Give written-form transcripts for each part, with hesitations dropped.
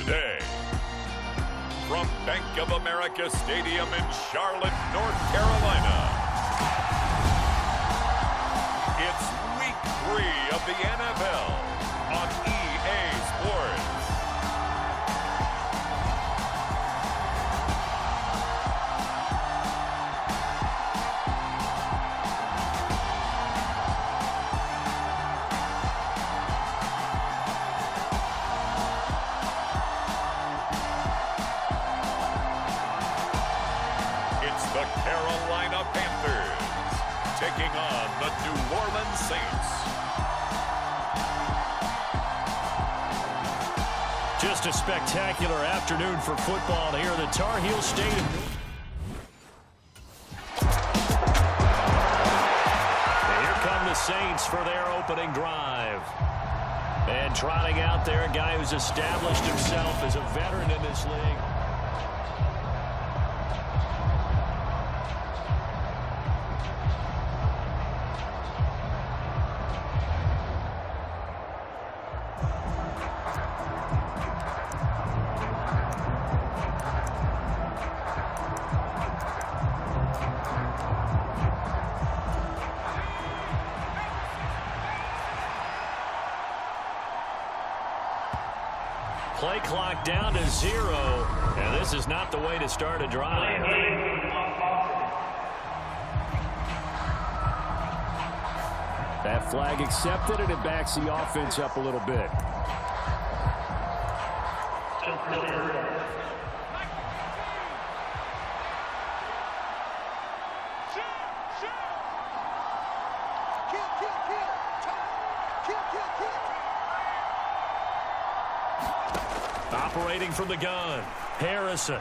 Today, from Bank of America Stadium in Charlotte, North Carolina, it's Week 3 of the NFL on EA Sports. The Carolina Panthers taking on the New Orleans Saints. Just a spectacular afternoon for football here at the Tar Heel Stadium. And here come the Saints for their opening drive. And trotting out there, a guy who's established himself as a veteran in this league. Play clock down to 0, and this is not the way to start a drive. That flag accepted, and it backs the offense up a little bit. Operating from the gun, Harrison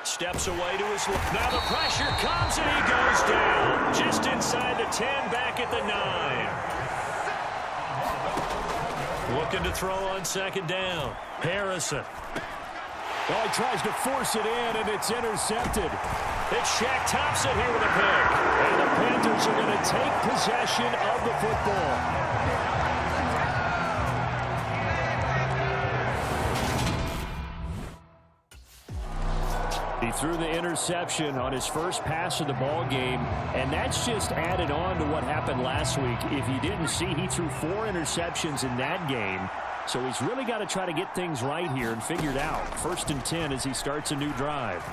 steps away to his left. Now the pressure comes and he goes down just inside the 10, back at the 9. Looking to throw on second down. Harrison. Oh, he tries to force it in, and it's intercepted. It's Shaq Thompson here with a pick. And the Panthers are going to take possession of the football. threw the interception on his first pass of the ball game, and that's just added on to what happened last week. If you didn't see, he threw 4 interceptions in that game. So he's really got to try to get things right here and figure it out. 1st and 10 as he starts a new drive.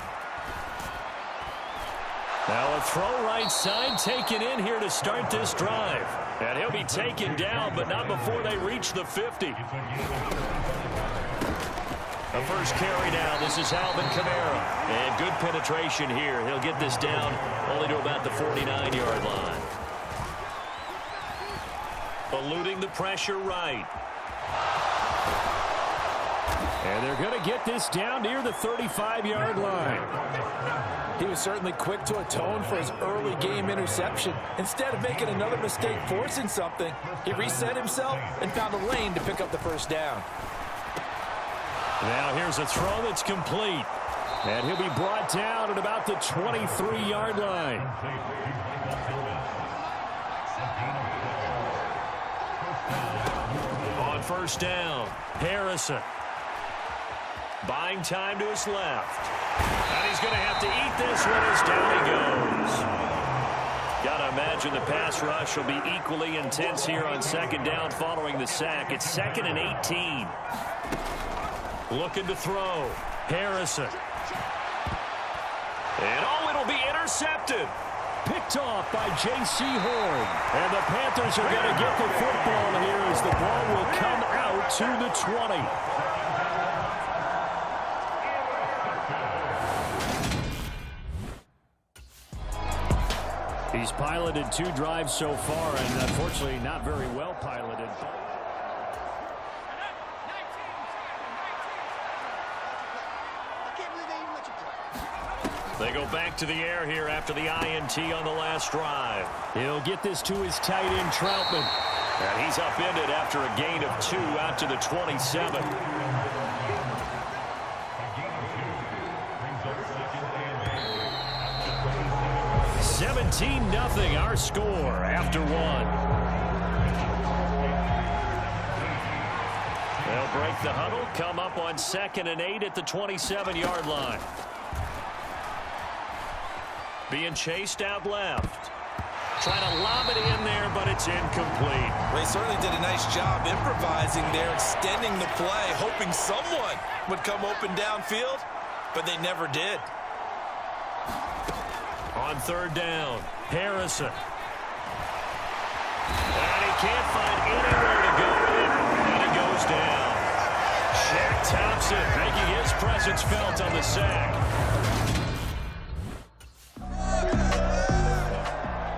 Now a throw right side taken in here to start this drive. And he'll be taken down, but not before they reach the 50. The first carry down. This is Alvin Kamara. And good penetration here. He'll get this down only to about the 49-yard line. Eluding the pressure right. And they're going to get this down near the 35-yard line. He was certainly quick to atone for his early game interception. Instead of making another mistake forcing something, he reset himself and found a lane to pick up the first down. Now here's a throw that's complete. And he'll be brought down at about the 23-yard line. On first down, Harrison. Buying time to his left. And he's going to have to eat this one as down he goes. Got to imagine the pass rush will be equally intense here on 2nd down following the sack. It's 2nd and 18. Looking to throw. Harrison. And it'll be intercepted. Picked off by J.C. Horn. And the Panthers are going to get the football here as the ball will come out to the 20. He's piloted 2 drives so far, and unfortunately not very well piloted. They go back to the air here after the INT on the last drive. He'll get this to his tight end, Troutman. And he's upended after a gain of 2 out to the 27. 17-0 our score after 1. They'll break the huddle, come up on 2nd and 8 at the 27-yard line. Being chased out left. Trying to lob it in there, but it's incomplete. They certainly did a nice job improvising there, extending the play, hoping someone would come open downfield, but they never did. On 3rd down, Harrison. And he can't find anywhere to go in, and he goes down. Shaq Thompson making his presence felt on the sack.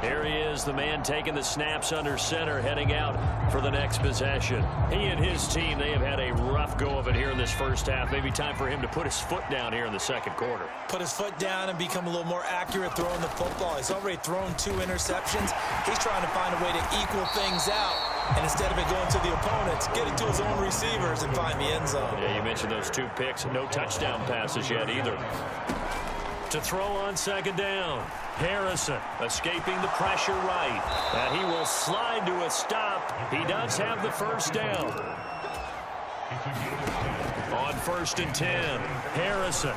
Here he is, the man taking the snaps under center, heading out for the next possession. He and his team, they have had a rough go of it here in this first half. Maybe time for him to put his foot down here in the 2nd quarter. Put his foot down and become a little more accurate throwing the football. He's already thrown 2 interceptions. He's trying to find a way to equal things out. And instead of it going to the opponents, get it to his own receivers and find the end zone. Yeah, you mentioned those 2 picks. No touchdown passes yet either. To throw on 2nd down. Harrison escaping the pressure right. And he will slide to a stop. He does have the first down. On 1st and 10, Harrison.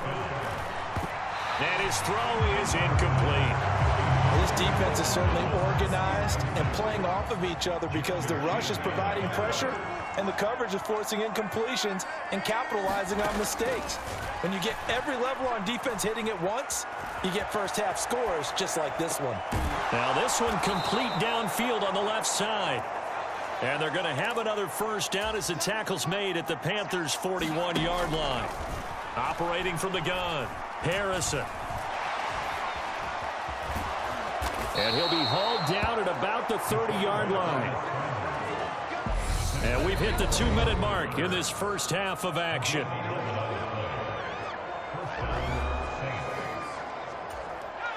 And his throw is incomplete. This defense is certainly organized and playing off of each other because the rush is providing pressure and the coverage is forcing incompletions and capitalizing on mistakes. When you get every level on defense hitting at once, you get first half scores just like this one. Now this one complete downfield on the left side. And they're going to have another first down as the tackle's made at the Panthers' 41-yard line. Operating from the gun, Harrison. And he'll be hauled down at about the 30-yard line. And we've hit the 2-minute mark in this first half of action.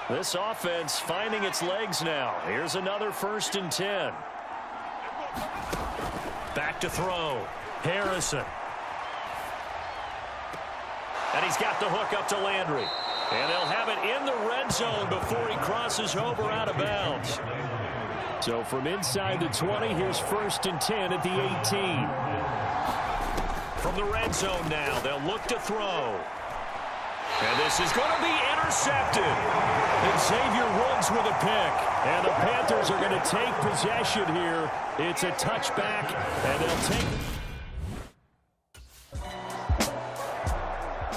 This offense finding its legs now. Here's another 1st and 10. Back to throw. Harrison. And he's got the hook up to Landry. And they'll have it in the red zone before he crosses over out of bounds. So from inside the 20, here's 1st and 10 at the 18. From the red zone now, they'll look to throw. And this is going to be intercepted. And Xavier Woods with a pick. And the Panthers are going to take possession here. It's a touchback, and they'll take...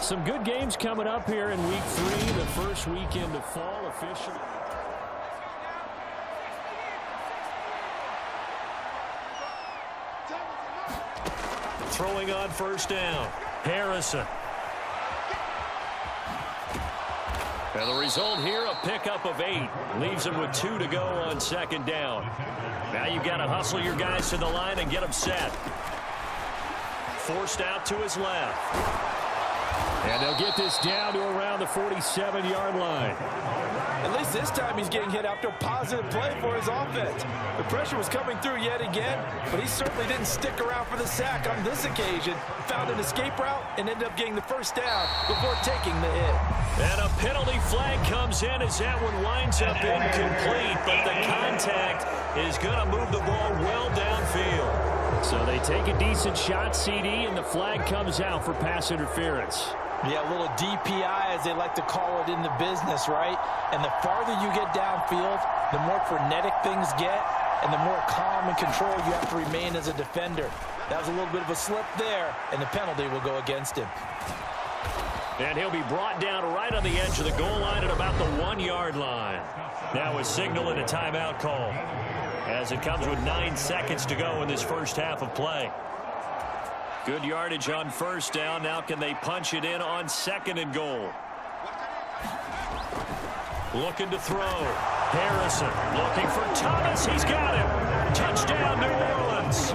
Some good games coming up here in Week 3, the first weekend of fall officially. Throwing on first down, Harrison. And the result here, a pickup of 8. Leaves him with 2 to go on second down. Now you've got to hustle your guys to the line and get them set. Forced out to his left. And they'll get this down to around the 47-yard line. At least this time he's getting hit after a positive play for his offense. The pressure was coming through yet again, but he certainly didn't stick around for the sack on this occasion. Found an escape route and ended up getting the first down before taking the hit. And a penalty flag comes in as that one winds up incomplete, but the contact is going to move the ball well downfield. So they take a decent shot, CD, and the flag comes out for pass interference. Yeah, a little DPI, as they like to call it in the business, right? And the farther you get downfield, the more frenetic things get, and the more calm and control you have to remain as a defender. That was a little bit of a slip there, and the penalty will go against him. And he'll be brought down right on the edge of the goal line at about the 1-yard line. Now a signal and a timeout call, as it comes with 9 seconds to go in this first half of play. Good yardage on first down. Now can they punch it in on second and goal? Looking to throw. Harrison looking for Thomas. He's got him. Touchdown, New Orleans.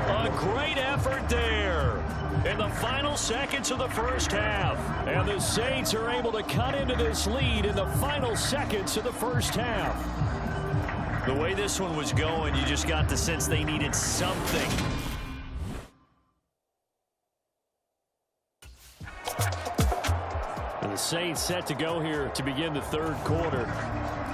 A great effort there in the final seconds of the first half. And the Saints are able to cut into this lead in the final seconds of the first half. The way this one was going, you just got the sense they needed something. And the Saints set to go here to begin the third quarter.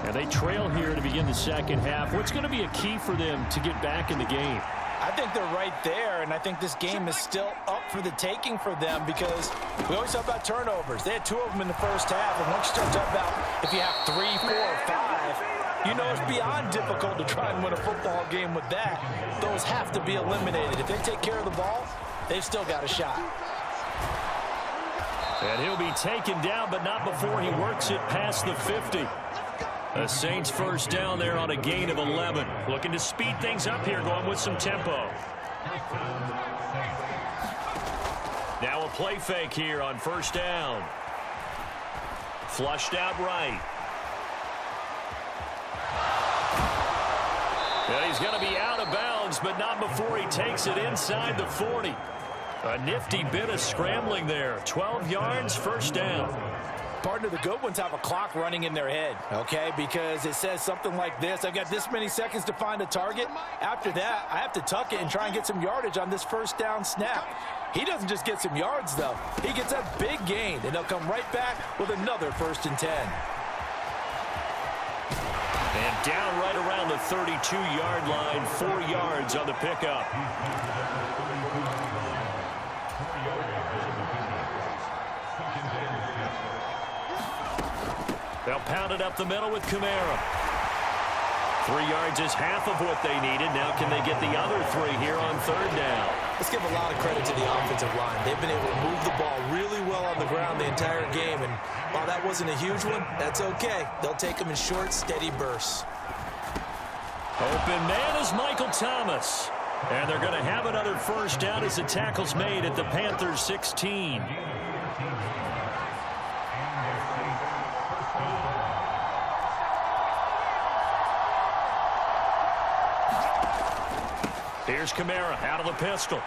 And they trail here to begin the second half. What's going to be a key for them to get back in the game? I think they're right there, and I think this game is still up for the taking for them because we always talk about turnovers. They had 2 of them in the first half, and once you start talking about if you have 3, 4, or 5, you know it's beyond difficult to try and win a football game with that. Those have to be eliminated. If they take care of the ball, they've still got a shot. And he'll be taken down, but not before he works it past the 50. The Saints first down there on a gain of 11. Looking to speed things up here, going with some tempo. Now a play fake here on first down. Flushed out right. And he's going to be out of bounds, but not before he takes it inside the 40. A nifty bit of scrambling there. 12 yards, first down. Partner, the good ones have a clock running in their head, okay? Because it says something like this. I've got this many seconds to find a target. After that, I have to tuck it and try and get some yardage on this first down snap. He doesn't just get some yards, though. He gets a big gain, and they'll come right back with another 1st and 10. And down right around the 32-yard line, 4 yards on the pickup. They'll pound it up the middle with Kamara. 3 yards is half of what they needed. Now can they get the other 3 here on third down? Let's give a lot of credit to the offensive line. They've been able to move the ball really well on the ground the entire game. And while that wasn't a huge one, that's okay. They'll take them in short, steady bursts. Open man is Michael Thomas. And they're going to have another first down as the tackle's made at the Panthers' 16. Here's Kamara out of the pistol.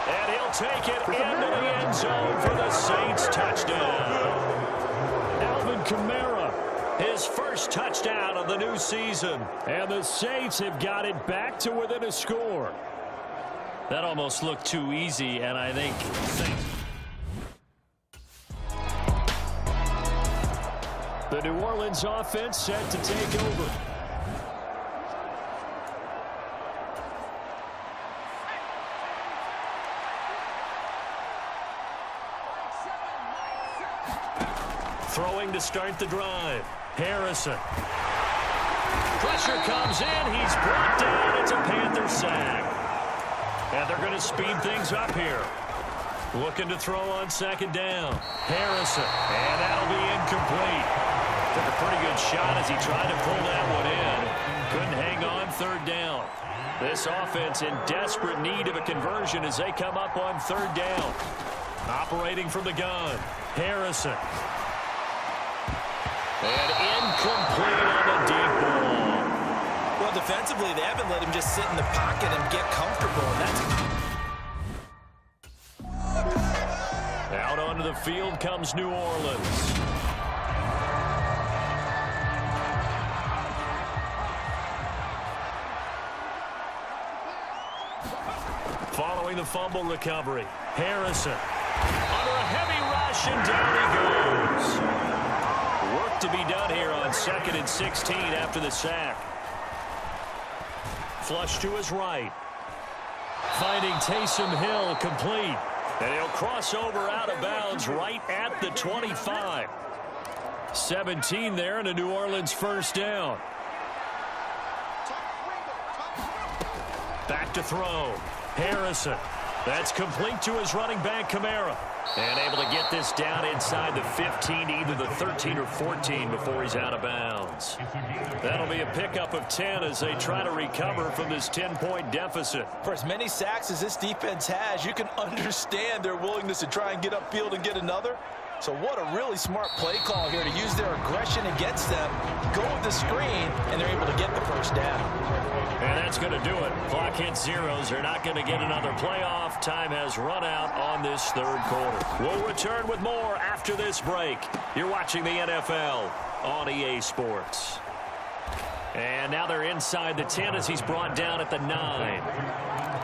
And he'll take it into the end zone for the Saints touchdown. Alvin Kamara, his first touchdown of the new season. And the Saints have got it back to within a score. That almost looked too easy, and I think the New Orleans offense set to take over. Throwing to start the drive. Harrison. Pressure comes in. He's brought down. It's a Panther sack. And they're going to speed things up here. Looking to throw on second down. Harrison. And that'll be incomplete. Took a pretty good shot as he tried to pull that one in. Couldn't hang on third down. This offense in desperate need of a conversion as they come up on third down. Operating from the gun. Harrison. And incomplete on the deep ball. Well, defensively, they haven't let him just sit in the pocket and get comfortable. Out onto the field comes New Orleans. Following the fumble recovery, Harrison under a heavy rush, and down he goes. Work to be done here on 2nd and 16 after the sack. Flush to his right. Finding Taysom Hill complete. And he'll cross over out of bounds right at the 25. 17 there and a New Orleans first down. Back to throw. Harrison. That's complete to his running back, Kamara. And able to get this down inside the 15, either the 13 or 14 before he's out of bounds. That'll be a pickup of 10 as they try to recover from this 10-point deficit. For as many sacks as this defense has, you can understand their willingness to try and get upfield and get another. So what a really smart play call here to use their aggression against them, go with the screen, and they're able to get the first down. And that's going to do it. Clock hits zeros. They're not going to get another playoff. Time has run out on this third quarter. We'll return with more after this break. You're watching the NFL on EA Sports. And now they're inside the 10 as he's brought down at the 9.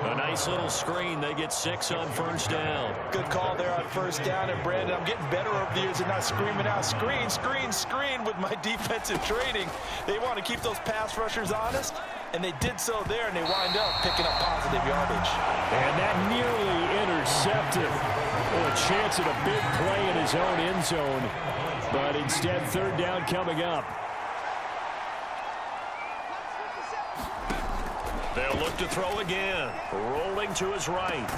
A nice little screen. They get 6 on first down. Good call there on first down. And, Brandon, I'm getting better over the years at not screaming out, screen, screen, screen with my defensive training. They want to keep those pass rushers honest, and they did so there, and they wind up picking up positive yardage. And that nearly intercepted. Well, a chance at a big play in his own end zone. But instead, third down coming up. They'll look to throw again. Rolling to his right.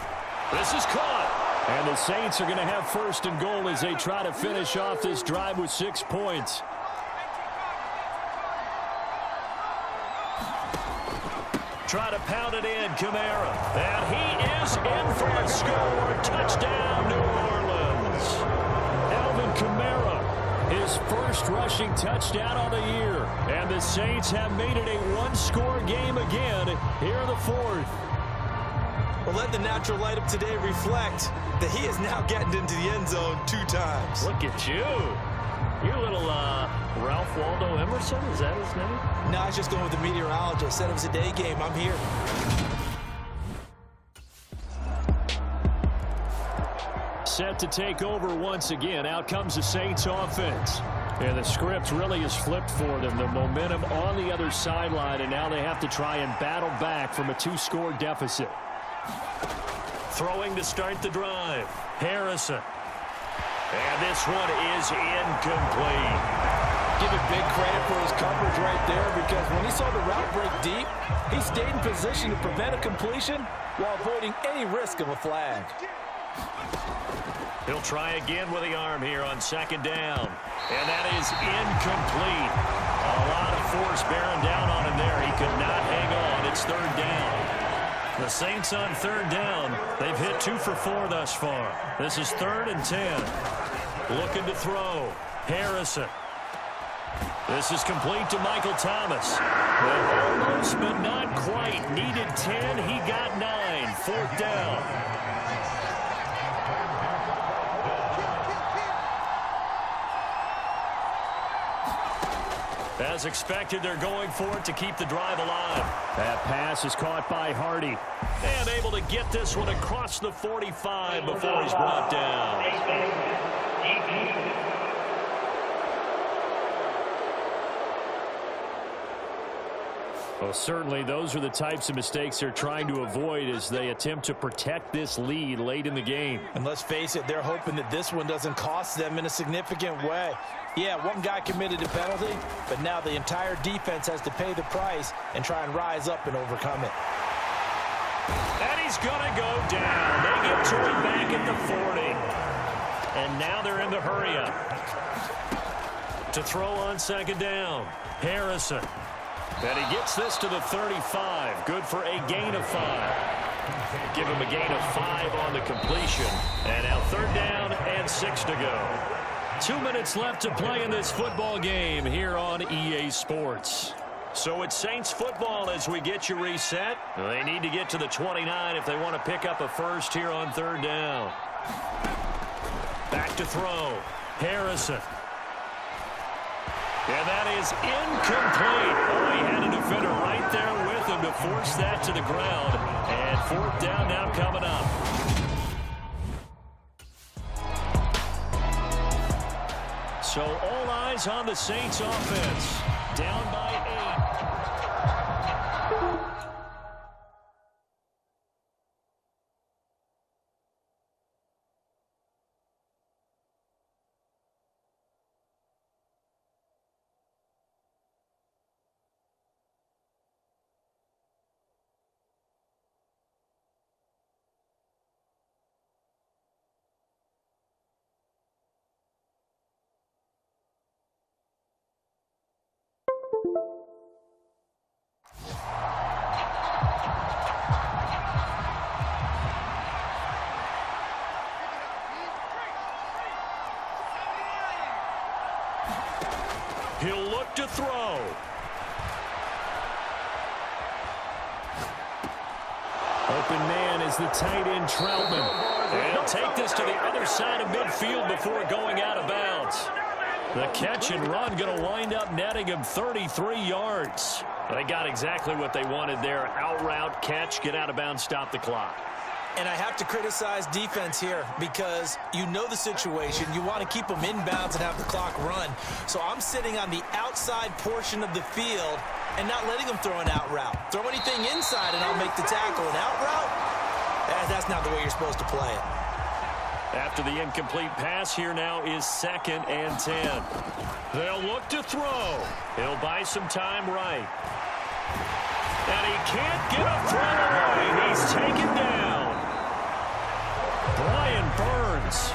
This is caught. And the Saints are going to have first and goal as they try to finish off this drive with 6 points. Try to pound it in, Kamara. And he is in for a score. Touchdown, New Orleans. Alvin Kamara, his first rushing touchdown of the year. And the Saints have made it a one-score game again here in the fourth. Well, let the natural light of today reflect that he is now getting into the end zone 2 times. Look at you. You little Ralph Waldo Emerson, is that his name? No, I was just going with the meteorologist. Said it was a day game. I'm here. Set to take over once again. Out comes the Saints offense. And the script really is flipped for them. The momentum on the other sideline, and now they have to try and battle back from a 2-score deficit. Throwing to start the drive. Harrison. And this one is incomplete. Give it big credit for his coverage right there, because when he saw the route break deep, he stayed in position to prevent a completion while avoiding any risk of a flag. He'll try again with the arm here on second down. And that is incomplete. A lot of force bearing down on him there. He could not hang on. It's third down. The Saints on third down. They've hit 2 for 4 thus far. This is 3rd and 10. Looking to throw. Harrison. This is complete to Michael Thomas. Well, almost, but not quite. Needed 10. He got 9. 4th down. As expected, they're going for it to keep the drive alive. That pass is caught by Hardy. And able to get this one across the 45 before he's brought down. Well, certainly those are the types of mistakes they're trying to avoid as they attempt to protect this lead late in the game. And let's face it, they're hoping that this one doesn't cost them in a significant way. Yeah, one guy committed a penalty, but now the entire defense has to pay the price and try and rise up and overcome it. And he's going to go down. They get to him back at the 40. And now they're in the hurry-up. To throw on second down, Harrison. And he gets this to the 35. Good for a gain of 5. Give him a gain of 5 on the completion. And now third down and 6 to go. 2 minutes left to play in this football game here on EA Sports. So it's Saints football as we get you reset. They need to get to the 29 if they want to pick up a first here on third down. Back to throw. Harrison. And that is incomplete. Oh, he had a defender right there with him to force that to the ground. And fourth down now coming up. So all eyes on the Saints offense. Down by 8. He'll look to throw. Open man is the tight end Troutman. And he'll take this to the other side of midfield before going out of bounds. The catch and run going to wind up netting him 33 yards. They got exactly what they wanted there. Out route, catch, get out of bounds, stop the clock. And I have to criticize defense here because you know the situation. You want to keep them inbounds and have the clock run. So I'm sitting on the outside portion of the field and not letting them throw an out route. Throw anything inside and I'll make the tackle. An out route? That's not the way you're supposed to play it. After the incomplete pass, here now is 2nd and 10. They'll look to throw. He'll buy some time right. And he can't get a throw away. He's taken down. Brian Burns.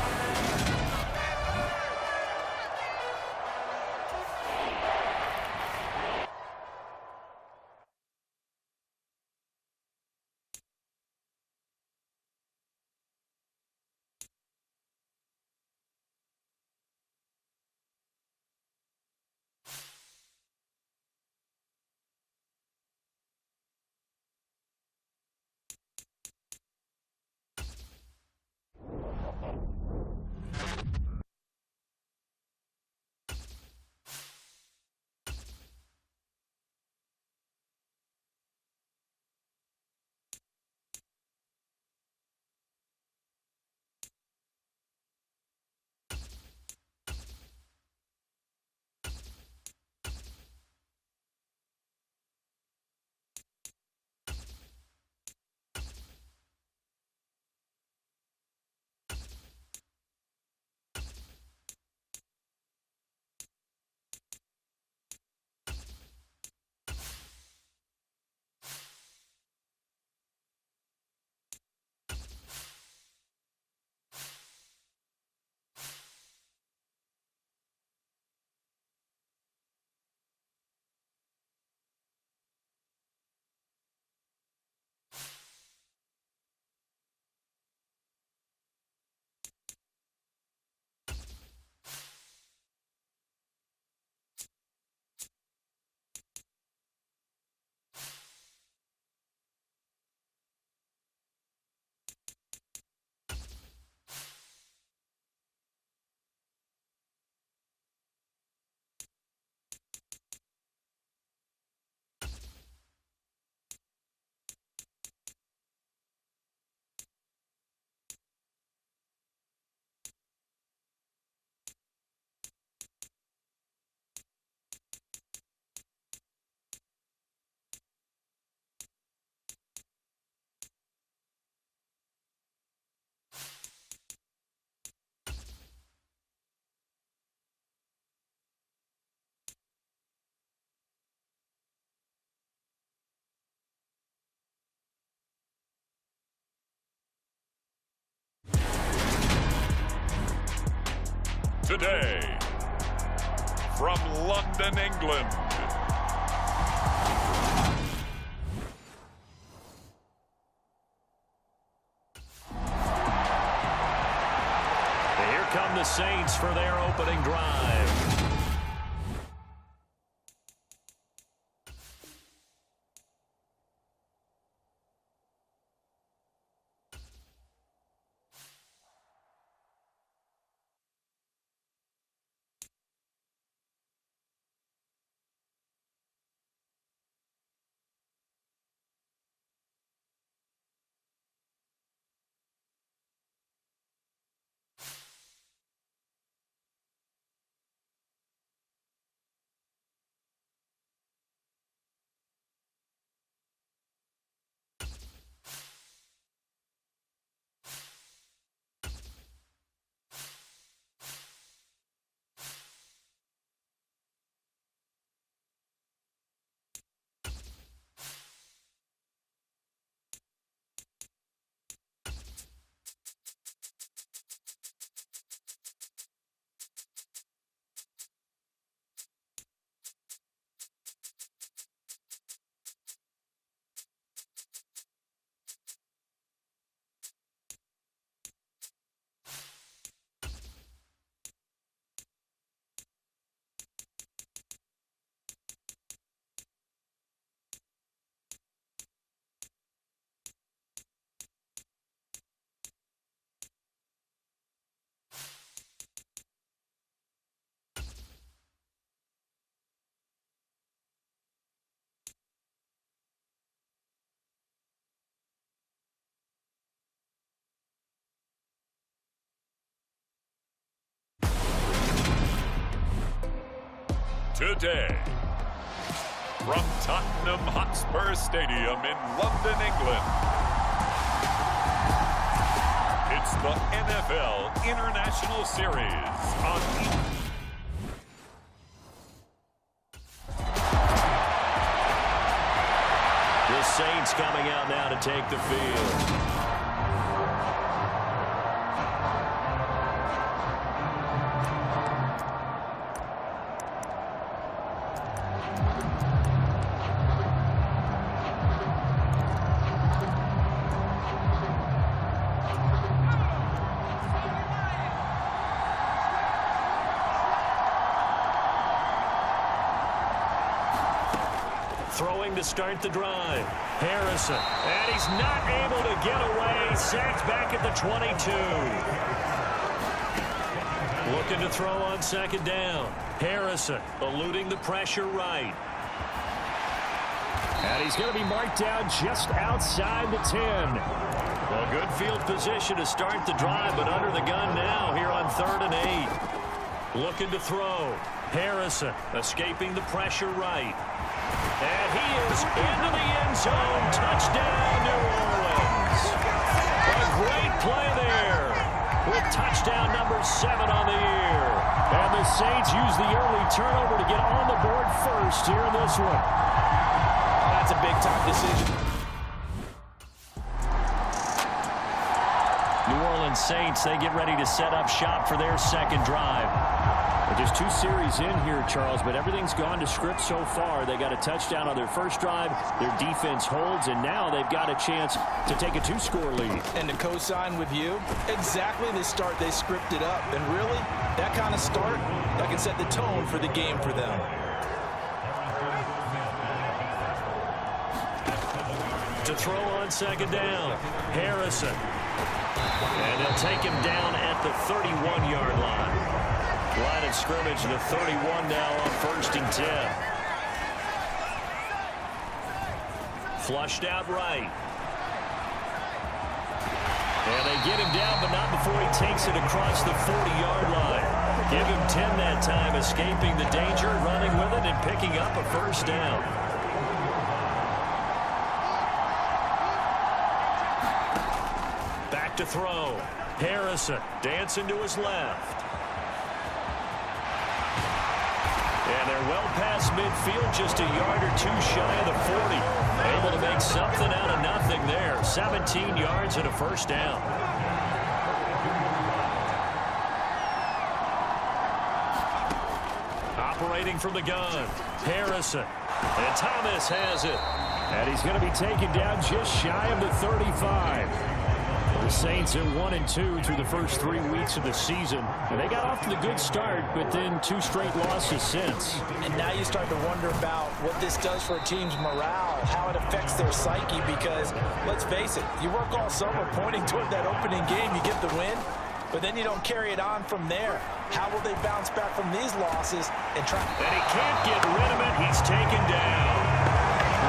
Today, from London, England, here come the Saints for their opening drive. today, from Tottenham Hotspur Stadium in London, England, it's the NFL International Series on The Saints coming out now to take the field. Throwing to start the drive. Harrison. And he's not able to get away. Sacked back at the 22. Looking to throw on second down. Harrison eluding the pressure right. And he's going to be marked down just outside the 10. Well, good field position to start the drive, but under the gun now here on 3rd and 8. Looking to throw. Harrison escaping the pressure right. And he is into the end zone. Touchdown, New Orleans. A great play there with touchdown number 7 on the year. And the Saints use the early turnover to get on the board first here in this one. That's a big-time decision. New Orleans Saints, they get ready to set up shop for their second drive. Just 2 series in here, Charles, but everything's gone to script so far. They got a touchdown on their first drive. Their defense holds, and now they've got a chance to take a 2-score lead. And to co-sign with you, exactly the start they scripted up. And really, that kind of start, that can set the tone for the game for them. To throw on second down, Harrison. And they'll take him down at the 31-yard line. Line of scrimmage to the 31 now on 1st and 10. Flushed out right. And they get him down, but not before he takes it across the 40-yard line. Give him 10 that time, escaping the danger, running with it, and picking up a first down. Back to throw. Harrison dancing to his left. And they're well past midfield, just a yard or 2 shy of the 40. Able to make something out of nothing there. 17 yards and a first down. Operating from the gun, Harrison. And Thomas has it. And he's going to be taken down just shy of the 35. The Saints are 1-2 through the first 3 weeks of the season. And they got off to the good start, but then 2 straight losses since. And now you start to wonder about what this does for a team's morale, how it affects their psyche, because let's face it, you work all summer pointing toward that opening game, you get the win, but then you don't carry it on from there. How will they bounce back from these losses and try? And he can't get rid of it. He's taken down.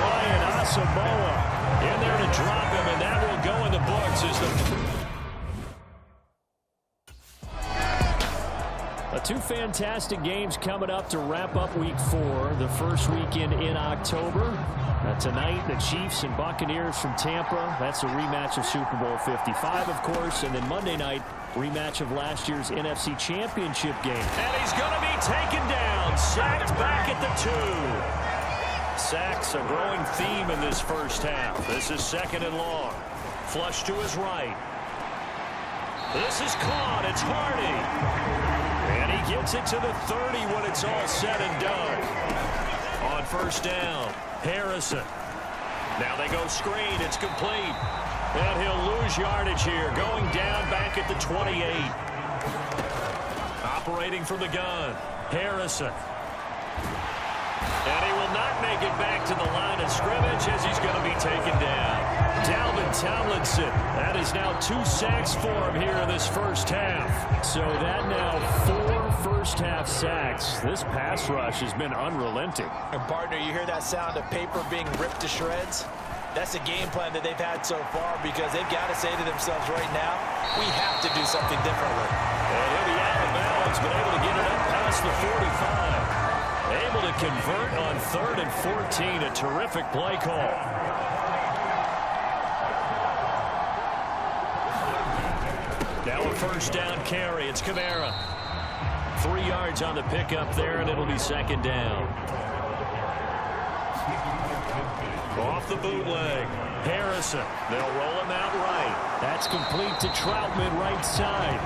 Ryan Asamoah in there to drop him, and that will go in the books as the 2 fantastic games coming up to wrap up Week 4, the first weekend in October. Tonight, the Chiefs and Buccaneers from Tampa. That's a rematch of Super Bowl 55, of course. And then Monday night, rematch of last year's NFC Championship game. And he's going to be taken down, sacked back at the 2. Sacks a growing theme in this first half. This is 2nd and long. Flush to his right. This is caught. It's Hardy. And he gets it to the 30 when it's all said and done. On first down, Harrison. Now they go screen. It's complete. And he'll lose yardage here. Going down back at the 28. Operating from the gun, Harrison. And he will not make it back to the line of scrimmage as he's going to be taken down. Dalvin Tomlinson. That is now 2 sacks for him here in this first half. So that now 4 first-half sacks. This pass rush has been unrelenting. And partner, you hear that sound of paper being ripped to shreds? That's a game plan that they've had so far, because they've got to say to themselves right now, we have to do something differently. And he'll be out of bounds, but able to get it up past the 45. Able to convert on 3rd and 14. A terrific play call. Now a first down carry. It's Kamara. 3 yards on the pickup there, and it'll be 2nd down. Off the bootleg. Harrison. They'll roll him out right. That's complete to Troutman, right side.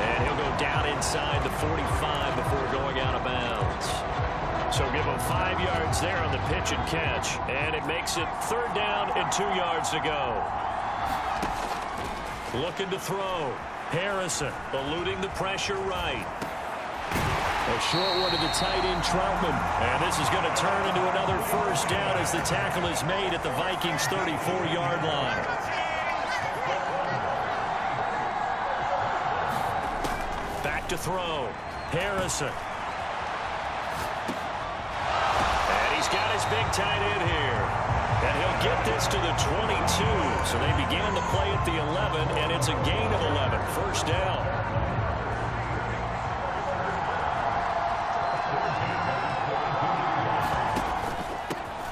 And he'll go down inside the 45 before going out of bounds. So give him 5 yards there on the pitch and catch. And it makes it 3rd down and 2 yards to go. Looking to throw. Harrison eluding the pressure right. A short one to the tight end, Troutman. And this is going to turn into another first down as the tackle is made at the Vikings' 34-yard line. Back to throw. Harrison. And he's got his big tight end here. And he'll get this to the 22. So they began the play at the 11, and it's a gain of 11. First down.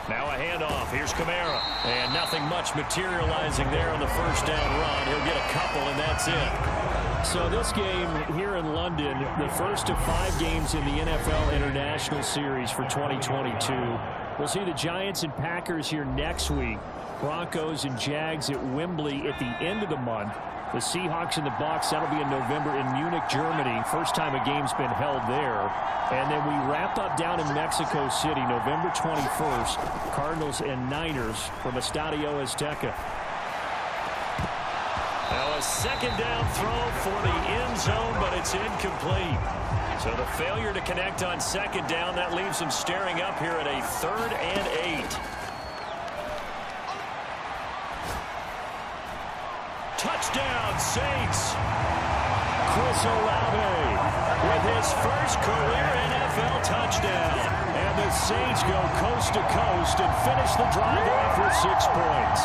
Now a handoff. Here's Kamara. And nothing much materializing there on the first down run. He'll get a couple, and that's it. So this game here in London, the first of 5 games in the NFL International Series for 2022. We'll see the Giants and Packers here next week. Broncos and Jags at Wembley at the end of the month. The Seahawks and the Bucs, that'll be in November in Munich, Germany. First time a game's been held there. And then we wrap up down in Mexico City, November 21st. Cardinals and Niners from Estadio Azteca. Now a 2nd down throw for the end zone, but it's incomplete. So the failure to connect on 2nd down, that leaves them staring up here at a 3rd and 8. Touchdown, Saints. Chris Olave with his first career NFL touchdown. And the Saints go coast to coast and finish the drive off with 6 points.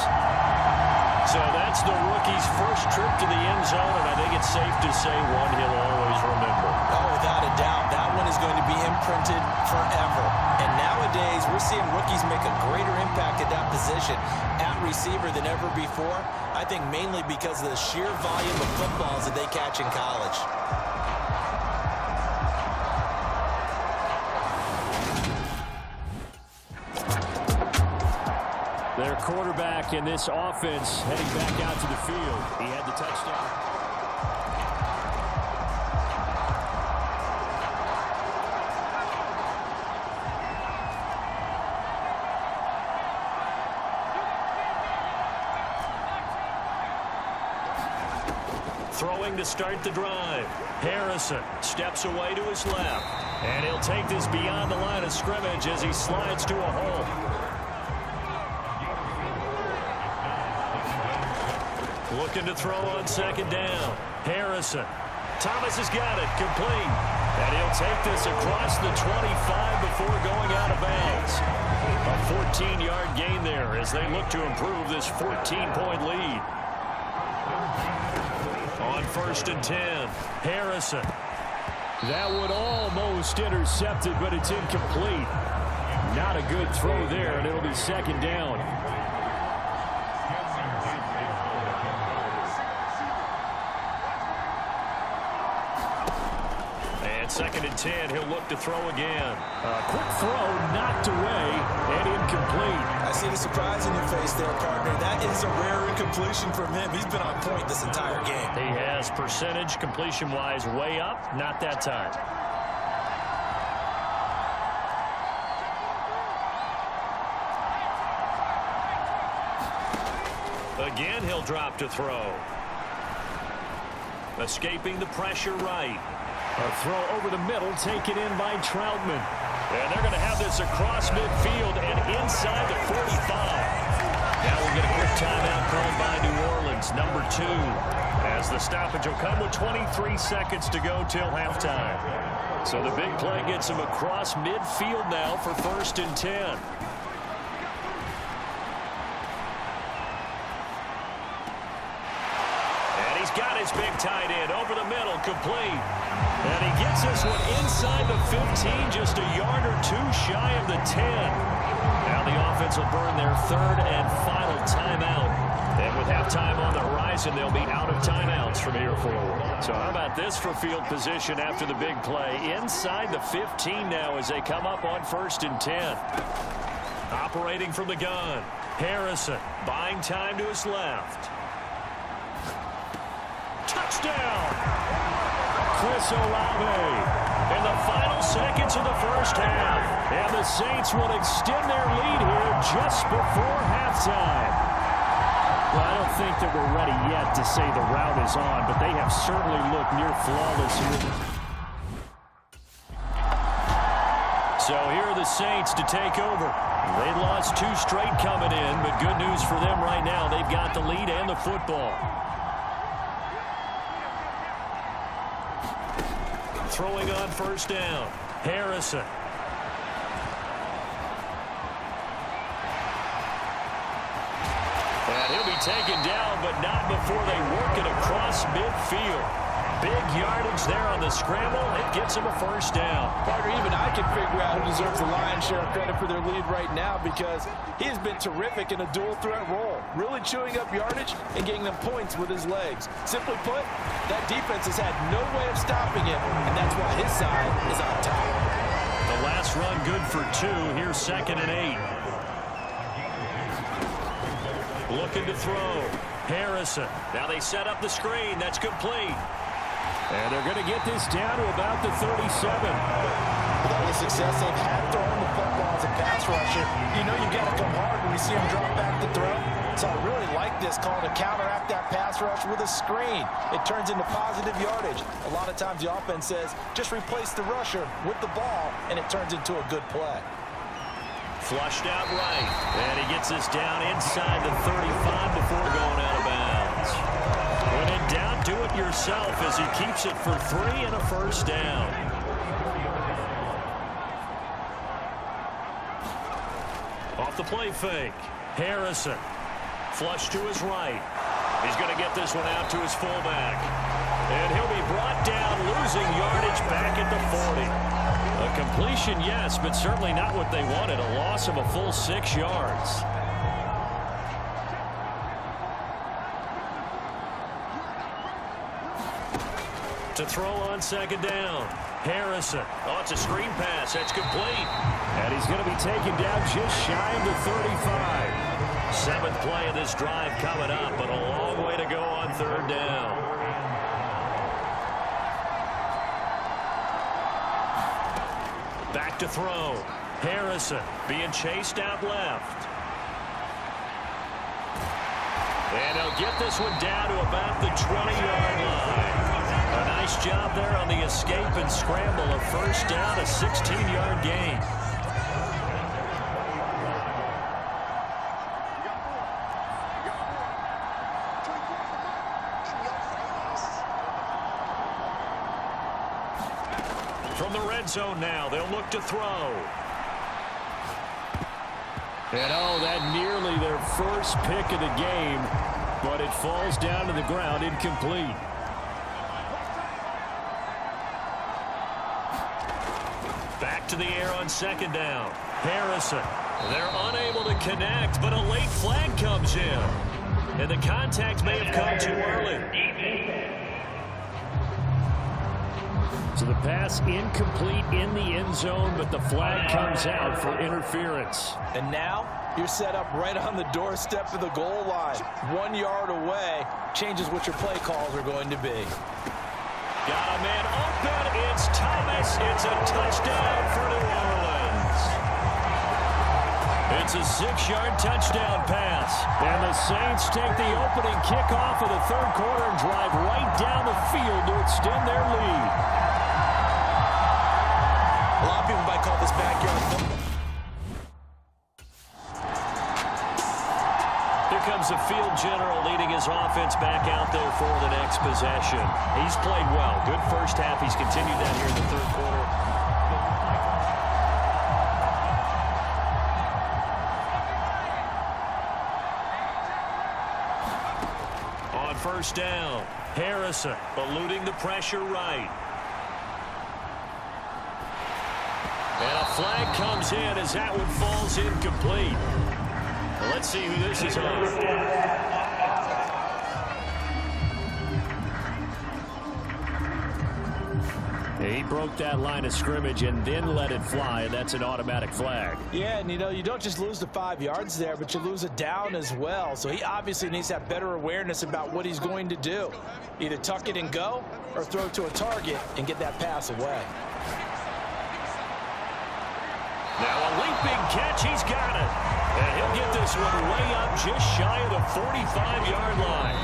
So that's the rookie's first trip to the end zone, and I think it's safe to say one he'll always remember. Oh, without a doubt, that one is going to be imprinted forever. And nowadays, we're seeing rookies make a greater impact at that position at receiver than ever before. I think mainly because of the sheer volume of footballs that they catch in college. Their quarterback in this offense heading back out to the field. He had the touchdown. Throwing to start the drive. Harrison steps away to his left. And he'll take this beyond the line of scrimmage as he slides to a hole. Looking to throw on second down. Harrison. Thomas has got it. Complete. And he'll take this across the 25 before going out of bounds. A 14-yard gain there as they look to improve this 14-point lead. On 1st and 10, Harrison. That would almost intercepted, but it's incomplete. Not a good throw there, and it'll be second down. And 2nd and 10, he'll look to throw again. A quick throw knocked away and incomplete. I see the surprise in your face there, partner. That is a rare incompletion from him. He's been on point this entire game. He has percentage completion-wise way up. Not that time. Again, he'll drop to throw. Escaping the pressure right. A throw over the middle taken in by Troutman. And they're going to have this across midfield and inside the 45. Now we'll get a quick timeout called by New Orleans, number 2. As the stoppage will come with 23 seconds to go till halftime. So the big play gets him across midfield now for 1st and 10. Got his big tight end over the middle, complete. And he gets this one inside the 15, just a yard or 2 shy of the 10. Now the offense will burn their 3rd and final timeout. And with halftime on the horizon, they'll be out of timeouts from here forward. So how about this for field position after the big play? Inside the 15 now as they come up on 1st and 10. Operating from the gun, Harrison buying time to his left. Touchdown! Chris Olave in the final seconds of the first half. And the Saints will extend their lead here just before halftime. Well, I don't think that we're ready yet to say the route is on, but they have certainly looked near flawless here. So here are the Saints to take over. They lost 2 straight coming in, but good news for them right now. They've got the lead and the football. Throwing on 1st down, Harrison. And he'll be taken down, but not before they work it across midfield. Big yardage there on the scramble. It gets him a 1st down. Partner, even I can figure out who deserves the lion's share of credit for their lead right now because he has been terrific in a dual threat role, really chewing up yardage and getting them points with his legs. Simply put, that defense has had no way of stopping him, and that's why his side is on top. The last run good for 2. Here's 2nd and 8. Looking to throw. Harrison. Now they set up the screen. That's complete. And they're going to get this down to about the 37. With all the success they've had throwing the football as a pass rusher, you know you've got to come hard when you see him drop back to throw. So I really like this call to counteract that pass rush with a screen. It turns into positive yardage. A lot of times the offense says, just replace the rusher with the ball, and it turns into a good play. Flushed out right. And he gets this down inside the 35 before going out of bounds. When in doubt, do it yourself as he keeps it for 3 and a 1st down. Off the play fake, Harrison. Flush to his right. He's going to get this one out to his fullback. And he'll be brought down, losing yardage back at the 40. A completion, yes, but certainly not what they wanted. A loss of a full 6 yards. To throw on 2nd down, Harrison. Oh, it's a screen pass. That's complete. And he's going to be taken down just shy of the 35. 7th play of this drive coming up, but a long way to go on 3rd down. Back to throw. Harrison being chased out left. And he'll get this one down to about the 20-yard line. A nice job there on the escape and scramble. A first down, a 16-yard gain. From the red zone now, they'll look to throw. And that nearly their first pick of the game, but it falls down to the ground incomplete. Back to the air on second down. Harrison. They're unable to connect, but a late flag comes in. And the contact may have come too early. So the pass incomplete in the end zone, but the flag comes out for interference. And now you're set up right on the doorstep of the goal line. 1 yard away changes what your play calls are going to be. Got a man open. It's Thomas. It's a touchdown for New Orleans. It's a 6-yard touchdown pass. And the Saints take the opening kickoff of the third quarter and drive right down the field to extend their lead. A lot of people might call this backyard football. Here comes the field general leading his offense back out there for the next possession. He's played well. Good first half. He's continued that here in the third quarter. On first down, Harrison eluding the pressure right. And a flag comes in as that one falls incomplete. Well, let's see who this is on. He broke that line of scrimmage and then let it fly, and that's an automatic flag. Yeah, and you don't just lose the 5 yards there, but you lose it down as well. So he obviously needs to have better awareness about what he's going to do. Either tuck it and go or throw to a target and get that pass away. Now a leaping catch, he's got it. And he'll get this one way up just shy of the 45-yard line.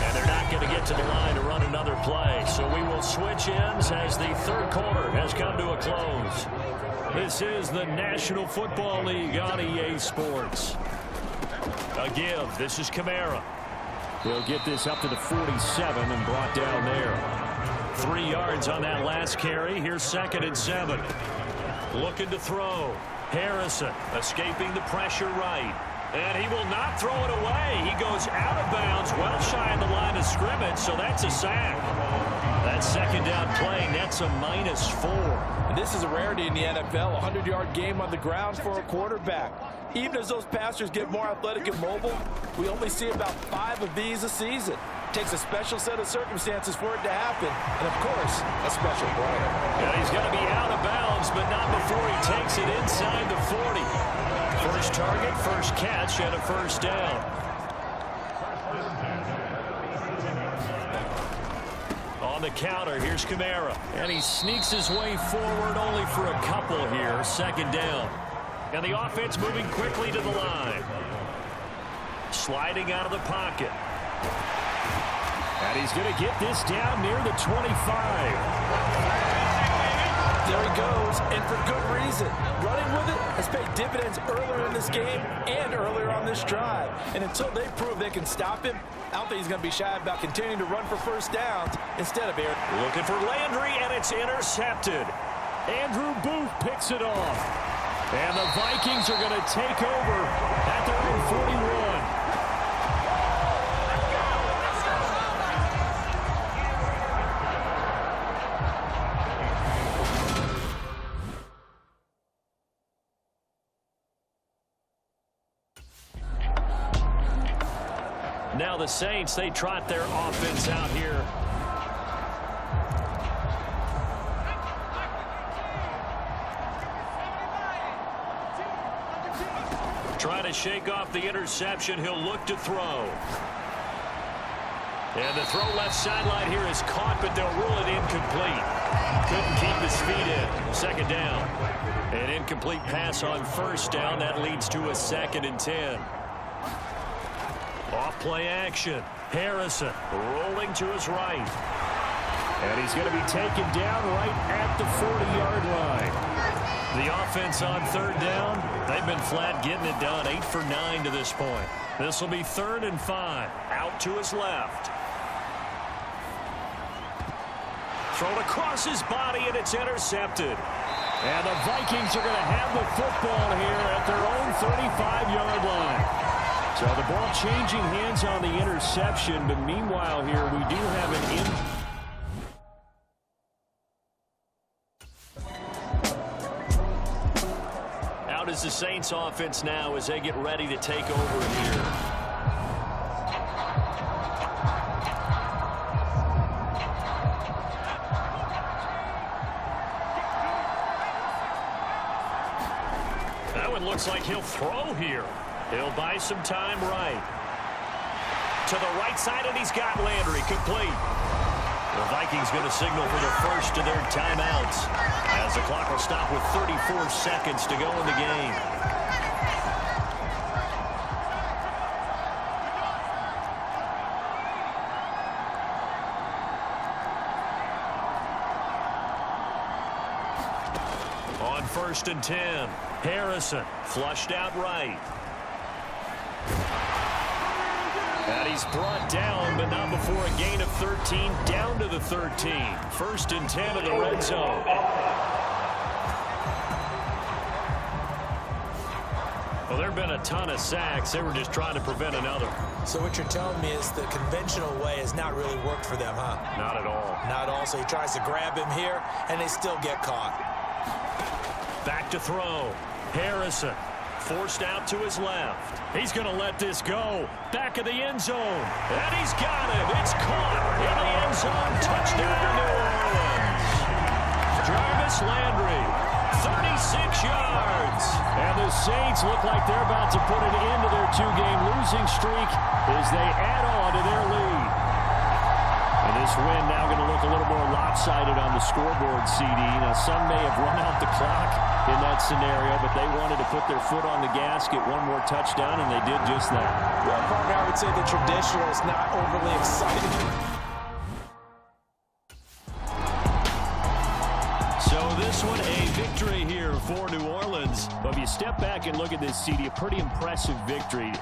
And they're not going to get to the line to run another play. So we will switch ends as the third quarter has come to a close. This is the National Football League on EA Sports. A give. This is Kamara. He'll get this up to the 47 and brought down there. 3 yards on that last carry. Here's 2nd and 7. Looking to throw. Harrison escaping the pressure right. And he will not throw it away. He goes out of bounds, well shy of the line of scrimmage, so that's a sack. That second down play nets a -4. And this is a rarity in the NFL, a 100-yard game on the ground for a quarterback. Even as those passers get more athletic and mobile, we only see about 5 of these a season. Takes a special set of circumstances for it to happen, and of course, a special player. And he's going to be out of bounds, but not before he takes it inside the 40. First target, first catch, and a first down. On the counter, here's Kamara. And he sneaks his way forward only for a couple here. 2nd down. And the offense moving quickly to the line. Sliding out of the pocket. And he's going to get this down near the 25. There he goes, and for good reason. Running with it has paid dividends earlier in this game and earlier on this drive. And until they prove they can stop him, I don't think he's going to be shy about continuing to run for first downs instead of air. Looking for Landry, and it's intercepted. Andrew Booth picks it off. And the Vikings are going to take over at their own 41. Now the Saints, they trot their offense out here. Trying to shake off the interception. He'll look to throw. And the throw left sideline here is caught, but they'll rule it incomplete. Couldn't keep his feet in. 2nd down. An incomplete pass on first down. That leads to a 2nd and 10. Off play action. Harrison rolling to his right. And he's going to be taken down right at the 40-yard line. The offense on third down, they've been flat getting it done. 8 for 9 to this point. This will be 3rd and 5. Out to his left. Thrown across his body, and it's intercepted. And the Vikings are going to have the football here at their own 35-yard line. So the ball changing hands on the interception, but meanwhile here we do have an Out is the Saints offense now as they get ready to take over here. That one looks like he'll throw here. He'll buy some time right. To the right side, and he's got Landry complete. The Vikings going to signal for the first of their timeouts as the clock will stop with 34 seconds to go in the game. On 1st and 10, Harrison flushed out right. And he's brought down, but not before a gain of 13, down to the 13. 1st and 10 in the red zone. Well, there have been a ton of sacks. They were just trying to prevent another. So what you're telling me is the conventional way has not really worked for them, huh? Not at all. Not all. So he tries to grab him here, and they still get caught. Back to throw. Harrison. Forced out to his left. He's going to let this go. Back of the end zone. And he's got it. It's caught in the end zone. Touchdown, New Orleans. Jarvis Landry, 36 yards. And the Saints look like they're about to put an end to their 2-game losing streak as they add on to their lead. And this win now going to look a little more lopsided on the scoreboard, CD. Now, some may have run out the clock in that scenario, but they wanted to put their foot on the gas, get one more touchdown, and they did just that. Well, Parker, I would say the traditional is not overly exciting. So this one, a victory here for New Orleans. But if you step back and look at this, CD, a pretty impressive victory.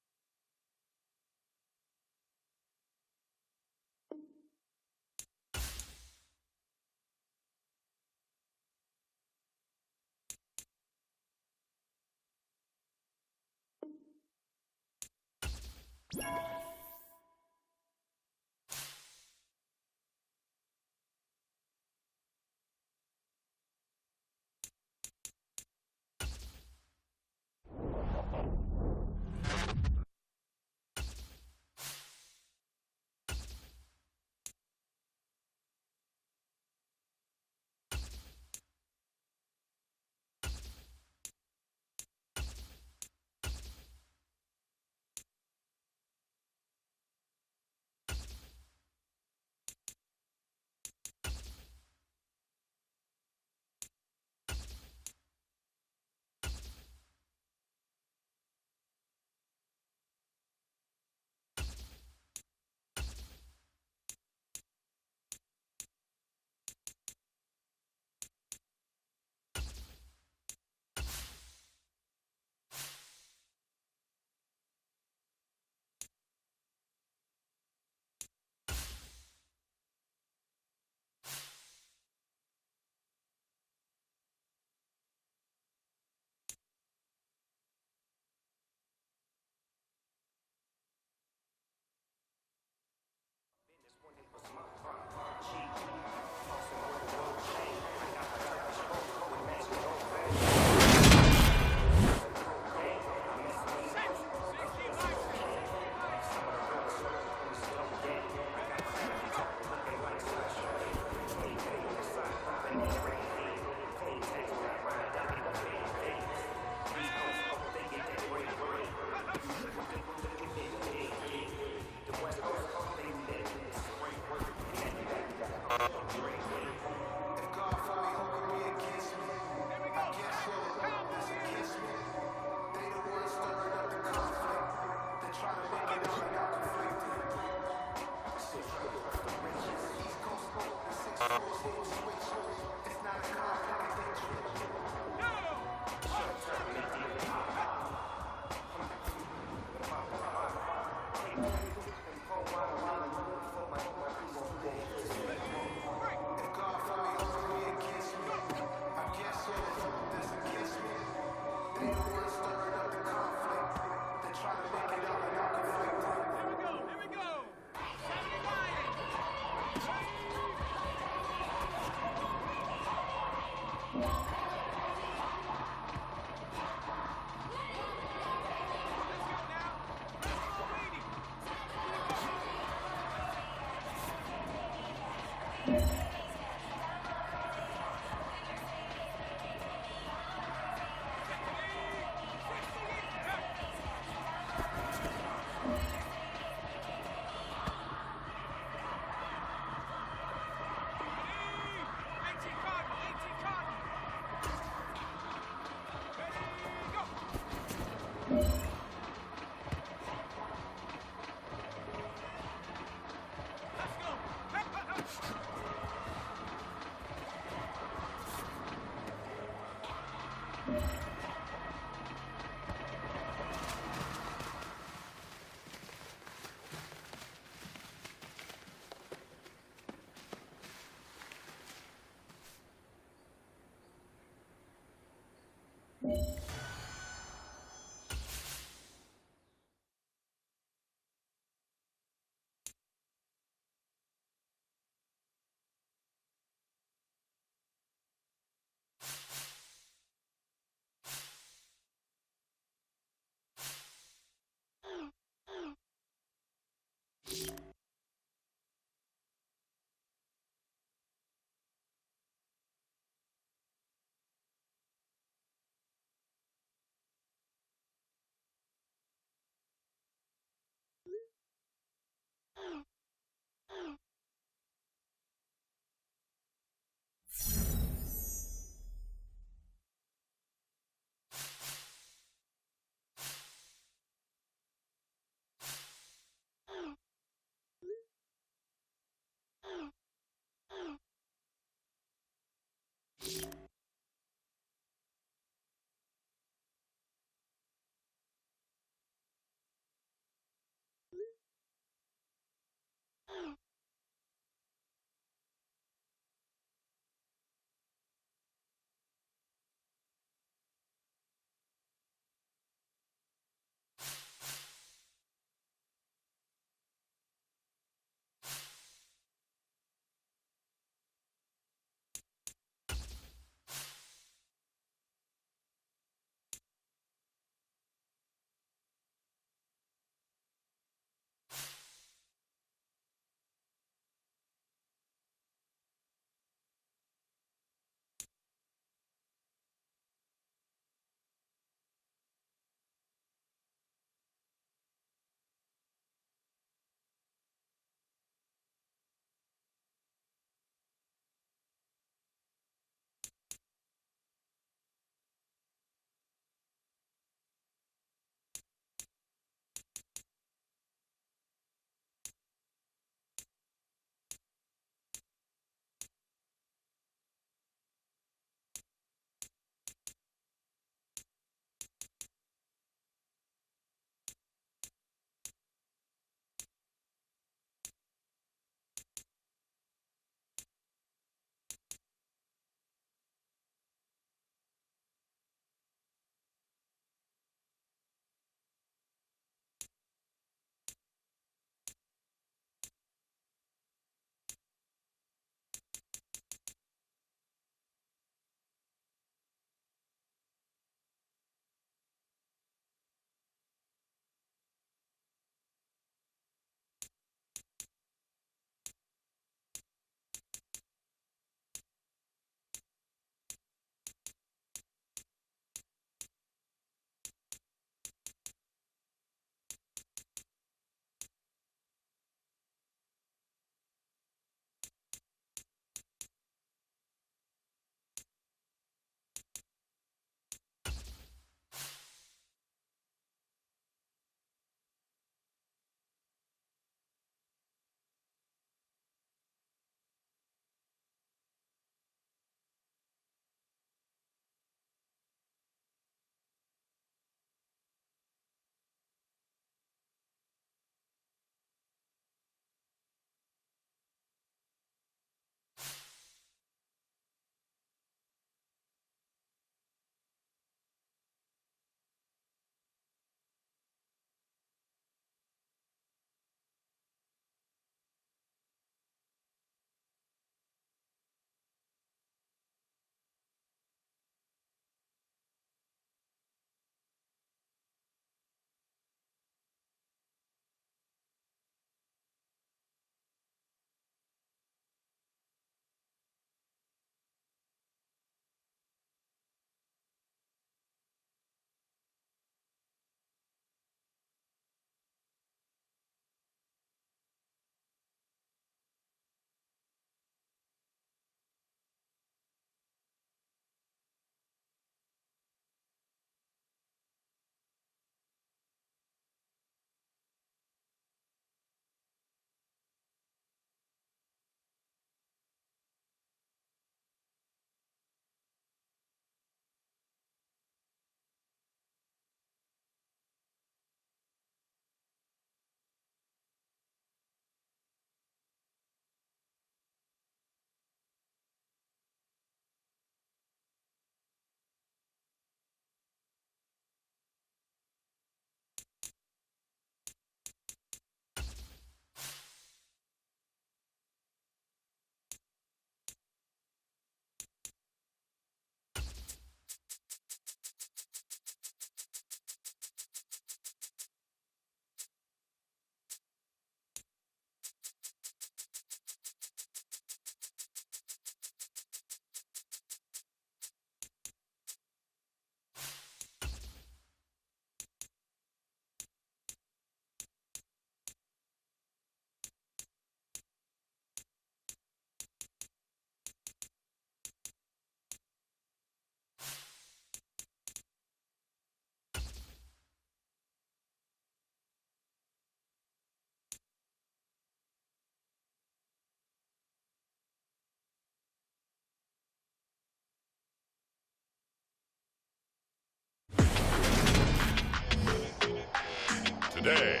today.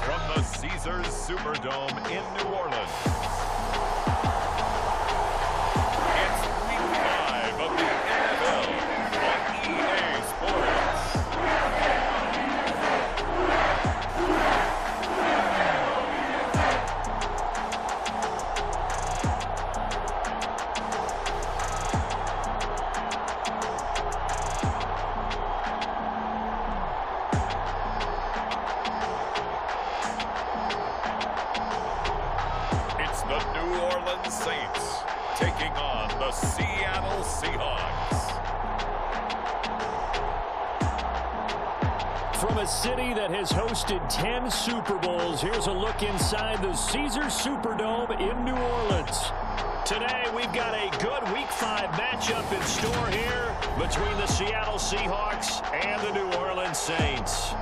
From the Caesars Superdome in New Orleans, it's Week 5 of the NFL on EA Sports. It's the New Orleans Saints taking on the Seattle Seahawks. From a city that has hosted 10 Super Bowls, here's a look inside the Caesars Superdome in New Orleans. Today, we've got a good Week 5 matchup in store here between the Seattle Seahawks and the New Orleans Saints.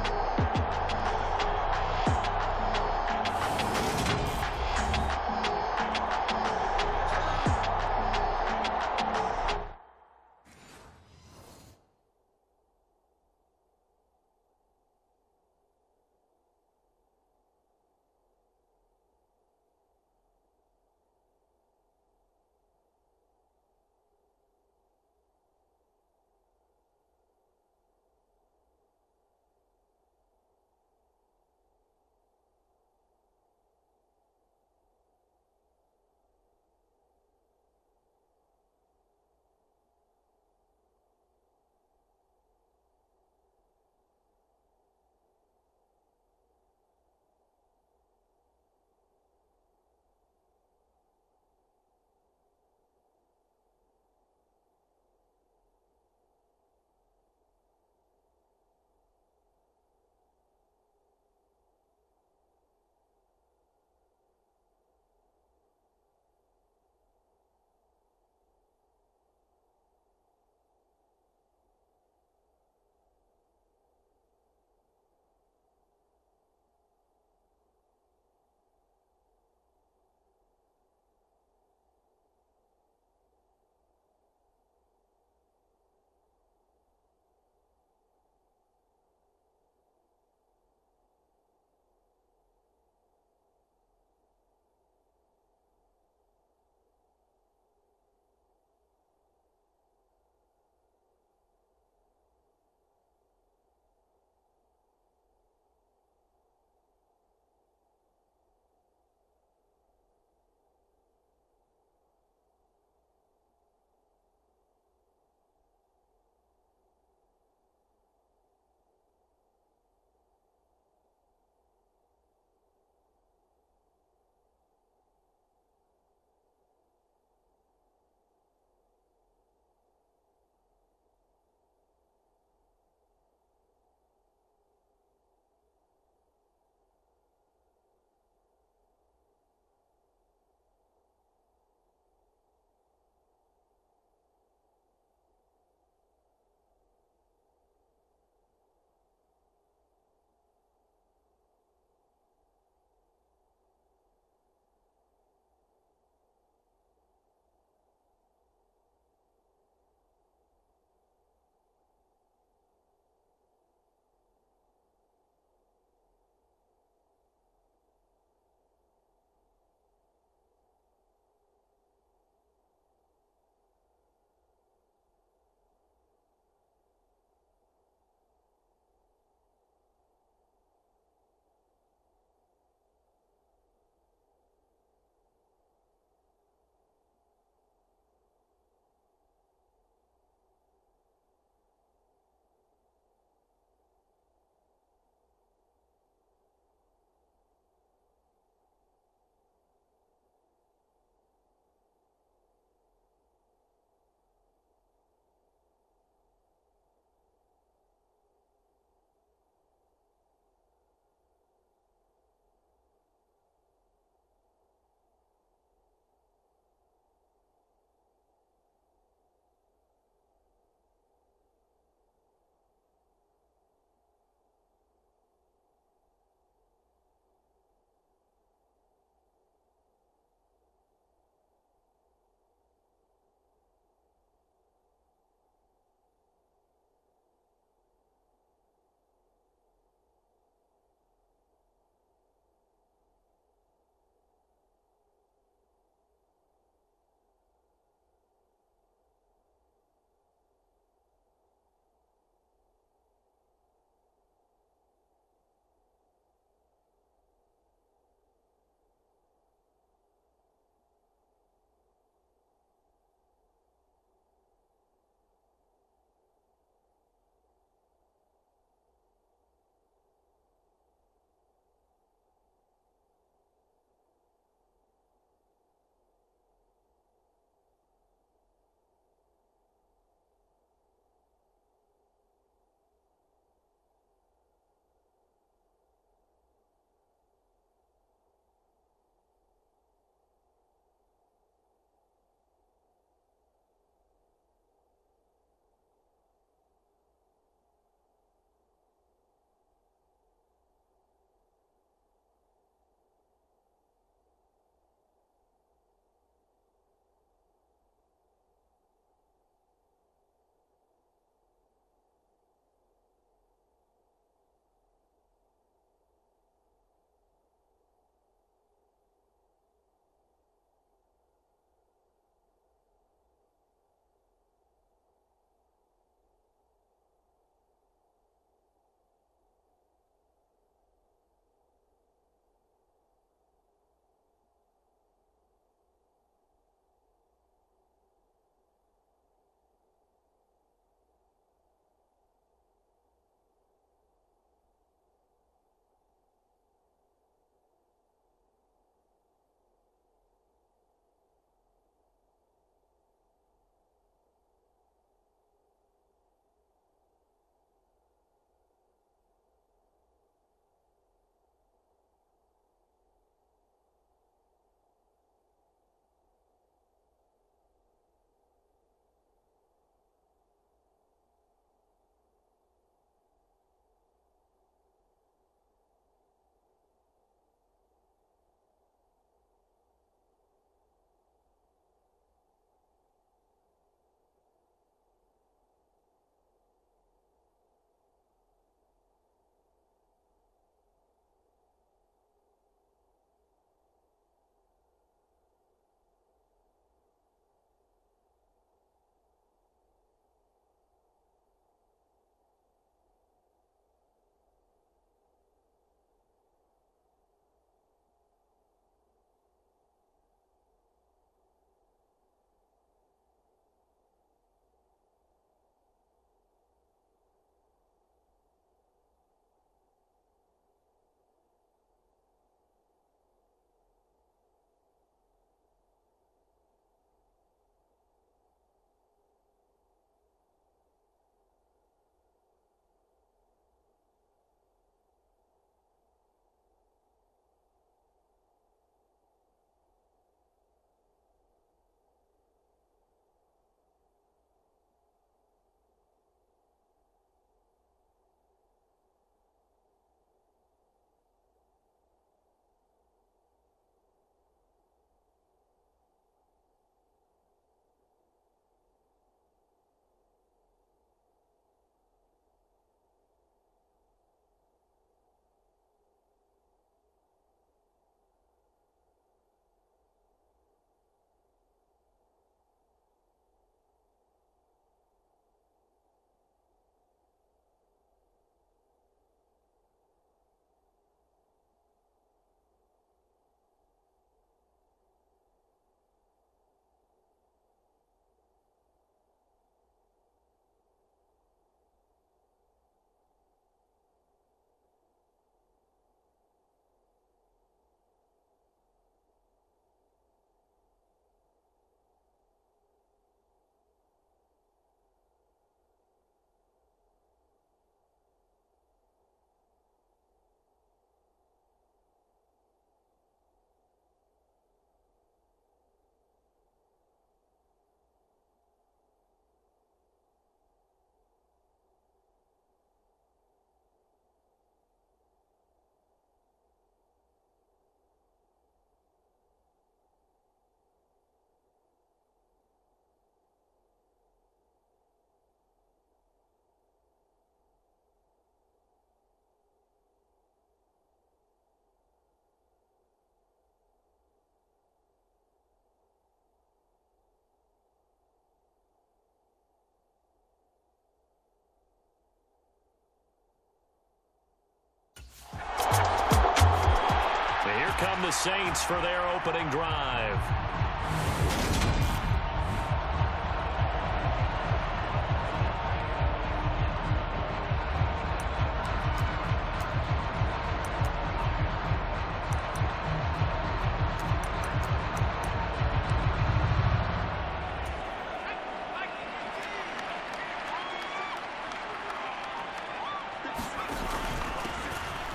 come the Saints for their opening drive.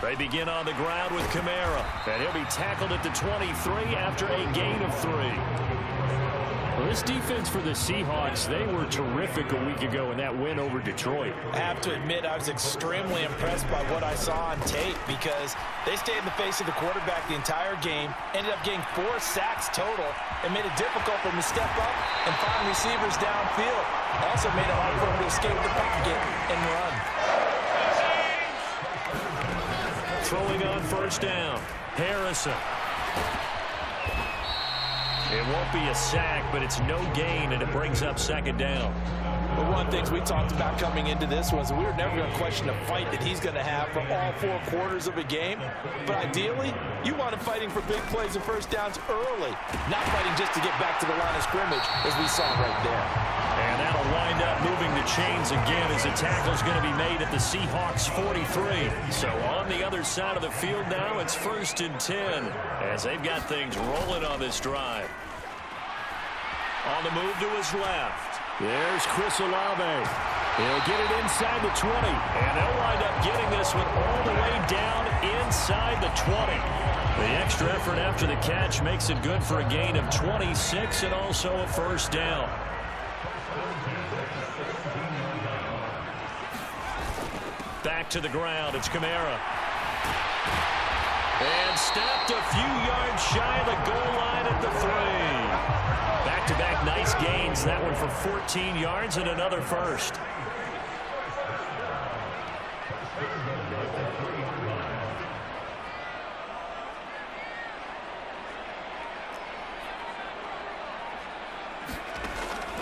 They begin on the ground with Kamara, and he'll be tackled at the 23 after a gain of 3. Well, this defense for the Seahawks, they were terrific a week ago in that win over Detroit. I have to admit, I was extremely impressed by what I saw on tape because they stayed in the face of the quarterback the entire game, ended up getting 4 sacks total, and made it difficult for him to step up and find receivers downfield. Also made it hard for him to escape the pocket and run. Throwing on first down, Harrison. It won't be a sack, but it's no gain, and it brings up second down. But one of the things we talked about coming into this was we were never going to question the fight that he's going to have for all 4 quarters of a game. But ideally, you want him fighting for big plays and first downs early, not fighting just to get back to the line of scrimmage, as we saw right there. And that'll wind up moving the chains again as the tackle's going to be made at the Seahawks 43. So on the other side of the field now, it's 1st and 10 as they've got things rolling on this drive. On the move to his left. There's Chris Olave. He'll get it inside the 20. And they'll wind up getting this one all the way down inside the 20. The extra effort after the catch makes it good for a gain of 26 and also a first down. Back to the ground. It's Kamara. And stepped a few yards shy of the goal line at the 3. Back-to-back nice gains. That one for 14 yards and another first.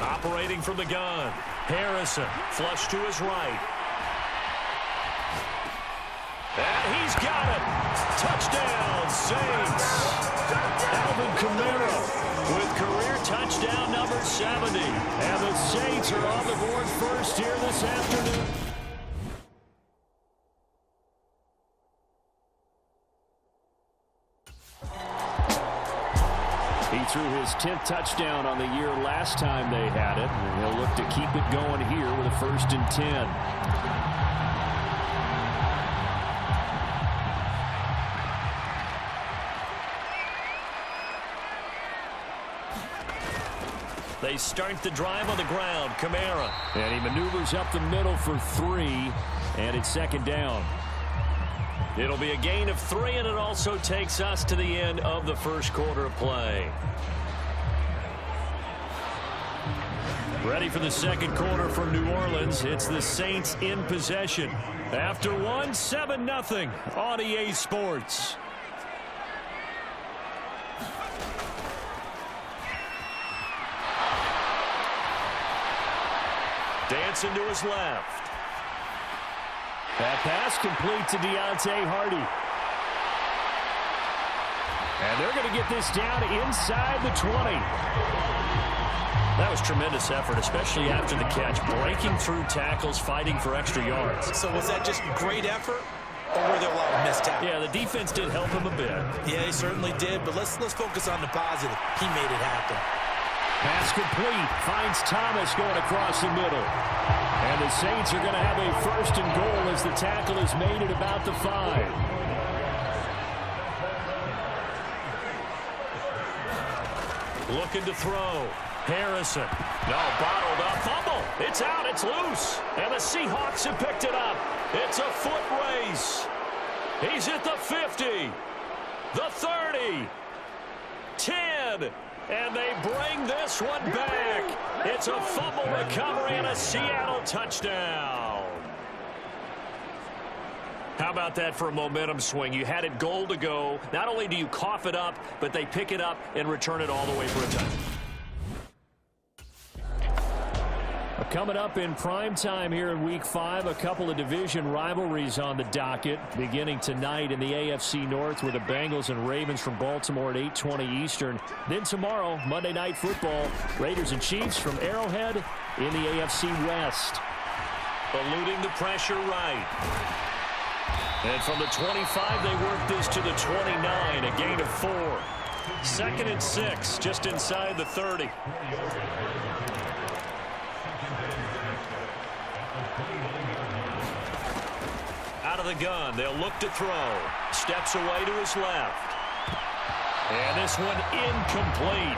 Operating from the gun. Harrison, flush to his right. And he's got it. Touchdown, Saints. Alvin Kamara with career touchdown number 70. And the Saints are on the board first here this afternoon. He threw his 10th touchdown on the year last time they had it. And he'll look to keep it going here with a 1st and 10. They start the drive on the ground. Kamara. And he maneuvers up the middle for 3, and it's 2nd down. It'll be a gain of 3, and it also takes us to the end of the first quarter of play. Ready for the second quarter from New Orleans. It's the Saints in possession. After one, 7-0 on EA Sports. Dancing to his left. That pass complete to Deontay Hardy. And they're going to get this down inside the 20. That was tremendous effort, especially after the catch. Breaking through tackles, fighting for extra yards. So was that just great effort, or were there a lot of missed tackles? Yeah, the defense did help him a bit. Yeah, he certainly did, but let's focus on the positive. He made it happen. Pass complete. Finds Thomas going across the middle. And the Saints are going to have a 1st and goal as the tackle is made at about the 5. Looking to throw. Harrison. No, bottled up. Fumble. It's out. It's loose. And the Seahawks have picked it up. It's a foot race. He's at the 50. The 30. 10. And they bring this one back. It's a fumble recovery and a Seattle touchdown. How about that for a momentum swing? You had it goal to go. Not only do you cough it up, but they pick it up and return it all the way for a touchdown. Coming up in prime time here in Week 5, a couple of division rivalries on the docket. Beginning tonight in the AFC North with the Bengals and Ravens from Baltimore at 8:20 Eastern. Then tomorrow, Monday Night Football, Raiders and Chiefs from Arrowhead in the AFC West. Eluding the pressure right. And from the 25, they work this to the 29, a gain of 4. 2nd and 6, just inside the 30. Out of the gun, they'll look to throw. Steps away to his left. And this one incomplete.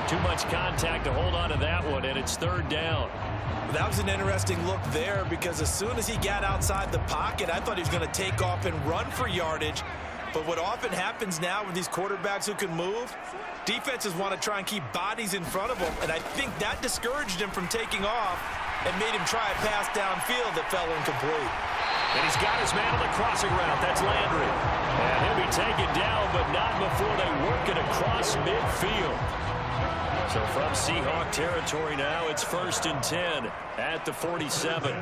Too much contact to hold on to that one, and it's 3rd down. That was an interesting look there because as soon as he got outside the pocket, I thought he was going to take off and run for yardage. But what often happens now with these quarterbacks who can move, defenses want to try and keep bodies in front of them, and I think that discouraged him from taking off and made him try a pass downfield that fell incomplete. And he's got his man on the crossing route. That's Landry. And he'll be taken down, but not before they work it across midfield. So from Seahawk territory now, it's 1st and 10 at the 47.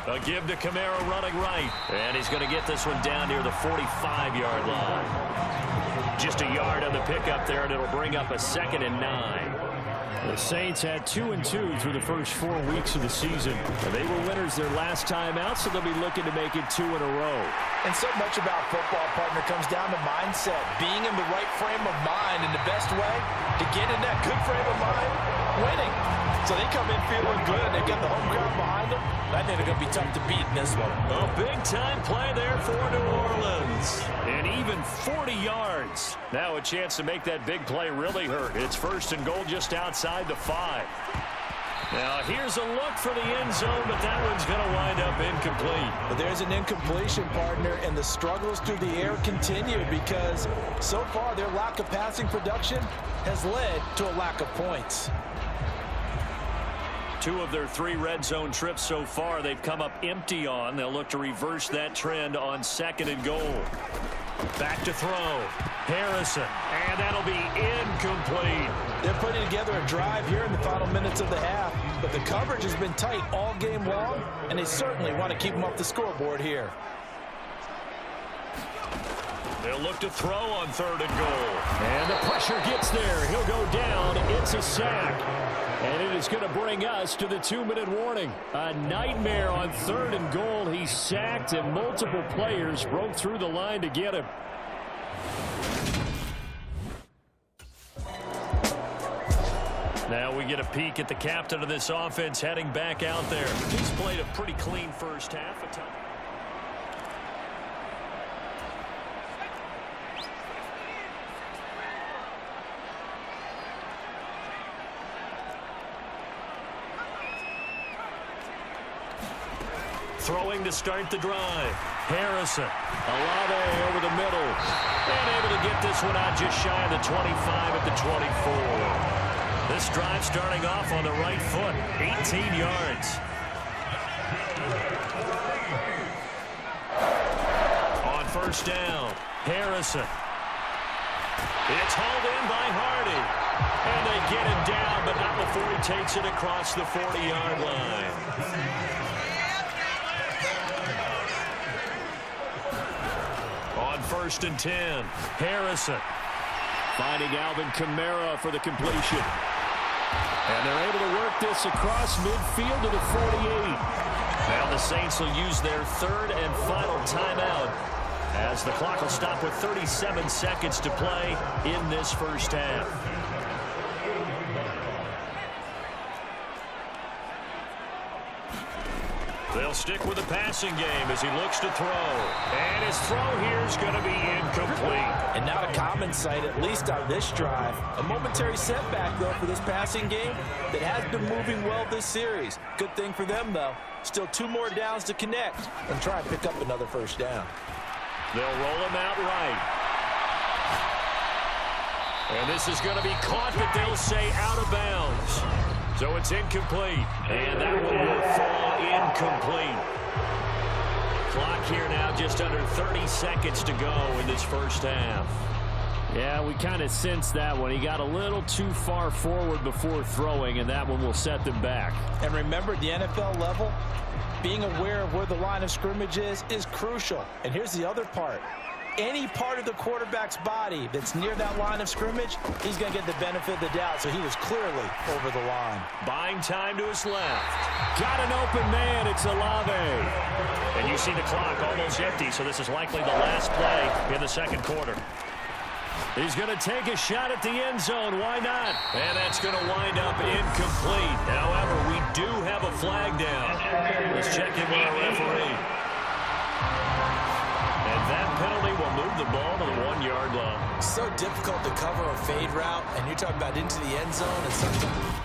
A give to Kamara running right. And he's going to get this one down near the 45-yard line. Just a yard on the pickup there, and it'll bring up a 2nd and 9. The Saints had 2-2 through the first 4 weeks of the season. They were winners their last time out, so they'll be looking to make it 2 in a row. And so much about football, partner, comes down to mindset. Being in the right frame of mind, and the best way to get in that good frame of mind, winning. So they come in feeling good. They get the home crowd behind them. I think they're going to be tough to beat in this one. A big-time play there for New Orleans. And even 40 yards. Now a chance to make that big play really hurt. It's 1st and goal just outside the 5. Now here's a look for the end zone, but that one's going to wind up incomplete. But there's an incompletion, partner, and the struggles through the air continue because so far their lack of passing production has led to a lack of points. 2 of their 3 red zone trips so far they've come up empty on. They'll look to reverse that trend on 2nd and goal. Back to throw. Harrison. And that'll be incomplete. They're putting together a drive here in the final minutes of the half, but the coverage has been tight all game long, and they certainly want to keep them off the scoreboard here. They'll look to throw on 3rd and goal. And the pressure gets there. He'll go down. It's a sack. And it is going to bring us to the 2-minute warning. A nightmare on 3rd and goal. He's sacked, and multiple players broke through the line to get him. Now we get a peek at the captain of this offense heading back out there. He's played a pretty clean first half. Throwing to start the drive. Harrison. Olave over the middle. And able to get this one out just shy of the 25 at the 24. This drive starting off on the right foot. 18 yards. On 1st down. Harrison. It's hauled in by Hardy. And they get him down, but not before he takes it across the 40-yard line. On 1st and 10, Harrison. Finding Alvin Kamara for the completion. And they're able to work this across midfield to the 48. Now the Saints will use their 3rd and final timeout as the clock will stop with 37 seconds to play in this first half. They'll stick with the passing game as he looks to throw. And his throw here is going to be incomplete. And not a common sight, at least on this drive. A momentary setback, though, for this passing game that has been moving well this series. Good thing for them, though. Still 2 more downs to connect and try and pick up another 1st down. They'll roll him out right. And this is going to be caught, but they'll say out of bounds. So it's incomplete. And that one will fall incomplete. Clock here now just under 30 seconds to go in this first half. Yeah, we kind of sensed that one. He got a little too far forward before throwing, and that one will set them back. And remember, at the NFL level, being aware of where the line of scrimmage is crucial. And here's the other part. Any part of the quarterback's body that's near that line of scrimmage, he's going to get the benefit of the doubt. So he was clearly over the line. Buying time to his left. Got an open man. It's Olave. And you see the clock almost empty, so this is likely the last play in the second quarter. He's going to take a shot at the end zone. Why not? And that's going to wind up incomplete. However, we do have a flag down. Let's check in with our referee. And that penalty will move the ball to the 1-yard line. So difficult to cover a fade route, and you're talking about into the end zone. And sometimes.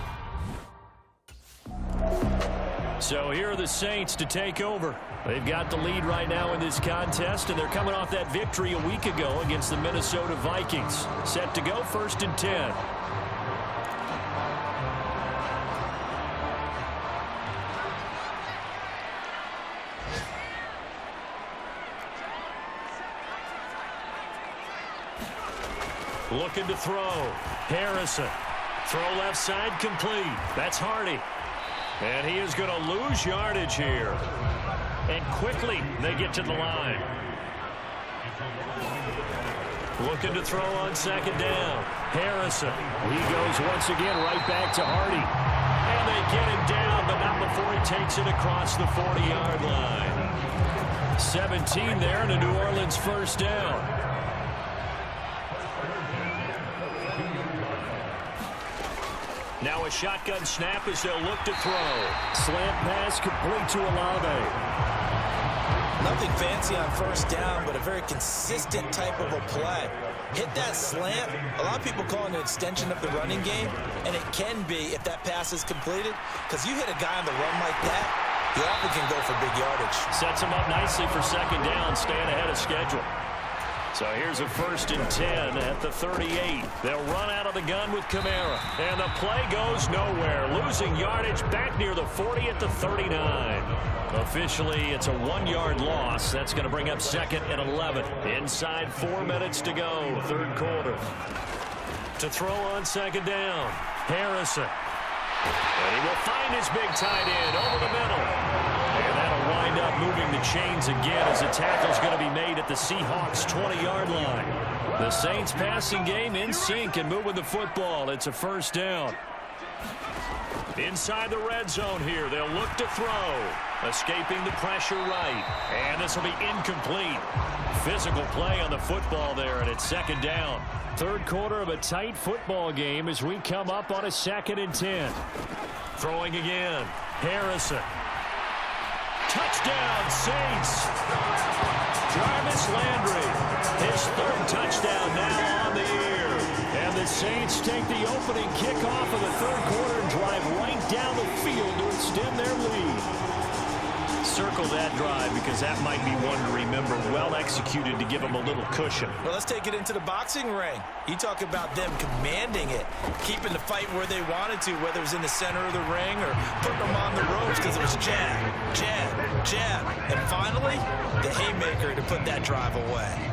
So here are the Saints to take over. They've got the lead right now in this contest, and they're coming off that victory a week ago against the Minnesota Vikings. Set to go, 1st and 10. Looking to throw. Harrison. Throw left side complete. That's Hardy. And he is going to lose yardage here. And quickly they get to the line. Looking to throw on 2nd down. Harrison. He goes once again right back to Hardy. And they get him down, but not before he takes it across the 40-yard line. 17 there and a New Orleans 1st down. Now a shotgun snap as they'll look to throw. Slant pass complete to Olave. Nothing fancy on 1st down, but a very consistent type of a play. Hit that slant. A lot of people call it an extension of the running game, and it can be if that pass is completed, because you hit a guy on the run like that, you often can go for big yardage. Sets him up nicely for 2nd down, staying ahead of schedule. So here's a 1st and 10 at the 38. They'll run out of the gun with Kamara. And the play goes nowhere. Losing yardage back near the 40 at the 39. Officially, it's a 1-yard loss. That's going to bring up 2nd and 11. Inside 4 minutes to go, 3rd quarter. To throw on 2nd down. Harrison. And he will find his big tight end over the middle. And that'll wind up moving the chains again as the tackle's going to be made at the Seahawks' 20-yard line. The Saints passing game in sync and moving the football. It's a 1st down. Inside the red zone here, they'll look to throw. Escaping the pressure right. And this will be incomplete. Physical play on the football there, and it's 2nd down. 3rd quarter of a tight football game as we come up on a 2nd and 10. Throwing again. Harrison. Touchdown, Saints. Jarvis Landry. His 3rd touchdown now on the year. And the Saints take the opening kickoff of the 3rd quarter and drive right down the field to extend their lead. Circle that drive because that might be one to remember. Well executed to give them a little cushion. Well, let's take it into the boxing ring. You talk about them commanding it, keeping the fight where they wanted to, whether it was in the center of the ring or putting them on the ropes because it was jab, jab, jab. And finally, the haymaker to put that drive away.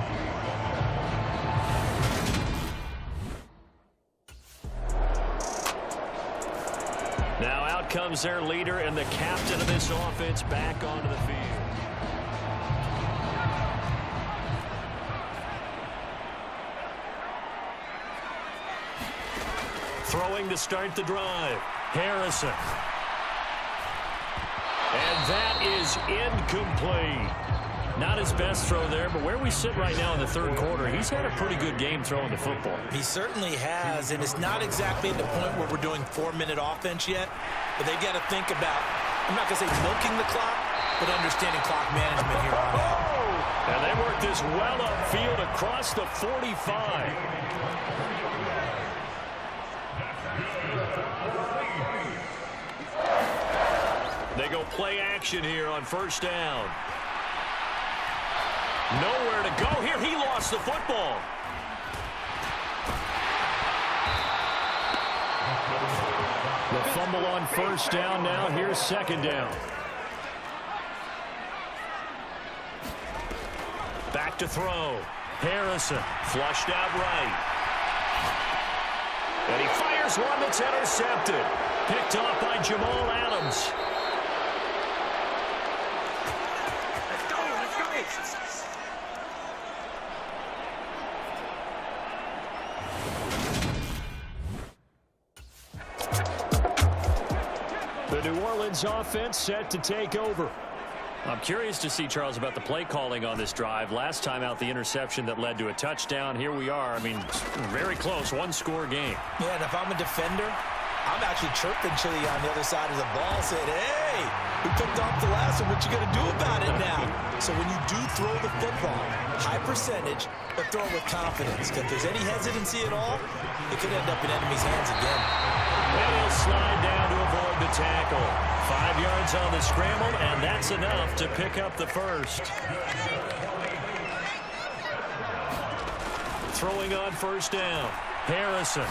Now out comes their leader and the captain of this offense back onto the field. Throwing to start the drive. Harrison. And that is incomplete. Not his best throw there, but where we sit right now in the 3rd quarter, he's had a pretty good game throwing the football. He certainly has, and it's not exactly at the point where we're doing 4-minute offense yet, but they've got to think about, I'm not going to say milking the clock, but understanding clock management here on out. And they work this well upfield across the 45. They go play action here on 1st down. Nowhere to go here. He lost the football. The fumble on 1st down now. Here's 2nd down. Back to throw. Harrison flushed out right. And he fires one that's intercepted. Picked off by Jamal Adams. The New Orleans offense set to take over. I'm curious to see, Charles, about the play calling on this drive. Last time out, the interception that led to a touchdown. Here we are. I mean, very close, one-score game. Yeah, and if I'm a defender, I'm actually chirping Chili on the other side of the ball, saying, hey, we picked off the last one. What you going to do about it now? So when you do throw the football, high percentage, but throw it with confidence. If there's any hesitancy at all, it could end up in enemy's hands again. And he'll slide down to avoid the tackle. 5 yards on the scramble, and that's enough to pick up the first. Throwing on first down. Harrison.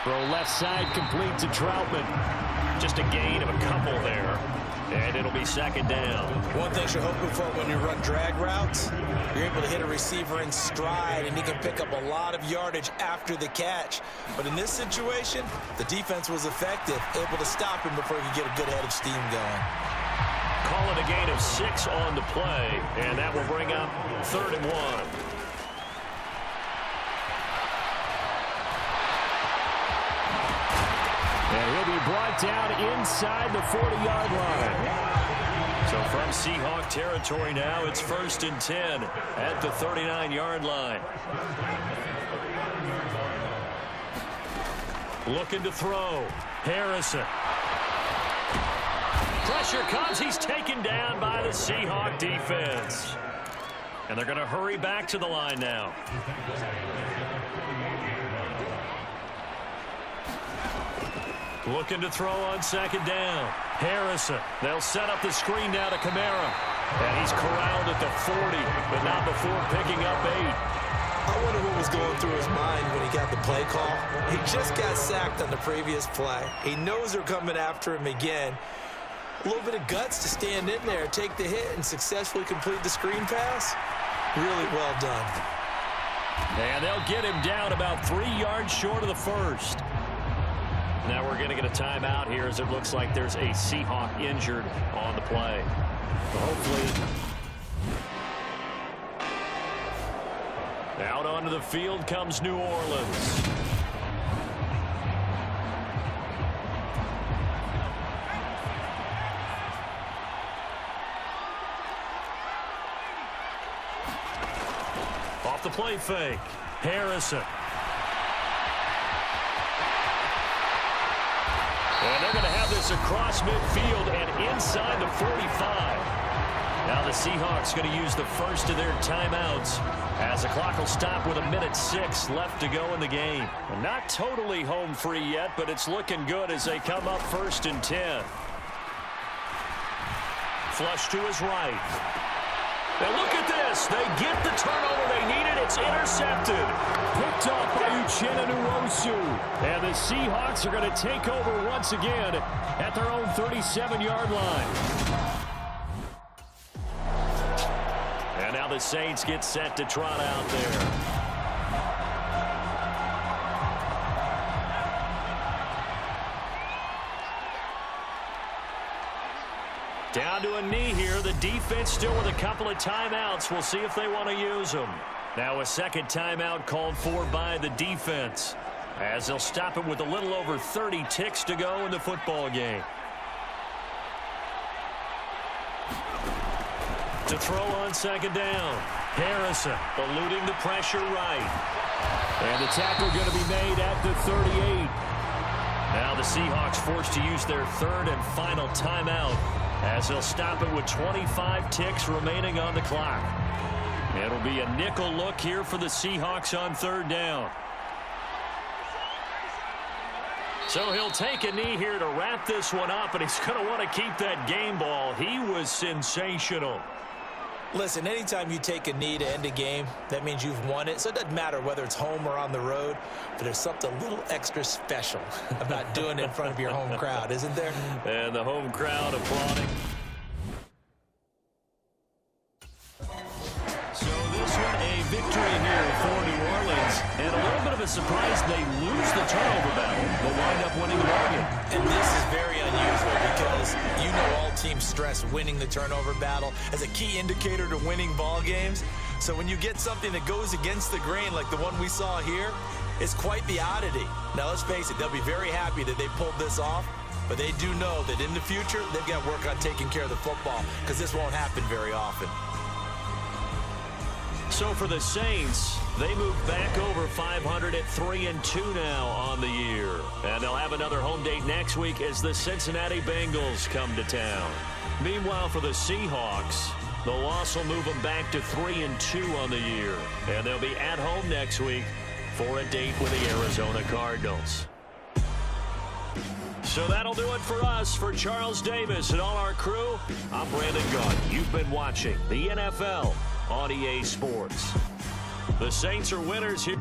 Throw left side complete to Troutman. Just a gain of a couple there. And it'll be second down. One thing you're hoping for when you run drag routes, you're able to hit a receiver in stride, and he can pick up a lot of yardage after the catch. But in this situation, the defense was effective, able to stop him before he could get a good head of steam going. Call it a gain of 6 on the play, and that will bring up 3rd and 1. And he'll be brought down inside the 40-yard line. So from Seahawk territory now, it's 1st and 10 at the 39-yard line. Looking to throw. Harrison. Pressure comes. He's taken down by the Seahawk defense. And they're going to hurry back to the line now. Looking to throw on second down. Harrison. They'll set up the screen now to Kamara. And he's corralled at the 40, but not before picking up 8. I wonder what was going through his mind when he got the play call. He just got sacked on the previous play. He knows they're coming after him again. A little bit of guts to stand in there, take the hit, and successfully complete the screen pass. Really well done. And they'll get him down about 3 yards short of the first. Now we're going to get a timeout here as it looks like there's a Seahawk injured on the play. Hopefully. Out onto the field comes New Orleans. Off the play fake. Harrison. And they're going to have this across midfield and inside the 45. Now the Seahawks going to use the first of their timeouts as the clock will stop with 1:06 left to go in the game. And not totally home free yet, but it's looking good as they come up 1st and 10. Flush to his right. And look at this. They get the turnover they needed. It's intercepted. Picked off by Uchenna Nwosu. And the Seahawks are going to take over once again at their own 37-yard line. And now the Saints get set to trot out there. Down to a knee here. The defense still with a couple of timeouts. We'll see if they want to use them. Now a second timeout called for by the defense as they'll stop it with a little over 30 ticks to go in the football game. To throw on second down. Harrison eluding the pressure right. And the tackle going to be made at the 38. Now the Seahawks forced to use their 3rd and final timeout as they'll stop it with 25 ticks remaining on the clock. It'll be a nickel look here for the Seahawks on 3rd down. So he'll take a knee here to wrap this one up, and he's going to want to keep that game ball. He was sensational. Listen, anytime you take a knee to end a game, that means you've won it. So it doesn't matter whether it's home or on the road, but there's something a little extra special about doing it in front of your home crowd, isn't there? And the home crowd applauding. So this one victory here for New Orleans. And a little bit of a surprise they lose the turnover battle, but wind up winning the ballgame. And this is very unusual because you know all teams stress winning the turnover battle as a key indicator to winning ball games. So when you get something that goes against the grain like the one we saw here, it's quite the oddity. Now, let's face it, they'll be very happy that they pulled this off, but they do know that in the future, they've got to work on taking care of the football because this won't happen very often. So for the Saints, they move back over 500 at 3-2 now on the year. And they'll have another home date next week as the Cincinnati Bengals come to town. Meanwhile, for the Seahawks, the loss will move them back to 3-2 on the year. And they'll be at home next week for a date with the Arizona Cardinals. So that'll do it for us. For Charles Davis and all our crew, I'm Brandon Gaudin. You've been watching the NFL on EA Sports. The Saints are winners here.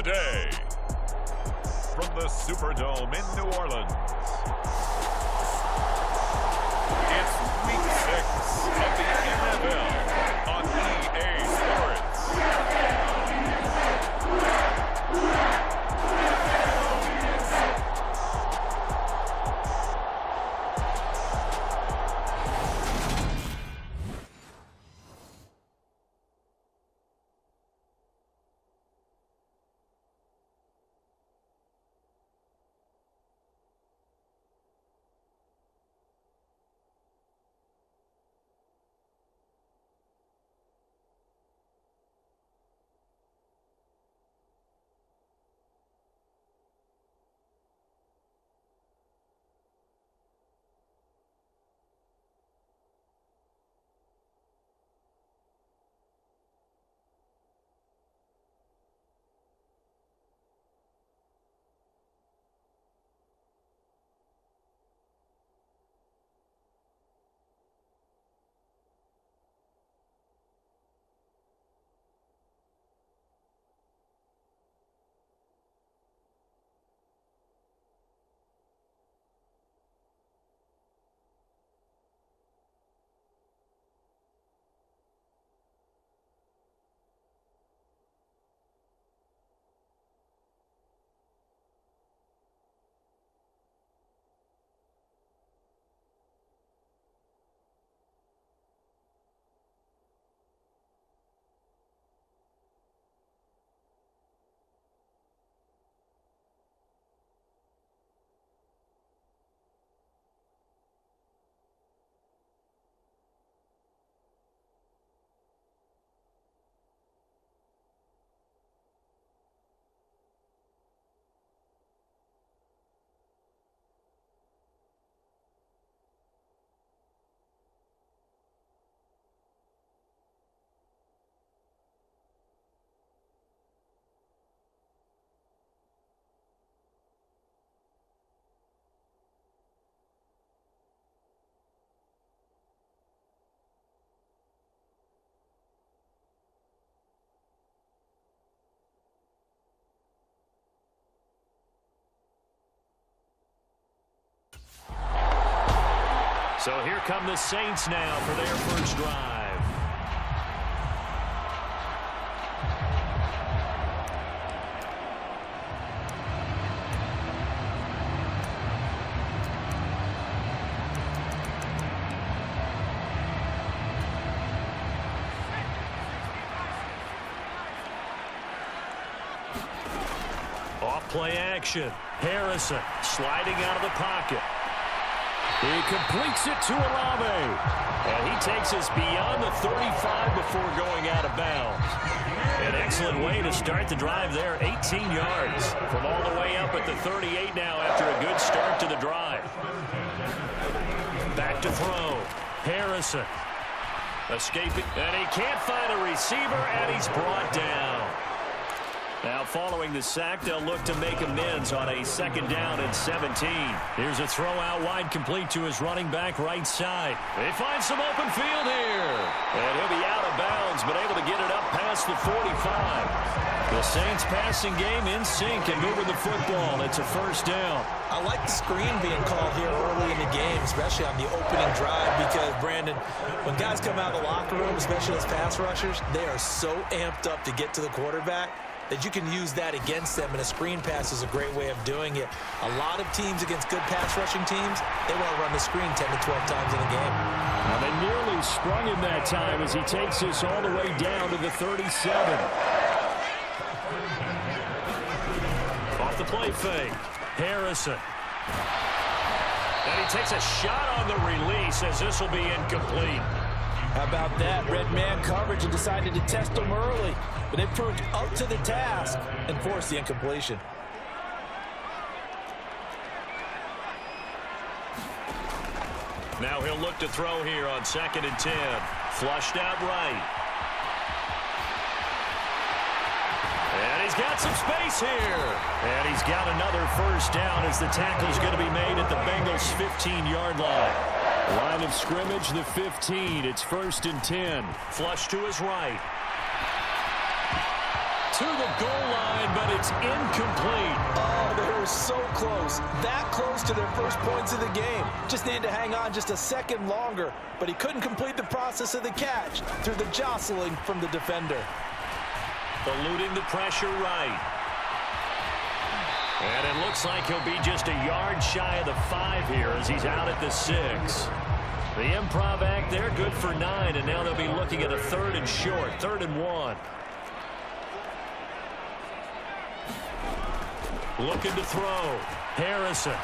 today. From the Superdome in New Orleans, it's Week 6 of the NFL on EA Sports. So here come the Saints now for their first drive. Off play action. Harrison sliding out of the pocket. He completes it to Olave. And he takes us beyond the 35 before going out of bounds. An excellent way to start the drive there. 18 yards from all the way up at the 38 now after a good start to the drive. Back to throw. Harrison escaping. And he can't find a receiver, and he's brought down. Now following the sack, they'll look to make amends on a 2nd down and 17. Here's a throw out wide, complete to his running back right side. They find some open field here. And he'll be out of bounds, but able to get it up past the 45. The Saints passing game in sync and moving the football. It's a 1st down. I like the screen being called here early in the game, especially on the opening drive, because, Brandon, when guys come out of the locker room, especially as pass rushers, they are so amped up to get to the quarterback that you can use that against them, and a screen pass is a great way of doing it. A lot of teams against good pass rushing teams, they want to run the screen 10 to 12 times in a game. Well, they nearly sprung him that time as he takes us all the way down to the 37. Off the play fake. Harrison. And he takes a shot on the release as this will be incomplete. How about that? Red man coverage and decided to test them early. But they proved up to the task and forced the incompletion. Now he'll look to throw here on 2nd and 10. Flushed out right. And he's got some space here. And he's got another 1st down as the tackle's going to be made at the Bengals' 15-yard line. Line of scrimmage, the 15. It's 1st and 10. Flush to his right. to the goal line, but it's incomplete. Oh, they were so close. That close to their first points of the game. Just needed to hang on just a second longer, but he couldn't complete the process of the catch through the jostling from the defender. Eluding the pressure right. And it looks like he'll be just a yard shy of the 5 here as he's out at the 6. The improv act there, good for 9, and now they'll be looking at a 3rd and short, 3rd and 1. Looking to throw. Harrison.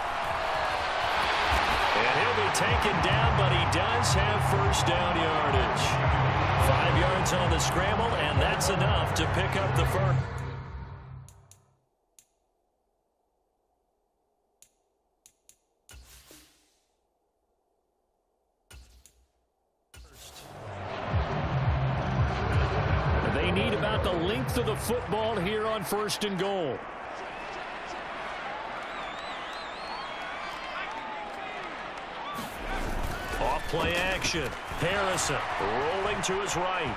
And he'll be taken down, but he does have first down yardage. 5 yards on the scramble, and that's enough to pick up the first. They need about the length of the football here on 1st and goal. Off-play action. Harrison rolling to his right.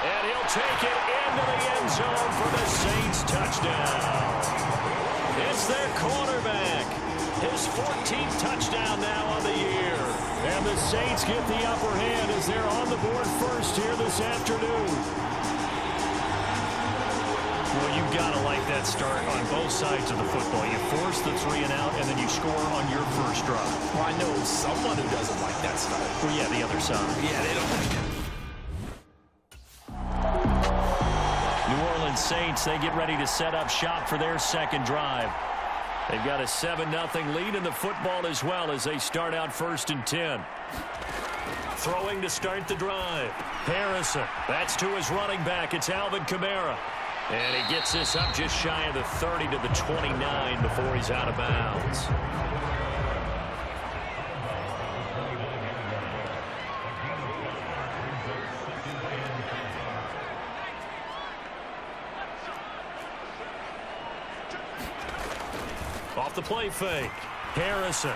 And he'll take it into the end zone for the Saints touchdown. It's their quarterback. His 14th touchdown now on the year. And the Saints get the upper hand as they're on the board first here this afternoon. Well, you've got to like that start on both sides of the football. You force the 3 and out, and then you score on your first drive. Well, I know someone who doesn't like that start. Well, yeah, the other side. Yeah, they don't like it. New Orleans Saints, they get ready to set up shop for their second drive. They've got a 7-0 lead in the football as well as they start out 1st and 10. Throwing to start the drive. Harrison, that's to his running back. It's Alvin Kamara. And he gets this up just shy of the 30 to the 29 before he's out of bounds. Off the play fake. Harrison.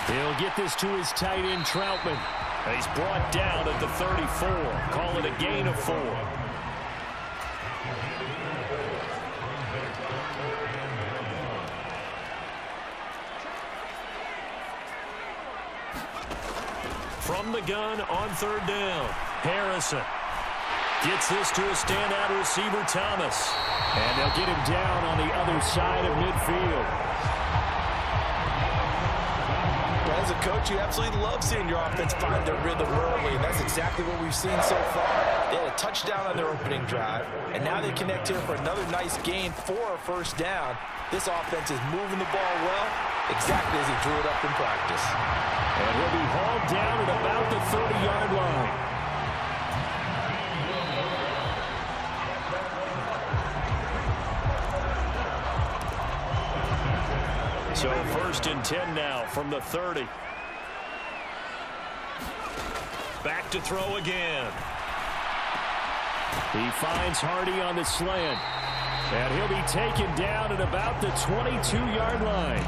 He'll get this to his tight end, Troutman. He's brought down at the 34. Call it a gain of 4. From the gun on 3rd down. Harrison gets this to a standout receiver, Thomas. And they'll get him down on the other side of midfield. Well, as a coach, you absolutely love seeing your offense find their rhythm early, and that's exactly what we've seen so far. They had a touchdown on their opening drive, and now they connect here for another nice gain for a first down. This offense is moving the ball well, exactly as he drew it up in practice. And he'll be hauled down at about the 30-yard line. So 1st and 10 now from the 30. Back to throw again. He finds Hardy on the slant. And he'll be taken down at about the 22-yard line.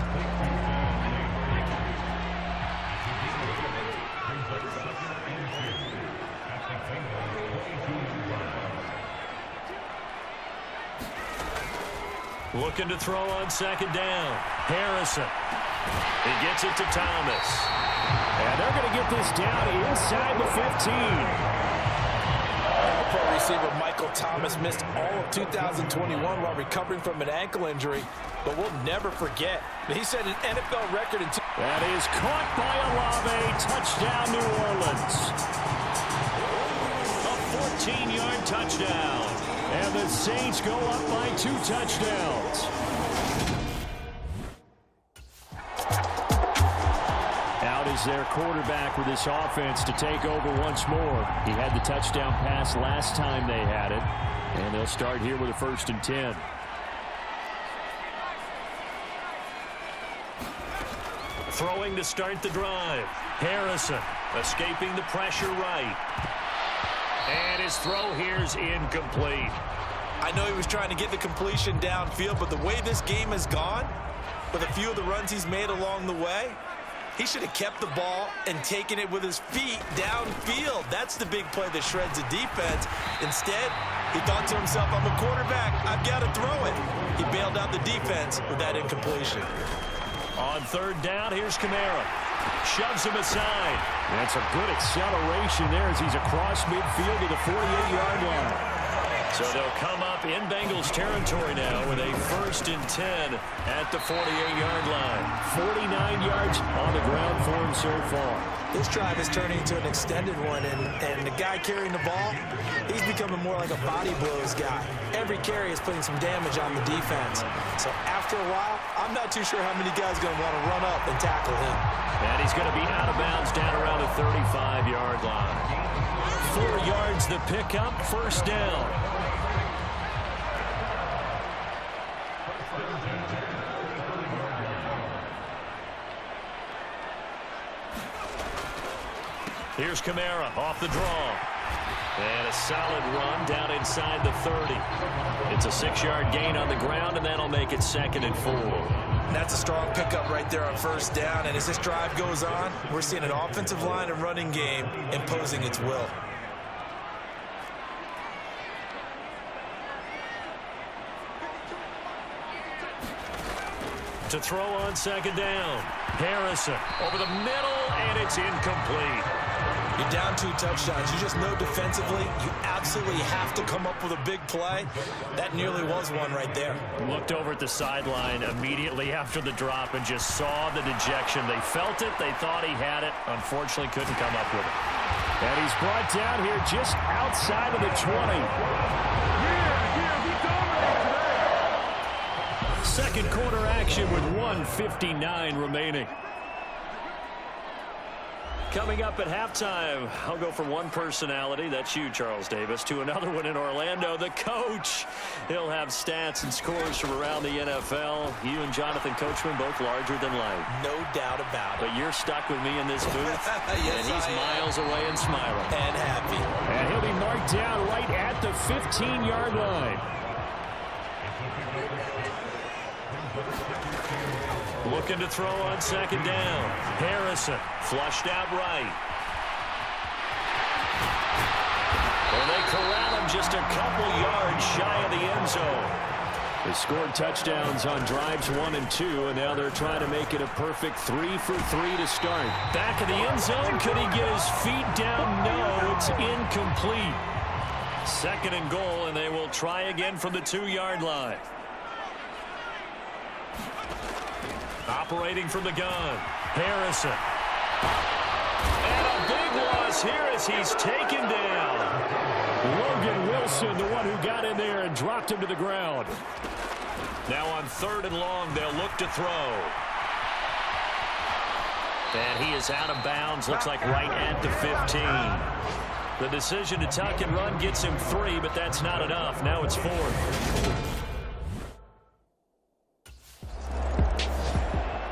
Looking to throw on 2nd down. Harrison. He gets it to Thomas. And they're going to get this down inside the 15. Pro receiver Michael Thomas missed all of 2021 while recovering from an ankle injury, but we'll never forget that he set an NFL record in that is caught by Olave. Touchdown, New Orleans. A 14-yard touchdown. And the Saints go up by 2 touchdowns. Out is their quarterback with this offense to take over once more. He had the touchdown pass last time they had it. And they'll start here with a 1st and 10. Throwing to start the drive. Harrison escaping the pressure right. And his throw here's incomplete. I know he was trying to get the completion downfield, but the way this game has gone, with a few of the runs he's made along the way, he should have kept the ball and taken it with his feet downfield. That's the big play that shreds the defense. Instead, He thought to himself, I'm a quarterback. I've got to throw it. He bailed out the defense with that incompletion. On third down, here's Kamara. Shoves him aside. That's a good acceleration there as he's across midfield to the 48-yard line. So they'll come up in Bengals territory now with a 1st and 10 at the 48-yard line. 49 yards on the ground for him so far. This drive is turning into an extended one, and the guy carrying the ball, he's becoming more like a body blows guy. Every carry is putting some damage on the defense. So after a while, I'm not too sure how many guys are going to want to run up and tackle him. And he's going to be out of bounds down around the 35-yard line. 4 yards the pickup, 1st down. Here's Kamara off the draw. And a solid run down inside the 30. It's a 6-yard gain on the ground, and that'll make it 2nd and 4. That's a strong pickup right there on 1st down. And as this drive goes on, we're seeing an offensive line and running game imposing its will. To throw on 2nd down. Harrison over the middle, and it's incomplete. You're down 2 touchdowns. You just know defensively you absolutely have to come up with a big play. That nearly was one right there. Looked over at the sideline immediately after the drop and just saw the dejection. They felt it. They thought he had it. Unfortunately, couldn't come up with it. And he's brought down here just outside of the 20. Second quarter action with 1:59 remaining. Coming up at halftime, I'll go from one personality, that's you, Charles Davis, to another one in Orlando, the coach. He'll have stats and scores from around the NFL. You and Jonathan Coachman, both larger than life. No doubt about it. But you're stuck with me in this booth, yes, and he's miles away and smiling. And happy. And he'll be marked down right at the 15-yard line. Looking to throw on 2nd down. Harrison flushed out right. And they corral him just a couple yards shy of the end zone. They scored touchdowns on drives 1 and 2, and now they're trying to make it a perfect 3 for 3 to start. Back of the end zone. Could he get his feet down? No, it's incomplete. 2nd and goal, and they will try again from the 2-yard line. Operating from the gun, Harrison. And a big loss here as he's taken down. Logan Wilson, the one who got in there and dropped him to the ground. Now on 3rd and long, they'll look to throw. And he is out of bounds, looks like right at the 15. The decision to tuck and run gets him 3, but that's not enough. Now it's 4th.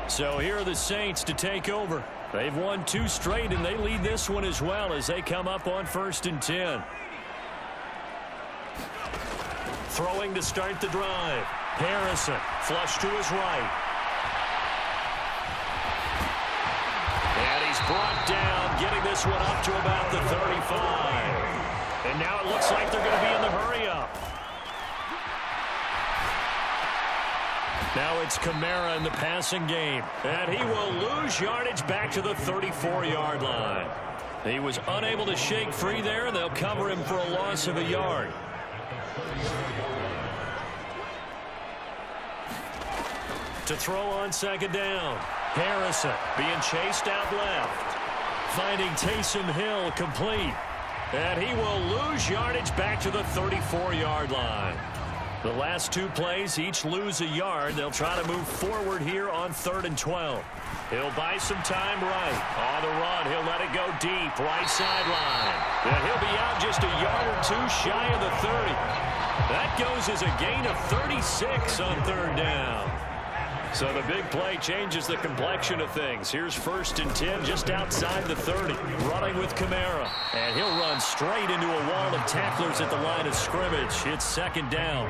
So here are the Saints to take over. They've won 2 straight, and they lead this one as well as they come up on 1st and 10. Throwing to start the drive. Harrison, flush to his right. And he's brought down, getting this one up to about the 35. And now it looks like they're going to be in the hurry-up. Now it's Kamara in the passing game. And he will lose yardage back to the 34-yard line. He was unable to shake free there, and they'll cover him for a loss of a yard. To throw on 2nd down. Harrison being chased out left. Finding Taysom Hill complete. And he will lose yardage back to the 34-yard line. The last 2 plays each lose a yard. They'll try to move forward here on 3rd and 12. He'll buy some time right. On the run, he'll let it go deep. Right sideline. And he'll be out just a yard or 2 shy of the 30. That goes as a gain of 36 on 3rd down. So the big play changes the complexion of things. Here's 1st and 10 just outside the 30. Running with Kamara. And he'll run straight into a wall of tacklers at the line of scrimmage. It's 2nd down.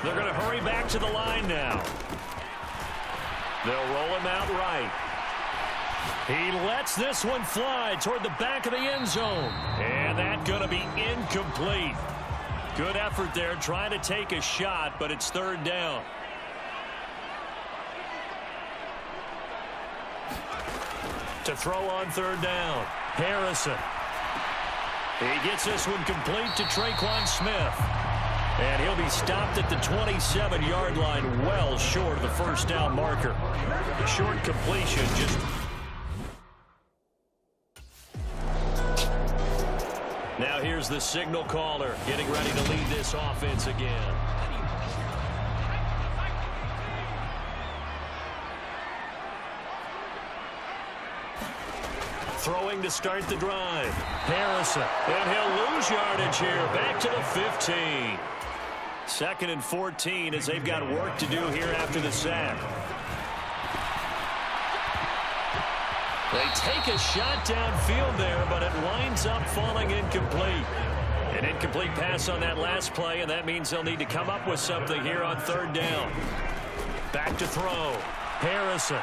They're going to hurry back to the line now. They'll roll him out right. He lets this one fly toward the back of the end zone. And that's going to be incomplete. Good effort there trying to take a shot, but it's third down. To throw on third down, Harrison. He gets this one complete to Traquan Smith. And he'll be stopped at the 27-yard line, well short of the first down marker. Short completion, just... Now here's the signal caller, getting ready to lead this offense again. Throwing to start the drive. Harrison, and he'll lose yardage here, back to the 15. 2nd and 14 as they've got work to do here after the sack. They take a shot downfield there, but it winds up falling incomplete. An incomplete pass on that last play, and that means they'll need to come up with something here on third down. Back to throw. Harrison.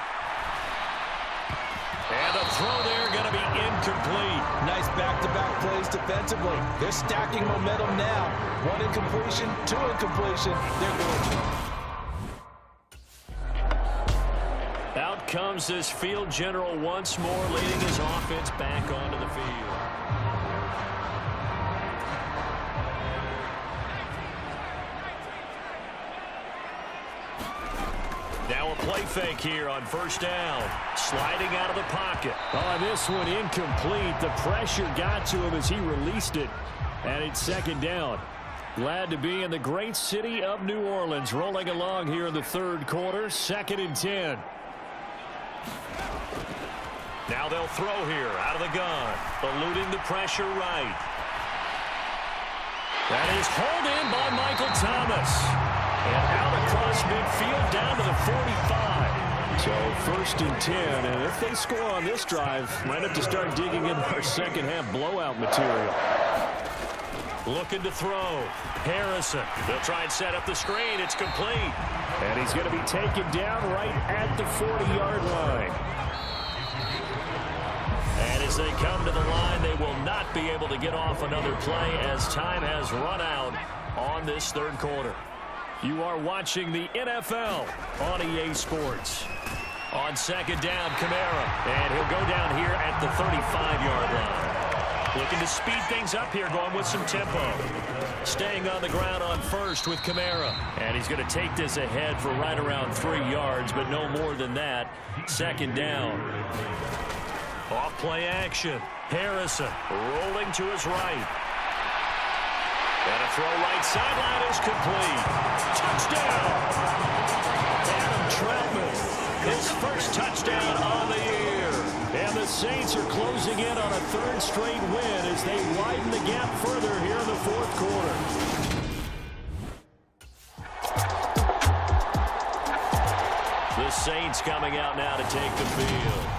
And the throw there going to be incomplete. Nice back-to-back plays defensively. They're stacking momentum now. 1 incompletion, 2 incompletion. They're good. Out comes this field general once more, leading his offense back onto the field. Now a play fake here on first down. Sliding out of the pocket. Oh, this one incomplete. The pressure got to him as he released it. And it's second down. Glad to be in the great city of New Orleans. Rolling along here in the third quarter. 2nd and 10. Now they'll throw here out of the gun. Eluding the pressure right. That is hauled in by Michael Thomas. And out across midfield down to the 45. So 1st and 10, and if they score on this drive, might have to start digging in our second half blowout material. Looking to throw. Harrison. They'll try and set up the screen. It's complete. And he's going to be taken down right at the 40-yard line. And as they come to the line, they will not be able to get off another play as time has run out on this third quarter. You are watching the NFL on EA Sports. On second down, Kamara. And he'll go down here at the 35-yard line. Looking to speed things up here, going with some tempo. Staying on the ground on first with Kamara. And he's going to take this ahead for right around 3 yards, but no more than that. Second down. Off play action. Harrison rolling to his right. And a throw right sideline is complete. Touchdown! Adam Troutman, his first touchdown on the year. And the Saints are closing in on a 3rd straight win as they widen the gap further here in the 4th quarter. The Saints coming out now to take the field.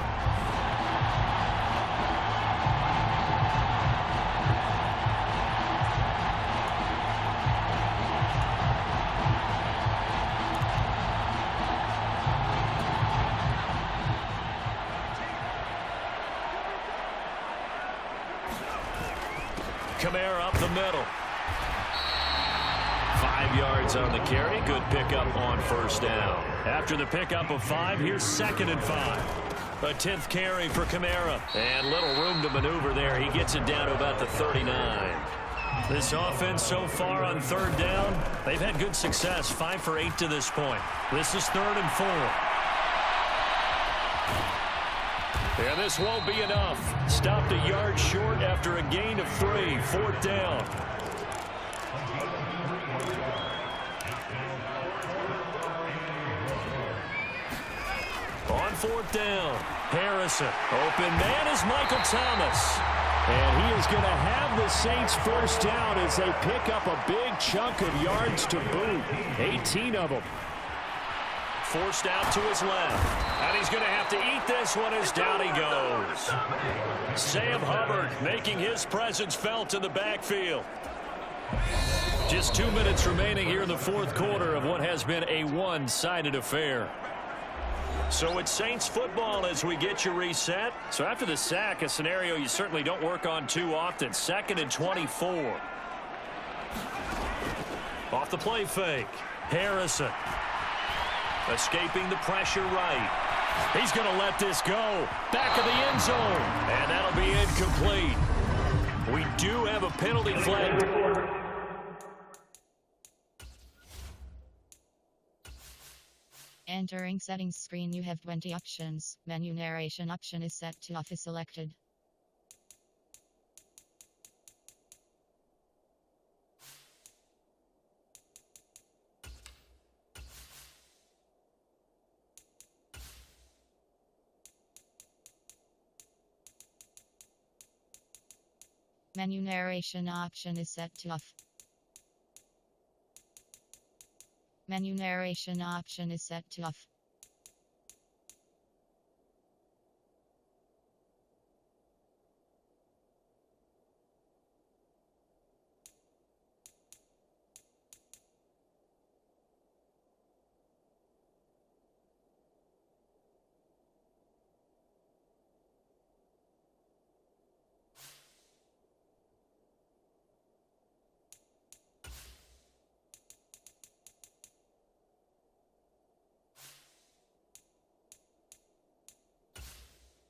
Kamara up the middle. 5 yards on the carry. Good pickup on first down. After the pickup of 5, here's 2nd and 5. A 10th carry for Kamara. And little room to maneuver there. He gets it down to about the 39. This offense so far on third down, they've had good success. 5 for 8 to this point. This is 3rd and 4. And this won't be enough. Stopped a yard short after a gain of 3. 4th down. On 4th down, Harrison. Open man is Michael Thomas. And he is going to have the Saints first down as they pick up a big chunk of yards to boot. 18 of them. Forced out to his left. And he's going to have to eat this one as down he goes. Sam Hubbard making his presence felt in the backfield. Just 2 minutes remaining here in the 4th quarter of what has been a one-sided affair. So it's Saints football as we get you reset. So after the sack, a scenario you certainly don't work on too often. 2nd and 24. the play fake. Harrison. Escaping the pressure right. He's going to let this go. Back of the end zone. And that'll be incomplete. We do have a penalty flag. Entering settings screen, you have 20 options. Menu narration option is set to off is selected. Menu narration option is set to off. Menu narration option is set to off.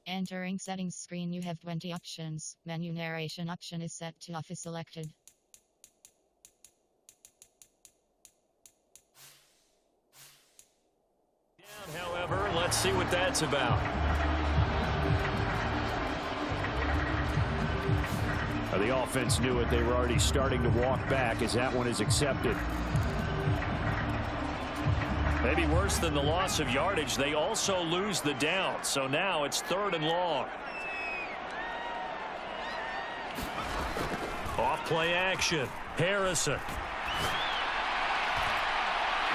Entering settings screen, you have 20 options. Menu narration option is set to off is selected. However, let's see what that's about. The offense knew it. They were already starting to walk back as that one is accepted. Maybe worse than the loss of yardage, they also lose the down. So now it's 3rd and long. Off play action. Harrison.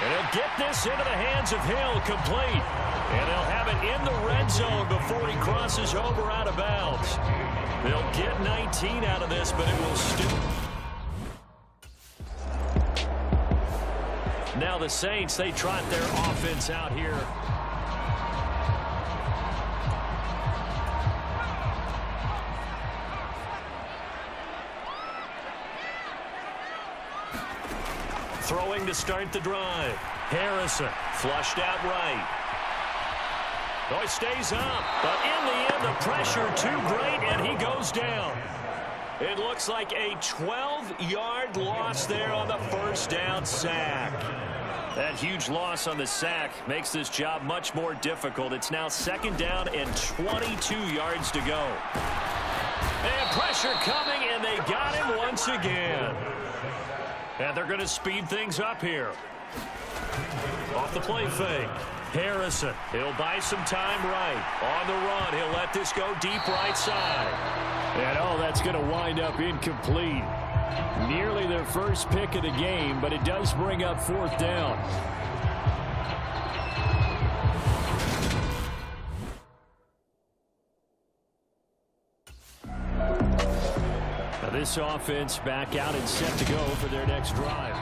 And he'll get this into the hands of Hill, complete. And they'll have it in the red zone before he crosses over out of bounds. They'll get 19 out of this, but it will still. Now the Saints, they trot their offense out here. Throwing to start the drive. Harrison flushed out right. Oh, he stays up, but in the end, the pressure too great, and he goes down. It looks like a 12-yard loss there on the first down sack. That huge loss on the sack makes this job much more difficult. It's now 2nd down and 22 yards to go. And pressure coming, and they got him once again. And they're going to speed things up here. Off the play fake. Harrison, he'll buy some time right. On the run, he'll let this go deep right side. And oh, that's going to wind up incomplete. Nearly their first pick of the game, but it does bring up 4th down. Now this offense back out and set to go for their next drive.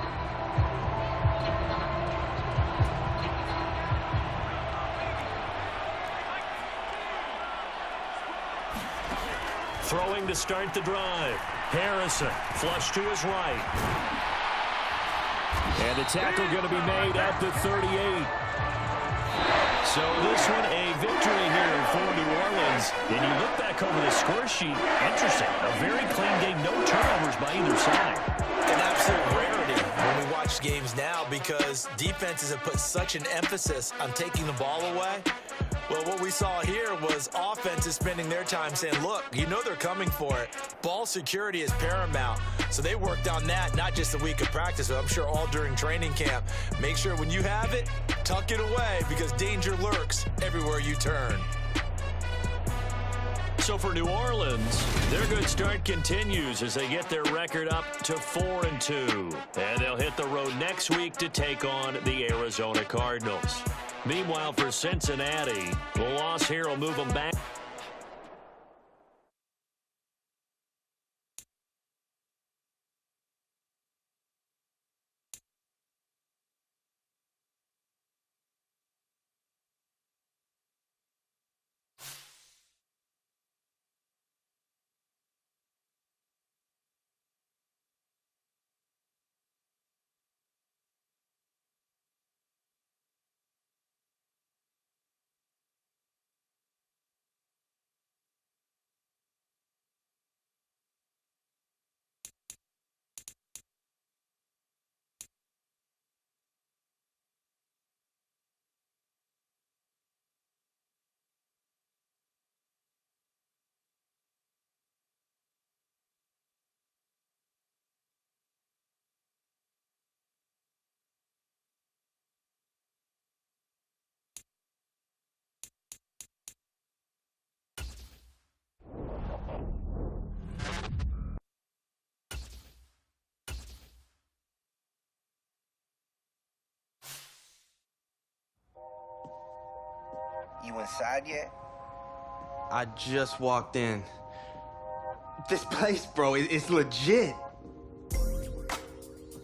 Throwing to start the drive. Harrison, flush to his right. And the tackle going to be made at the 38. So this one a victory here for New Orleans. And you look back over the score sheet, interesting. A very clean game, no turnovers by either side. An absolute rarity when we watch games now because defenses have put such an emphasis on taking the ball away. Well, what we saw here was offenses spending their time saying, look, you know they're coming for it. Ball security is paramount. So they worked on that, not just a week of practice, but I'm sure all during training camp. Make sure when you have it, tuck it away because danger lurks everywhere you turn. So for New Orleans, their good start continues as they get their record up to 4-2. And they'll hit the road next week to take on the Arizona Cardinals. Meanwhile, for Cincinnati, the loss here will move them back. You inside yet? I just walked in. This place, bro, it's legit.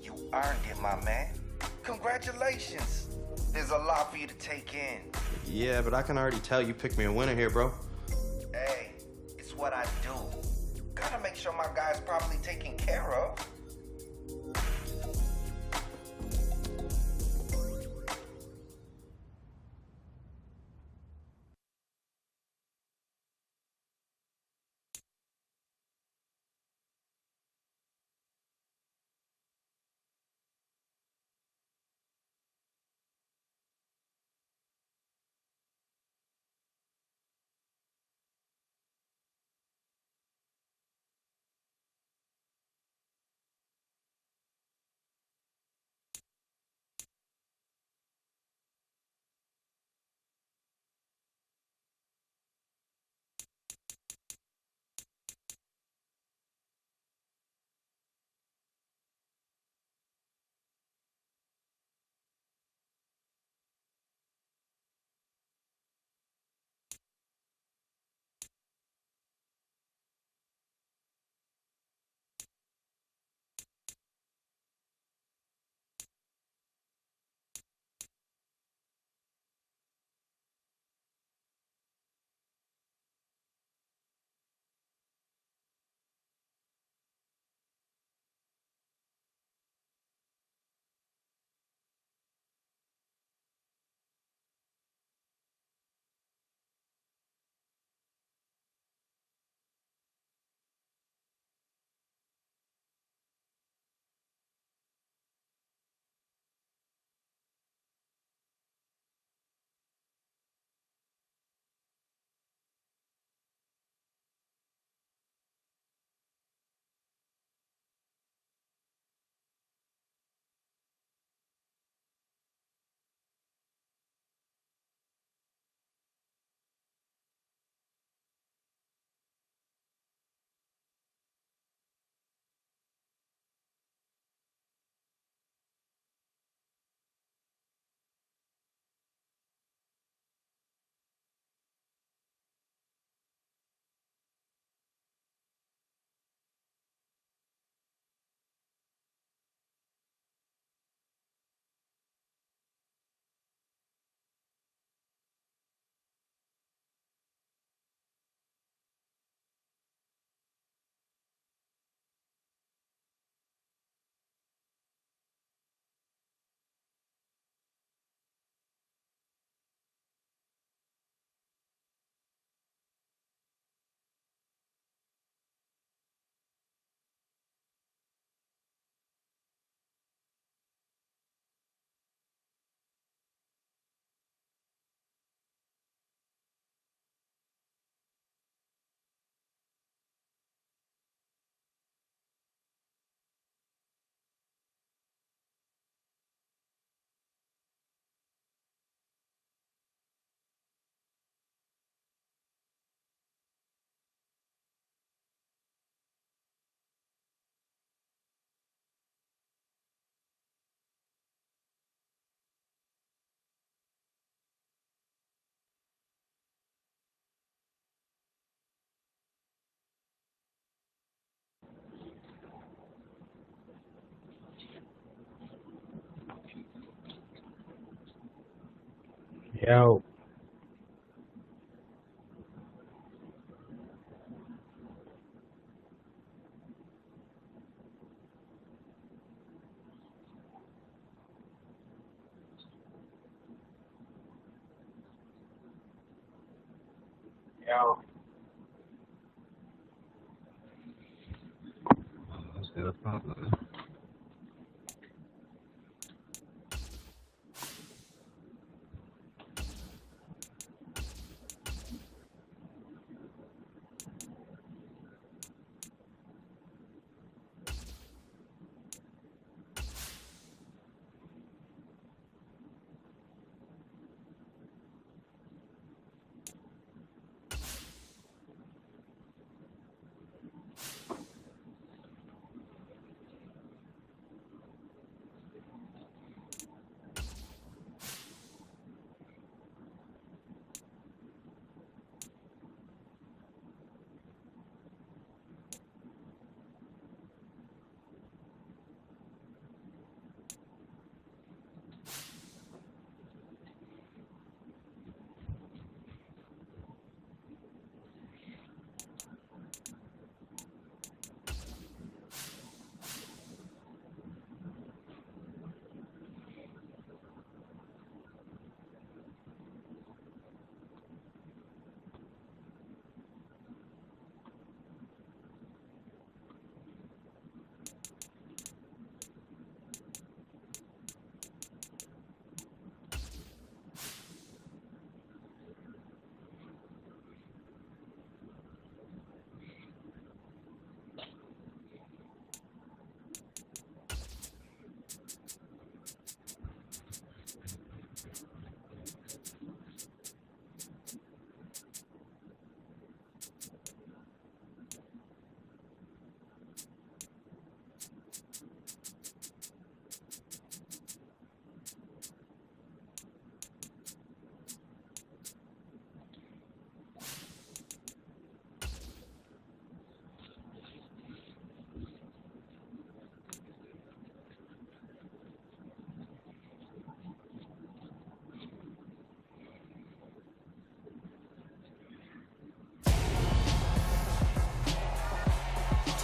You earned it, my man. Congratulations. There's a lot for you to take in. Yeah, but I can already tell you picked me a winner here, bro. Hey, it's what I do. Gotta make sure my guy's properly taken care of. Yo, yo. Let's see what's poppin'.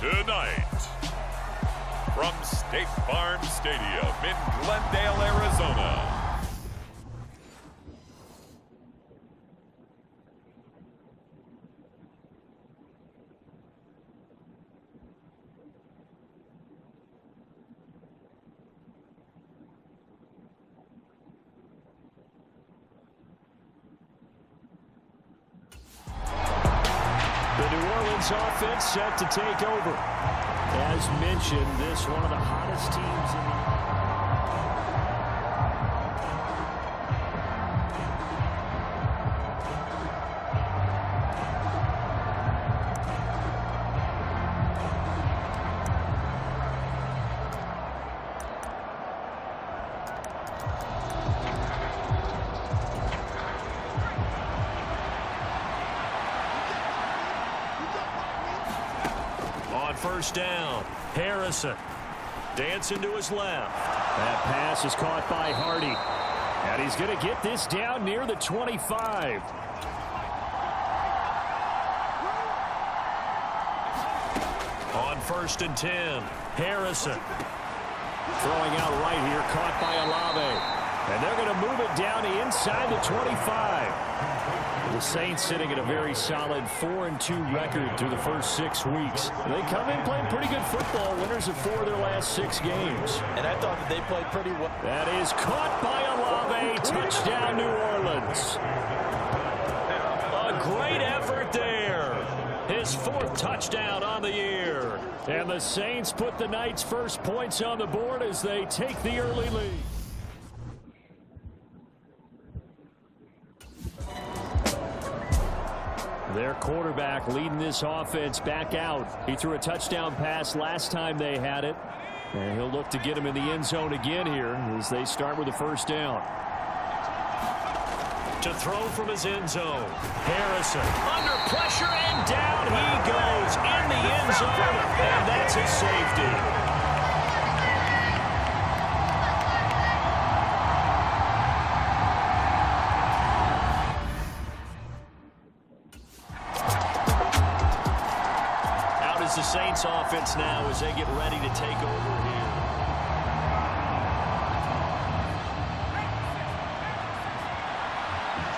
Tonight, from State Farm Stadium in Glendale, Arizona. The New Orleans offense set to take over. As mentioned, this one of the hottest teams in the first down. Harrison dancing to his left. That pass is caught by Hardy. And he's going to get this down near the 25. On first and 10, Harrison throwing out right here, caught by Olave. And they're going to move it down inside the 25. The Saints sitting at a very solid 4-2 record through the first 6 weeks. They come in playing pretty good football, winners of 4 of their last 6 games. And I thought that they played pretty well. That is caught by Olave. Touchdown, New Orleans. A great effort there. His 4th touchdown on the year. And the Saints put the Knights' first points on the board as they take the early lead. Their quarterback leading this offense back out. He threw a touchdown pass last time they had it. And he'll look to get him in the end zone again here as they start with the first down. To throw from his end zone. Harrison under pressure and down he goes in the end zone. And that's his safety. The Saints offense now as they get ready to take over here.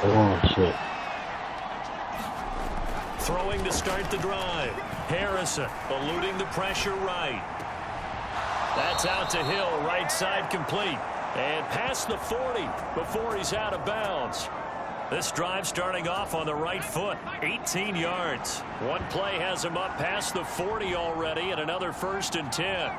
Oh, shit. Throwing to start the drive. Harrison eluding the pressure right. That's out to Hill, right side complete. And past the 40 before he's out of bounds. This drive starting off on the right foot, 18 yards. One play has him up past the 40 already, and another first and 10.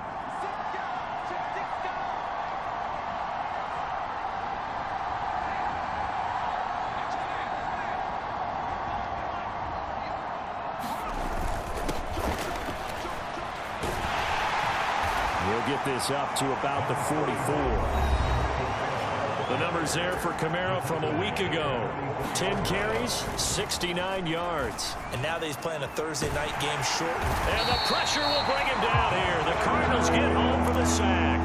He'll get this up to about the 44. The numbers there for Kamara from a week ago. 10 carries, 69 yards. And now that he's playing a Thursday night game shortened. And the pressure will bring him down here. The Cardinals get home for the sack.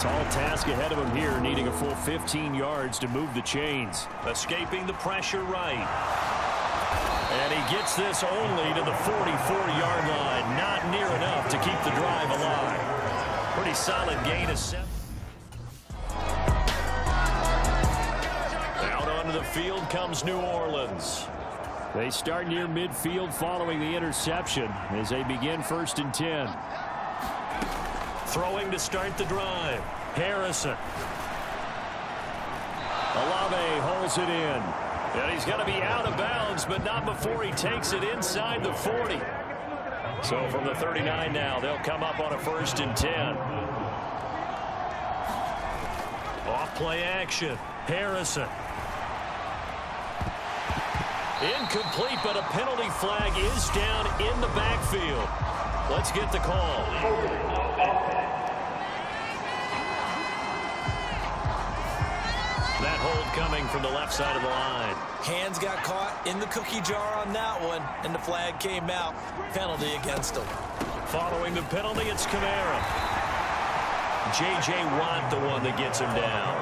Tall task ahead of him here, needing a full 15 yards to move the chains. Escaping the pressure right. And he gets this only to the 44-yard line. Not near enough to keep the drive alive. Pretty solid gain of 7. Onto the field comes New Orleans. They start near midfield following the interception as they begin first and 10. Throwing to start the drive. Harrison. Olave holds it in. And he's going to be out of bounds, but not before he takes it inside the 40. So from the 39 now, they'll come up on a first and 10. Off play action. Harrison. Incomplete, but a penalty flag is down in the backfield. Let's get the call. That hold coming from the left side of the line. Hands got caught in the cookie jar on that one, and the flag came out. Penalty against him. Following the penalty, it's Kamara. J.J. Watt, the one that gets him down.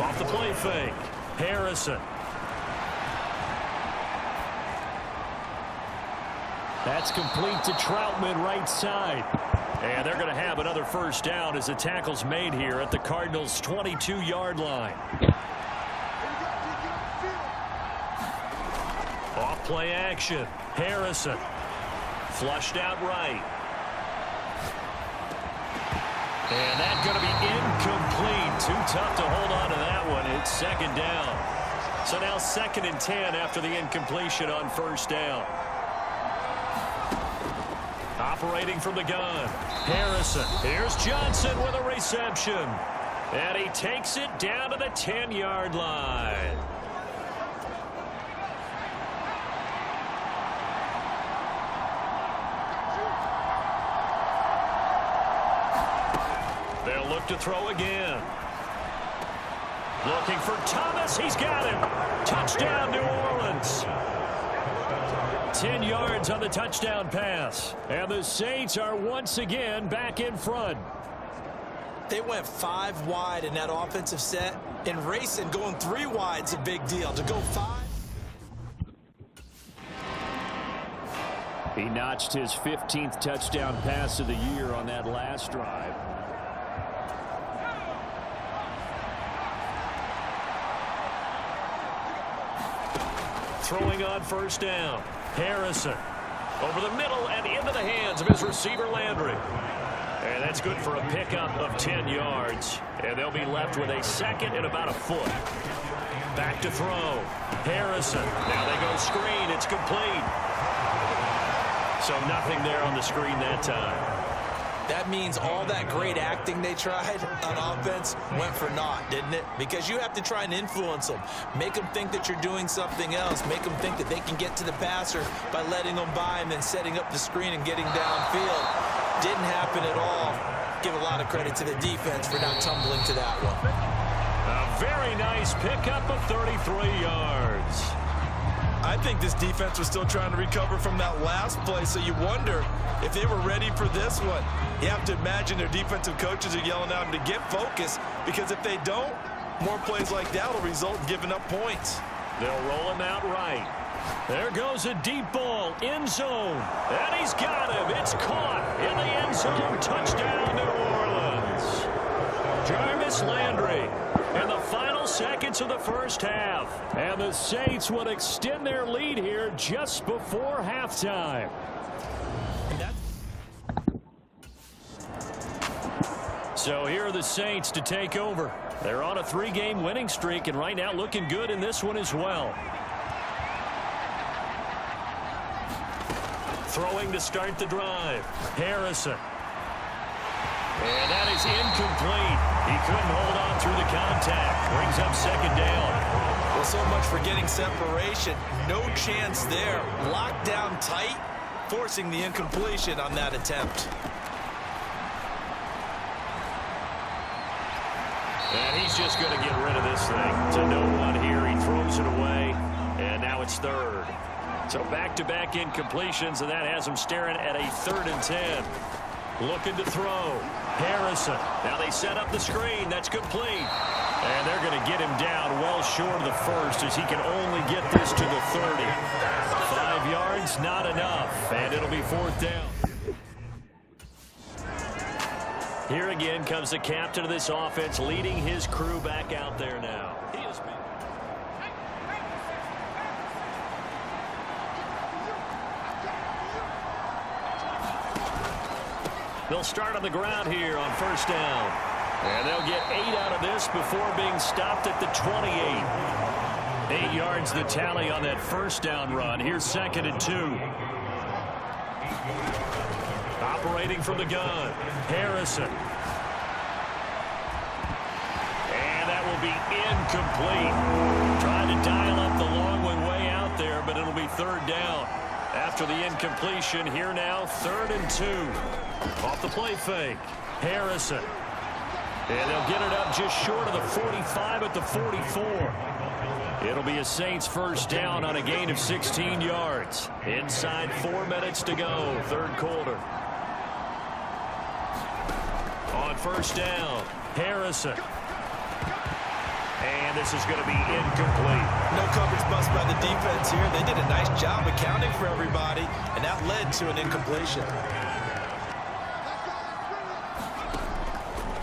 Off the play fake. Harrison. That's complete to Troutman, right side. And they're going to have another first down as the tackle's made here at the Cardinals' 22-yard line. Off play action. Harrison. Flushed out right. And that's going to be incomplete. Too tough to hold on to that one. It's second down. So now 2nd and 10 after the incompletion on first down. Operating from the gun. Harrison. Here's Johnson with a reception. And he takes it down to the 10-yard line. They'll look to throw again. Looking for Thomas. He's got him. Touchdown, New Orleans. 10 yards on the touchdown pass. And the Saints are once again back in front. They went 5 wide in that offensive set, and racing going 3 wide is a big deal. To go 5. He notched his 15th touchdown pass of the year on that last drive. Throwing on first down. Harrison over the middle and into the hands of his receiver Landry. And that's good for a pickup of 10 yards. And they'll be left with a 2nd and about a foot. Back to throw. Harrison. Now they go screen. It's complete. So nothing there on the screen that time. That means all that great acting they tried on offense went for naught, didn't it? Because you have to try and influence them. Make them think that you're doing something else. Make them think that they can get to the passer by letting them by and then setting up the screen and getting downfield. Didn't happen at all. Give a lot of credit to the defense for not tumbling to that one. A very nice pickup of 33 yards. I think this defense was still trying to recover from that last play, so you wonder if they were ready for this one. You have to imagine their defensive coaches are yelling at them to get focused, because if they don't, more plays like that will result in giving up points. They'll roll him out right. There goes a deep ball, end zone, and he's got him. It's caught in the end zone. Touchdown, New Orleans. Jarvis Landry in the final seconds of the first half. And the Saints would extend their lead here just before halftime. So here are the Saints to take over. They're on a 3-game winning streak, and right now looking good in this one as well. Throwing to start the drive. Harrison. And that is incomplete. He couldn't hold on through the contact. Brings up second down. Well, so much for getting separation. No chance there. Locked down tight, forcing the incompletion on that attempt. And he's just going to get rid of this thing. To no one here. He throws it away. And now it's 3rd. So back-to-back incompletions, and that has him staring at a 3rd and 10. Looking to throw. Harrison. Now they set up the screen. That's complete. And they're going to get him down well short of the first, as he can only get this to the 30. 5 yards, not enough. And it'll be 4th down. Here again comes the captain of this offense, leading his crew back out there now. He has been... They'll start on the ground here on first down. And they'll get 8 out of this before being stopped at the 28. 8 yards the tally on that first down run. Here's 2nd and 2. Operating from the gun. Harrison. And that will be incomplete. Trying to dial up the long way out there, but it'll be 3rd down. After the incompletion, here now, 3rd and 2. Off the play fake. Harrison. And they'll get it up just short of the 45 at the 44. It'll be a Saints first down on a gain of 16 yards. Inside 4 minutes to go, 3rd quarter. On first down, Harrison. And this is going to be incomplete. No coverage bust by the defense here. They did a nice job accounting for everybody, and that led to an incompletion.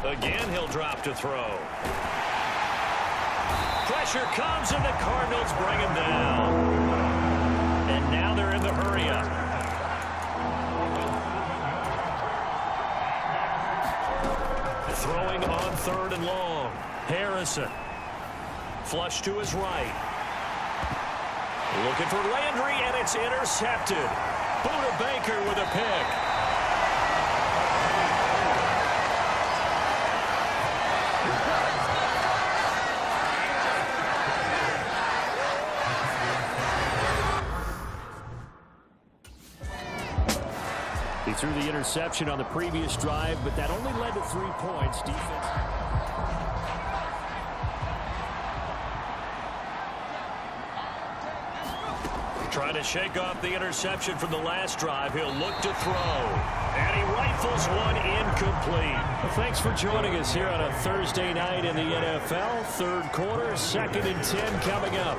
Again, he'll drop to throw. Pressure comes, and the Cardinals bring him down. And now they're in the hurry-up. Throwing on 3rd and long. Harrison. Flush to his right. Looking for Landry, and it's intercepted. Buda Baker with a pick. He threw the interception on the previous drive, but that only led to 3 points. Defense. Trying to shake off the interception from the last drive. He'll look to throw. And he rifles one incomplete. Well, thanks for joining us here on a Thursday night in the NFL. 3rd quarter, 2nd and 10 coming up.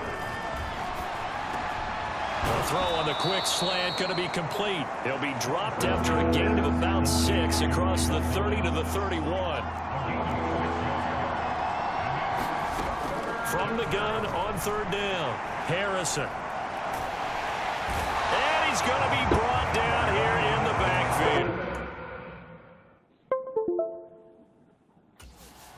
The throw on the quick slant going to be complete. He'll be dropped after a gain of about 6 across the 30 to the 31. From the gun on 3rd down. Harrison. And he's going to be brought down here in the backfield.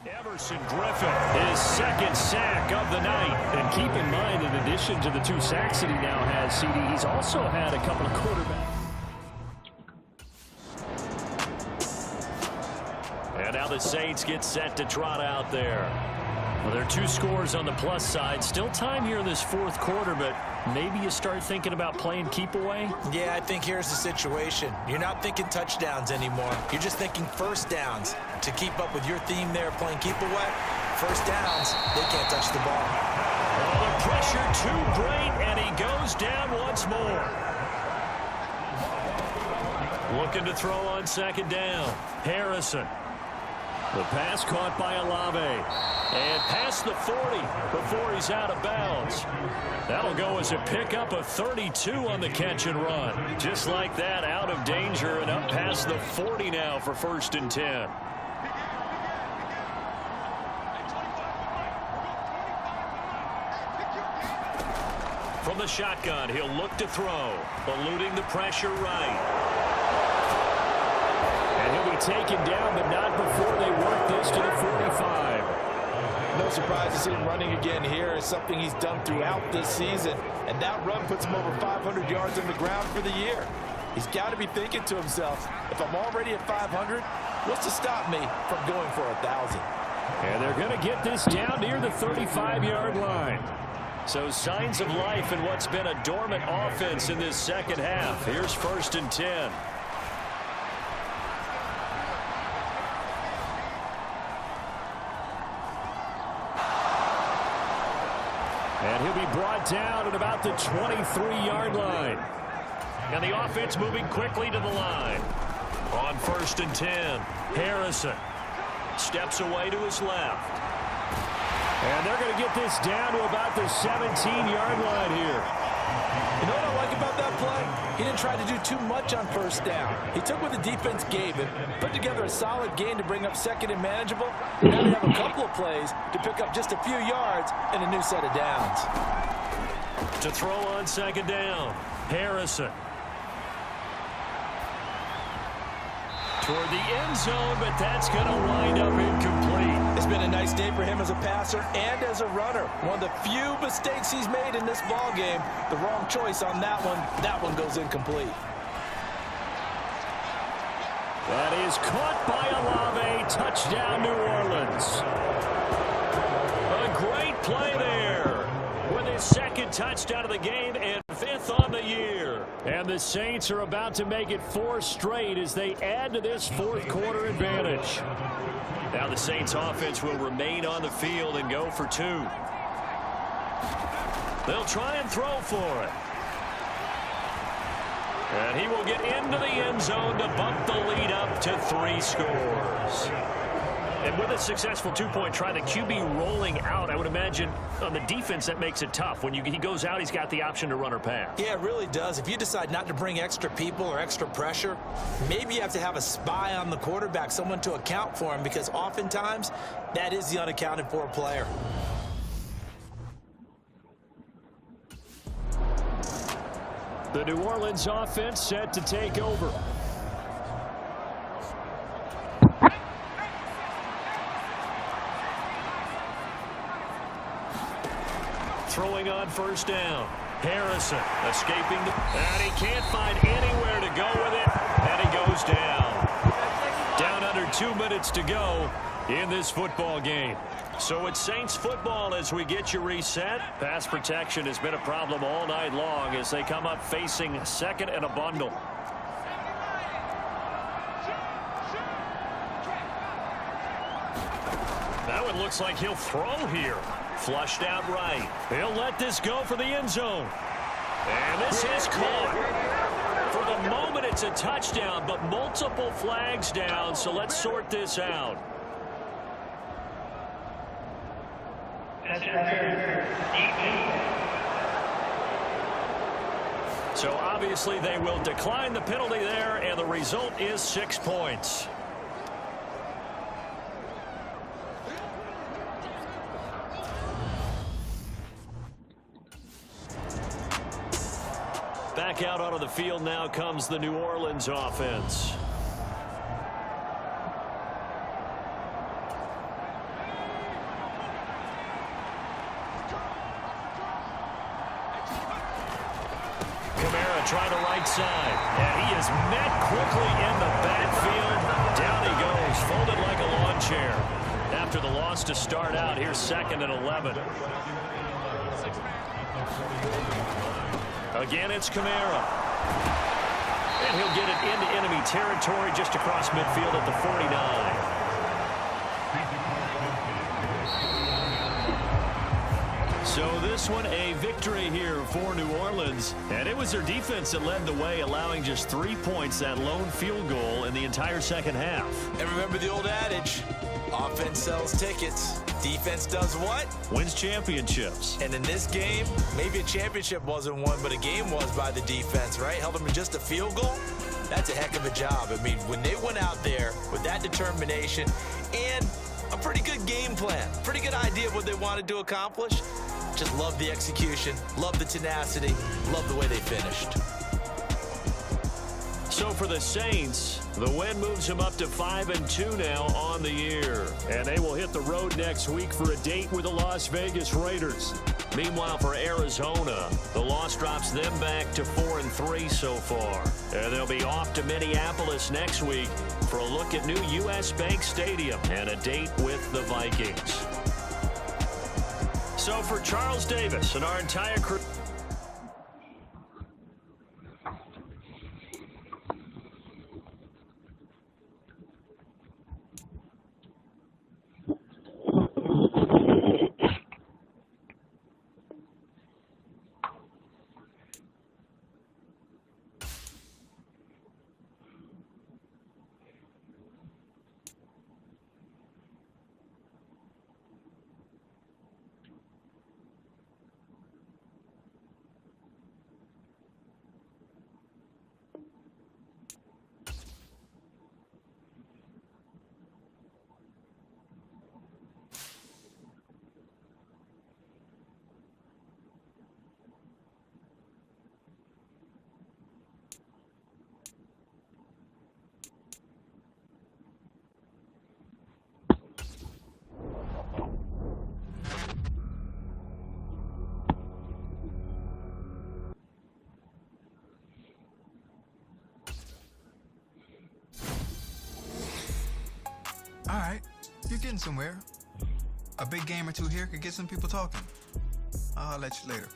Everson Griffin, his 2nd sack of the night. And keep in mind, in addition to the 2 sacks that he now has, CD, he's also had a couple of quarterbacks. And now the Saints get set to trot out there. Well, there are 2 scores on the plus side. Still time here in this 4th quarter, but maybe you start thinking about playing keep away? Yeah, I think here's the situation. You're not thinking touchdowns anymore. You're just thinking 1st downs. To keep up with your theme there, playing keep away, 1st downs, they can't touch the ball. Oh, the pressure too great, and he goes down once more. Looking to throw on 2nd down. Harrison. The pass caught by Olave. And past the 40 before he's out of bounds. That'll go as a pickup of 32 on the catch and run. Just like that, out of danger and up past the 40 now for 1st and 10. From the shotgun, he'll look to throw. Eluding the pressure right. And he'll be taken down, but not before they work this to the 45. No surprise to see him running again here. It's something he's done throughout this season. And that run puts him over 500 yards on the ground for the year. He's got to be thinking to himself, if I'm already at 500, what's to stop me from going for 1,000? And they're going to get this down near the 35-yard line. So signs of life in what's been a dormant offense in this 2nd half. Here's 1st and 10. And he'll be brought down at about the 23-yard line. And the offense moving quickly to the line. On 1st and 10, Harrison steps away to his left. And they're going to get this down to about the 17-yard line here. You know what I like about that play? He didn't try to do too much on 1st down. He took what the defense gave him, put together a solid gain to bring up 2nd and manageable. Now they have a couple of plays to pick up just a few yards and a new set of downs. To throw on 2nd down, Harrison. Toward the end zone, but that's going to wind up incomplete. It's been a nice day for him as a passer and as a runner. One of the few mistakes he's made in this ball game. The wrong choice on that one. That one goes incomplete. That is caught by Olave. Touchdown, New Orleans. A great play there with his 2nd touchdown of the game and 5th on the year. And the Saints are about to make it 4 straight as they add to this 4th quarter advantage. Now the Saints offense will remain on the field and go for 2. They'll try and throw for it. And he will get into the end zone to bump the lead up to 3 scores. And with a successful two-point try, the QB rolling out, I would imagine on the defense that makes it tough. When he goes out, he's got the option to run or pass. Yeah, it really does. If you decide not to bring extra people or extra pressure, maybe you have to have a spy on the quarterback, someone to account for him, because oftentimes that is the unaccounted for player. The New Orleans offense set to take over. Throwing on first down. Harrison escaping and he can't find anywhere to go with it, and he goes down. Down under 2 minutes to go in this football game. So it's Saints football as we get you reset. Pass protection has been a problem all night long as they come up facing second and a bundle. That one looks like he'll throw here. Flushed out right. He'll let this go for the end zone. And this is caught. For the moment, it's a touchdown, but multiple flags down, so let's sort this out. So obviously they will decline the penalty there, and the result is 6 points. Back out onto the field now comes the New Orleans offense. Try the right side. And he is met quickly in the backfield. Down he goes, folded like a lawn chair. After the loss to start out, here's 2nd and 11. Again, it's Kamara. And he'll get it into enemy territory just across midfield at the 49. So this one a victory here for New Orleans, and it was their defense that led the way, allowing just 3 points, that lone field goal in the entire second half. And remember the old adage, offense sells tickets, defense does what? Wins championships. And in this game, maybe a championship wasn't won, but a game was by the defense, right? Held them to just a field goal. That's a heck of a job. I mean, when they went out there with that determination and a pretty good game plan, pretty good idea of what they wanted to accomplish, just love the execution, love the tenacity, love the way they finished. So for the Saints, the win moves them up to 5-2 now on the year. And they will hit the road next week for a date with the Las Vegas Raiders. Meanwhile, for Arizona, the loss drops them back to 4-3 so far. And they'll be off to Minneapolis next week for a look at new U.S. Bank Stadium and a date with the Vikings. So for Charles Davis and our entire crew. All right, you're getting somewhere. A big game or two here could get some people talking. I'll let you later.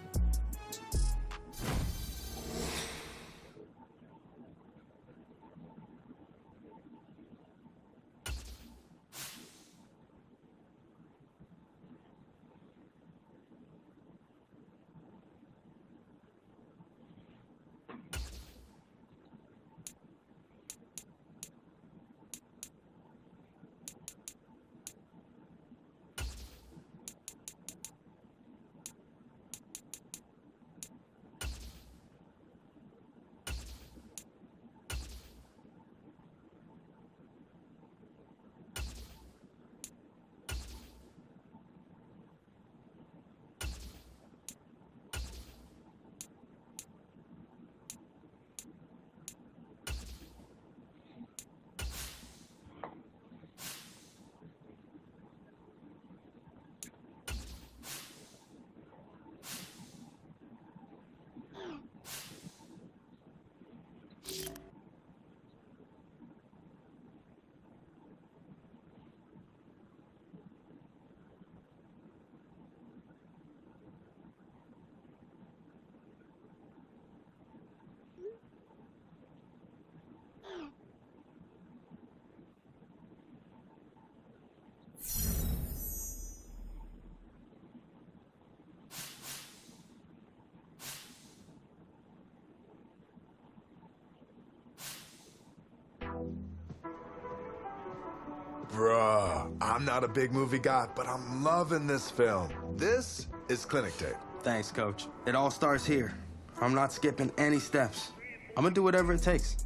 Bruh, I'm not a big movie guy, but I'm loving this film. This is Clinic Tape. Thanks, Coach. It all starts here. I'm not skipping any steps. I'm gonna do whatever it takes.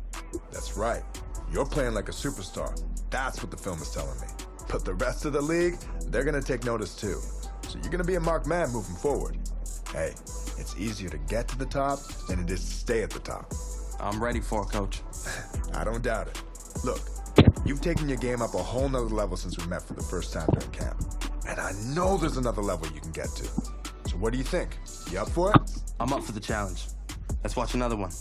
That's right. You're playing like a superstar. That's what the film is telling me. But the rest of the league, they're gonna take notice too. So you're gonna be a marked man moving forward. Hey, it's easier to get to the top than it is to stay at the top. I'm ready for it, Coach. I don't doubt it. Look, you've taken your game up a whole nother level since we met for the first time during camp. And I know there's another level you can get to. So what do you think? You up for it? I'm up for the challenge. Let's watch another one.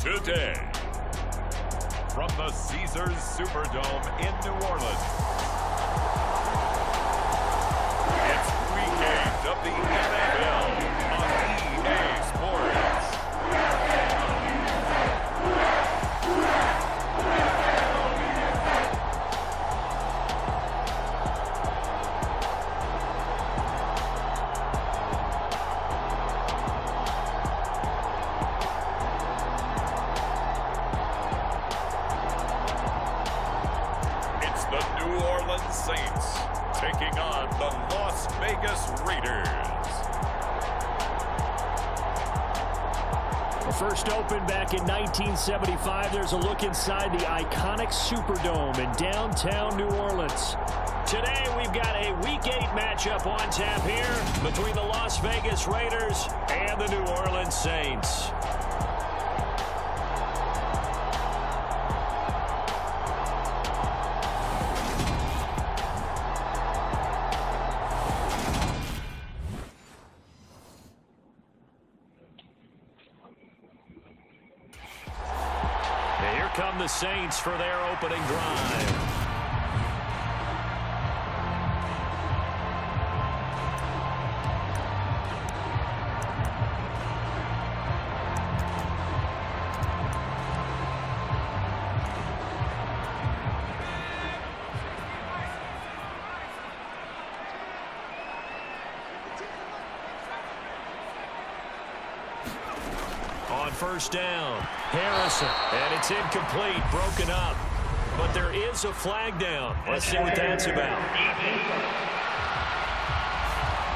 Today, from the Caesars Superdome in New Orleans, it's Week 8 of the NFL on EA Sports. Saints taking on the Las Vegas Raiders. First opened back in 1975, there's a look inside the iconic Superdome in downtown New Orleans. Today, we've got a Week 8 matchup on tap here between the Las Vegas Raiders and the New Orleans Saints. Here come the Saints for their opening drive. On first down, Harrison, and it's incomplete, broken up. But there is a flag down. Let's see what that's about.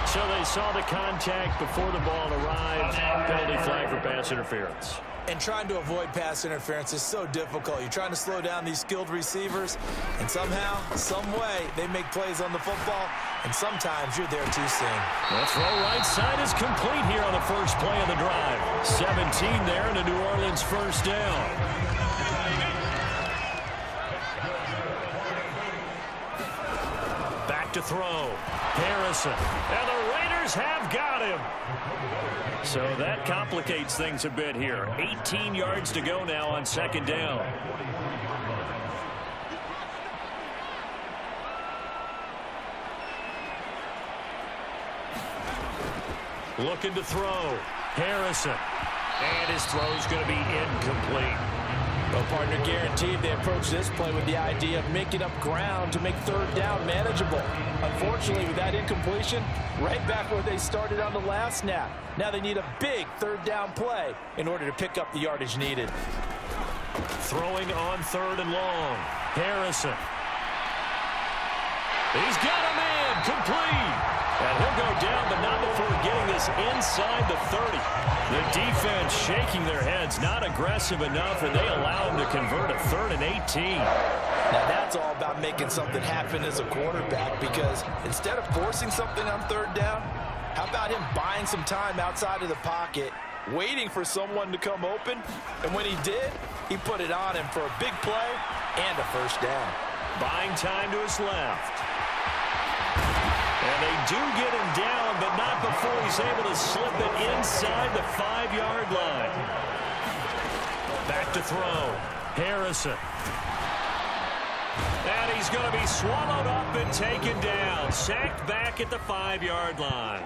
So they saw the contact before the ball arrived. Penalty flag for pass interference. And trying to avoid pass interference is so difficult. You're trying to slow down these skilled receivers, and somehow, some way, they make plays on the football, and sometimes you're there too soon. The throw right side is complete here on the first play of the drive. 17 there, and a New Orleans first down. Back to throw. Harrison. And the Raiders have got him. So that complicates things a bit here. 18 yards to go now on second down. Looking to throw. Harrison. And his throw's going to be incomplete. Well, partner, guaranteed they approach this play with the idea of making up ground to make third down manageable. Unfortunately, with that incompletion, right back where they started on the last snap. Now they need a big third down play in order to pick up the yardage needed. Throwing on third and long. Harrison. He's got a man complete. And he'll go down, but not before getting this inside the 30. The defense shaking their heads, not aggressive enough, and they allow him to convert a 3rd and 18. Now that's all about making something happen as a quarterback, because instead of forcing something on third down, how about him buying some time outside of the pocket, waiting for someone to come open, and when he did, he put it on him for a big play and a first down. Buying time to his left. And they do get him down, but not before he's able to slip it inside the 5-yard line. Back to throw. Harrison. And he's going to be swallowed up and taken down. Sacked back at the 5-yard line.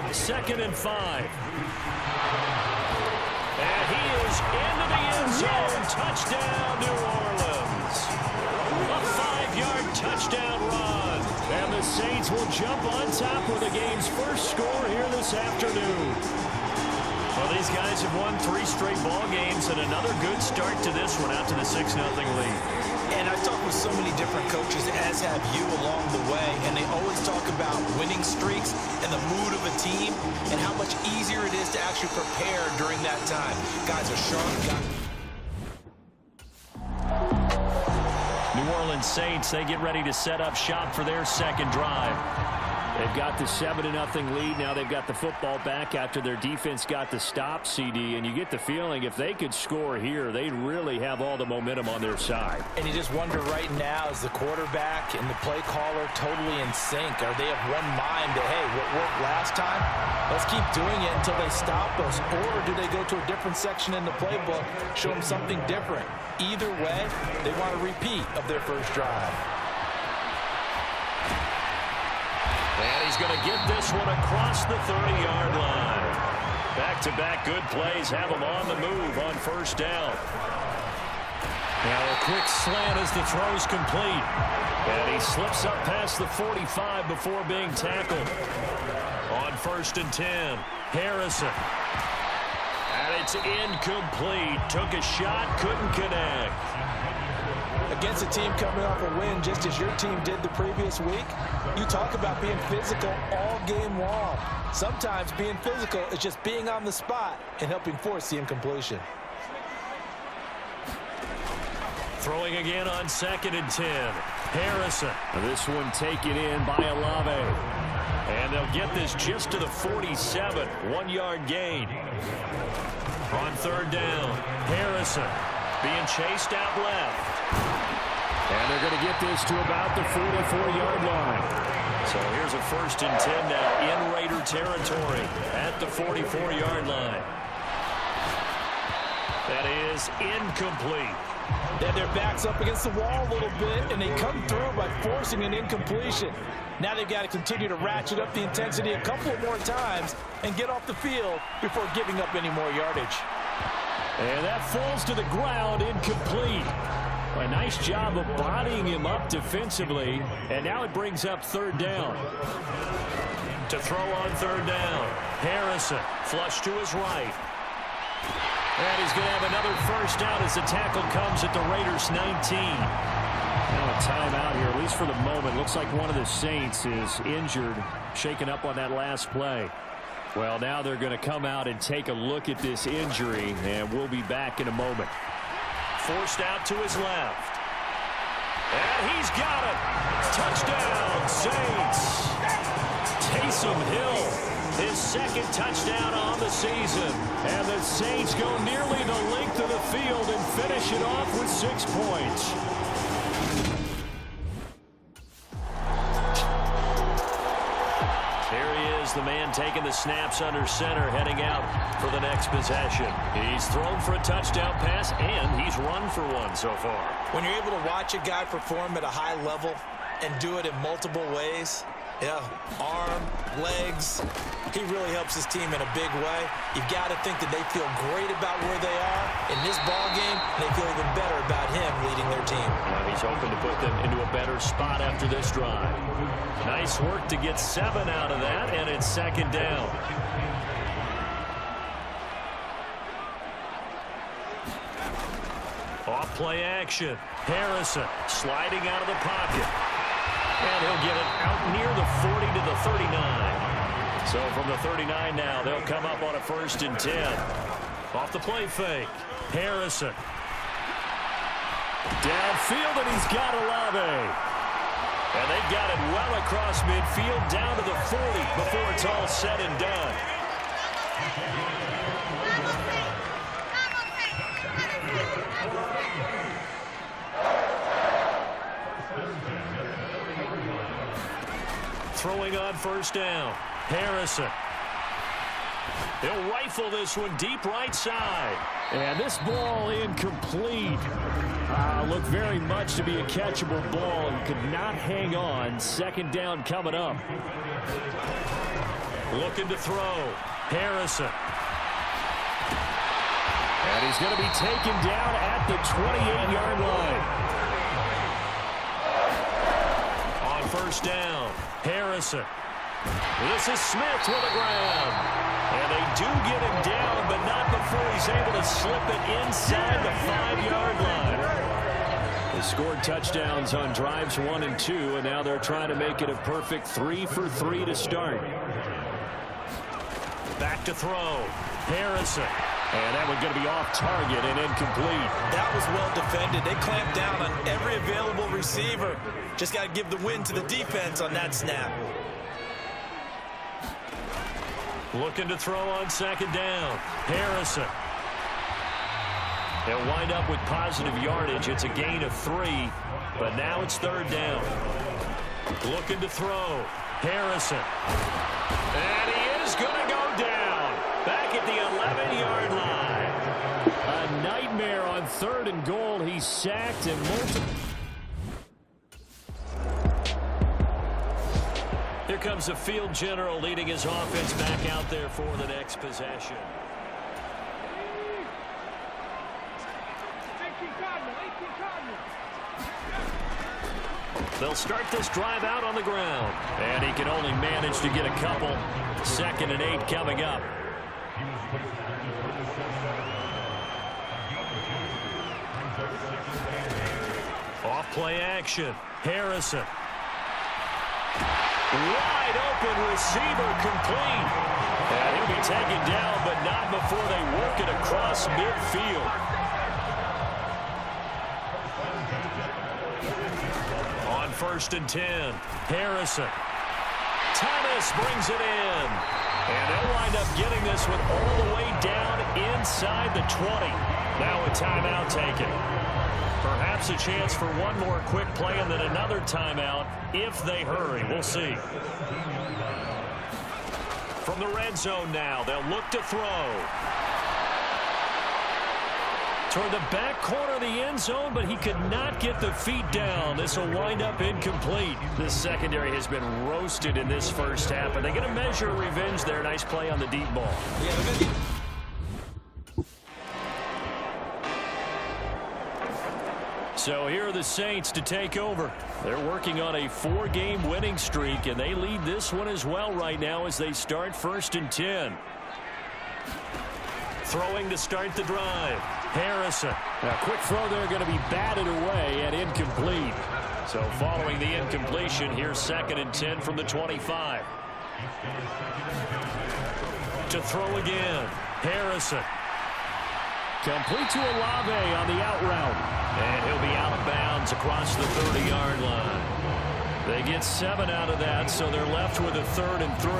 2nd and 5. And he is into the end zone. Touchdown, New Orleans. A 5-yard touchdown run. And the Saints will jump on top with the game's first score here this afternoon. Well, these guys have won 3 straight ball games and another good start to this one out to the 6-0 lead. And I've talked with so many different coaches, as have you, along the way, and they always talk about winning streaks and the mood of a team and how much easier it is to actually prepare during that time. Guys are sharp. New Orleans Saints, they get ready to set up shop for their second drive. They've got the 7-0 lead. Now they've got the football back after their defense got the stop, CD. And you get the feeling if they could score here, they'd really have all the momentum on their side. And you just wonder right now, is the quarterback and the play caller totally in sync? Are they of one mind that, hey, what worked last time, let's keep doing it until they stop us? Or do they go to a different section in the playbook, show them something different? Either way, they want a repeat of their first drive. And he's going to get this one across the 30-yard line. Back-to-back good plays have him on the move on first down. Now a quick slant as the throw's complete. And he slips up past the 45 before being tackled. On 1st and 10, Harrison. And it It's incomplete. Took a shot, couldn't connect. Against a team coming off a win just as your team did the previous week, you talk about being physical all game long. Sometimes being physical is just being on the spot and helping force the incompletion. Throwing again on 2nd and 10. Harrison. This one taken in by Olave. And they'll get this just to the 47. 1-yard gain. On 3rd down, Harrison being chased out left. And they're going to get this to about the 44-yard line. So here's a 1st and 10 now in Raider territory at the 44-yard line. That is incomplete. Then their back's up against the wall a little bit, and they come through by forcing an incompletion. Now they've got to continue to ratchet up the intensity a couple more times and get off the field before giving up any more yardage. And that falls to the ground, incomplete. A nice job of bodying him up defensively, and now it brings up 3rd down. To throw on 3rd down, Harrison flush to his right. And he's going to have another 1st down as the tackle comes at the Raiders' 19. Now a timeout here, at least for the moment. Looks like one of the Saints is injured, shaken up on that last play. Well, now they're going to come out and take a look at this injury, and we'll be back in a moment. Forced out to his left. And he's got it. Touchdown, Saints. Taysom Hill, his 2nd touchdown on the season. And the Saints go nearly the length of the field and finish it off with 6 points. Here he is, the man taking the snaps under center, heading out for the next possession. He's thrown for a touchdown pass, and he's run for one so far. When you're able to watch a guy perform at a high level and do it in multiple ways, arm, legs, he really helps his team in a big way. You've got to think that they feel great about where they are in this ball game, and they feel even better about him leading their team. Now he's hoping to put them into a better spot after this drive. Nice work to get 7 out of that, and it's 2nd down. Off play action. Harrison sliding out of the pocket. And he'll get it out near the 40 to the 39. So from the 39 now, they'll come up on a 1st and 10. Off the play fake. Harrison. Downfield, and he's got Olave. And they've got it well across midfield down to the 40 before it's all said and done. Throwing on 1st down. Harrison. He'll rifle this one deep right side. And this ball incomplete. Looked very much to be a catchable ball and could not hang on. 2nd down coming up. Looking to throw. Harrison. And he's going to be taken down at the 28-yard line. On 1st down, Harrison. This is Smith to the ground. And they do get him down, but not before he's able to slip it inside the 5-yard line. They scored touchdowns on drives 1 and 2, and now they're trying to make it a perfect 3 for 3 to start. Back to throw. Harrison. And that one's going to be off target and incomplete. That was well defended. They clamped down on every available receiver. Just got to give the win to the defense on that snap. Looking to throw on 2nd down. Harrison. They'll wind up with positive yardage. It's a gain of 3, but now it's 3rd down. Looking to throw. Harrison. And he is going to go down. Back at the 11-yard line. A nightmare on 3rd and goal. He's sacked and multiple. Here comes the field general leading his offense back out there for the next possession. They'll start this drive out on the ground. And he can only manage to get a couple. 2nd and 8 coming up. Off play action. Harrison. Wide open receiver complete. And he'll be taken down, but not before they work it across midfield. On 1st and 10, Harrison. Thomas brings it in. And they'll wind up getting this one all the way down inside the 20. Now a timeout taken. Perhaps a chance for one more quick play and then another timeout if they hurry. We'll see. From the red zone now, they'll look to throw. Toward the back corner of the end zone, but he could not get the feet down. This will wind up incomplete. This secondary has been roasted in this first half, but they're going to measure revenge there. Nice play on the deep ball. Yeah, they're going to So here are the Saints to take over. They're working on a 4-game winning streak, and they lead this one as well right now as they start 1st and 10. Throwing to start the drive. Harrison. A quick throw there going to be batted away and incomplete. So following the incompletion, here's 2nd and 10 from the 25. To throw again. Harrison. Complete to Olave on the out route. And he'll be out of bounds across the 30-yard line. They get 7 out of that, so they're left with a 3rd and 3.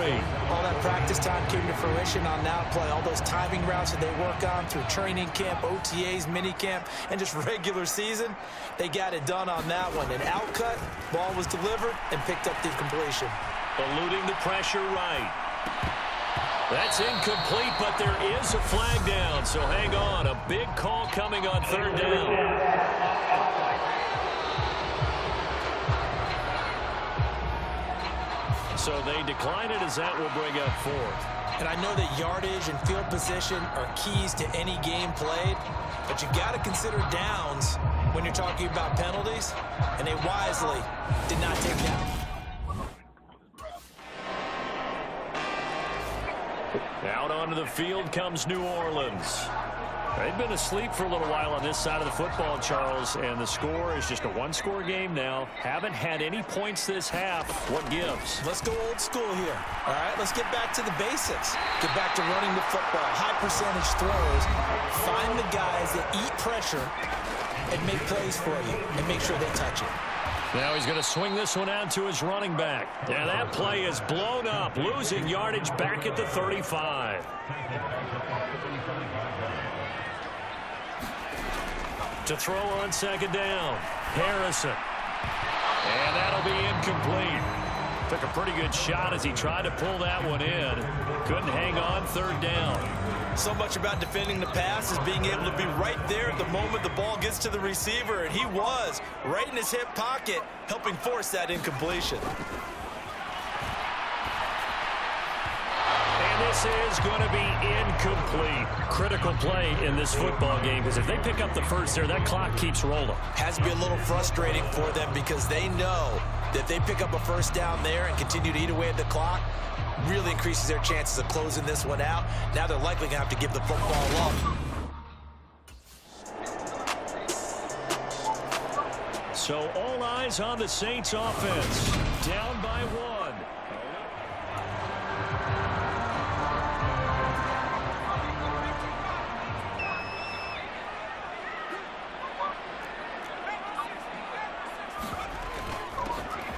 all that practice time came to fruition on that play. All those timing routes that they work on through training camp, OTAs, mini camp, and just regular season, they got it done on that one. An outcut, ball was delivered, and picked up the completion. Eluding the pressure right. That's incomplete, but there is a flag down, so hang on. A big call coming on 3rd down. So they decline it as that will bring up 4th. And I know that yardage and field position are keys to any game played, but you got to consider downs when you're talking about penalties, and they wisely did not take down. Out onto the field comes New Orleans. They've been asleep for a little while on this side of the football, Charles, and the score is just a one-score game now. Haven't had any points this half. What gives? Let's go old school here. All right, let's get back to the basics. Get back to running the football, high percentage throws. Find the guys that eat pressure and make plays for you and make sure they touch it. Now he's going to swing this one out to his running back. Yeah, that play is blown up, losing yardage back at the 35. To throw on 2nd down, Harrison. And that'll be incomplete. Took a pretty good shot as he tried to pull that one in. Couldn't hang on 3rd down. So much about defending the pass is being able to be right there at the moment the ball gets to the receiver, and he was right in his hip pocket, helping force that incompletion. And this is going to be incomplete. Critical play in this football game, because if they pick up the first there, that clock keeps rolling. Has to be a little frustrating for them because they know that they pick up a first down there and continue to eat away at the clock, really increases their chances of closing this one out. Now they're likely going to have to give the football up. So all eyes on the Saints offense. Down by 1.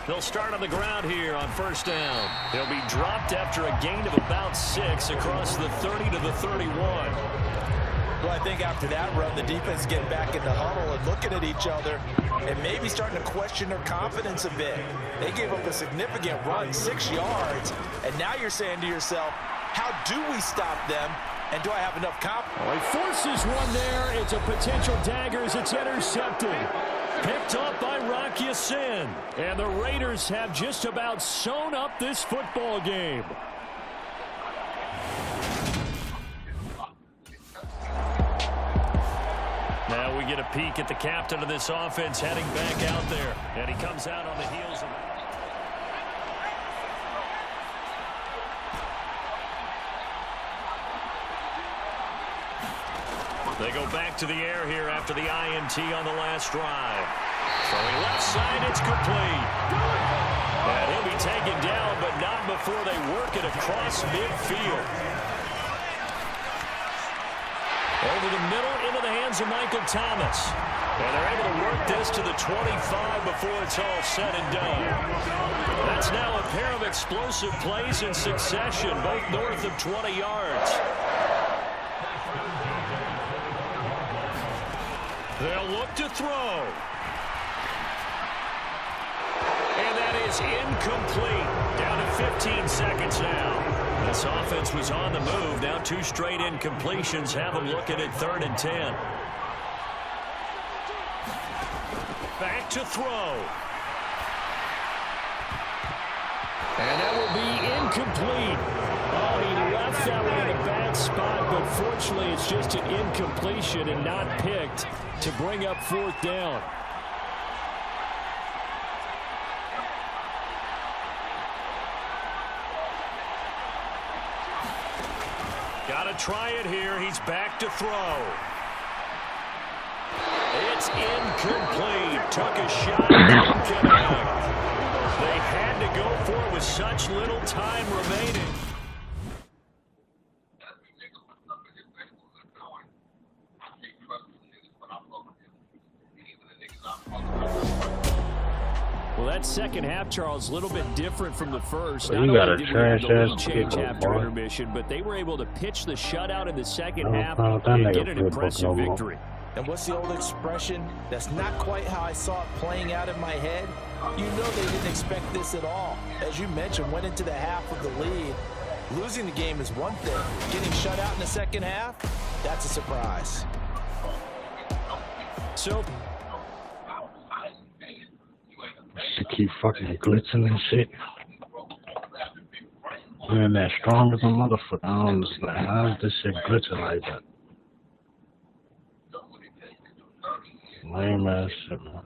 They'll start on the ground here on 1st down. They'll be dropped after a gain of about 6 across the 30 to the 31. Well, I think after that run, the defense getting back in the huddle and looking at each other and maybe starting to question their confidence a bit. They gave up a significant run, 6 yards, and now you're saying to yourself, how do we stop them? And do I have enough confidence? Well, he forces one there. It's a potential dagger as it's intercepted. Picked up by Rock Ya-Sin. And the Raiders have just about sewn up this football game. Now we get a peek at the captain of this offense heading back out there. And he comes out on the heels of it. They go back to the air here after the INT on the last drive. Throwing left side, it's complete. And he'll be taken down, but not before they work it across midfield. Over the middle, into the hands of Michael Thomas. And they're able to work this to the 25 before it's all said and done. That's now a pair of explosive plays in succession, both north of 20 yards. They'll look to throw. And that is incomplete. Down to 15 seconds now. This offense was on the move. Now 2 straight incompletions have them looking at 3rd and 10. Back to throw. And that will be incomplete. Oh, he left that one in a bad spot, but fortunately it's just an incompletion and not picked to bring up 4th down. Got to try it here. He's back to throw. It's incomplete. Took a shot. Didn't connect. They had to go for it with such little time remaining. Well, that second half, Charles, a little bit different from the first. Well, you got a lead change after intermission, but they were able to pitch the shutout in the second half and get an impressive victory. And what's the old expression? That's not quite how I saw it playing out in my head. You know they didn't expect this at all. As you mentioned, went into the half with the lead. Losing the game is one thing. Getting shut out in the second half, that's a surprise. So to keep fucking glitzing and shit. Man, that strong as a motherfucker. I don't understand. How is this shit glitzing like that? Lame ass shit, man.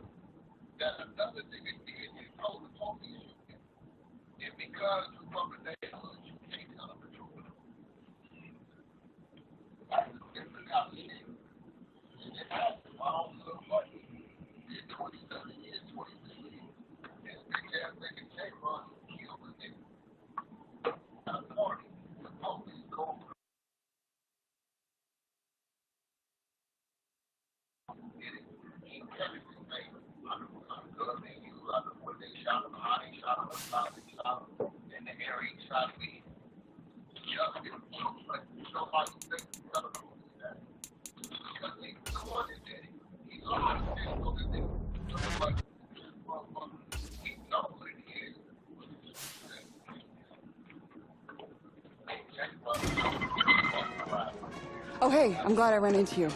Oh, hey, I'm glad I ran into you.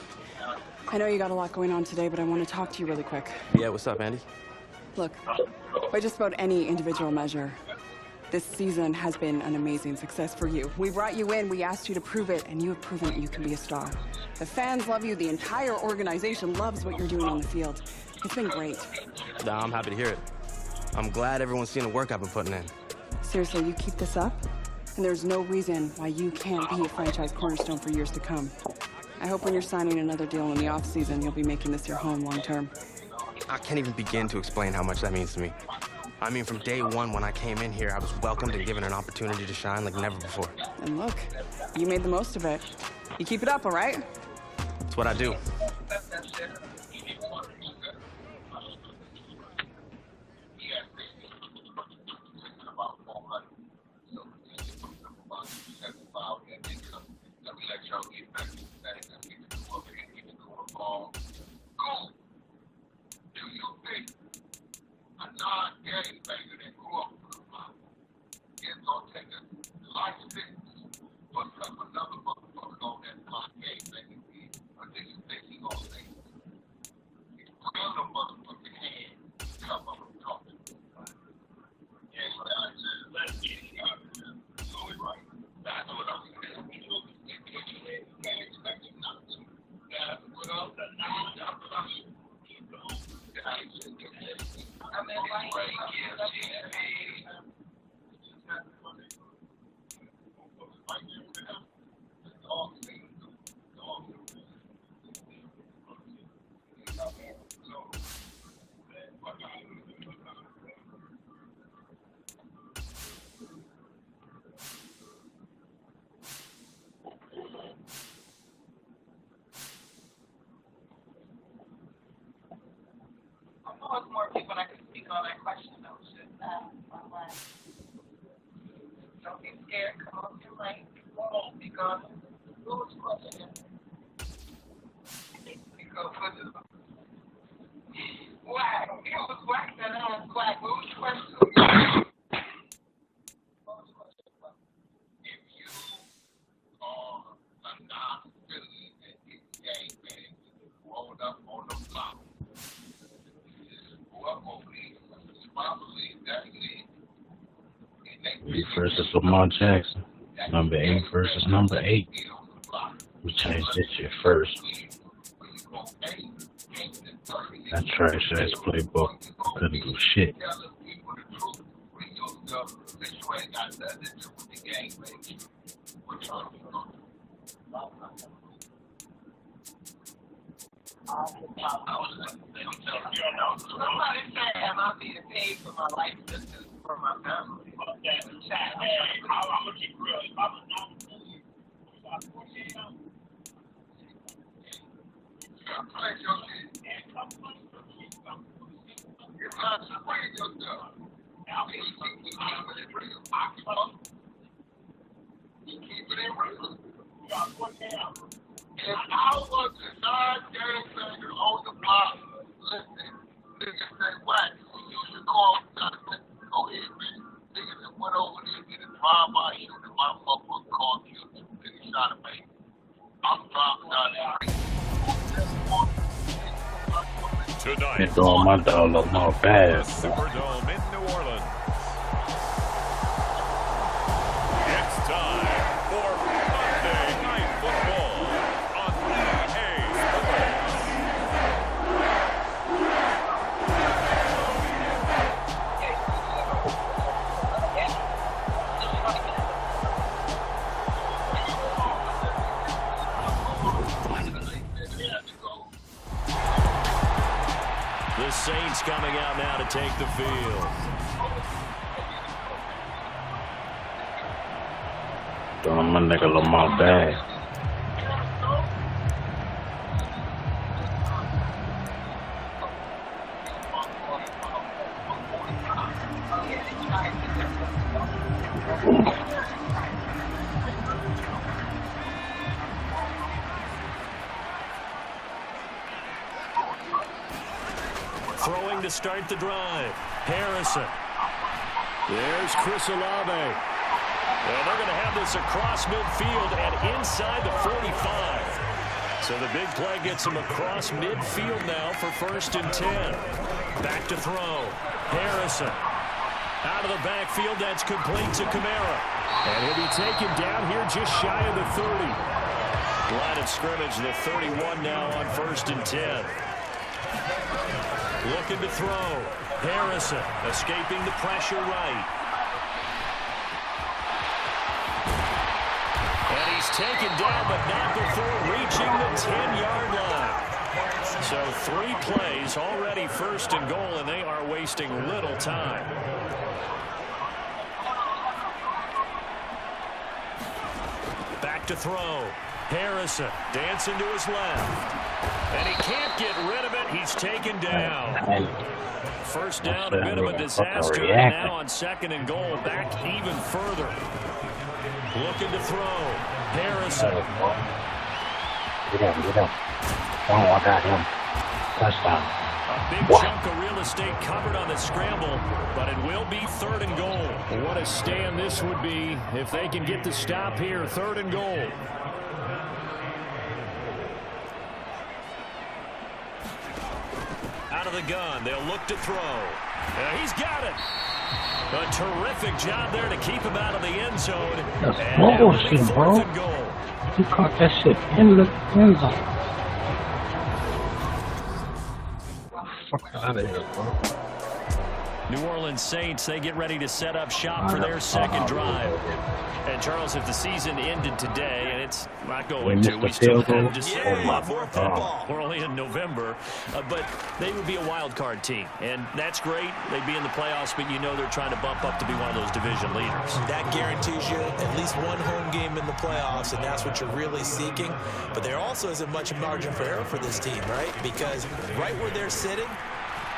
I know you got a lot going on today, but I want to talk to you really quick. Yeah, what's up, Andy? Look, by just about any individual measure, this season has been an amazing success for you. We brought you in, we asked you to prove it, and you have proven that you can be a star. The fans love you, the entire organization loves what you're doing on the field. It's been great. Nah, I'm happy to hear it. I'm glad everyone's seen the work I've been putting in. Seriously, you keep this up, and there's no reason why you can't be a franchise cornerstone for years to come. I hope when you're signing another deal in the offseason, you'll be making this your home long term. I can't even begin to explain how much that means to me. I mean, from day one when I came in here, I was welcomed and given an opportunity to shine like never before. And look, you made the most of it. You keep it up, all right? It's what I do. when I could speak on that question, though. Don't be scared. Come on your mic. Because who's question? Because whack. It was whack that I was whack. What was the question? If you are a non-citizen and you gang bang, rolled up on the block, go up over these, probably that league. Versus Lamar Jackson. Number 8 versus number 8. We changed this shit first. That trash ass playbook couldn't do shit. Somebody said, am I being paid for my life distance for my family? I'm gonna keep real. If I was not about 48 hours. You're not spraying yourself. Now, you keep it real. You keep it real. You got 48 hours. If I was a non-gang banger on the block, listen, niggas say, what? You should call me. Go ahead, man. Niggas that went over there and did a drive-by shooting my motherfucking car, killed 2 niggas, shot a man. I'm driving down there. Tonight, They throwing my dog Lamar bad. Superdome in New Orleans. It's time for Monday Night Football on EA Sports. The Saints coming out now to take the field. Throwing my nigga Lamar bad. Throwing to start the drive. Harrison. There's Chris Olave. And they're going to have this across midfield and inside the 45. So the big play gets him across midfield now for 1st and 10. Back to throw. Harrison. Out of the backfield, that's complete to Kamara. And he'll be taken down here just shy of the 30. Line of scrimmage, the 31 now on 1st and 10. Looking to throw. Harrison escaping the pressure right. And he's taken down, but not before reaching the 10-yard line. So 3 plays already 1st and goal, and they are wasting little time. Back to throw. Harrison dancing to his left. And he can't get rid of it. He's taken down. First down, a bit of a disaster. And now on 2nd and goal, back even further. Looking to throw. Harrison. Get him. Oh, I got him. Touchdown. A big chunk of real estate covered on the scramble, but it will be 3rd and goal. What a stand this would be if they can get the stop here. 3rd and goal. Out of the gun, they'll look to throw. He's got it. A terrific job there to keep him out of the end zone. That's bullshit, bro. He caught that shit in the end zone. Fuck out of here, bro. New Orleans Saints, they get ready to set up shop for their 2nd drive. And Charles, if the season ended today, and it's not going to, we still have December, more football. We're only in November, but they would be a wild card team, and that's great. They'd be in the playoffs, but you know they're trying to bump up to be one of those division leaders. That guarantees you at least one home game in the playoffs, and that's what you're really seeking. But there also isn't much margin for error for this team, right? Because right where they're sitting,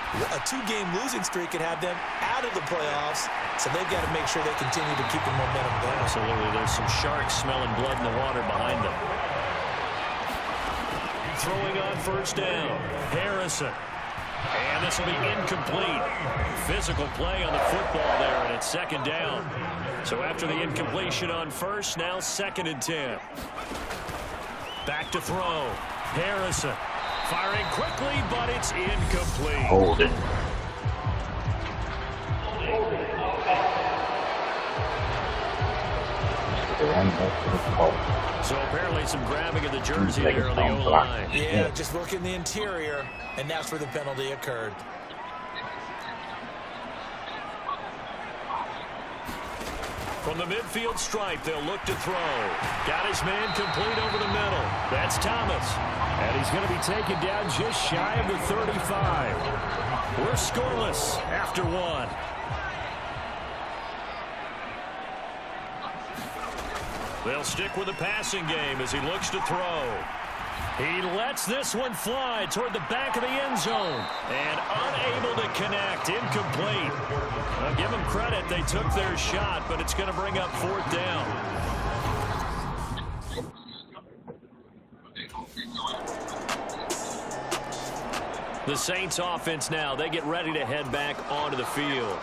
A 2-game losing streak could have them out of the playoffs, so they've got to make sure they continue to keep the momentum going. Absolutely. There's some sharks smelling blood in the water behind them. Throwing on first down, Harrison. And this will be incomplete. Physical play on the football there, and it's second down. So after the incompletion on first, now 2nd and 10. Back to throw. Harrison firing quickly, but it's incomplete. Hold it. So apparently some grabbing of the jersey there on the O-line. Yeah, just look in the interior, and that's where the penalty occurred. From the midfield stripe, they'll look to throw. Got his man complete over the middle. That's Thomas. And he's going to be taken down just shy of the 35. We're scoreless after 1. They'll stick with the passing game as he looks to throw. He lets this one fly toward the back of the end zone. And unable to connect. Incomplete. I'll give them credit. They took their shot, but it's going to bring up 4th down. The Saints offense now. They get ready to head back onto the field.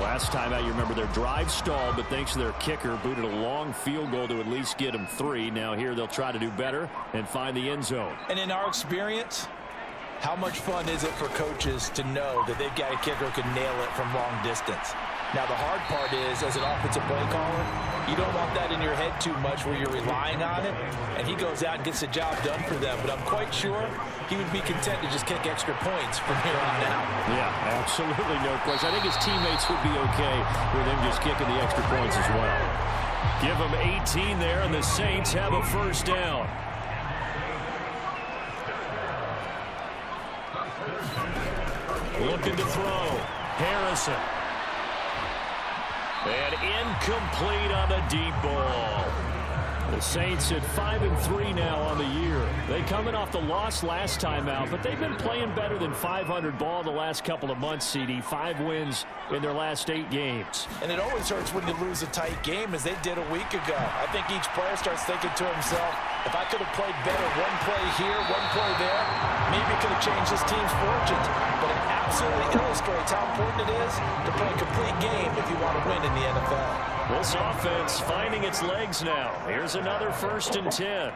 Last time out, you remember their drive stalled, but thanks to their kicker, booted a long field goal to at least get them 3. Now here they'll try to do better and find the end zone. And in our experience, how much fun is it for coaches to know that they've got a kicker who can nail it from long distance? Now, the hard part is, as an offensive play caller, you don't want that in your head too much where you're relying on it, and he goes out and gets the job done for them. But I'm quite sure he would be content to just kick extra points from here on out. Yeah, absolutely no question. I think his teammates would be okay with him just kicking the extra points as well. Give him 18 there, and the Saints have a first down. Looking to throw. Harrison. And incomplete on the deep ball. The Saints at 5-3 now on the year. They coming off the loss last time out, but they've been playing better than 500 ball the last couple of months, CD. 5 wins in their last 8 games. And it always hurts when you lose a tight game, as they did a week ago. I think each player starts thinking to himself, if I could have played better one play here, one play there, maybe it could have changed this team's fortunes. But it absolutely illustrates how important it is to play a complete game if you want to win in the NFL. This offense finding its legs now. Here's another 1st and 10.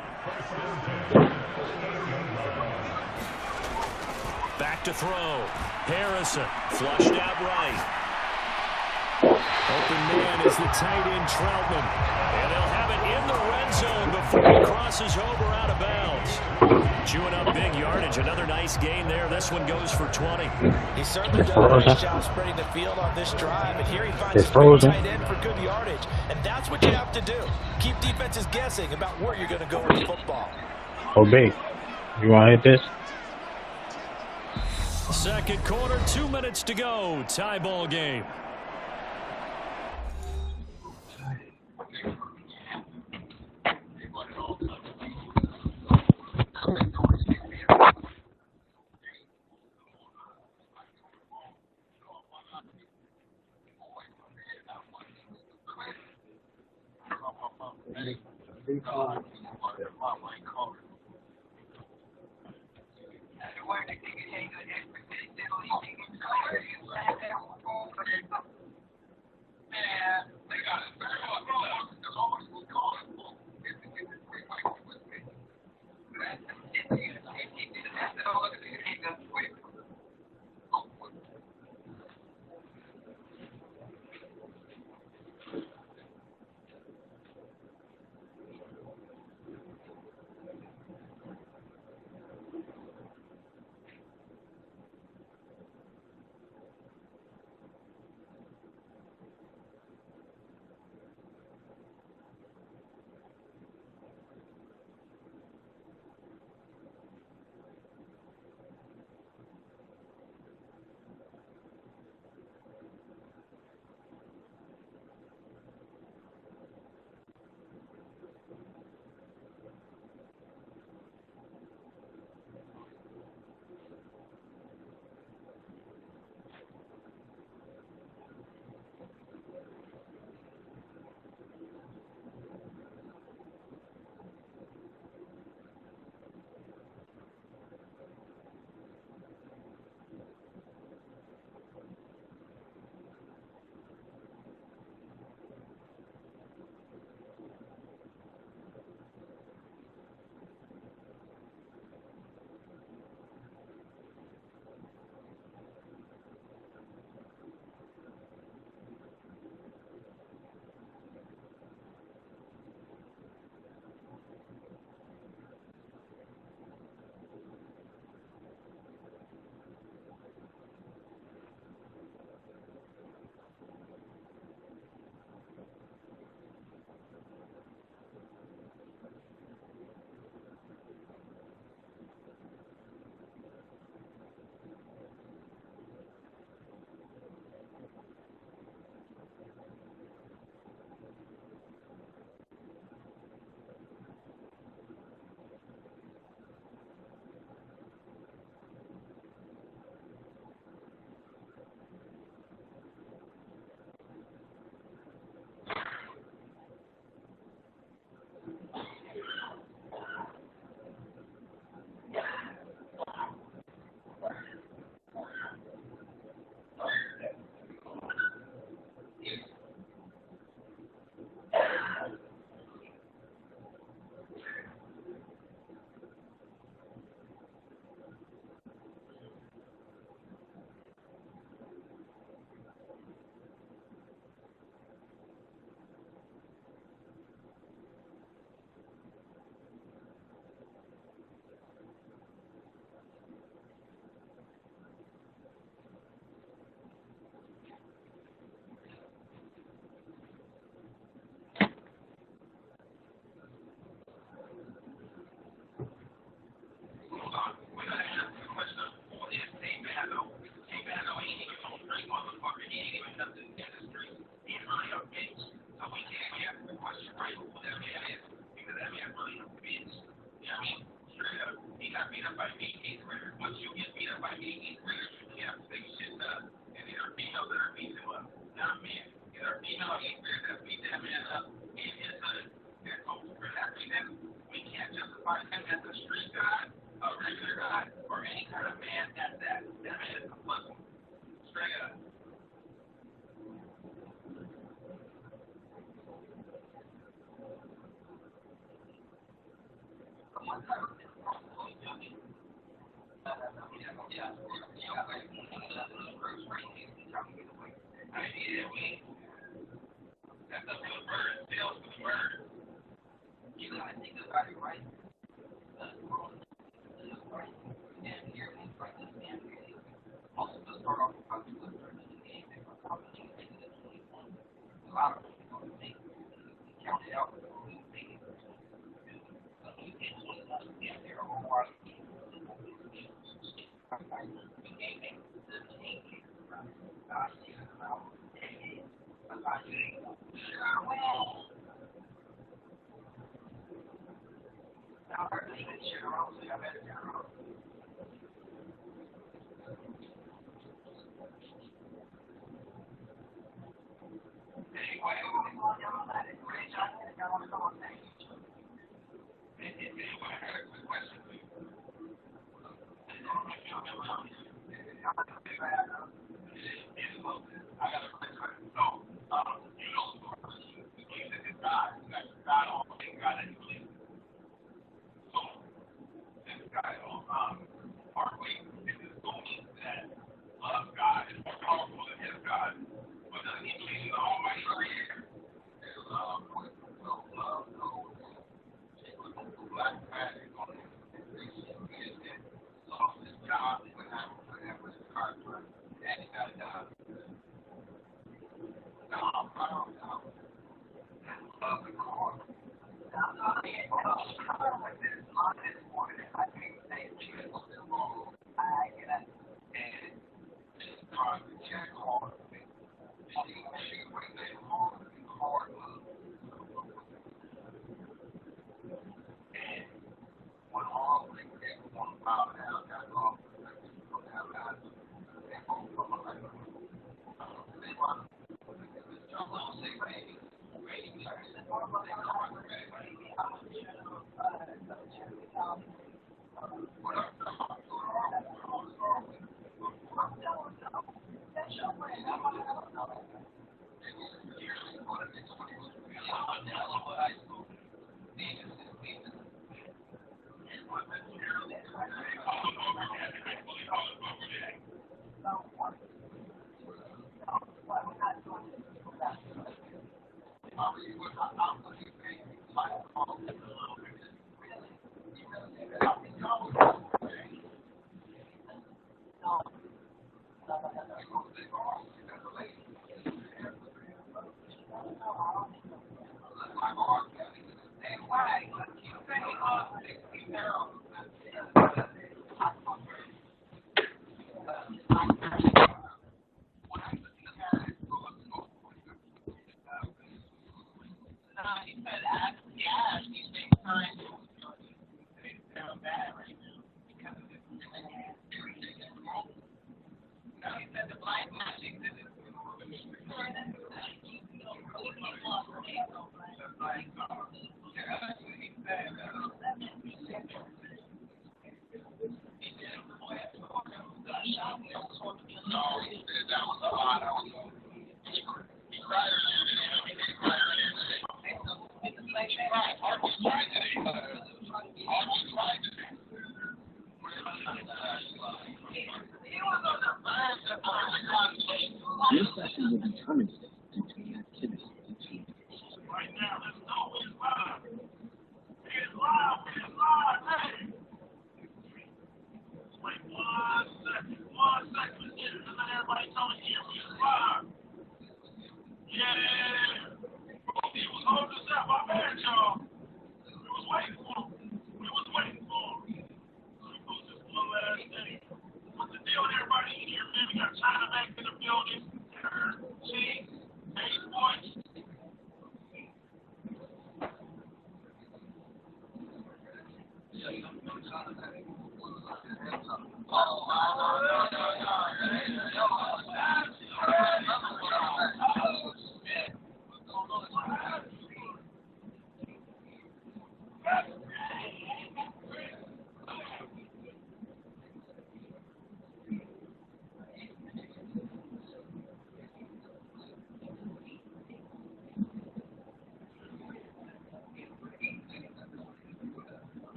Back to throw. Harrison flushed out right. Open man is the tight end Troutman. And they'll have it in the red zone before he crosses over out of bounds. Chewing up big yardage. Another nice gain there. This one goes for 20. He certainly done a nice job spreading the field on this drive. And here he finds his tight end for good yardage. And that's what you have to do. Keep defenses guessing about where you're going to go with the football. Obey. You want to hit this? Second quarter, 2 minutes to go. Tie ball game. This session will be terminated due to the activity.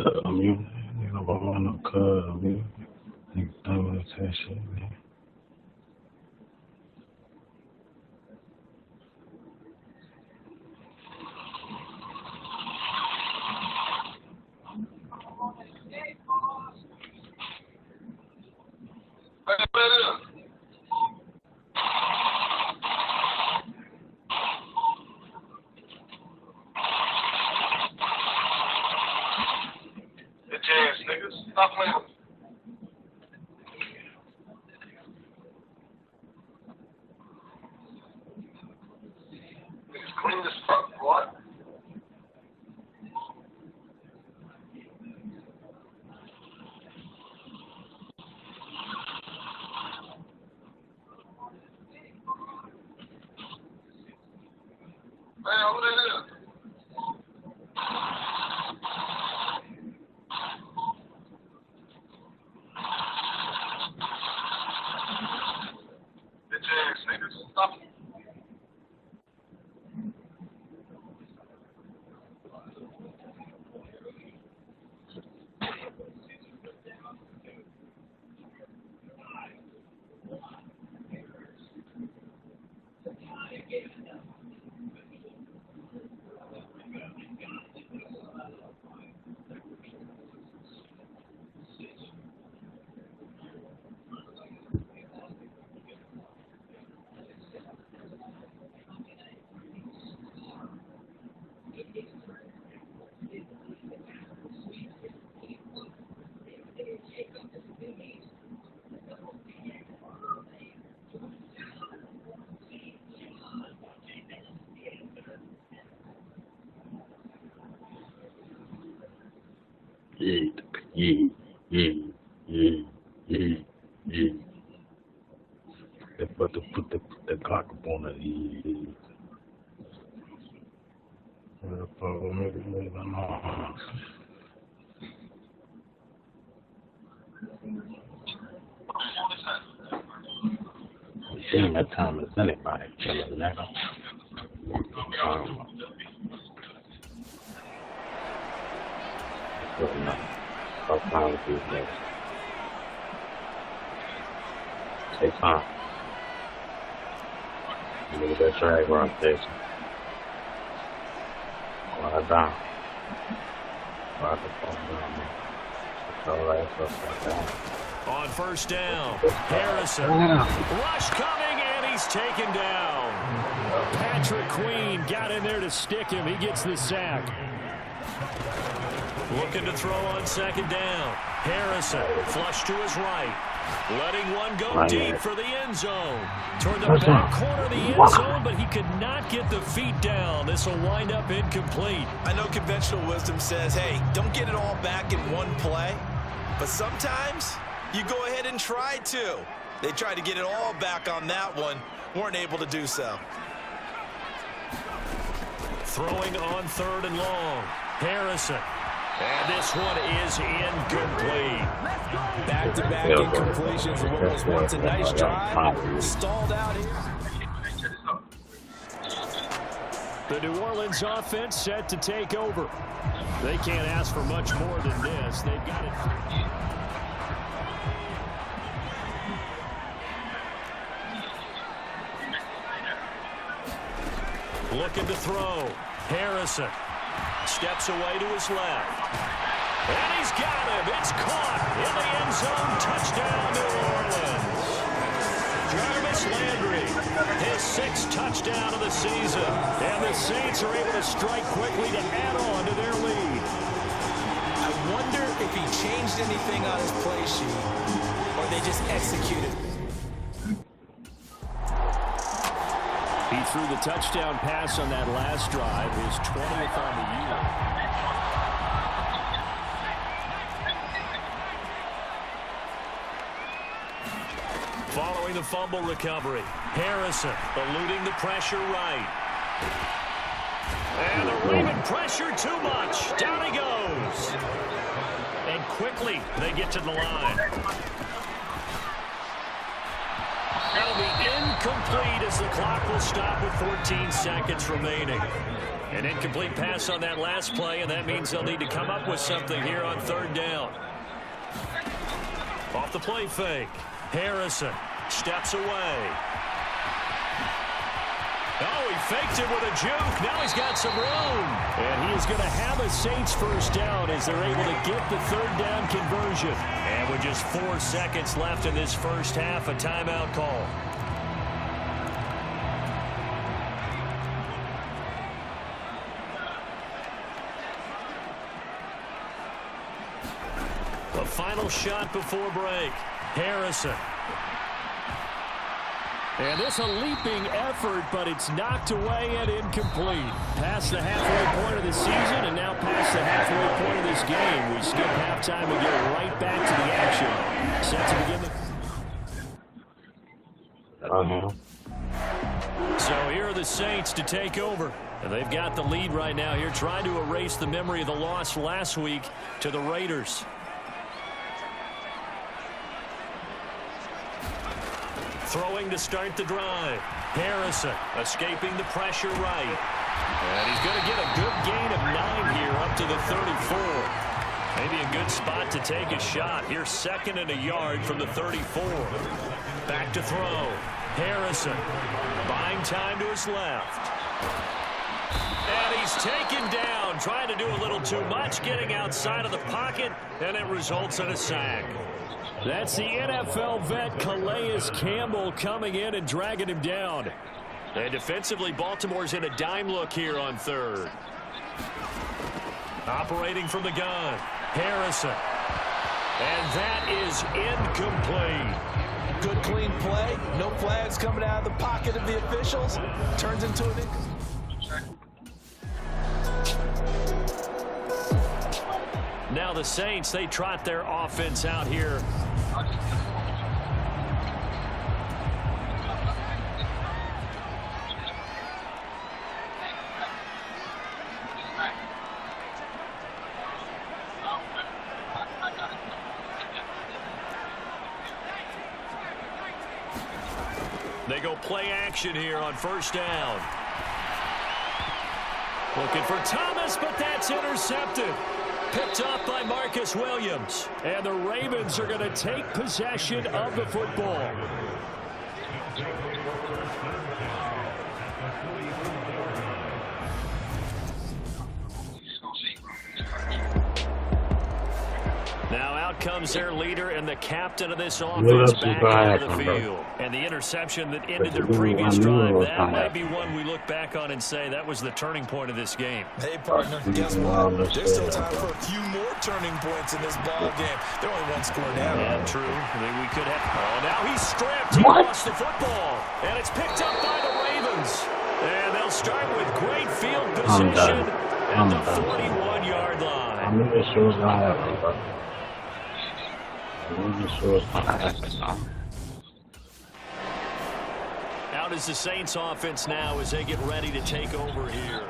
cut on you. Nigga, don't want no cut on you. Nigga, don't want to say shit, man. Stop playing. It's clean as fuck, boy. Man, who that is? Stop. Yeah. They put the cock up on it. Where the fuck am I moving on? Damn, that time is anybody killing nigga. I'll find with these niggas. Take time. Look at that drag run station. Lie down. Lie the fuck down, man. All right, so down. On first down, Harrison. Rush coming, and he's taken down. Patrick Queen got in there to stick him. He gets the sack. Looking to throw on second down. Harrison, flush to his right. Letting one go deep for the end zone. Toward the back corner of the end zone, but he could not get the feet down. This will wind up incomplete. I know conventional wisdom says, hey, don't get it all back in one play. But sometimes you go ahead and try to. They tried to get it all back on that one. Weren't able to do so. Throwing on third and long. Harrison. And this one is incomplete. Back-to-back incompletions of what was once a nice drive. Stalled out here. The New Orleans offense set to take over. They can't ask for much more than this. They've got it. Looking to throw. Harrison steps away to his left. And he's got him. It's caught in the end zone. Touchdown, New Orleans. Jarvis Landry, his sixth touchdown of the season. And the Saints are able to strike quickly to add on to their lead. I wonder if he changed anything on his play sheet or they just executed. He threw the touchdown pass on that last drive, his 20th on the year. Following the fumble recovery, Harrison eluding the pressure right. And the Raven pressure too much. Down he goes. And quickly they get to the line. That'll be incomplete as the clock will stop with 14 seconds remaining. An incomplete pass on that last play, and that means they'll need to come up with something here on third down. Off the play fake. Harrison steps away. Oh, he faked it with a juke. Now he's got some room. And he is going to have a Saints first down as they're able to get the third down conversion. And with just 4 seconds left in this first half, a timeout call. The final shot before break. Harrison. And this a leaping effort, but it's knocked away and incomplete. Past the halfway point of the season and now past the halfway point of this game. We skip halftime and get right back to the action. Set to begin the... So here are the Saints to take over. And they've got the lead right now here, trying to erase the memory of the loss last week to the Raiders. Throwing to start the drive. Harrison escaping the pressure right. And he's going to get a good gain of 9 here up to the 34. Maybe a good spot to take a shot. Here's 2nd and a yard from the 34. Back to throw. Harrison buying time to his left. And he's taken down, trying to do a little too much, getting outside of the pocket, and it results in a sack. That's the NFL vet Calais Campbell coming in and dragging him down. And defensively, Baltimore's in a dime look here on third. Operating from the gun, Harrison. And that is incomplete. Good clean play. No flags coming out of the pocket of the officials. Turns into an Now the Saints, they trot their offense out here. They go play action here on first down. Looking for Thomas, but that's intercepted. Picked up by Marcus Williams. And the Ravens are going to take possession of the football. Now out comes their leader and the captain of this offense back onto the field. And the interception that ended their previous drive, that might be one we look back on and say that was the turning point of this game. Hey, partner, guess what? There's still time for a few more turning points in this ball game. They're only one score down. Yeah, true. We could have... Oh, now he's stripped. He lost the football. And it's picked up by the Ravens. And they'll start with great field position at the 41-yard line. I'm not sure what's going to happen, bro. Out is the Saints offense now as they get ready to take over here.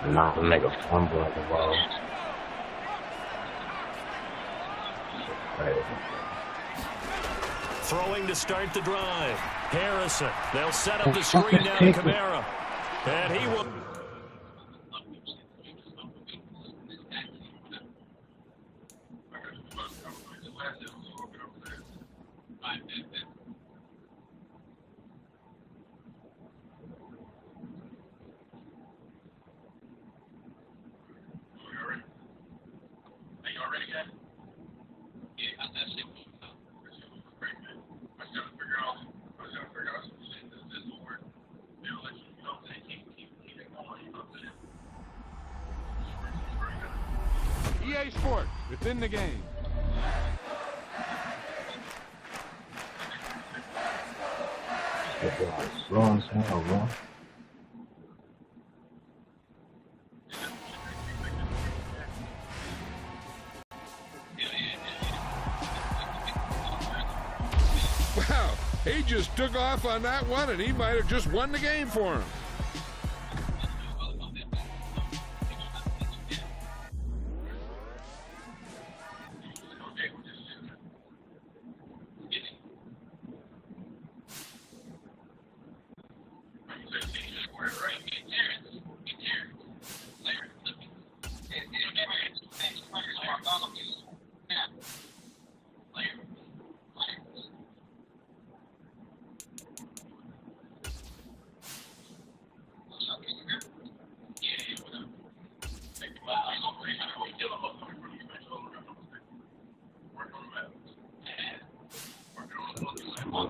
Not to make a fumble at the ball. Throwing to start the drive. Harrison. They'll set up the screen now to Kamara. And he will... EA Sports, within the game. Slow as hell, bro. Wow, he just took off on that one, and he might have just won the game for him.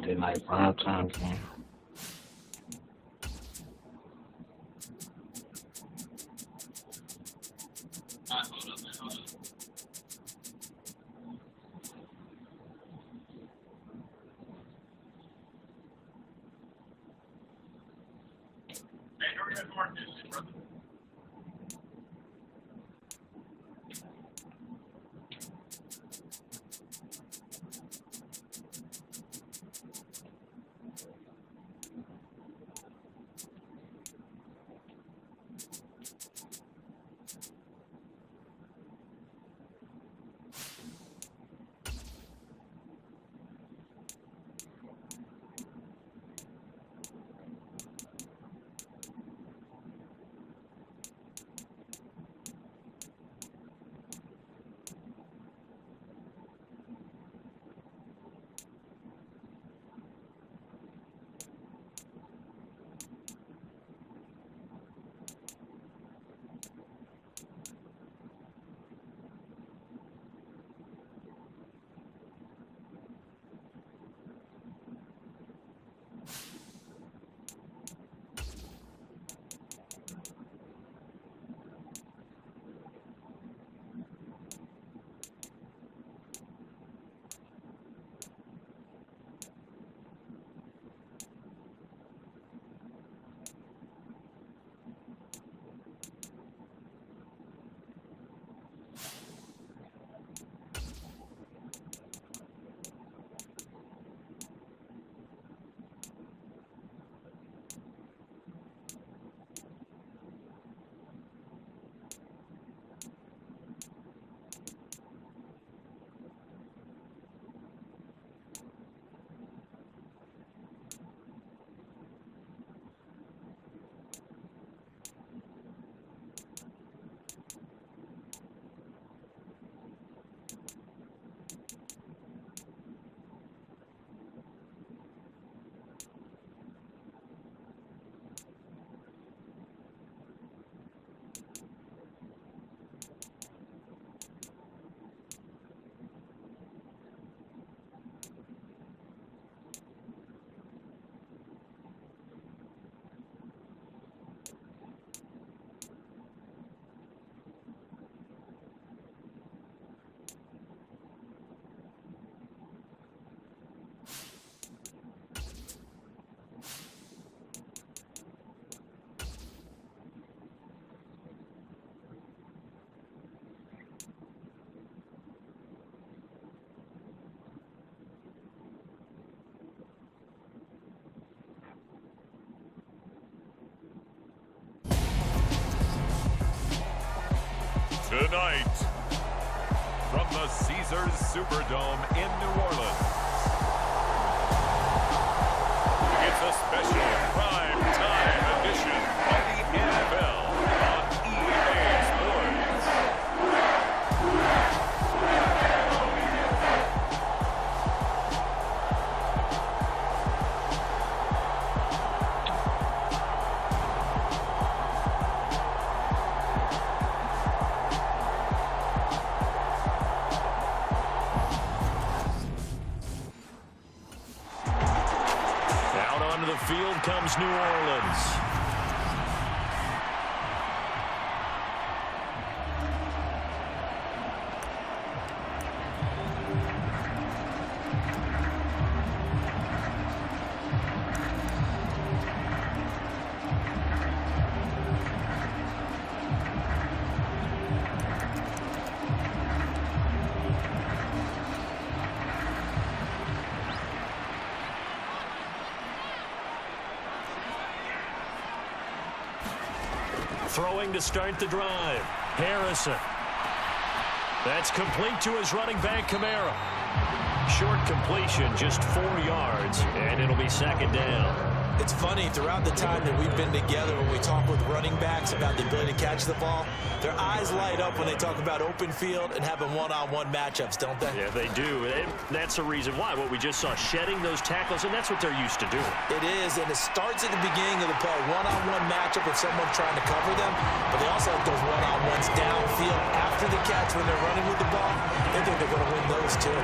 Thursday night primetime game. Tonight, from the Caesars Superdome in New Orleans, it's a special prime time edition of the NFL on EA Sports. Field comes New Orleans. Throwing to start the drive. Harrison. That's complete to his running back, Kamara. Short completion, just 4 yards, and it'll be second down. It's funny, throughout the time that we've been together, when we talk with running backs about the ability to catch the ball, their eyes light up when they talk about open field and having one-on-one matchups, don't they? Yeah, they do. And that's the reason why. What we just saw, shedding those tackles, and that's what they're used to doing. It is, and it starts at the beginning of the play, one-on-one matchup with someone trying to cover them, but they also have those one-on-ones downfield after the catch when they're running with the ball. They think they're going to win those too.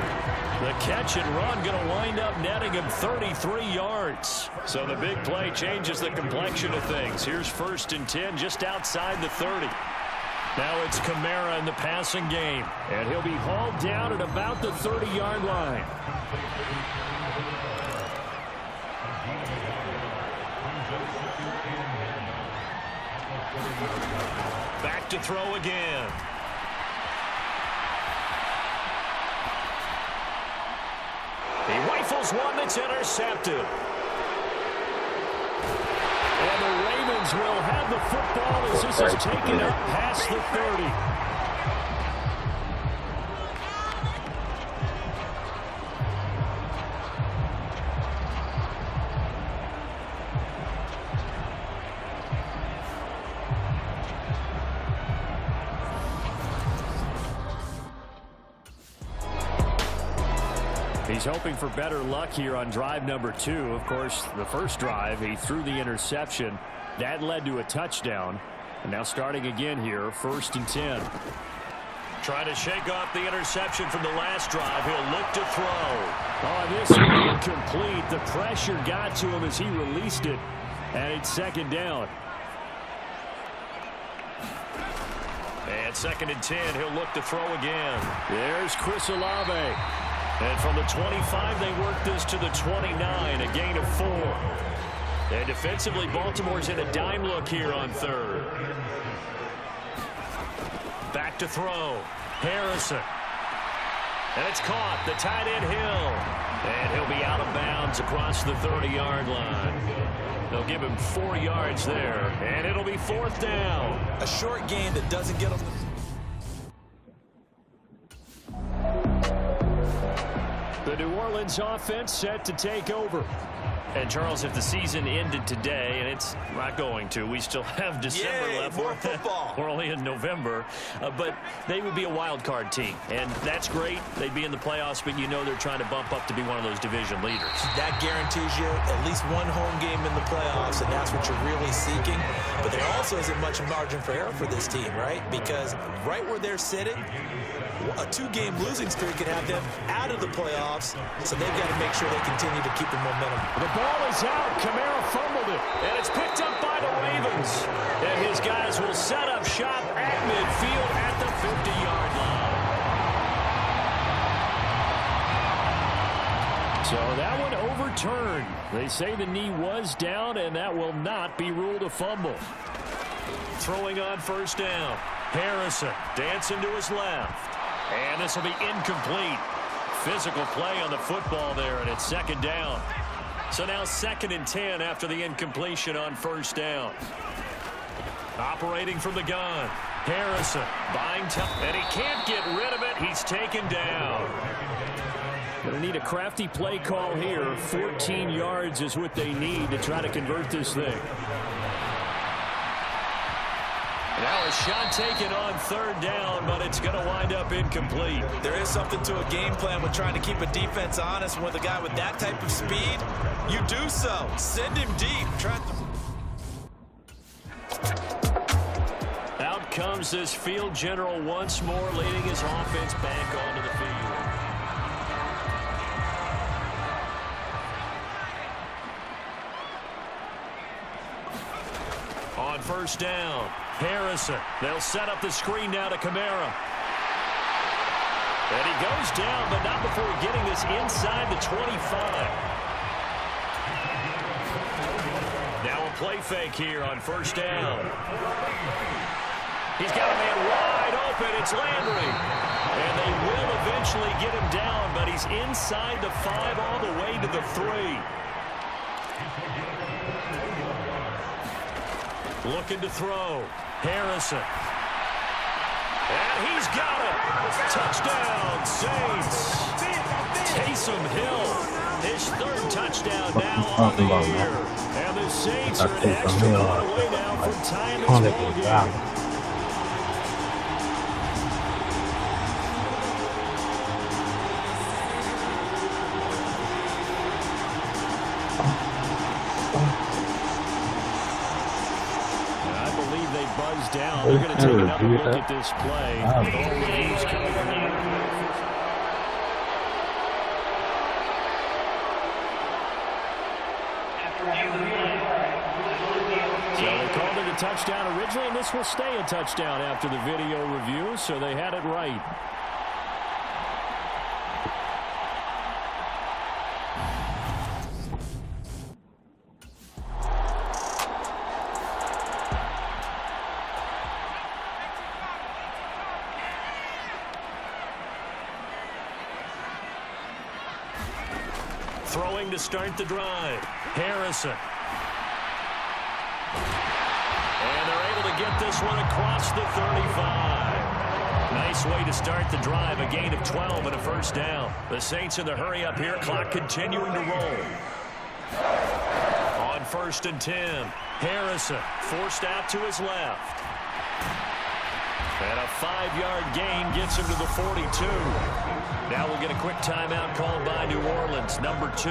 The catch and run going to wind up netting him 33 yards. So the big play changes the complexion of things. Here's 1st and 10 just outside the 30. Now it's Kamara in the passing game. And he'll be hauled down at about the 30-yard line. Back to throw again. He rifles one that's intercepted. And the Ravens will have the football as this is taken up past the 30. He's hoping for better luck here on drive number 2. Of course, the first drive, he threw the interception. That led to a touchdown. And now starting again here, 1st and 10. Trying to shake off the interception from the last drive. He'll look to throw. Oh, this is incomplete. The pressure got to him as he released it. And it's 2nd down. And 2nd and 10, he'll look to throw again. There's Chris Olave. And from the 25, they work this to the 29, a gain of 4. And defensively, Baltimore's in a dime look here on 3rd. Back to throw. Harrison. And it's caught. The tight end Hill. And he'll be out of bounds across the 30-yard line. They'll give him 4 yards there. And it'll be 4th down. A short gain that doesn't get him. The New Orleans offense set to take over. And, Charles, if the season ended today, and it's not going to, we still have December left. More football. We're only in November. But they would be a wild card team. And that's great. They'd be in the playoffs, but you know they're trying to bump up to be one of those division leaders. That guarantees you at least one home game in the playoffs, and that's what you're really seeking. But there also isn't much margin for error for this team, right? Because right where they're sitting, a 2-game losing streak could have them out of the playoffs, so they've got to make sure they continue to keep the momentum. The ball is out. Kamara fumbled it, and it's picked up by the Ravens. And his guys will set up shop at midfield at the 50-yard line. So that one overturned. They say the knee was down, and that will not be ruled a fumble. Throwing on 1st down. Harrison dancing to his left. And this will be incomplete. Physical play on the football there, and it's 2nd down. So now 2nd and 10 after the incompletion on 1st down. Operating from the gun. Harrison buying time, and he can't get rid of it. He's taken down. Going to need a crafty play call here. 14 yards is what they need to try to convert this thing. Now a shot taken on 3rd down, but it's going to wind up incomplete. There is something to a game plan with trying to keep a defense honest. With a guy with that type of speed, you do so. Send him deep. Out comes this field general once more, leading his offense back onto the field. On 1st down, Harrison. They'll set up the screen now to Kamara. And he goes down, but not before getting this inside the 25. Now a play fake here on 1st down. He's got a man wide open. It's Landry. And they will eventually get him down, but he's inside the 5 all the way to the 3. Looking to throw. Harrison. And he's got it. Touchdown, Saints. Taysom Hill His third touchdown now on the year. And the Saints are an extra point away now from tying this ball game. Down. They're going to take another look at this play. All reviews coming from the So they called it a touchdown originally, and this will stay a touchdown after the video review, so they had it right. Throwing to start the drive. Harrison. And they're able to get this one across the 35. Nice way to start the drive. A gain of 12 and a first down. The Saints in the hurry up here. Clock continuing to roll. On 1st and 10. Harrison forced out to his left. And a 5-yard gain gets him to the 42. Now we'll get a quick timeout called by New Orleans, number 2,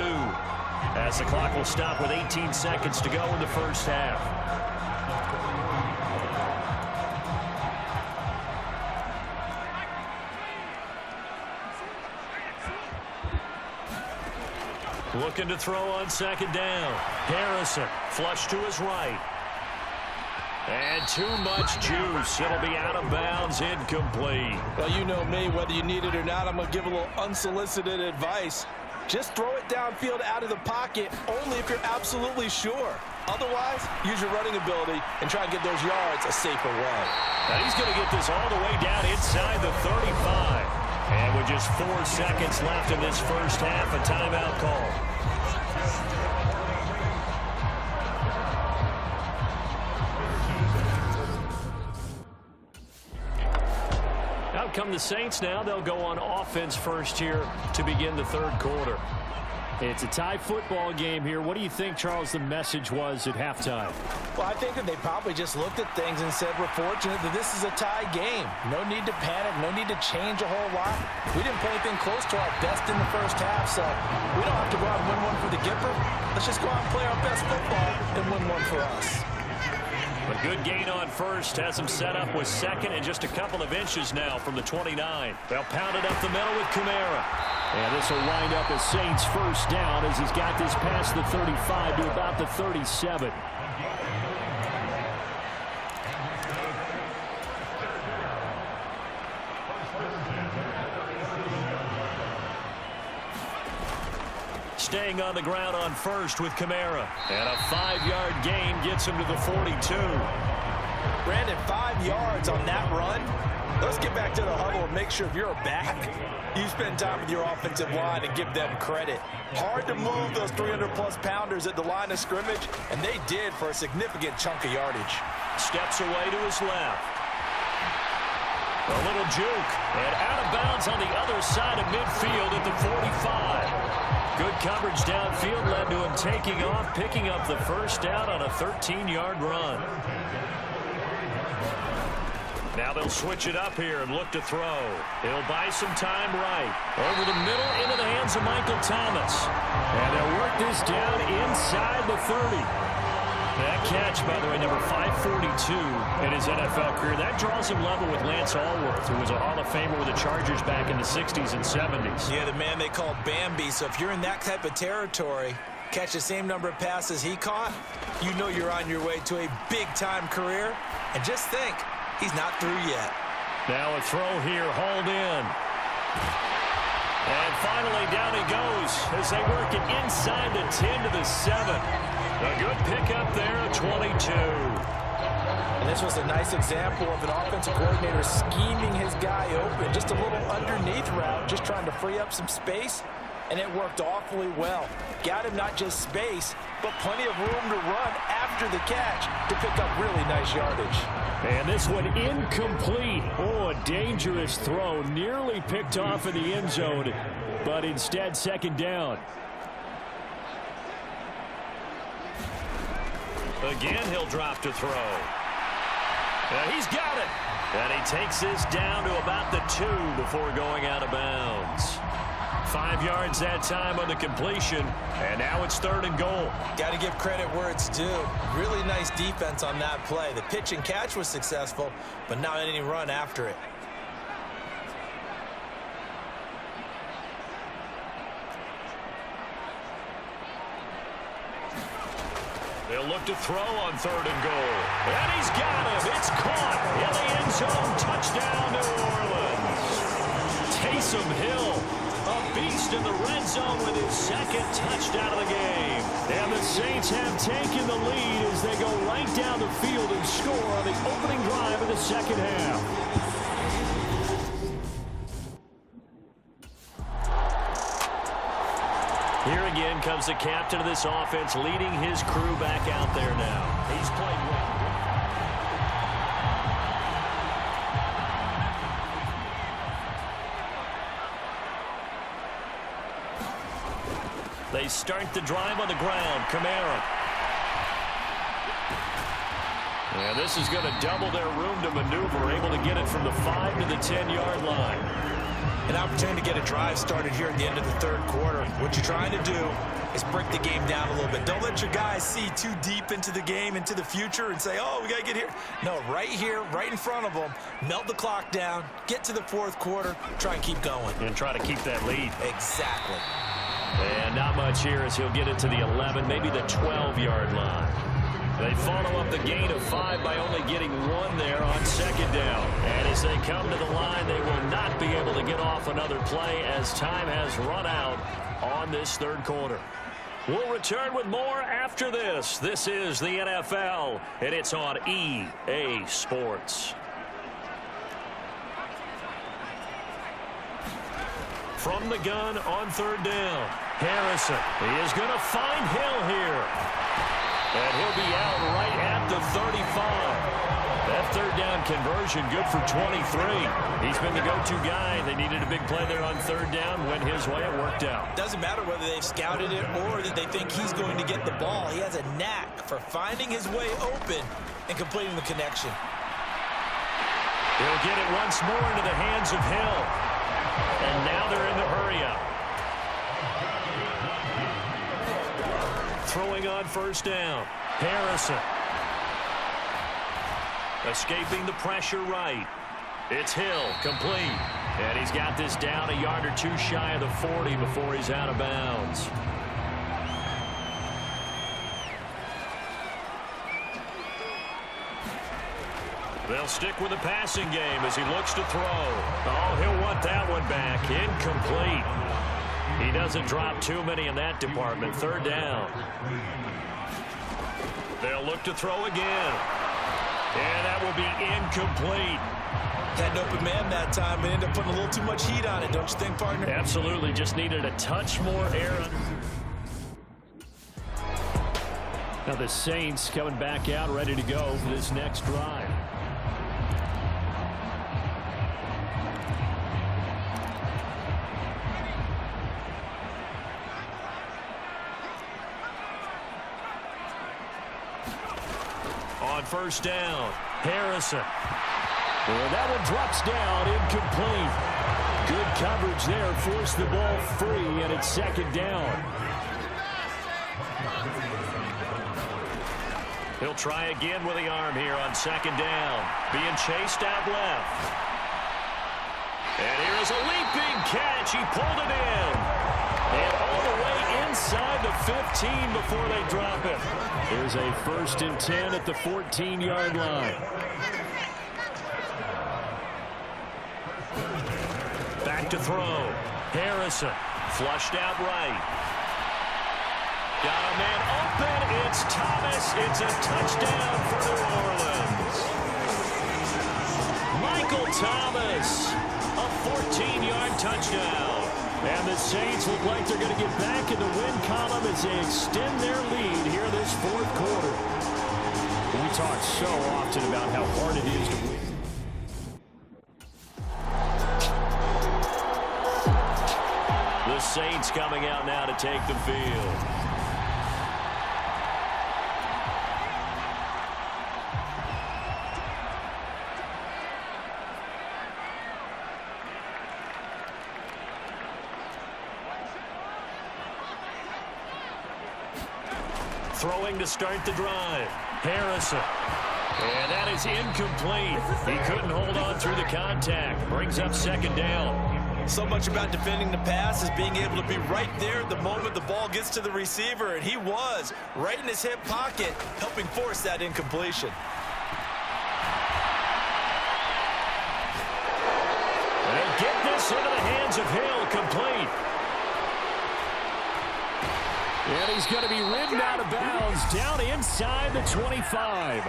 as the clock will stop with 18 seconds to go in the first half. Looking to throw on 2nd down. Harrison, flush to his right. And too much juice. It'll be out of bounds, incomplete. Well, you know me, whether you need it or not, I'm going to give a little unsolicited advice. Just throw it downfield out of the pocket, only if you're absolutely sure. Otherwise, use your running ability and try and get those yards a safer way. Now he's going to get this all the way down inside the 35. And with just 4 seconds left in this first half, a timeout call. Out come the Saints now. They'll go on offense first here to begin the 3rd quarter. It's a tie football game here. What do you think, Charles, the message was at halftime? Well, I think that they probably just looked at things and said, we're fortunate that this is a tie game. No need to panic. No need to change a whole lot. We didn't play anything close to our best in the first half, so we don't have to go out and win one for the Gipper. Let's just go out and play our best football and win one for us. A good gain on 1st has him set up with 2nd and just a couple of inches now from the 29. They'll pound it up the middle with Kamara. And this will wind up as Saints' first down as he's got this past the 35 to about the 37. Staying on the ground on 1st with Kamara. And a 5-yard gain gets him to the 42. Brandon, 5 yards on that run. Let's get back to the huddle and make sure if you're a back, you spend time with your offensive line and give them credit. Hard to move those 300-plus pounders at the line of scrimmage, and they did for a significant chunk of yardage. Steps away to his left. A little juke, and out of bounds on the other side of midfield at the 45. Good coverage downfield led to him taking off, picking up the first down on a 13-yard run. Now they'll switch it up here and look to throw. He'll buy some time right. Over the middle into the hands of Michael Thomas. And they'll work this down inside the 30. That catch, by the way, number 542 in his NFL career. That draws him level with Lance Allworth, who was a Hall of Famer with the Chargers back in the 60s and 70s. Yeah, the man they call Bambi. So if you're in that type of territory, catch the same number of passes he caught, you know you're on your way to a big-time career. And just think, he's not through yet. Now a throw here, hauled in. And finally down he goes as they work it inside the 10 to the 7. A good pickup there, 22. And this was a nice example of an offensive coordinator scheming his guy open. Just a little underneath route, just trying to free up some space. And it worked awfully well. Got him not just space, but plenty of room to run after the catch to pick up really nice yardage. And this one incomplete. Oh, a dangerous throw. Nearly picked off in the end zone, but instead 2nd down. Again, he'll drop to throw. He's got it. And he takes this down to about the 2 before going out of bounds. 5 yards that time on the completion, and now it's 3rd and goal. Got to give credit where it's due. Really nice defense on that play. The pitch and catch was successful, but not any run after it. They'll look to throw on 3rd and goal. And he's got him. It's caught in the end zone. Touchdown, New Orleans. Taysom Hill, a beast in the red zone with his 2nd touchdown of the game. And the Saints have taken the lead as they go right down the field and score on the opening drive of the 2nd half. Here again comes the captain of this offense, leading his crew back out there now. He's played well. They start the drive on the ground. Kamara. Yeah, this is going to double their room to maneuver, able to get it from the 5 to the 10-yard line. An opportunity to get a drive started here at the end of the 3rd quarter. What you're trying to do is break the game down a little bit. Don't let your guys see too deep into the game, into the future, and say, oh, we got to get here. No, right here, right in front of them, melt the clock down, get to the 4th quarter, try and keep going. And try to keep that lead. Exactly. And not much here as he'll get it to the 11, maybe the 12-yard line. They follow up the gain of 5 by only getting 1 there on 2nd down. And as they come to the line, they will not be able to get off another play as time has run out on this 3rd quarter. We'll return with more after this. This is the NFL, and it's on EA Sports. From the gun on 3rd down, Harrison. He is going to find Hill here. And he'll be out right at the 35. That 3rd down conversion good for 23. He's been the go-to guy. They needed a big play there on 3rd down. Went his way. It worked out. Doesn't matter whether they've scouted it or that they think he's going to get the ball. He has a knack for finding his way open and completing the connection. He'll get it once more into the hands of Hill. And now they're in the hurry-up. Throwing on 1st down. Harrison. Escaping the pressure right. It's Hill, complete. And he's got this down a yard or 2 shy of the 40 before he's out of bounds. They'll stick with the passing game as he looks to throw. Oh, he'll want that one back. Incomplete. He doesn't drop too many in that department. 3rd down. They'll look to throw again. And that will be incomplete. Had an open man that time, but ended up putting a little too much heat on it, don't you think, partner? Absolutely. Just needed a touch more air. Now the Saints coming back out, ready to go for this next drive. On 1st down, Harrison. Well, that one drops down, incomplete. Good coverage there, forced the ball free, and it's 2nd down. He'll try again with the arm here on 2nd down. Being chased out left. And here is a leaping catch. He pulled it in. And all the way inside the 15 before they drop it. There's a 1st and 10 at the 14-yard line. Back to throw. Harrison flushed out right. Got a man open. It's Thomas. It's a touchdown for New Orleans. Michael Thomas, a 14-yard touchdown. And the Saints look like they're going to get back in the win column as they extend their lead here this 4th quarter. We talk so often about how hard it is to win. The Saints coming out now to take the field. Throwing to start the drive. Harrison. And that is incomplete. He couldn't hold on through the contact. Brings up second down. So much about defending the pass is being able to be right there the moment the ball gets to the receiver, and he was right in his hip pocket, helping force that incompletion. They get this into the hands of Hill, complete. And he's going to be ridden out of bounds down inside the 25.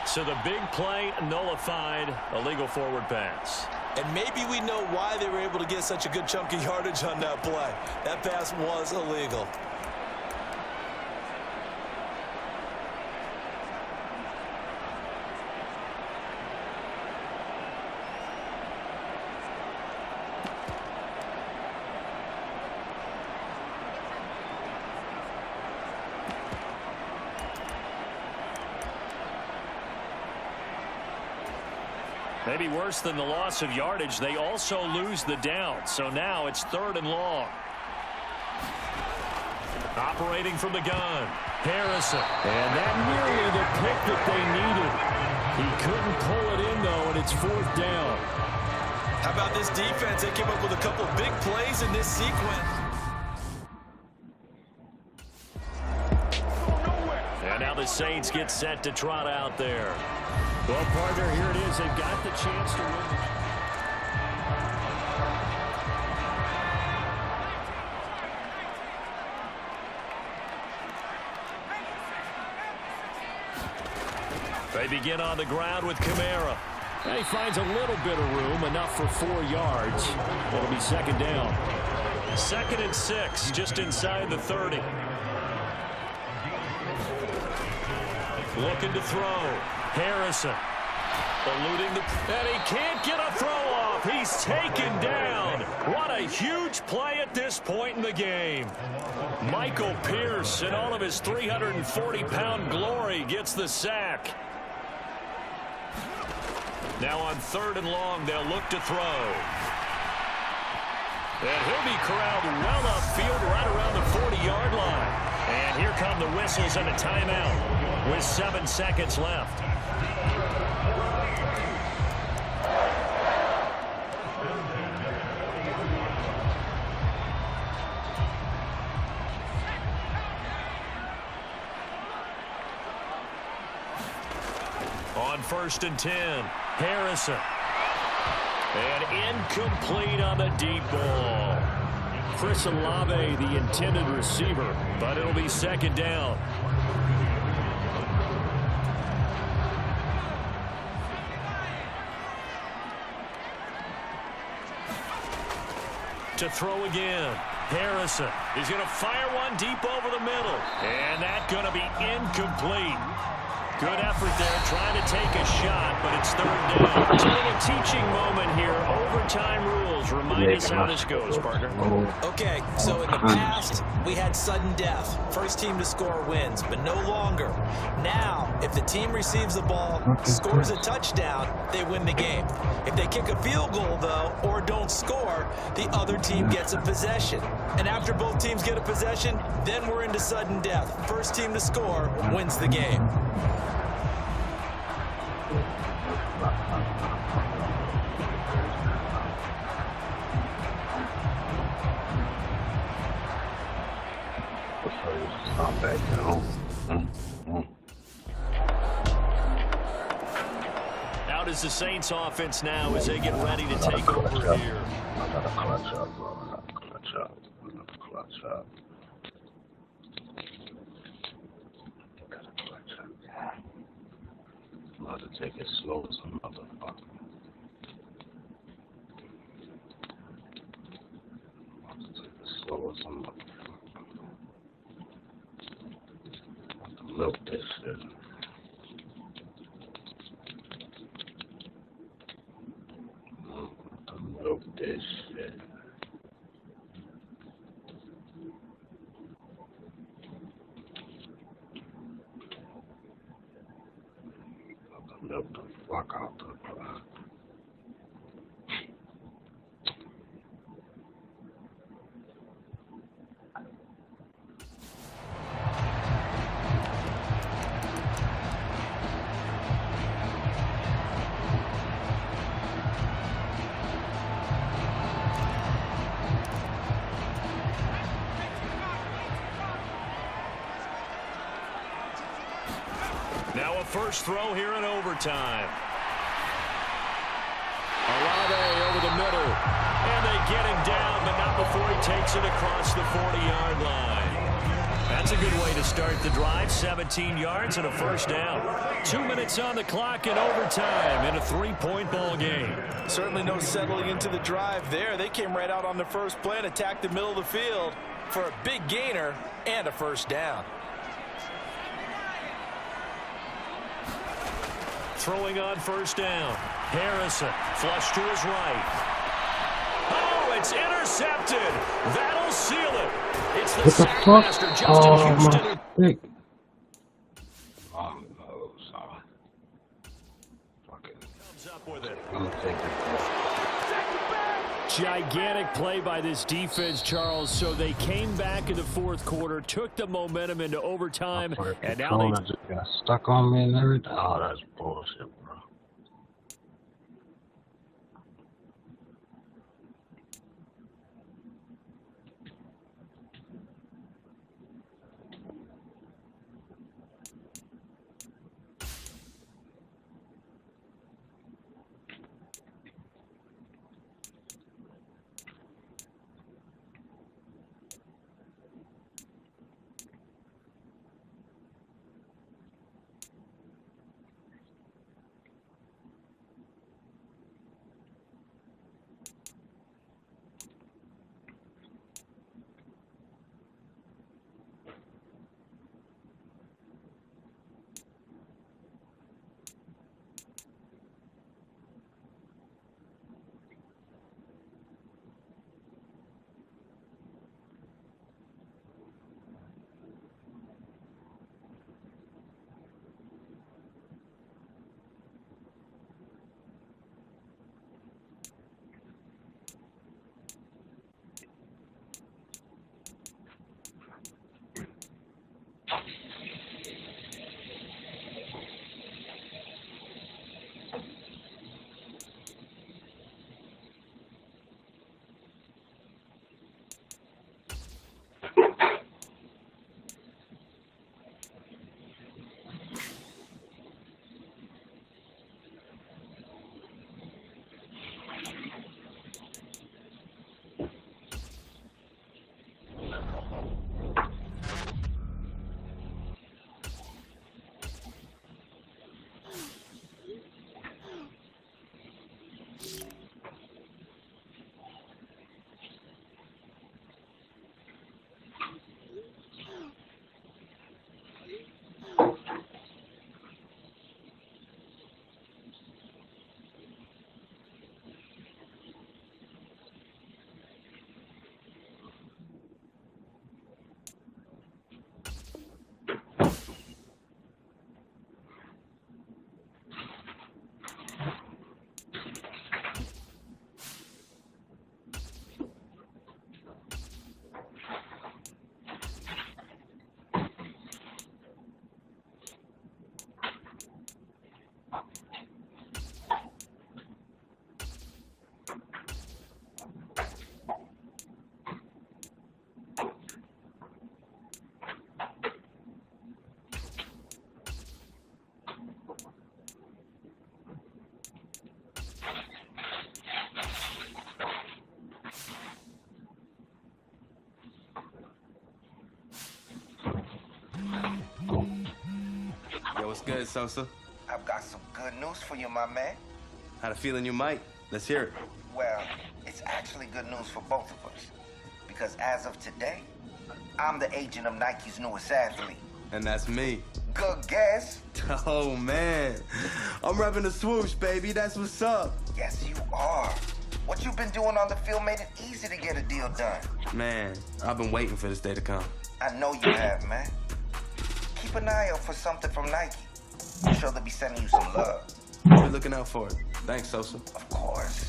So the big play nullified, illegal forward pass. And maybe we know why they were able to get such a good chunk of yardage on that play. That pass was illegal. Maybe worse than the loss of yardage, they also lose the down. So now it's 3rd and long. Operating from the gun, Harrison. And that nearly the pick that they needed. He couldn't pull it in, though, and it's 4th down. How about this defense? They came up with a couple of big plays in this sequence. And now the Saints get set to trot out there. Well, partner, here it is. They've got the chance to win. They begin on the ground with Kamara. And he finds a little bit of room, enough for 4 yards. It'll be 2nd down. 2nd and 6, just inside the 30. Looking to throw. Harrison. Eluding and he can't get a throw off. He's taken down. What a huge play at this point in the game. Michael Pierce, in all of his 340-pound glory, gets the sack. Now on 3rd and long, they'll look to throw. And he'll be corralled well upfield right around the 40-yard line. And here come the whistles and a timeout with 7 seconds left. On 1st and 10, Harrison. And incomplete on the deep ball. Chris Olave, the intended receiver, but it'll be 2nd down. To throw again. Harrison. He's going to fire one deep over the middle. And that's going to be incomplete. Good effort there, trying to take a shot, but it's 3rd down. It's a little teaching moment here. Overtime rules. Remind us how this goes, partner. Okay, so in the past, we had sudden death. First team to score wins, but no longer. Now, if the team receives the ball, scores a touchdown, they win the game. If they kick a field goal, though, or don't score, the other team gets a possession. And after both teams get a possession, then we're into sudden death. First team to score wins the game. Out is the Saints offense now as they get ready to take over here. I gotta clutch up, bro. I gotta clutch up. I'm about to take it slow as a motherfucker. Milk this shit. Milk this shit. Milk the fuck out the clock. Now a first throw here in overtime. Olave over the middle. And they get him down, but not before he takes it across the 40-yard line. That's a good way to start the drive. 17 yards and a first down. 2 minutes on the clock in overtime in a 3-point ball game. Certainly no settling into the drive there. They came right out on the first play and attacked the middle of the field for a big gainer and a first down. Throwing on first down. Harrison, flush to his right. Oh, it's intercepted. That'll seal it. It's the sack master, Justin Houston. Oh, no, sorry. Comes up with it. I'm taking Gigantic play by this defense, Charles. So they came back in the fourth quarter, took the momentum into overtime, and now they just got stuck on me and everything. Oh, that's bullshit, bro. Yo, what's good, Sosa? I've got some good news for you, my man. Had a feeling you might. Let's hear it. Well, it's actually good news for both of us. Because as of today, I'm the agent of Nike's newest athlete. And that's me. Good guess. Oh, man. I'm repping the swoosh, baby. That's what's up. Yes, you are. What you've been doing on the field made it easy to get a deal done. Man, I've been waiting for this day to come. I know you have, man. Keep an eye out for something from Nike. I'm sure they'll be sending you some love. I'll be looking out for it. Thanks, Sosa. Of course.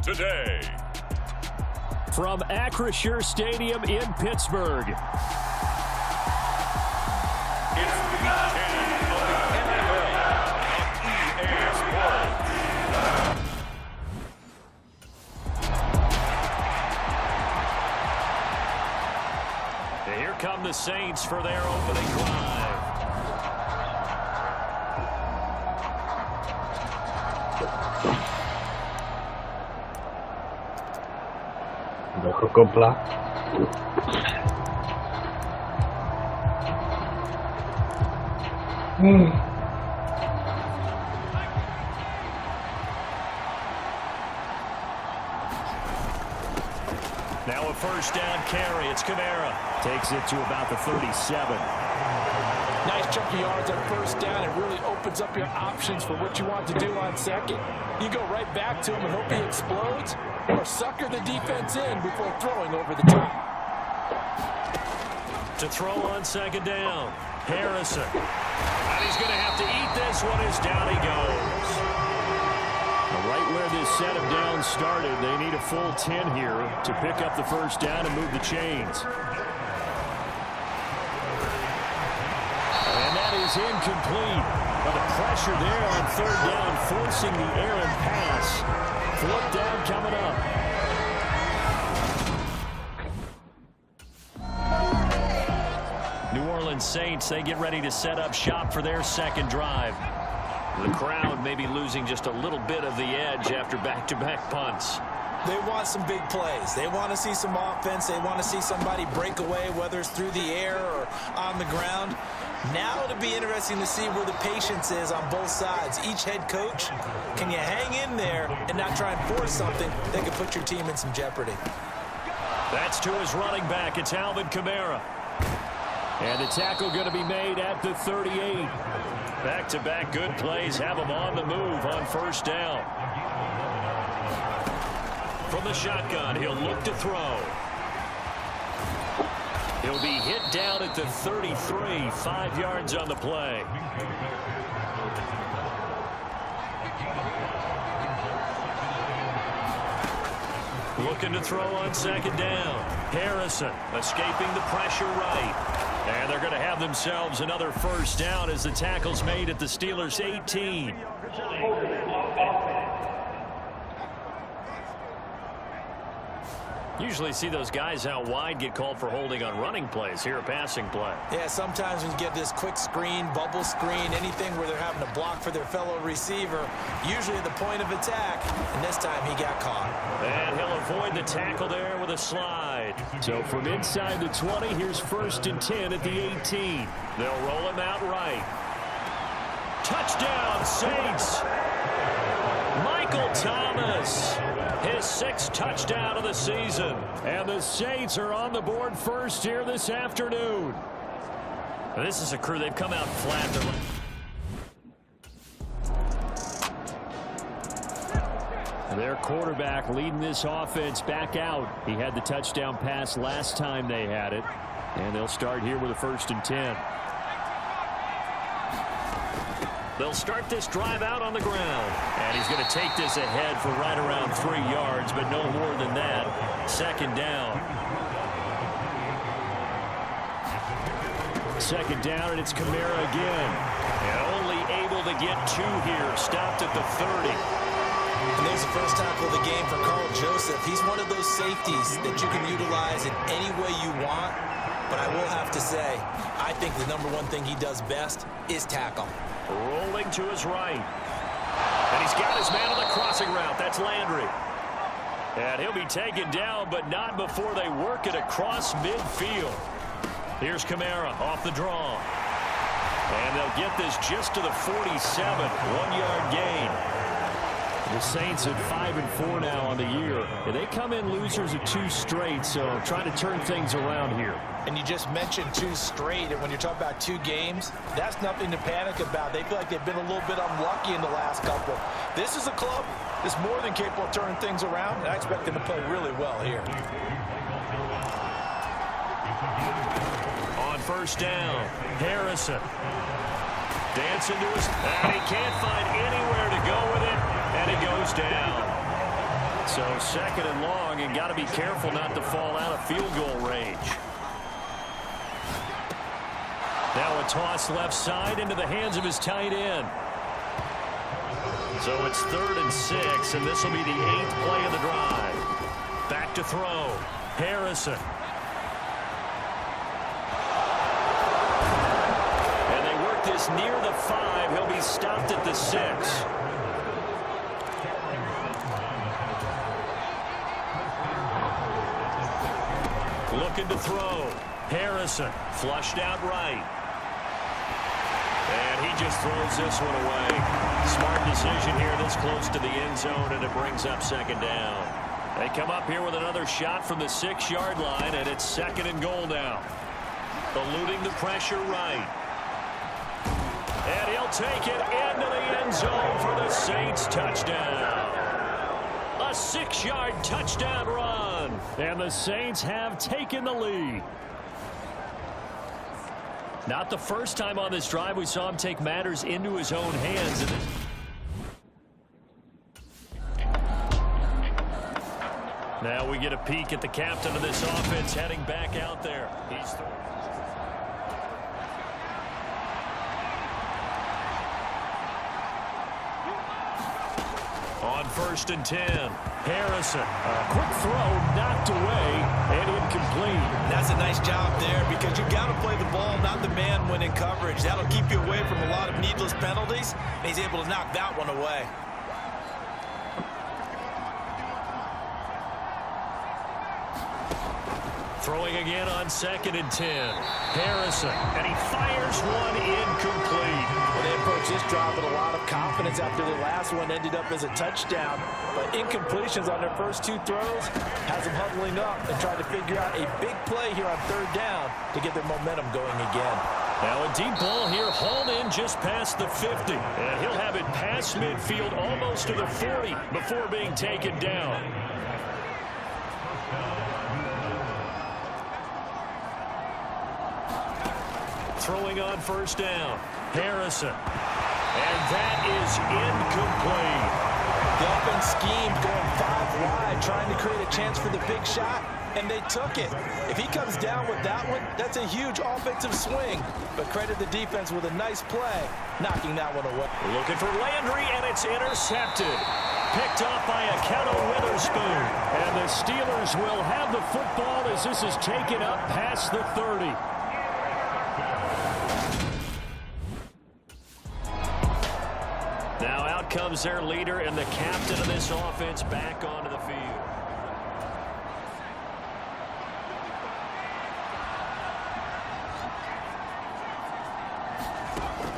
today. From Acrisure Stadium in Pittsburgh. It's Week 10 of the NFL on EA Sports. Here come the Saints for their opening drive. The Coco Black. Now a first down carry. It's Kamara. Takes it to about the 37. Nice chunk of yards on first down. It really opens up your options for what you want to do on second. You go right back to him and hope he explodes, or sucker the defense in before throwing over the top. To throw on second down, Harrison. And he's going to have to eat this one as down he goes. Right where this set of downs started, they need a full 10 here to pick up the first down and move the chains. And that is incomplete. But the pressure there on third down, forcing the errant pass. Fourth down coming up. New Orleans Saints, they get ready to set up shop for their second drive. The crowd may be losing just a little bit of the edge after back-to-back punts. They want some big plays. They want to see some offense. They want to see somebody break away, whether it's through the air or on the ground. Now it'll be interesting to see where the patience is on both sides. Each head coach, can you hang in there and not try and force something that could put your team in some jeopardy? That's to his running back. It's Alvin Kamara. And the tackle going to be made at the 38. Back-to-back good plays have him on the move on first down. From the shotgun, he'll look to throw. He'll be hit down at the 33, 5 yards on the play. Looking to throw on second down. Harrison escaping the pressure right. And they're going to have themselves another first down as the tackle's made at the Steelers' 18. Usually see those guys out wide get called for holding on running plays. Here a passing play. Yeah, sometimes when you get this quick screen, bubble screen, anything where they're having to block for their fellow receiver, usually at the point of attack, and this time he got caught. And he'll avoid the tackle there with a slide. So from inside the 20, here's 1st and 10 at the 18. They'll roll him out right. Touchdown, Saints! Michael Thomas, his 6th touchdown of the season. And the Saints are on the board first here this afternoon. Now, this is a crew, they've come out flat. Their quarterback leading this offense back out. He had the touchdown pass last time they had it. And they'll start here with a 1st and 10. They'll start this drive out on the ground. And he's going to take this ahead for right around 3 yards, but no more than that. 2nd down. 2nd down, and it's Kamara again. And only able to get 2 here. Stopped at the 30. And there's the first tackle of the game for Carl Joseph. He's one of those safeties that you can utilize in any way you want. But I will have to say, I think the #1 thing he does best is tackle. Rolling to his right. And he's got his man on the crossing route. That's Landry. And he'll be taken down, but not before they work it across midfield. Here's Kamara off the draw. And they'll get this just to the 47. 1-yard gain. The Saints at 5-4 now on the year. And they come in losers of 2 straight, so trying to turn things around here. And you just mentioned 2 straight, and when you're talking about 2 games, that's nothing to panic about. They feel like they've been a little bit unlucky in the last couple. This is a club that's more than capable of turning things around, and I expect them to play really well here. On first down, Harrison. Dancing to his... And he can't find anywhere to go with it. And it goes down. So So 2nd and long, and got to be careful not to fall out of field goal range. Now a toss left side into the hands of his tight end. So it's 3rd and 6, and this will be the 8th play of the drive. Back to throw. Harrison. And they work this near the 5. He'll be stopped at the 6. Looking to throw. Harrison flushed out right. And he just throws this one away. Smart decision here this close to the end zone, and it brings up 2nd down. They come up here with another shot from the 6-yard line, and it's 2nd and goal now. Eluding the pressure right. And he'll take it into the end zone for the Saints touchdown. A 6-yard touchdown run. And the Saints have taken the lead. Not the first time on this drive we saw him take matters into his own hands. Now we get a peek at the captain of this offense heading back out there. He's on 1st and 10. Harrison, a quick throw, knocked away, and incomplete. That's a nice job there because you got to play the ball, not the man when in coverage. That'll keep you away from a lot of needless penalties, and he's able to knock that one away. Throwing again on 2nd and 10. Harrison, and he fires one incomplete. Well, they approach this drive with a lot of confidence after the last one ended up as a touchdown. But incompletions on their first 2 throws has them huddling up and trying to figure out a big play here on 3rd down to get their momentum going again. Now a deep ball here, hauled in just past the 50. And he'll have it past midfield almost to the 40 before being taken down. Throwing on 1st down. Harrison. And that is incomplete. The offense schemed going 5 wide, trying to create a chance for the big shot, and they took it. If he comes down with that one, that's a huge offensive swing. But credit the defense with a nice play, knocking that one away. Looking for Landry, and it's intercepted. Picked off by Akello Witherspoon. And the Steelers will have the football as this is taken up past the 30. Now out comes their leader and the captain of this offense back onto the field.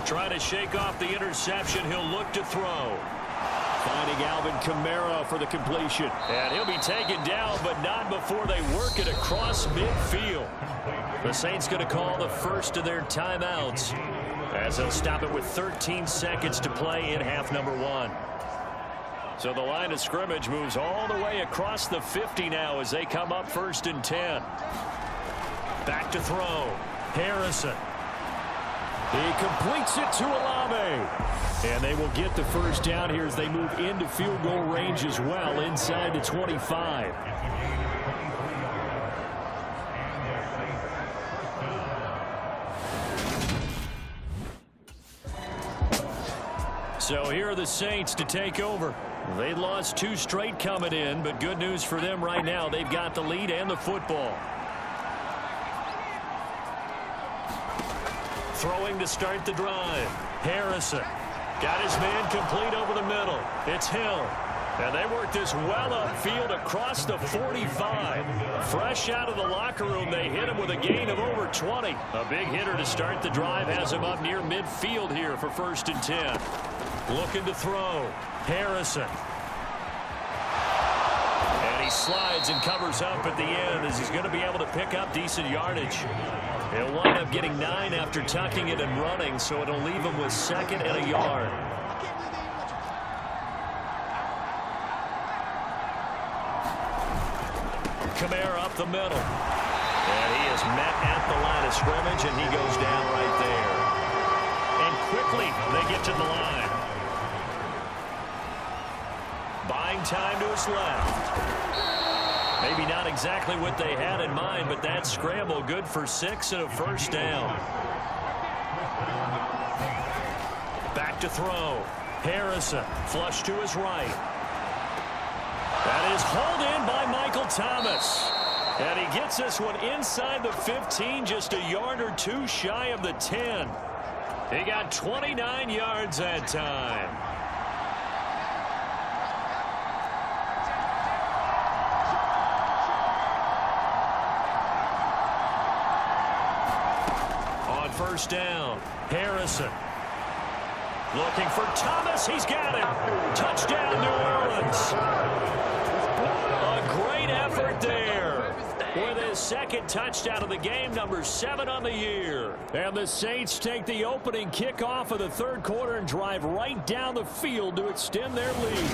Trying to shake off the interception. He'll look to throw. Finding Alvin Kamara for the completion. And he'll be taken down, but not before they work it across midfield. The Saints going to call the first of their timeouts, as they'll stop it with 13 seconds to play in half number 1. So the line of scrimmage moves all the way across the 50 now as they come up 1st and 10. Back to throw. Harrison. He completes it to Olave. And they will get the first down here as they move into field goal range as well, inside the 25. So here are the Saints to take over. They lost 2 straight coming in, but good news for them right now. They've got the lead and the football. Throwing to start the drive. Harrison got his man complete over the middle. It's Hill. And they work this well upfield across the 45. Fresh out of the locker room, they hit him with a gain of over 20. A big hitter to start the drive has him up near midfield here for 1st and 10. Looking to throw. Harrison. And he slides and covers up at the end as he's going to be able to pick up decent yardage. He'll wind up getting 9 after tucking it and running, so it'll leave him with 2nd and a yard. Kamara up the middle. And he is met at the line of scrimmage, and he goes down right there. And quickly they get to the line. Buying time to his left. Maybe not exactly what they had in mind, but that scramble good for 6 and a first down. Back to throw. Harrison, flush to his right. That is hauled in by Michael Thomas. And he gets this one inside the 15, just a yard or two shy of the 10. He got 29 yards that time. On first down, Harrison. Looking for Thomas. He's got it. Touchdown, New Orleans. A great effort there. With his second touchdown of the game, number 7 on the year. And the Saints take the opening kickoff of the third quarter and drive right down the field to extend their lead.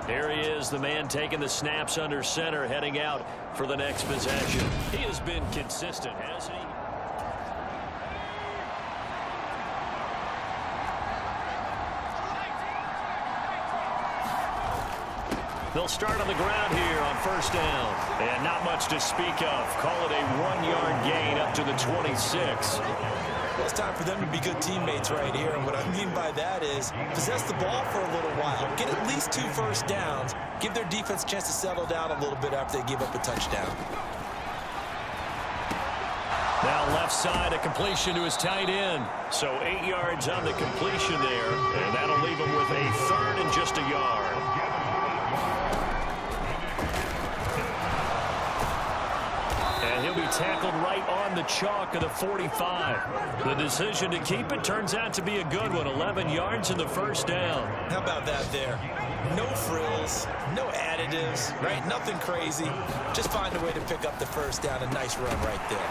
Here he is, the man taking the snaps under center, heading out for the next possession. He has been consistent, hasn't he? They'll start on the ground here on first down. And not much to speak of. Call it a 1-yard gain up to the 26. Well, it's time for them to be good teammates right here. And what I mean by that is possess the ball for a little while. Get at least 2 first downs. Give their defense a chance to settle down a little bit after they give up a touchdown. Now left side, a completion to his tight end. So 8 yards on the completion there. And that'll leave him with a third and just a yard. And he'll be tackled right on the chalk of the 45. The decision to keep it turns out to be a good one. 11 yards in the first down. How about that there? No frills, no additives, right? Nothing crazy. Just find a way to pick up the first down. A nice run right there.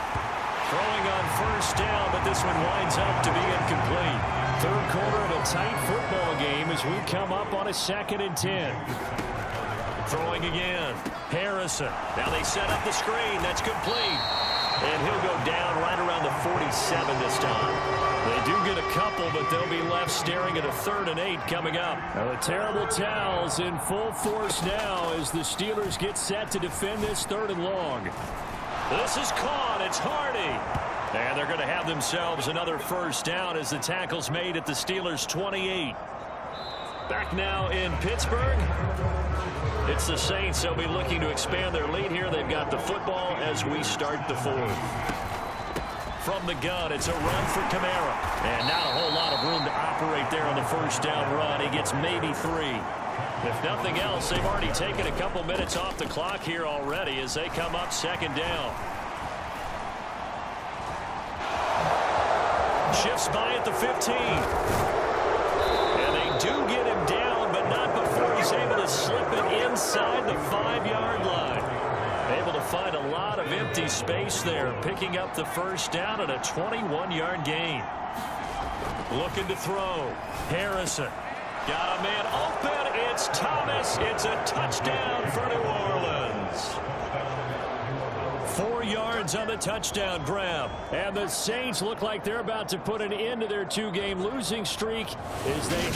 Throwing on first down, but this one winds up to be incomplete. Third quarter of a tight football game as we come up on a 2nd and 10. Throwing again. Harrison. Now they set up the screen. That's complete. And he'll go down right around the 47 this time. They do get a couple, but they'll be left staring at a 3rd and 8 coming up. Now the terrible towels in full force now as the Steelers get set to defend this 3rd and long. This is caught. It's Hardy. And they're going to have themselves another first down as the tackle's made at the Steelers' 28. Back now in Pittsburgh. It's the Saints. They'll be looking to expand their lead here. They've got the football as we start the 4th. From the gun, it's a run for Kamara. And not a whole lot of room to operate there on the first down run. He gets maybe 3. If nothing else, they've already taken a couple minutes off the clock here already as they come up 2nd down. Shifts by at the 15. And they do get him down, but not before he's able to slip it inside the 5-yard line. Able to find a lot of empty space there, picking up the first down at a 21-yard gain. Looking to throw. Harrison. Got a man open. It's Thomas. It's a touchdown for New Orleans. 4 yards on the touchdown grab. And the Saints look like they're about to put an end to their 2-game losing streak as they...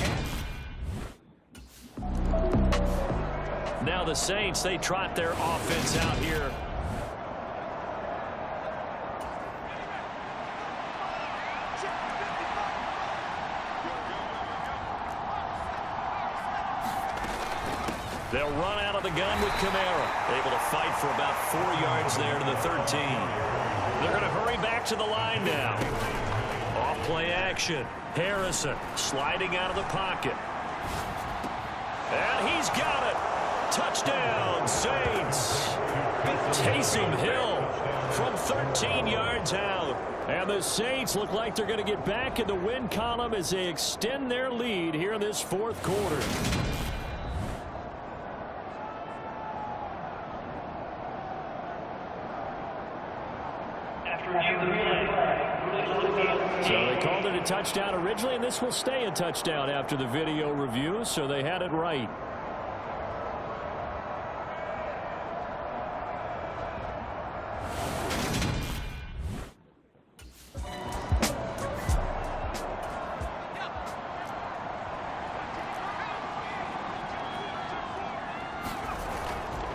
Now the Saints, they trot their offense out here. They'll run out of the gun with Kamara. Able to fight for about 4 yards there to the 13. They're going to hurry back to the line now. Off play action. Harrison sliding out of the pocket. And he's got it. Touchdown, Saints. Taysom Hill from 13 yards out. And the Saints look like they're going to get back in the win column as they extend their lead here in this 4th quarter. So they called it a touchdown originally, and this will stay a touchdown after the video review, so they had it right.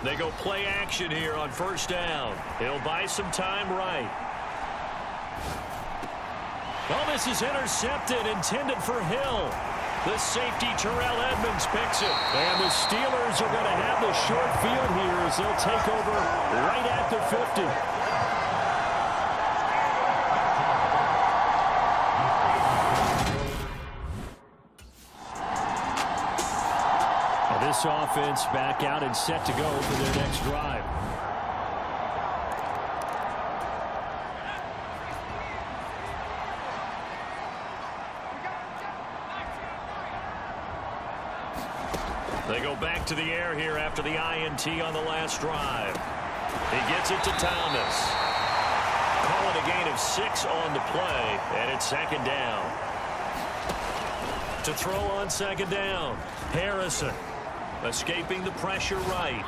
They go play action here on first down. He'll buy some time right. Oh, this is intercepted, intended for Hill. The safety, Terrell Edmonds, picks it. And the Steelers are going to have the short field here as they'll take over right at the 50. This offense back out and set to go for their next drive. They go back to the air here after the INT on the last drive. He gets it to Thomas. Call it a gain of 6 on the play, and it's second down. To throw on second down, Harrison. Escaping the pressure right.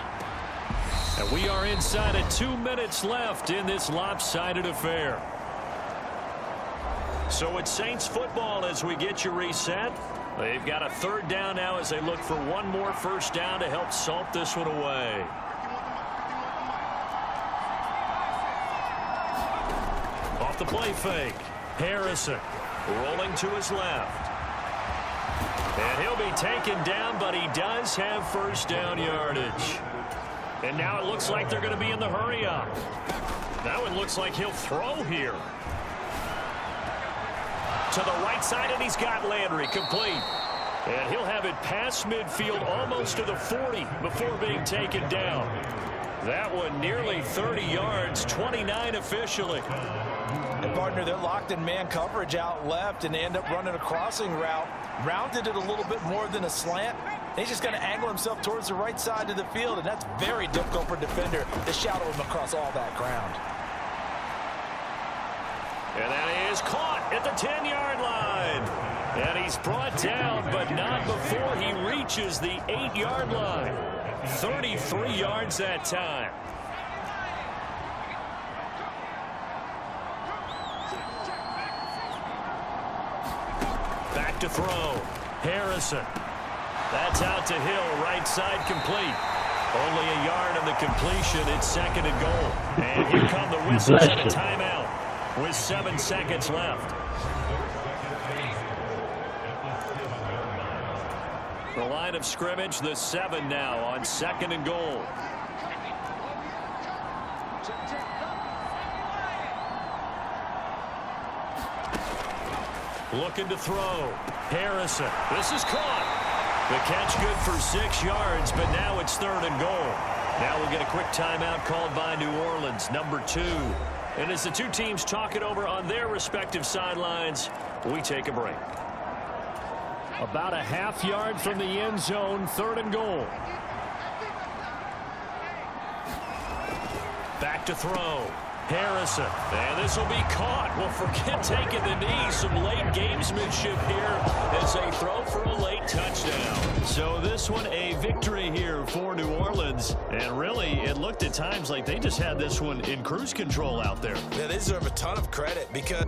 And we are inside of 2 minutes left in this lopsided affair. So it's Saints football as we get you reset. They've got a third down now as they look for one more first down to help salt this one away. Off the play fake. Harrison rolling to his left. And he'll be taken down, but he does have first down yardage. And now it looks like they're going to be in the hurry up. That one looks like he'll throw here. To the right side, and he's got Landry complete. And he'll have it past midfield almost to the 40 before being taken down. That one nearly 30 yards, 29 officially. And partner, they're locked in man coverage out left, and they end up running a crossing route. Rounded it a little bit more than a slant. He's just going to angle himself towards the right side of the field, and that's very difficult for a defender to shadow him across all that ground. And that is caught at the 10-yard line. And he's brought down, but not before he reaches the 8-yard line. 33 yards that time. Back to throw. Harrison. That's out to Hill, right side complete. Only a yard on the completion. It's second and goal. And here come the whistles and a timeout with 7 seconds left. The line of scrimmage, the 7 now on second and goal. Looking to throw. Harrison. This is caught. The catch good for 6 yards, but now it's third and goal. Now we'll get a quick timeout called by New Orleans, number 2. And as the two teams talk it over on their respective sidelines, we take a break. About a half yard from the end zone, third and goal. Back to throw. Harrison. And this will be caught. Well, forget taking the knee. Some late gamesmanship here as they throw for a late touchdown. So this one a victory here for New Orleans. And really, it looked at times like they just had this one in cruise control out there. Yeah, they deserve a ton of credit because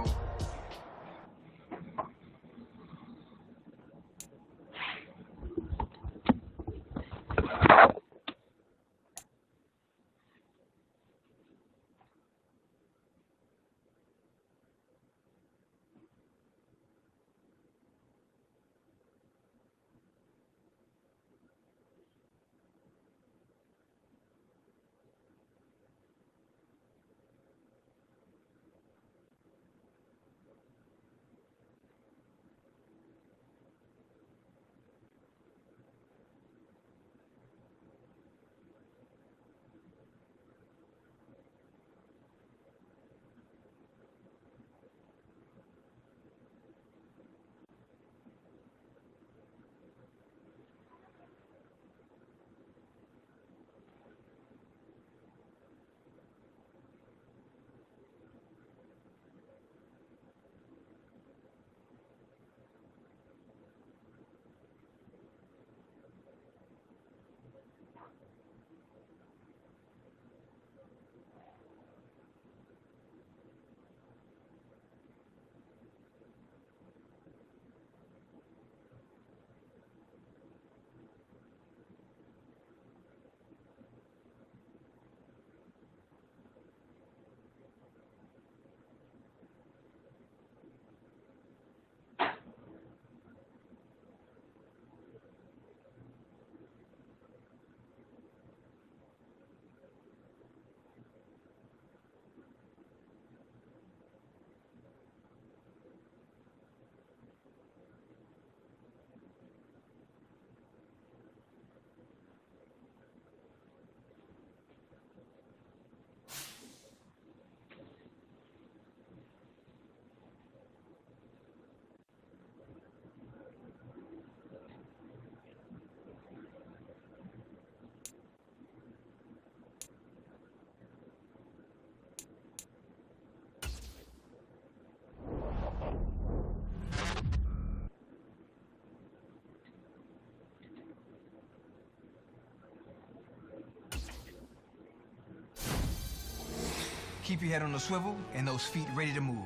Keep your head on the swivel and those feet ready to move.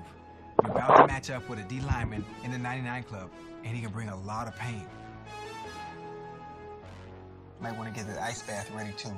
You're about to match up with a D lineman in the 99 club, and he can bring a lot of pain. Might want to get the ice bath ready, too.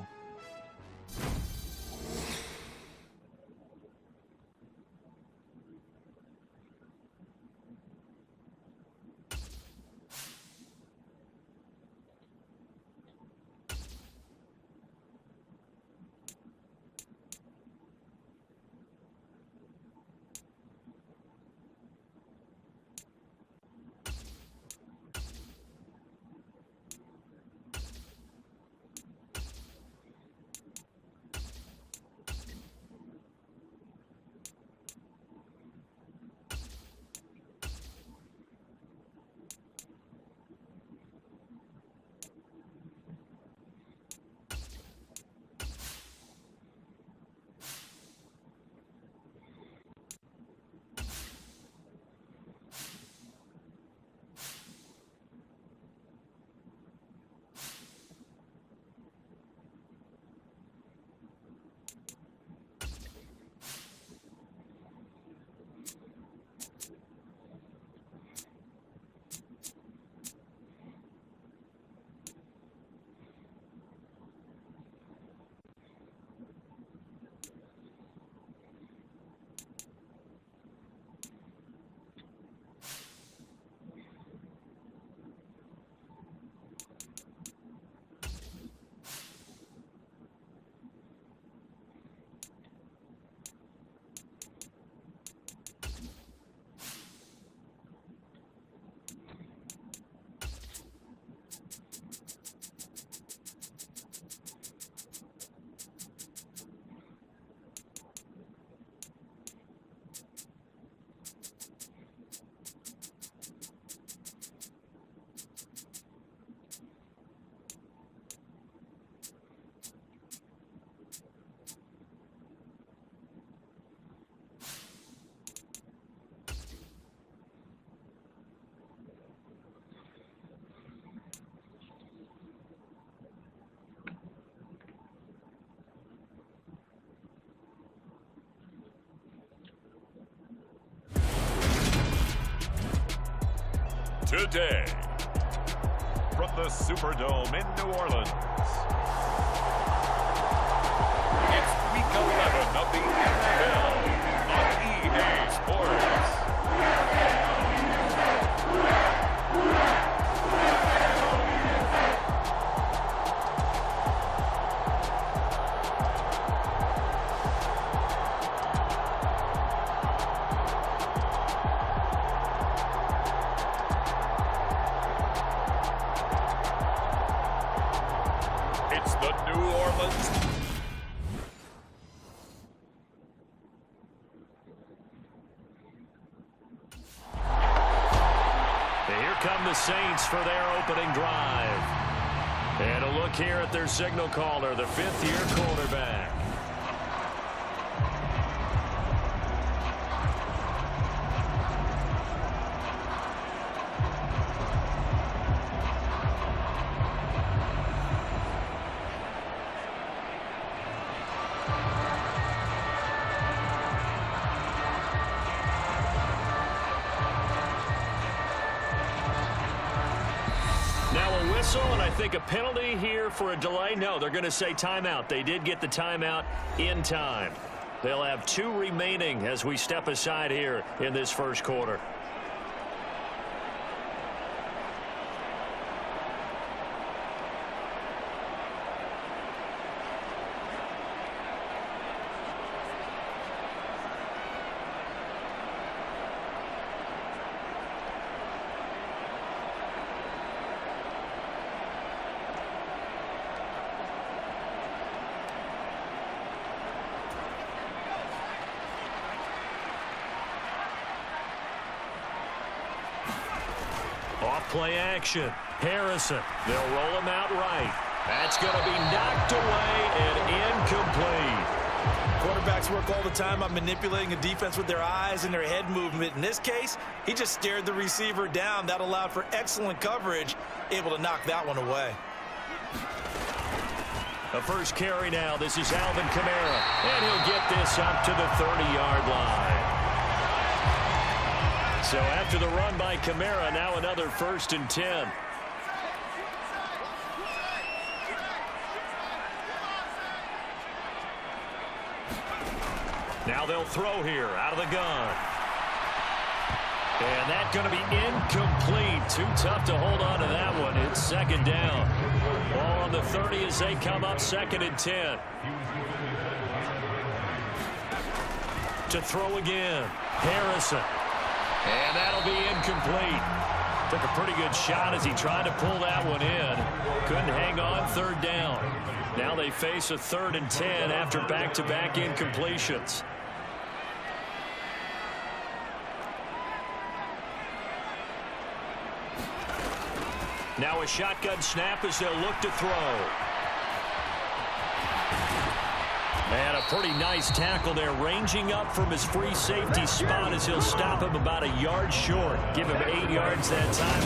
Today, from the Superdome in New Orleans, it's Week 11 of the NFL on EA Sports. It's the New Orleans. And here come the Saints for their opening drive. And a look here at their signal caller, the fifth-year quarterback. And I think a penalty here for a delay. No, they're going to say timeout. They did get the timeout in time. They'll have 2 remaining as we step aside here in this first quarter. Off-play action. Harrison. They'll roll him out right. That's going to be knocked away and incomplete. Quarterbacks work all the time on manipulating a defense with their eyes and their head movement. In this case, he just stared the receiver down. That allowed for excellent coverage, able to knock that one away. The first carry now. This is Alvin Kamara. And he'll get this up to the 30-yard line. So after the run by Kamara, now another 1st and 10. Now they'll throw here out of the gun. And that's going to be incomplete. Too tough to hold on to that one. It's 2nd down. Ball on the 30 as they come up 2nd and 10. To throw again. Harrison. And that'll be incomplete. Took a pretty good shot as he tried to pull that one in. Couldn't hang on. 3rd down. Now they face a 3rd and 10 after back-to-back incompletions. Now a shotgun snap as they'll look to throw. And a pretty nice tackle there, ranging up from his free safety spot as he'll stop him about a yard short. Give him 8 yards that time.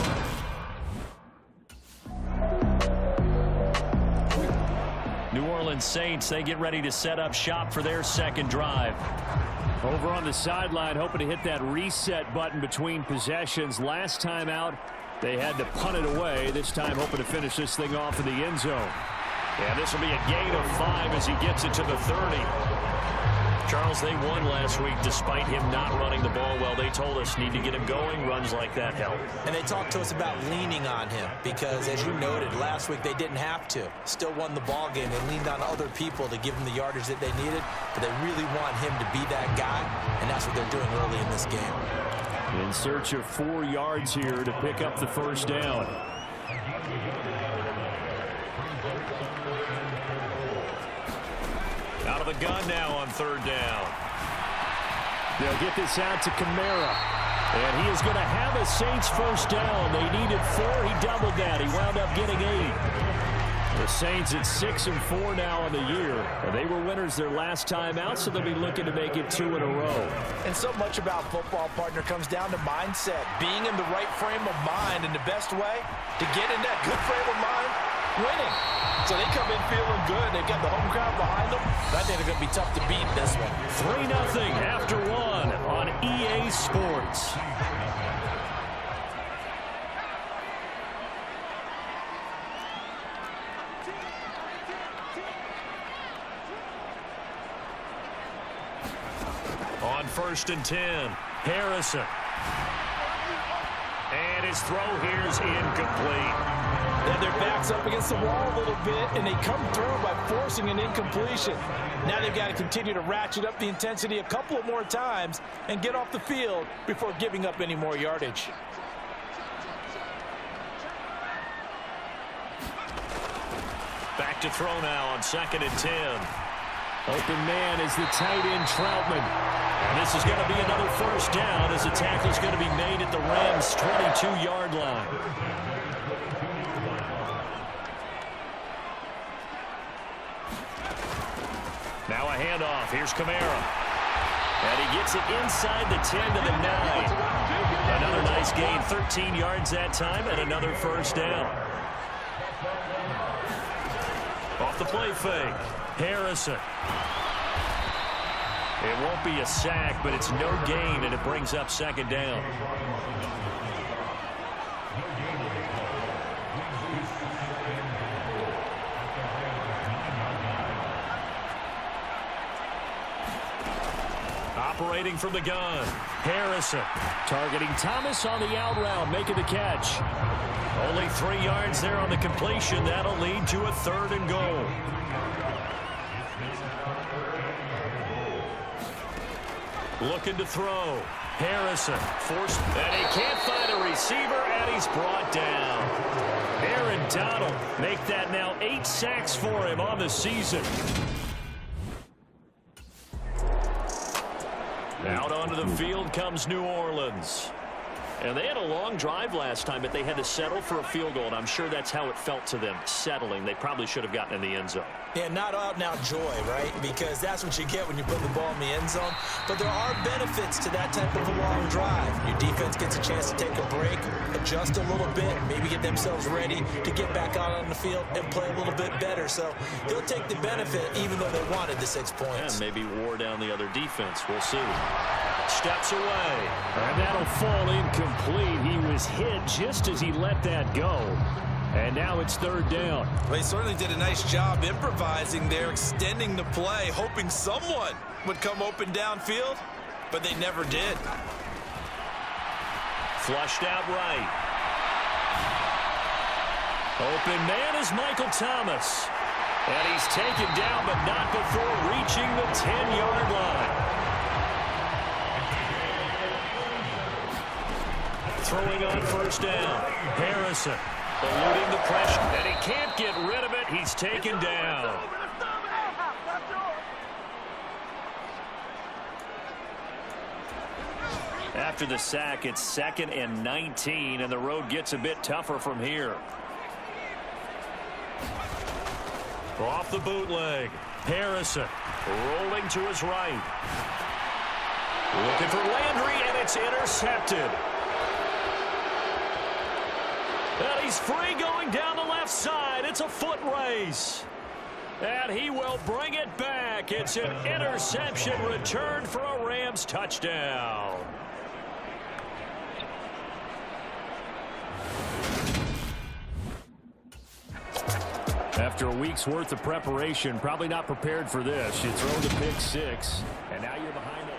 New Orleans Saints, they get ready to set up shop for their 2nd drive. Over on the sideline, hoping to hit that reset button between possessions. Last time out, they had to punt it away. This time hoping to finish this thing off in the end zone. And this will be a gain of 5 as he gets it to the 30. Charles, they won last week despite him not running the ball well. They told us need to get him going. Runs like that help. And they talked to us about leaning on him because, as you noted, last week they didn't have to. Still won the ball game. They leaned on other people to give them the yardage that they needed, but they really want him to be that guy, and that's what they're doing early in this game. In search of 4 yards here to pick up the 1st down. Out of the gun now on 3rd down. They'll get this out to Kamara. And he is going to have a Saints 1st down. They needed 4. He doubled that. He wound up getting 8. The Saints at 6-4 now on the year. And they were winners their last time out, so they'll be looking to make it 2 in a row. And so much about football, partner, comes down to mindset. Being in the right frame of mind, and the best way to get in that good frame of mind, winning. So they come in feeling good. They've got the home crowd behind them. I think they're going to be tough to beat this one. 3-0 after 1 on EA Sports. On 1st and 10, Harrison. And his throw here's incomplete. Now their back's up against the wall a little bit, and they come through by forcing an incompletion. Now they've got to continue to ratchet up the intensity a couple of more times and get off the field before giving up any more yardage. Back to throw now on 2nd and 10. Open man is the tight end Troutman. And this is going to be another 1st down as the tackle is going to be made at the Rams' 22-yard line. Now a handoff. Here's Kamara. And he gets it inside the 10 to the 9. Another nice gain, 13 yards that time, and another 1st down. Off the play fake. Harrison. It won't be a sack, but it's no gain, and it brings up 2nd down. Operating from the gun. Harrison targeting Thomas on the out route, making the catch. Only 3 yards there on the completion. That'll lead to a 3rd and goal. Looking to throw. Harrison forced, and he can't find a receiver, and he's brought down. Aaron Donald make that now 8 sacks for him on the season. Out onto the field comes New Orleans. And they had a long drive last time, but they had to settle for a field goal, and I'm sure that's how it felt to them, settling. They probably should have gotten in the end zone. Yeah, not out-and-out joy, right? Because that's what you get when you put the ball in the end zone. But there are benefits to that type of a long drive. Your defense gets a chance to take a break, adjust a little bit, maybe get themselves ready to get back out on the field and play a little bit better. So they'll take the benefit even though they wanted the 6 points. And maybe wore down the other defense. We'll see. Steps away. And that'll fall incomplete. He was hit just as he let that go. And now it's third down. They certainly did a nice job improvising there, extending the play, hoping someone would come open downfield, but they never did. Flushed out right. Open man is Michael Thomas. And he's taken down, but not before reaching the 10-yard line. Throwing on first down. Harrison eluding the pressure, and he can't get rid of it. He's taken down. After the sack, it's 2nd and 19, and the road gets a bit tougher from here. Off the bootleg. Harrison rolling to his right. Looking for Landry, and it's intercepted. And he's free going down the left side. It's a foot race. And he will bring it back. It's an interception returned for a Rams touchdown. After a week's worth of preparation, probably not prepared for this. You throw the pick 6, and now you're behind 8.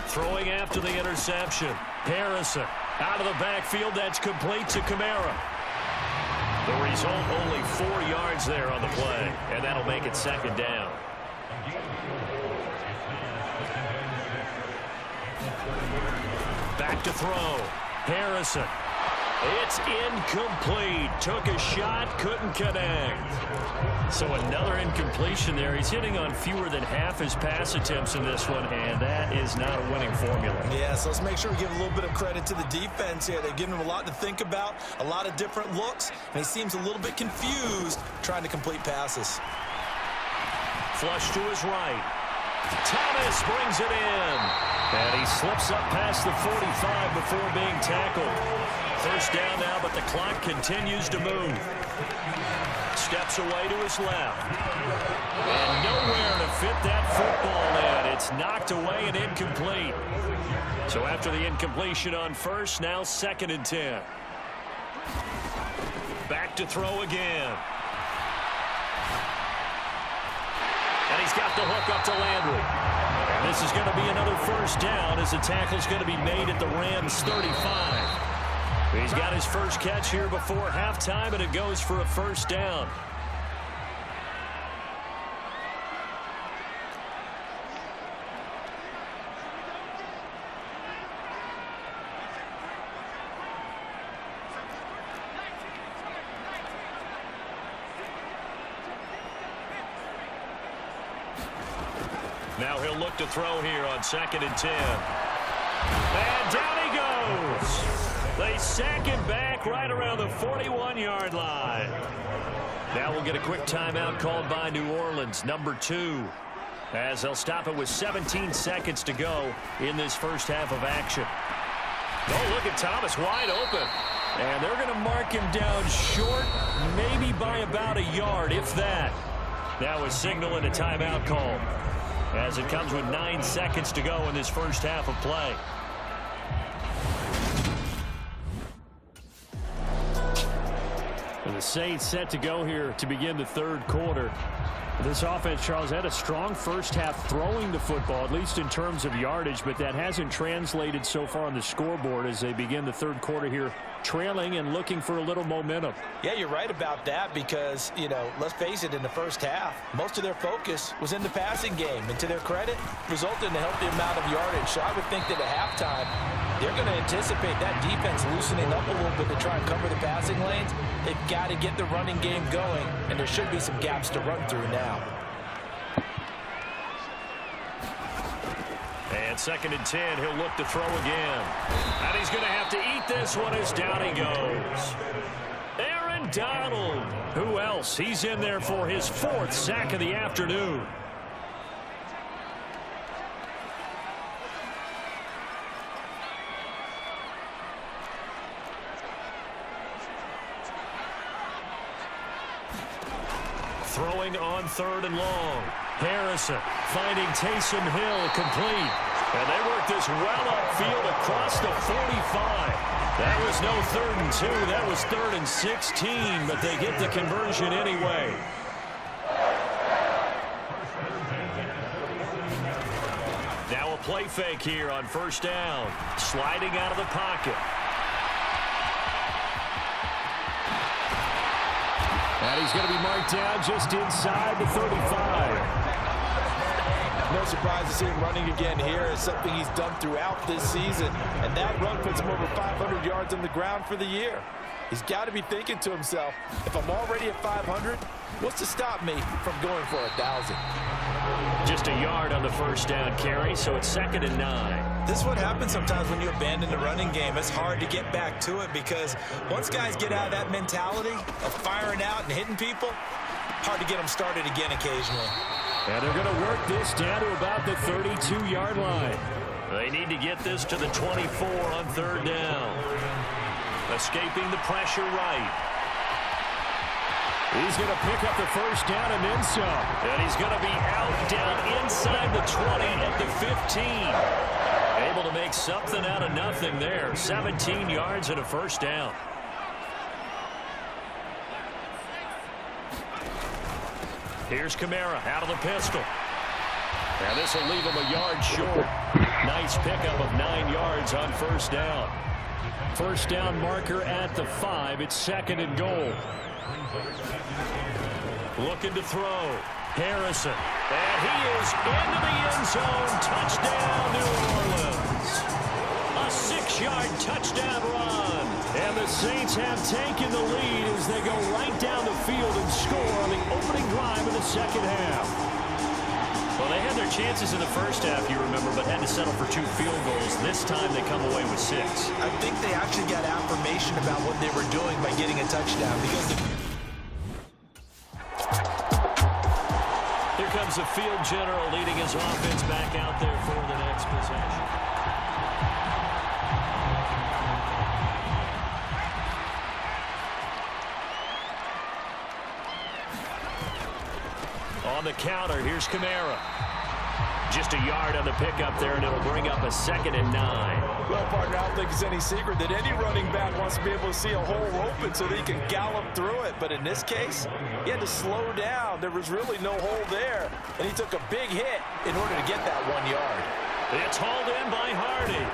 Throwing after the interception. Harrison out of the backfield. That's complete to Kamara. The result, only 4 yards there on the play, and that'll make it 2nd down. Back to throw. Harrison. It's incomplete. Took a shot, couldn't connect. So another incompletion there. He's hitting on fewer than half his pass attempts in this one, and that is not a winning formula. Yeah, so let's make sure we give a little bit of credit to the defense here. They've given him a lot to think about, a lot of different looks, and he seems a little bit confused trying to complete passes. Flush to his right. Thomas brings it in. And he slips up past the 45 before being tackled. First down now, but the clock continues to move. Steps away to his left. And nowhere to fit that football in. It's knocked away and incomplete. So after the incompletion on first, now 2nd and 10. Back to throw again. And he's got the hook up to Landry. And this is going to be another first down as the tackle's going to be made at the Rams 35. He's got his first catch here before halftime, and it goes for a first down. Now he'll look to throw here on 2nd and 10. And down he goes. They sack him back right around the 41-yard line. Now we'll get a quick timeout called by New Orleans, number 2, as they'll stop it with 17 seconds to go in this first half of action. Oh, look at Thomas wide open. And they're going to mark him down short, maybe by about a yard, if that. Now a signal and a timeout call, as it comes with 9 seconds to go in this first half of play. And the Saints set to go here to begin the third quarter. This offense, Charles, had a strong first half throwing the football, at least in terms of yardage, but that hasn't translated so far on the scoreboard as they begin the third quarter here, trailing and looking for a little momentum. Yeah, you're right about that because, you know, let's face it, in the first half, most of their focus was in the passing game. And to their credit, resulted in a healthy amount of yardage. So I would think that at halftime, they're going to anticipate that defense loosening up a little bit to try and cover the passing lanes. They've got to get the running game going, and there should be some gaps to run through now. And 2nd and 10, he'll look to throw again. And he's going to have to eat this one as down he goes. Aaron Donald. Who else? He's in there for his 4th sack of the afternoon. Throwing on 3rd and long. Harrison finding Taysom Hill complete. And they work this well upfield across the 45. That was no 3rd and 2. That was 3rd and 16, but they get the conversion anyway. Now a play fake here on 1st down. Sliding out of the pocket. And he's going to be marked down just inside the 35. No surprise to see him running again here. It's something he's done throughout this season. And that run puts him over 500 yards on the ground for the year. He's got to be thinking to himself, if I'm already at 500, what's to stop me from going for 1,000? Just a yard on the 1st down carry, so it's 2nd and 9. This is what happens sometimes when you abandon the running game. It's hard to get back to it because once guys get out of that mentality of firing out and hitting people, hard to get them started again occasionally. And they're going to work this down to about the 32-yard line. They need to get this to the 24 on 3rd down. Escaping the pressure right. He's going to pick up the 1st down and then some. And he's going to be out down inside the 20 at the 15. Able to make something out of nothing there. 17 yards and a 1st down. Here's Kamara out of the pistol. Now this will leave him a yard short. Nice pickup of 9 yards on 1st down. 1st down marker at the 5. It's 2nd and goal. Looking to throw. Harrison. And he is into the end zone. Touchdown, New Orleans. A 6-yard touchdown run. And the Saints have taken the lead as they go right down the field and score on the opening drive of the 2nd half. Well, they had their chances in the 1st half, you remember, but had to settle for 2 field goals. This time they come away with 6. I think they actually got affirmation about what they were doing by getting a touchdown because here comes the field general leading his offense back out there for the next possession. On the counter, here's Kamara. Just a yard on the pickup there, and it'll bring up a 2nd and 9. Well, partner, I don't think it's any secret that any running back wants to be able to see a hole open so that he can gallop through it. But in this case, he had to slow down. There was really no hole there, and he took a big hit in order to get that 1 yard. It's hauled in by Hardy.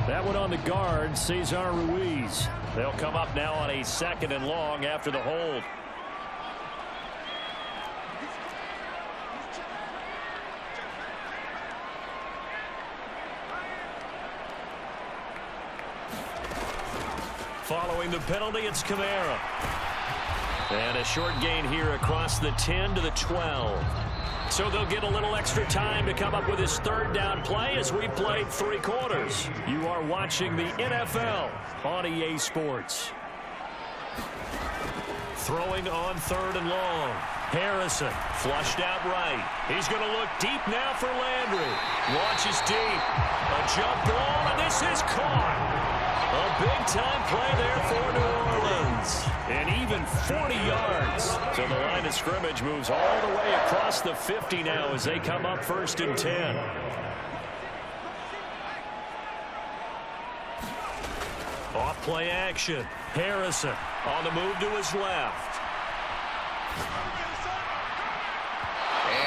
That one on the guard, Cesar Ruiz. They'll come up now on a 2nd and long after the hold. Following the penalty, it's Kamara. And a short gain here across the 10 to the 12. So they'll get a little extra time to come up with his 3rd down play as we played 3 quarters. You are watching the NFL on EA Sports. Throwing on 3rd and long. Harrison flushed out right. He's going to look deep now for Landry. Launches deep. A jump ball, and this is caught. A big-time play there for New Orleans. And even 40 yards. So the line of scrimmage moves all the way across the 50 now as they come up 1st and 10. Off play action. Harrison on the move to his left.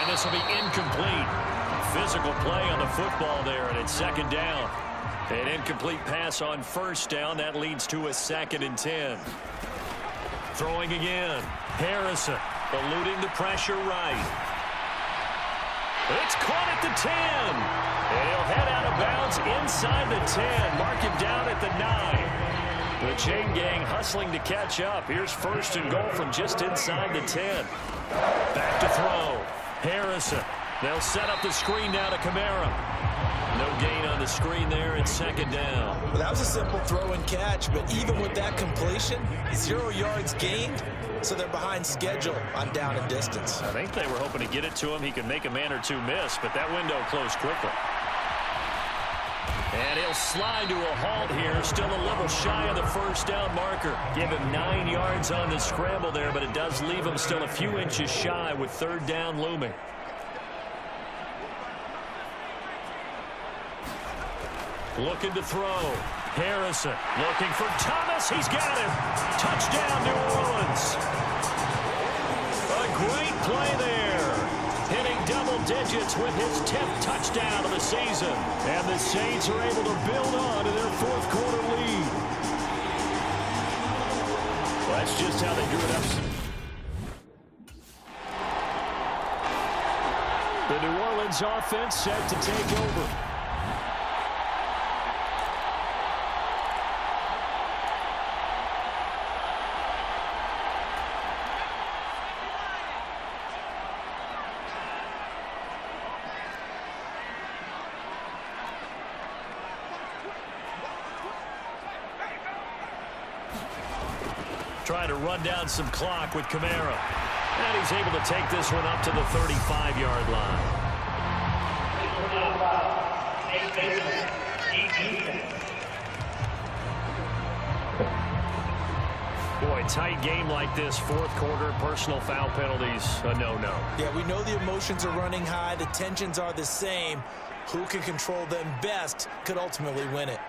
And this will be incomplete. Physical play on the football there, and it's 2nd down. An incomplete pass on 1st down. That leads to a 2nd and 10. Throwing again. Harrison eluding the pressure right. It's caught at the 10. And he'll head out of bounds inside the 10. Mark him down at the 9. chain gang hustling to catch up. Here's 1st and goal from just inside the 10. Back to throw. Harrison. They'll set up the screen now to Kamara. No gain on the screen there. It's 2nd down. Well, that was a simple throw and catch, but even with that completion, 0 yards gained, so they're behind schedule on down and distance. I think they were hoping to get it to him. He could make a man or two miss, but that window closed quickly. And he'll slide to a halt here, still a little shy of the 1st down marker. Give him 9 yards on the scramble there, but it does leave him still a few inches shy with 3rd down looming. Looking to throw. Harrison looking for Thomas. He's got him. Touchdown, New Orleans. A great play there. Hitting double digits with his 10th touchdown of the season. And the Saints are able to build on to their 4th quarter lead. Well, that's just how they drew it up. The New Orleans offense set to take over. Trying to run down some clock with Kamara. And he's able to take this one up to the 35-yard line. Boy, tight game like this, 4th quarter, personal foul penalties, a no-no. Yeah, we know the emotions are running high. The tensions are the same. Who can control them best could ultimately win it.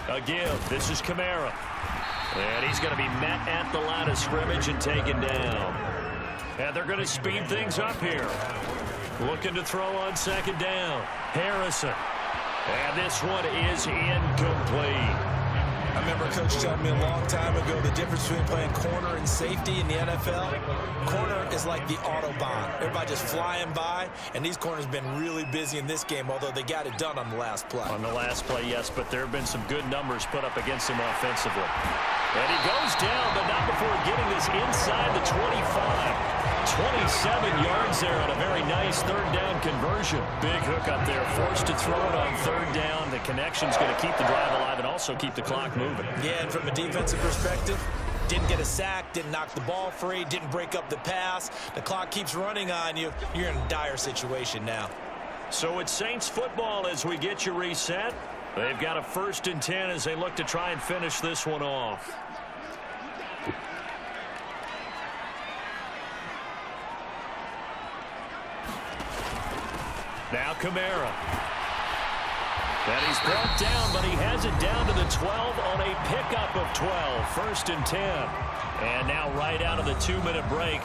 Again, this is Kamara. And he's going to be met at the line of scrimmage and taken down. And they're going to speed things up here. Looking to throw on 2nd down. Harrison. And this one is incomplete. I remember Coach telling me a long time ago the difference between playing corner and safety in the NFL. Corner is like the Autobahn. Everybody just flying by, and these corners have been really busy in this game, although they got it done on the last play. On the last play, yes, but there have been some good numbers put up against him offensively. And he goes down, but not before getting this inside the 25. 27 yards there on a very nice 3rd down conversion. Big hook up there, forced to throw it on 3rd down. The connection's going to keep the drive alive and also keep the clock moving. Yeah, and from a defensive perspective, didn't get a sack, didn't knock the ball free, didn't break up the pass. The clock keeps running on you. You're in a dire situation now. So it's Saints football as we get you reset. They've got a 1st and 10 as they look to try and finish this one off. Now Kamara. And he's brought down, but he has it down to the 12 on a pickup of 12. 1st and 10. And now right out of the 2-minute break,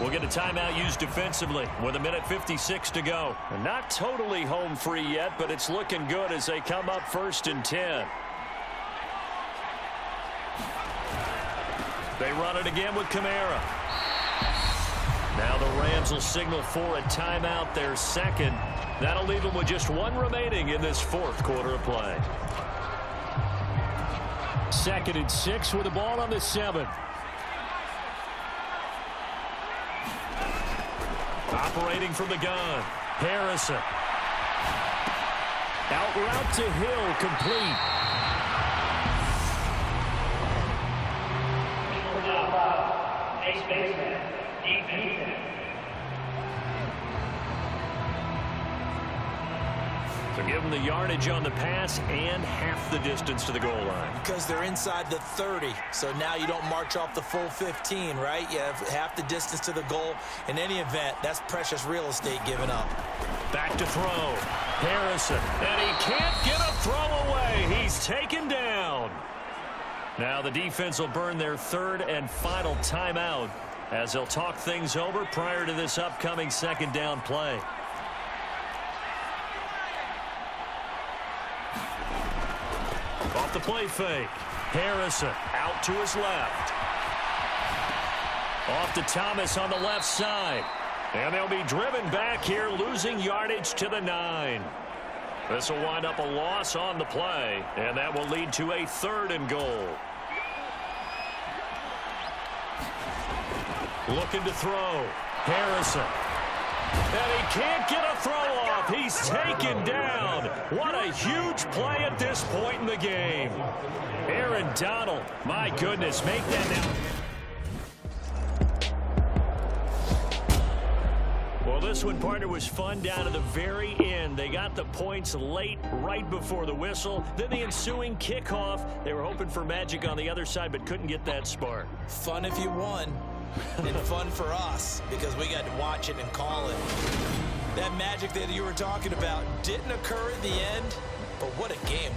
we'll get a timeout used defensively with 1:56 to go. And not totally home free yet, but it's looking good as they come up 1st and 10. They run it again with Kamara. Now the Rams will signal for a timeout, their 2nd. That'll leave them with just 1 remaining in this 4th quarter of play. 2nd and 6 with the ball on the 7. Operating from the gun. Harrison. Out route to Hill, complete. So give them the yardage on the pass and half the distance to the goal line. Because they're inside the 30, so now you don't march off the full 15, right? You have half the distance to the goal. In any event, that's precious real estate given up. Back to throw. Harrison. And he can't get a throw away. He's taken down. Now the defense will burn their 3rd and final timeout as they'll talk things over prior to this upcoming 2nd down play. Off the play fake. Harrison out to his left. Off to Thomas on the left side. And they'll be driven back here, losing yardage to the 9. This will wind up a loss on the play, and that will lead to a 3rd and goal. Looking to throw. Harrison. And he can't get a throw off. He's taken down. What a huge play at this point in the game. Aaron Donald, my goodness, make that now. Well, this one, partner, was fun down to the very end. They got the points late, right before the whistle. Then the ensuing kickoff. They were hoping for magic on the other side, but couldn't get that spark. Fun if you won, and fun for us because we got to watch it and call it. That magic that you were talking about didn't occur at the end, but what a game.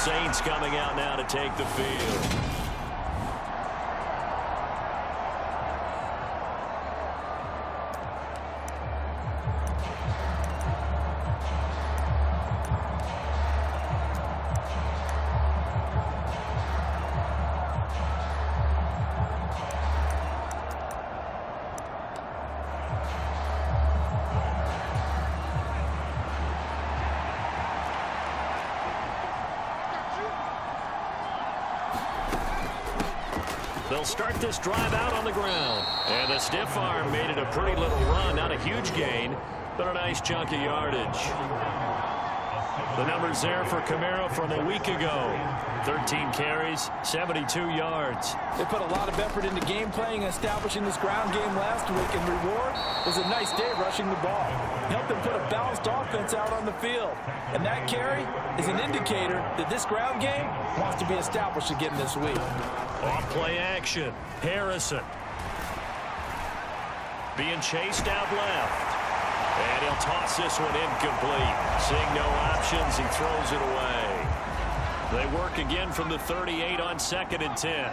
Saints coming out now to take the field. They'll start this drive out on the ground. And the stiff arm made it a pretty little run. Not a huge gain, but a nice chunk of yardage. The numbers there for Kamara from a week ago. 13 carries, 72 yards. They put a lot of effort into game playing and establishing this ground game last week, and reward was a nice day rushing the ball. Helped them put a balanced offense out on the field. And that carry is an indicator that this ground game wants to be established again this week. Off play action. Harrison. Being chased out left. And he'll toss this one incomplete. Seeing no options, he throws it away. They work again from the 38 on 2nd and 10.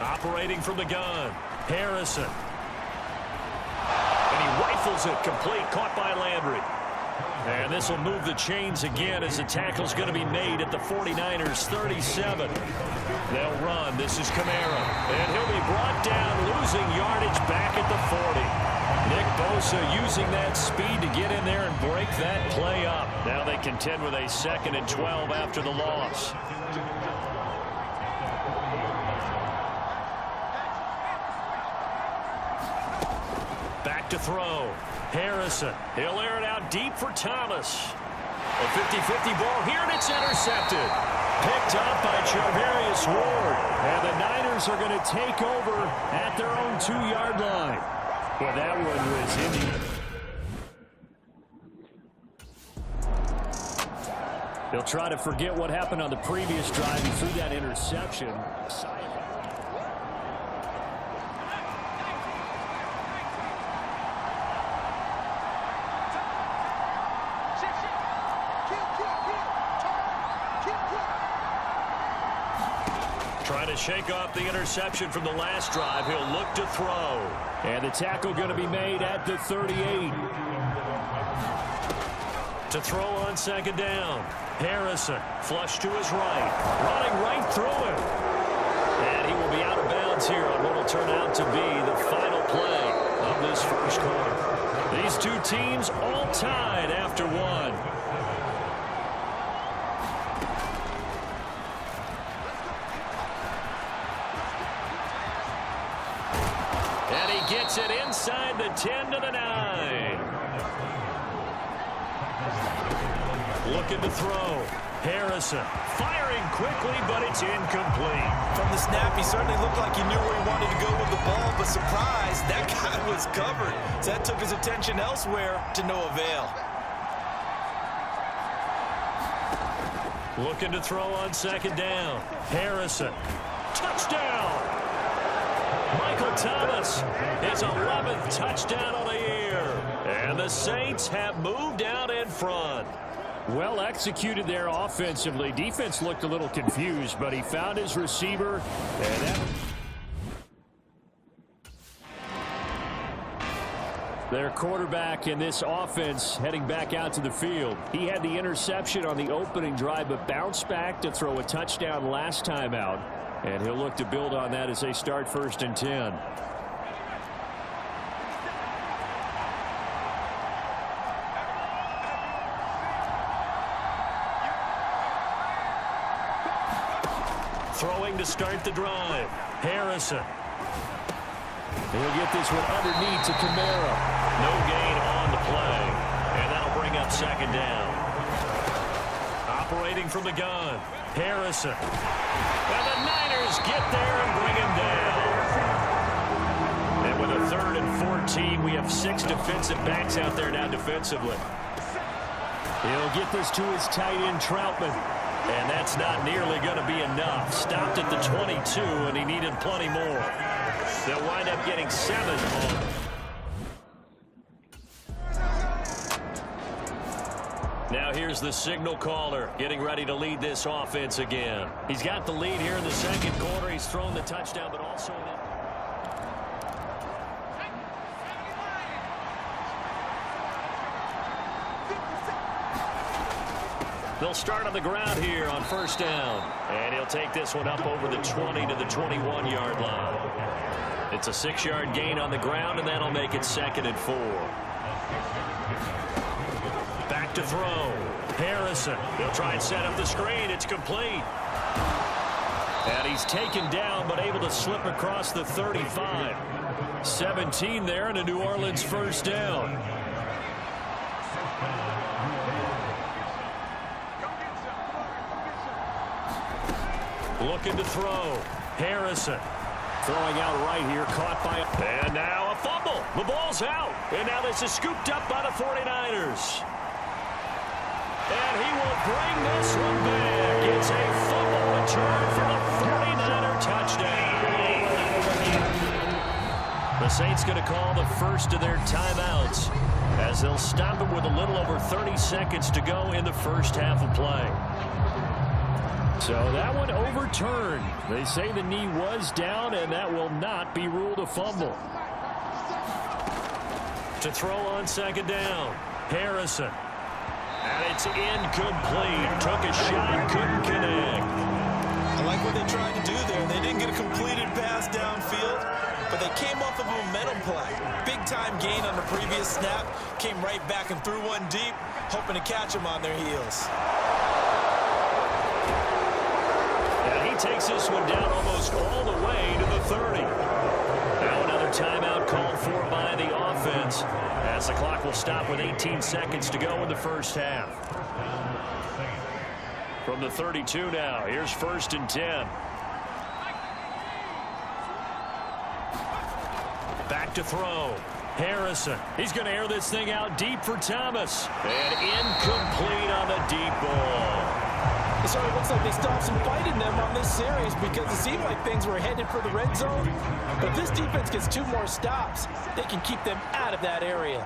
Operating from the gun. Harrison. And he rifles it complete. Caught by Landry. And this will move the chains again as the tackle's going to be made at the 49ers 37. They'll run. This is Kamara. And he'll be brought down, losing yardage back at the 40. Nick Bosa using that speed to get in there and break that play up. Now they contend with a 2nd and 12 after the loss. Back to throw. Harrison. He'll air it out deep for Thomas. A 50-50 ball here, and it's intercepted. Picked up by Charvarius Ward. And the Niners are going to take over at their own 2-yard line. Well, that one was in the... They'll try to forget what happened on the previous drive. He threw that interception. Trying to shake off the interception from the last drive. He'll look to throw. And the tackle going to be made at the 38. To throw on 2nd down. Harrison, flush to his right. Running right through him. And he will be out of bounds here on what will turn out to be the final play of this first quarter. These two teams all tied after one. And he gets it inside the 10 to the 9. Looking to throw. Harrison firing quickly, but it's incomplete. From the snap, he certainly looked like he knew where he wanted to go with the ball, but surprise, that guy was covered. So that took his attention elsewhere to no avail. Looking to throw on 2nd down. Harrison. Touchdown! Michael Thomas, his 11th touchdown of the year. And the Saints have moved out in front. Well executed there offensively. Defense looked a little confused, but he found his receiver. And that... Their quarterback in this offense heading back out to the field. He had the interception on the opening drive, but bounced back to throw a touchdown last time out. And he'll look to build on that as they start 1st and 10. Throwing to start the drive. Harrison. He'll get this one underneath to Kamara. No gain on the play. And that'll bring up 2nd down. Operating from the gun. Harrison. And the Niners get there and bring him down. And with a 3rd and 14, we have 6 defensive backs out there now defensively. He'll get this to his tight end, Troutman. And that's not nearly going to be enough. Stopped at the 22, and he needed plenty more. They'll wind up getting 7 on. Now here's the signal caller getting ready to lead this offense again. He's got the lead here in the second quarter. He's thrown the touchdown, but also they'll start on the ground here on first down. And he'll take this one up over the 20 to the 21-yard line. It's a 6-yard gain on the ground, and that'll make it 2nd and 4. Back to throw. Harrison. He'll try and set up the screen. It's complete. And he's taken down, but able to slip across the 35. 17 there, and a New Orleans first down. Looking to throw. Harrison. Throwing out right here, caught by and now a fumble. The ball's out. And now this is scooped up by the 49ers. And he will bring this one back. It's a fumble return for the 49er touchdown. The Saints going to call the first of their timeouts as they'll stop him with a little over 30 seconds to go in the first half of play. So that one overturned. They say the knee was down, and that will not be ruled a fumble. To throw on second down, Harrison. And it's incomplete. Took a shot, couldn't connect. I like what they tried to do there. They didn't get a completed pass downfield, but they came off of a momentum play. Big-time gain on the previous snap. Came right back and threw one deep, hoping to catch them on their heels. He takes this one down almost all the way to the 30. Now another timeout called for by the offense as the clock will stop with 18 seconds to go in the first half. From the 32 now, here's 1st and 10. Back to throw. Harrison. He's going to air this thing out deep for Thomas. And incomplete on the deep ball. It sort of looks like they stopped some fight in them on this series because it seemed like things were headed for the red zone. But if this defense gets 2 more stops, they can keep them out of that area.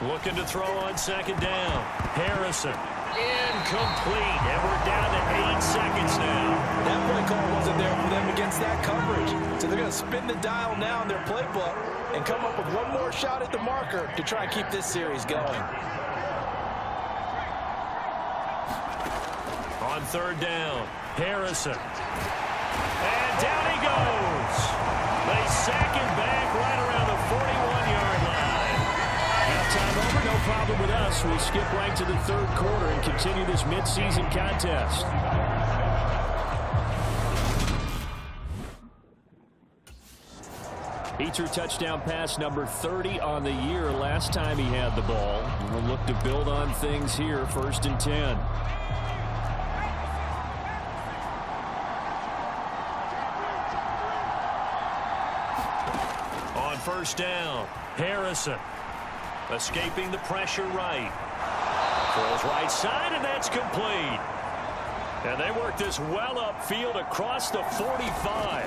Looking to throw on second down. Harrison. Incomplete. And we're down to 8 seconds now. That play call wasn't there for them against that coverage. So they're going to spin the dial now in their playbook and come up with one more shot at the marker to try and keep this series going. On third down, Harrison. And down he goes. They sack him back right around the 41-yard line. Halftime over, no problem with us. We skip right to the third quarter and continue this midseason contest. He threw touchdown pass number 30 on the year last time he had the ball. We'll look to build on things here, 1st and 10. On first down, Harrison. Escaping the pressure right. Throws right side, and that's complete. And they work this well upfield across the 45.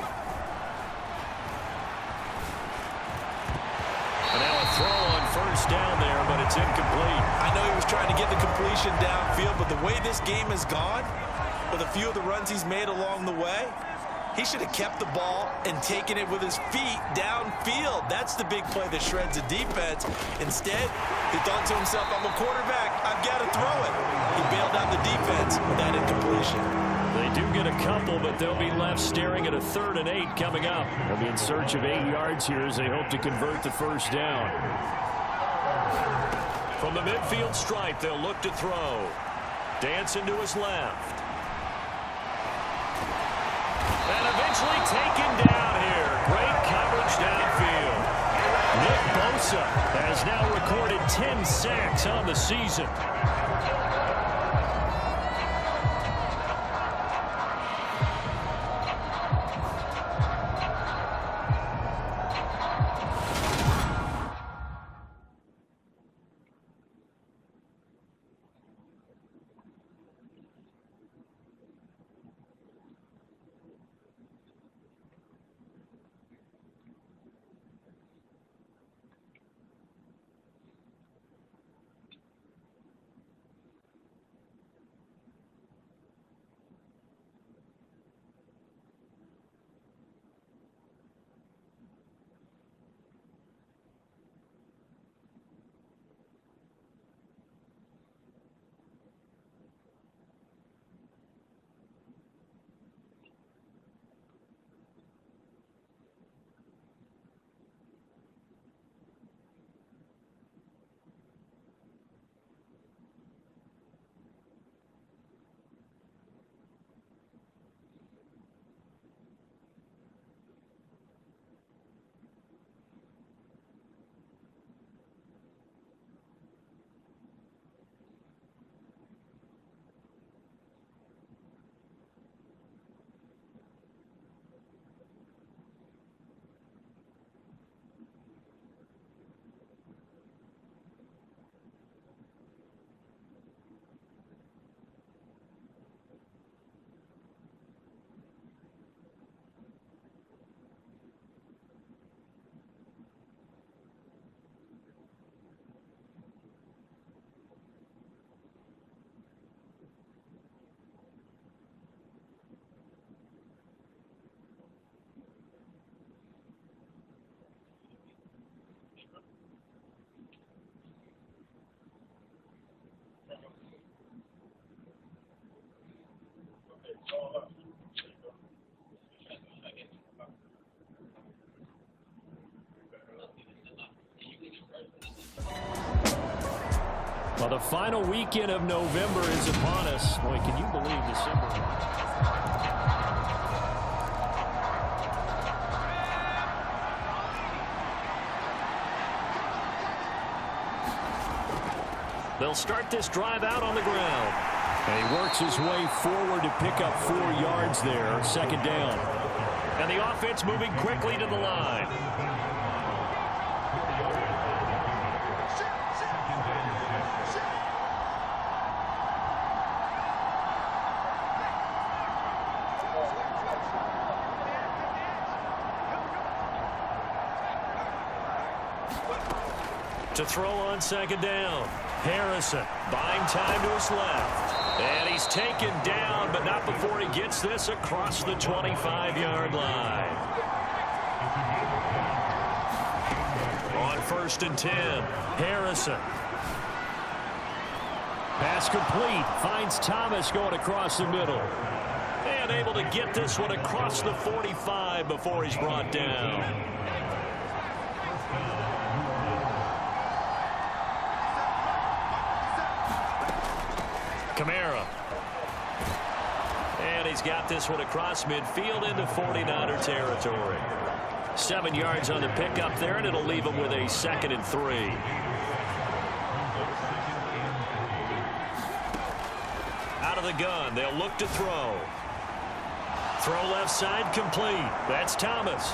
And now a throw on first down there, but it's incomplete. I know he was trying to get the completion downfield, but the way this game has gone, with a few of the runs he's made along the way, he should have kept the ball and taken it with his feet downfield. That's the big play that shreds a defense. Instead, he thought to himself, I'm a quarterback. I've got to throw it. He bailed out the defense with that incompletion. They do get a couple, but they'll be left staring at a 3rd and 8 coming up. They'll be in search of 8 yards here as they hope to convert the first down. From the midfield stripe, they'll look to throw. Dancing to his left. And eventually taken down here. Great coverage downfield. Nick Bosa has now recorded 10 sacks on the season. final weekend of November is upon us. Boy, can you believe December? They'll start this drive out on the ground. And he works his way forward to pick up 4 yards there. Second down. And the offense moving quickly to the line. To throw on second down. Harrison buying time to his left. And he's taken down, but not before he gets this across the 25-yard line. On 1st and 10, Harrison. Pass complete. Finds Thomas going across the middle. And able to get this one across the 45 before he's brought down. Kamara. And he's got this one across midfield into 49er territory. 7 yards on the pickup there, and it'll leave him with a 2nd and 3. Out of the gun, they'll look to throw. Throw left side complete. That's Thomas.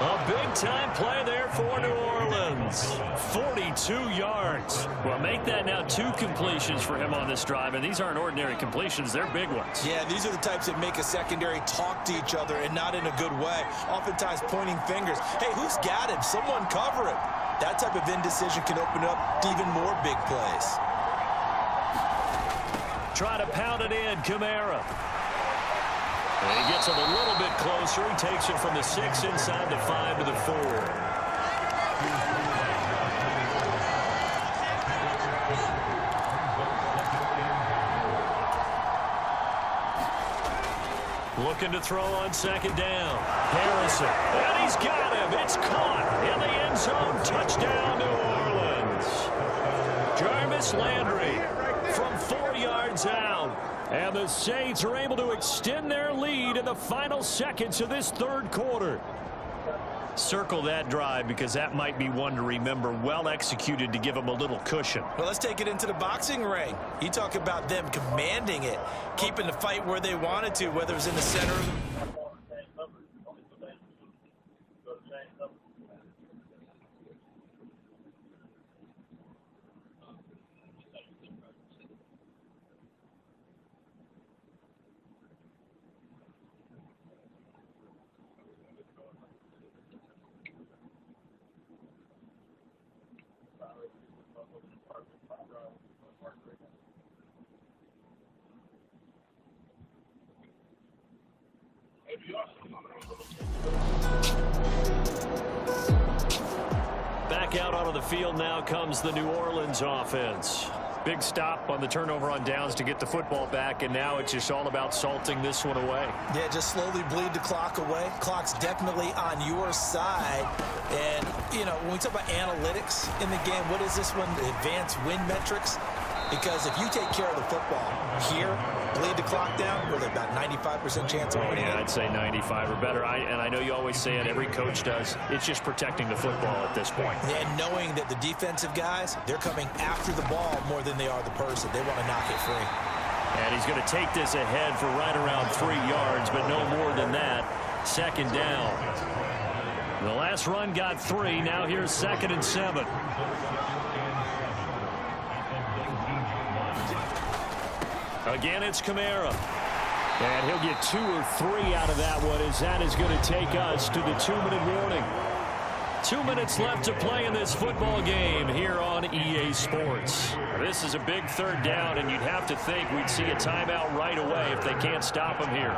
A big-time play there for New Orleans. 42 yards. Well, make that now 2 completions for him on this drive, and these aren't ordinary completions. They're big ones. Yeah, these are the types that make a secondary talk to each other and not in a good way. Oftentimes pointing fingers. Hey, who's got him? Someone cover him. That type of indecision can open up to even more big plays. Try to pound it in, Kamara. And he gets him a little bit closer. He takes it from the 6 inside the 5 to the 4. Looking to throw on second down. Harrison. And he's got him. It's caught in the end zone. Touchdown, New Orleans. Jarvis Landry from 4 yards out. And the Saints are able to extend their lead in the final seconds of this 3rd quarter. Circle that drive because that might be one to remember. Well executed to give them a little cushion. Well, let's take it into the boxing ring. You talk about them commanding it, keeping the fight where they wanted to, whether it was in the center of the... Back out onto the field now comes the New Orleans offense. Big stop on the turnover on downs to get the football back, and now it's just all about salting this one away. Yeah, just slowly bleed the clock away. Clock's definitely on your side. And, you know, when we talk about analytics in the game, what is this one? The advanced win metrics? Because if you take care of the football here, bleed the clock down, with about 95% chance of winning. Yeah, I'd say 95 or better. And I know you always say it, every coach does. It's just protecting the football at this point. And knowing that the defensive guys, they're coming after the ball more than they are the person. They want to knock it free. And he's going to take this ahead for right around 3 yards, but no more than that. Second down. The last run got 3. Now here's 2nd and 7. Again, it's Kamara. And he'll get 2 or 3 out of that one, as that is going to take us to the 2-minute warning. 2 minutes left to play in this football game here on EA Sports. This is a big 3rd down, and you'd have to think we'd see a timeout right away if they can't stop him here.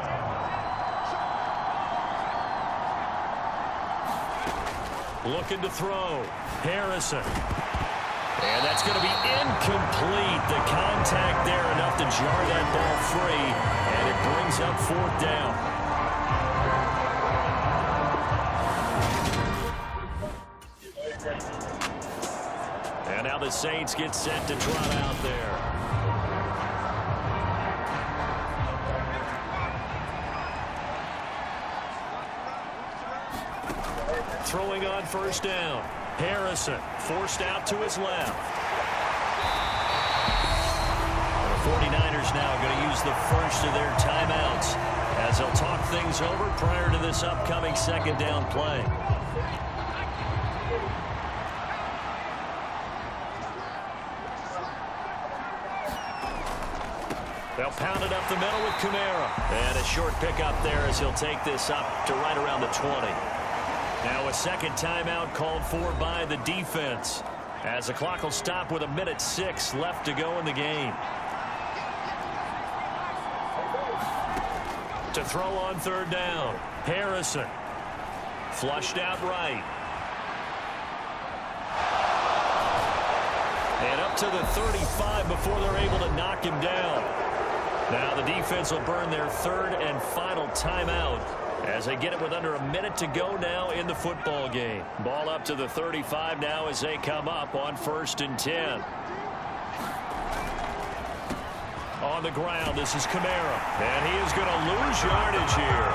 Looking to throw. Harrison. And that's going to be incomplete. The contact there enough to jar that ball free, and it brings up 4th down. And now the the Saints get set to trot out there. Throwing on first down. Harrison forced out to his left. The 49ers now going to use the first of their timeouts as they'll talk things over prior to this upcoming second down play. They'll pound it up the middle with Kamara. And a short pickup there as he'll take this up to right around the 20. Now a second timeout called for by the defense as the clock will stop with 1:06 left to go in the game. To throw on third down, Harrison. Flushed out right. And up to the 35 before they're able to knock him down. Now the defense will burn their third and final timeout as they get it with under a minute to go now in the football game. Ball up to the 35 now as they come up on 1st and 10. On the ground, this is Kamara. And he is going to lose yardage here.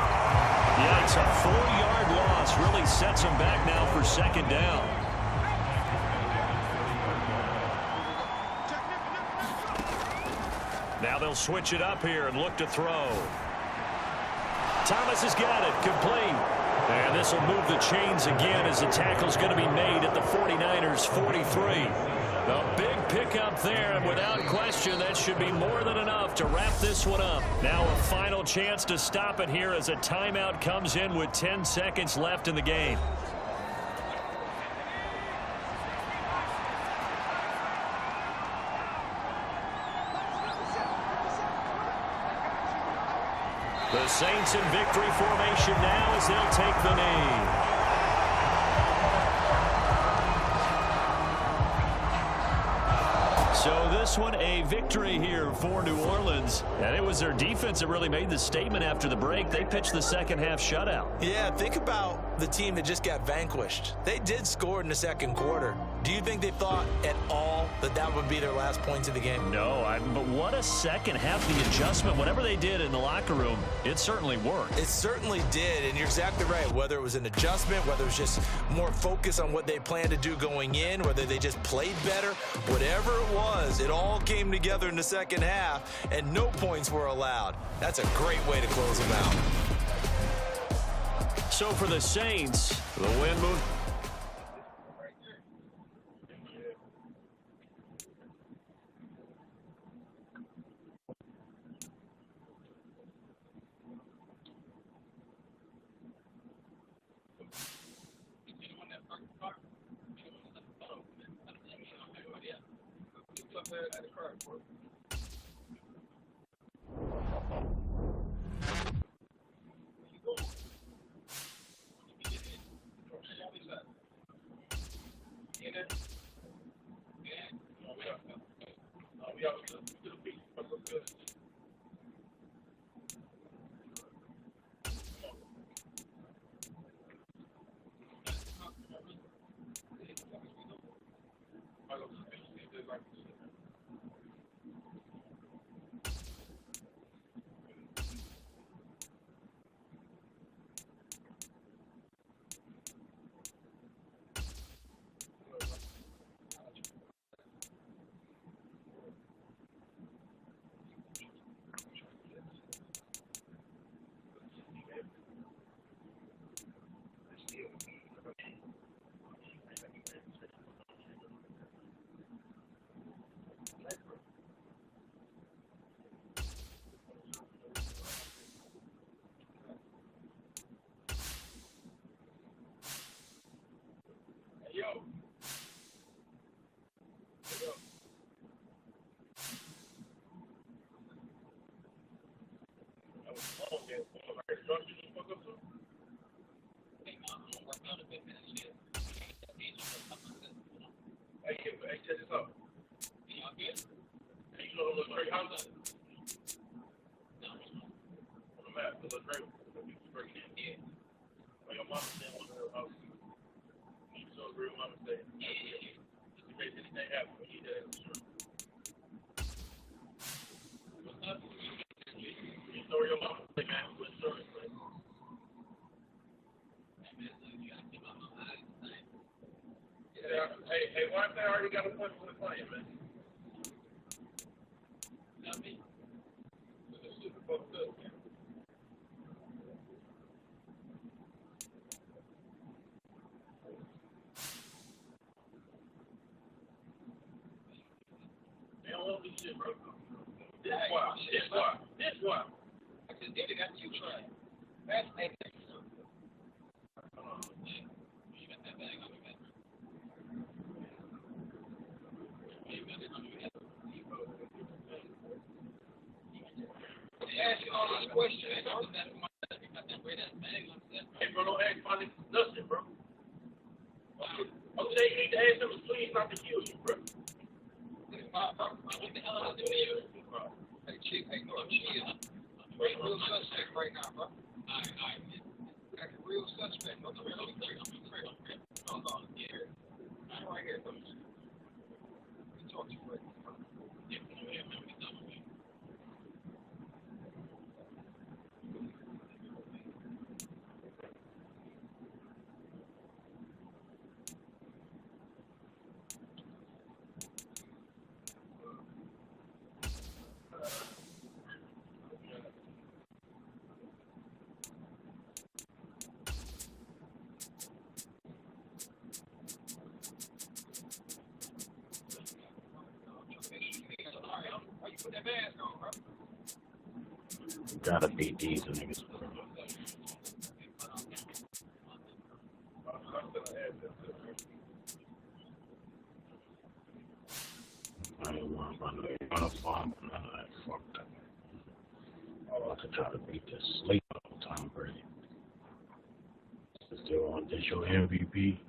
Yikes, a 4-yard loss really sets him back now for second down. Now they'll switch it up here and look to throw. Thomas has got it, complete. And this will move the chains again as the tackle's going to be made at the 49ers 43. A big pickup there, and without question, that should be more than enough to wrap this one up. Now a final chance to stop it here as a timeout comes in with 10 seconds left in the game. The Saints in victory formation now as they'll take the knee. So this one a victory here for New Orleans. And it was their defense that really made the statement after the break. They pitched the second half shutout. Yeah, think about the team that just got vanquished. They did score in the second quarter. Do you think they thought at all that that would be their last points of the game? No, but what a second half. The adjustment, whatever they did in the locker room, it certainly worked. It certainly did, and you're exactly right. Whether it was an adjustment, whether it was just more focus on what they planned to do going in, whether they just played better, whatever it was, it all came together in the second half, and no points were allowed. That's a great way to close them out. So for the Saints, the win move. case anything happens, we need that insurance. You throw your mama, man, with insurance, man. Yeah, hey, why they already got a point for the claim, man? Not me. This is Super Bowl good, man. They don't want this shit, bro. This why. I just did it after you tried. That's ain't that. You got that bag on me, man. Ask you all these questions. Hey, bro, don't ask about this nothing, bro. Okay, you need to ask them to please not to kill you, bro. What the hell am I doing to you? Hey, Chief, hey, no, she is a real suspect right now, bro. All right, man. That's a real suspect. No, yeah. I'm right here, bro. We talk to you right now, bro. Yeah, man, we done with you. Gotta beat these niggas. I ain't worried about no uniform, none of that. Fuck that. I'm about to try to beat this sleep all the time, Brady. Is still on this your MVP?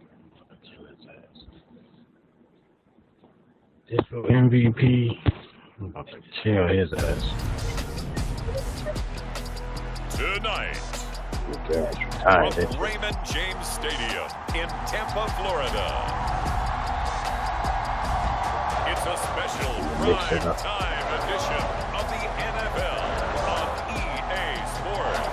I'm gonna kill his ass. This your MVP? I'm about to kill his ass. Tonight, from Raymond James Stadium in Tampa, Florida, it's a special prime time edition of the NFL on EA Sports.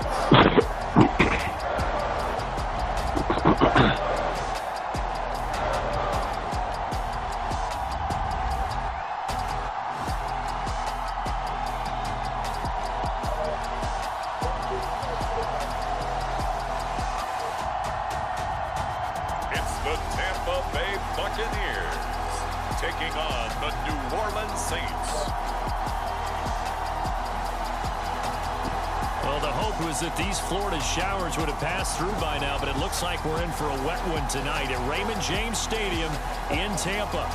Taking on the New Orleans Saints. Well, the hope was that these Florida showers would have passed through by now, but it looks like we're in for a wet one tonight at Raymond James Stadium in Tampa.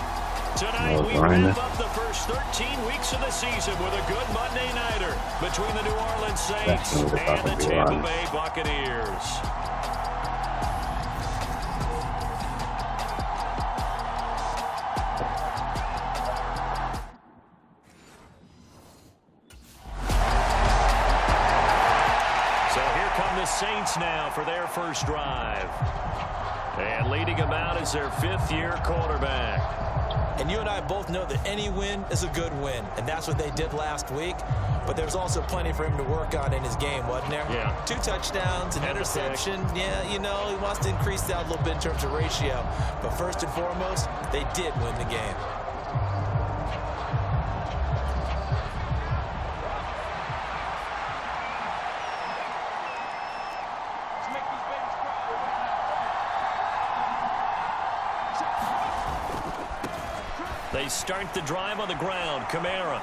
Tonight, we wrap up the first 13 weeks of the season with a good Monday nighter between the New Orleans Saints and the Tampa Bay Buccaneers. Saints now for their first drive. And leading them out is their fifth-year quarterback. And you and I both know that any win is a good win, and that's what they did last week. But there's also plenty for him to work on in his game, wasn't there? Yeah. 2 touchdowns, an interception. Yeah, you know, he wants to increase that a little bit in terms of ratio. But first and foremost, they did win the game. They start the drive on the ground. Kamara.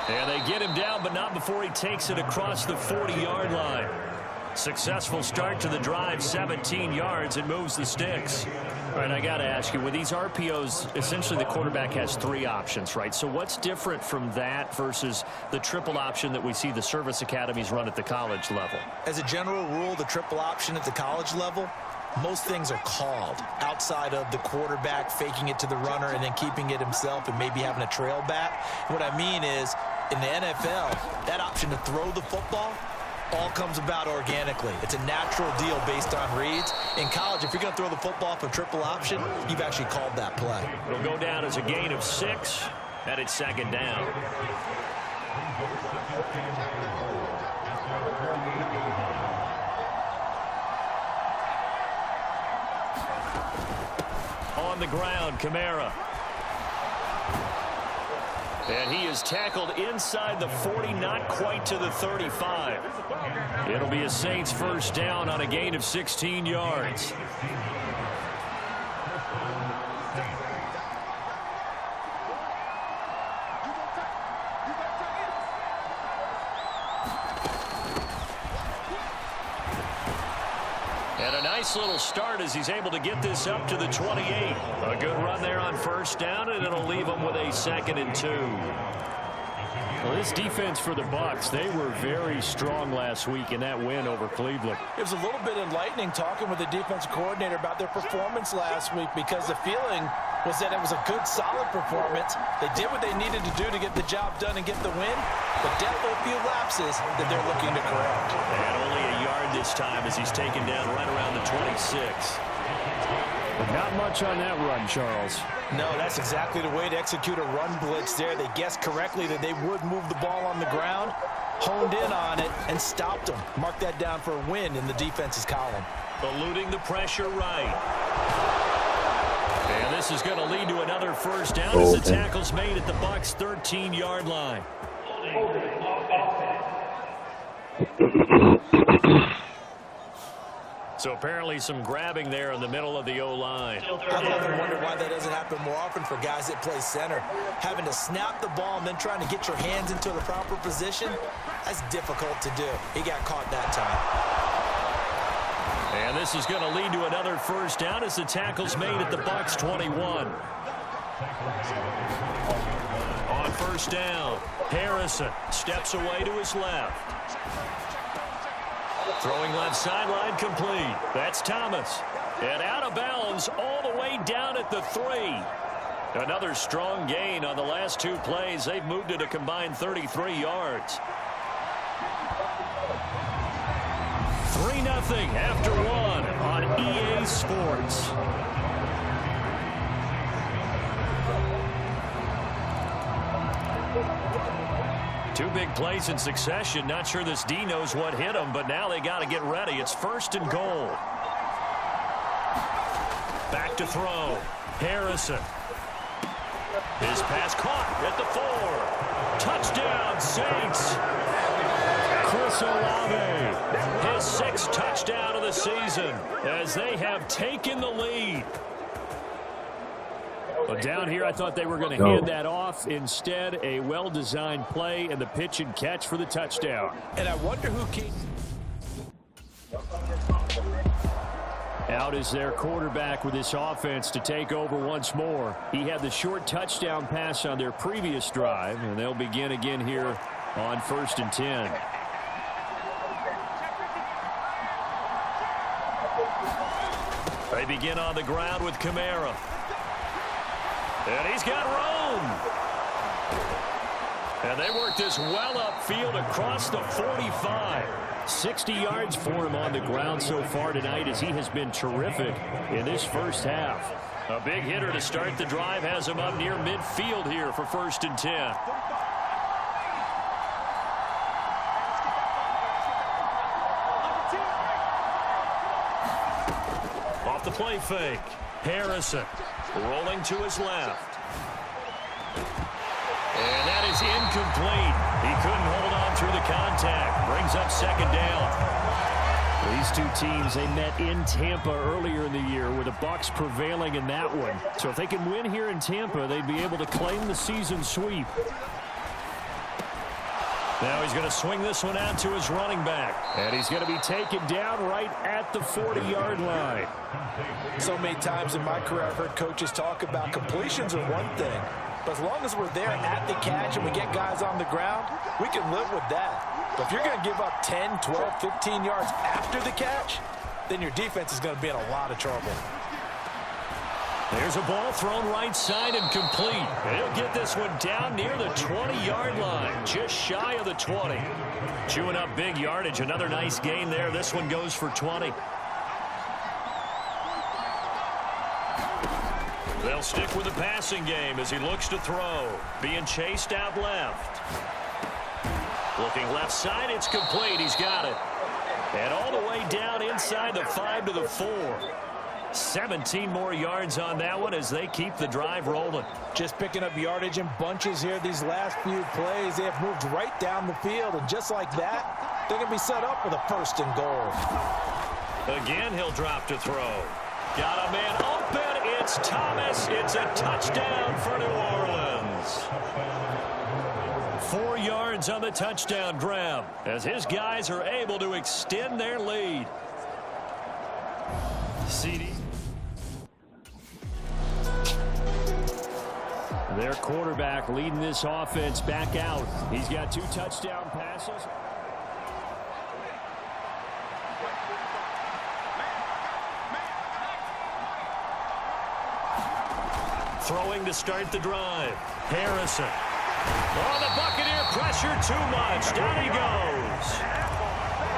And they get him down, but not before he takes it across the 40-yard line. Successful start to the drive, 17 yards, and moves the sticks. All right, I got to ask you, with these RPOs, essentially the quarterback has 3 options, right? So what's different from that versus the triple option that we see the service academies run at the college level? As a general rule, the triple option at the college level, most things are called outside of the quarterback faking it to the runner and then keeping it himself and maybe having a trail back. What I mean is, in the NFL, that option to throw the football all comes about organically. It's a natural deal based on reads. In college, if you're going to throw the football from triple option, you've actually called that play. It'll go down as a gain of 6, and it's second down. On the ground, Kamara. And he is tackled inside the 40, not quite to the 35. It'll be a Saints first down on a gain of 16 yards. And a nice little start as he's able to get this up to the 28. A good run there on first down, and it'll leave him with a 2nd and 2. Well, this defense for the Bucs, they were very strong last week in that win over Cleveland. It was a little bit enlightening talking with the defensive coordinator about their performance last week, because the feeling was that it was a good, solid performance. They did what they needed to do to get the job done and get the win, but definitely a few lapses that they're looking to correct. And only a yard this time as he's taken down right around the 26. But not much on that run, Charles. No, that's exactly the way to execute a run blitz there. They guessed correctly that they would move the ball on the ground, honed in on it, and stopped them. Mark that down for a win in the defense's column. Eluding the pressure right. And this is going to lead to another first down as the tackle's made at the Bucs' 13-yard line. So apparently some grabbing there in the middle of the O-line. I've often wondered why that doesn't happen more often for guys that play center. Having to snap the ball and then trying to get your hands into the proper position, that's difficult to do. He got caught that time. And this is going to lead to another first down as the tackle's made at the Bucs' 21. On first down, Harrison steps away to his left. Throwing left sideline complete. That's Thomas. And out of bounds all the way down at the 3. Another strong gain on the last 2 plays. They've moved it a combined 33 yards. 3-0 after 1 on EA Sports. Two big plays in succession. Not sure this D knows what hit him, but now they got to get ready. It's 1st and goal. Back to throw. Harrison. His pass caught at the 4. Touchdown, Saints. Chris Olave. His 6th touchdown of the season as they have taken the lead. Well, down here, I thought they were going to hand that off. Instead, a well-designed play and the pitch and catch for the touchdown. And I wonder who came. Out is their quarterback with this offense to take over once more. He had the short touchdown pass on their previous drive, and they'll begin again here on 1st and 10. They begin on the ground with Kamara. And he's got room. And they work this well upfield across the 45. 60 yards for him on the ground so far tonight as he has been terrific in this first half. A big hitter to start the drive has him up near midfield here for 1st and 10. Off the play fake. Harrison rolling to his left. And that is incomplete. He couldn't hold on through the contact. Brings up 2nd down. These two teams, they met in Tampa earlier in the year with the Bucs prevailing in that one. So if they can win here in Tampa, they'd be able to claim the season sweep. Now he's going to swing this one out to his running back. And he's going to be taken down right at the 40-yard line. So many times in my career, I've heard coaches talk about completions are one thing. But as long as we're there at the catch and we get guys on the ground, we can live with that. But if you're going to give up 10, 12, 15 yards after the catch, then your defense is going to be in a lot of trouble. There's a ball thrown right side and complete. He'll get this one down near the 20-yard line, just shy of the 20. Chewing up big yardage. Another nice gain there. This one goes for 20. They'll stick with the passing game as he looks to throw. Being chased out left. Looking left side, it's complete. He's got it. And all the way down inside the 5 to the 4. 17 more yards on that one as they keep the drive rolling. Just picking up yardage in bunches here these last few plays. They have moved right down the field, and just like that, they're going to be set up with a 1st and goal. Again, he'll drop to throw. Got a man open. It's Thomas. It's a touchdown for New Orleans. 4 yards on the touchdown grab as his guys are able to extend their lead. CD. Their quarterback leading this offense back out. He's got 2 touchdown passes. Throwing to start the drive. Harrison. Oh, the Buccaneer pressure too much. Down he goes.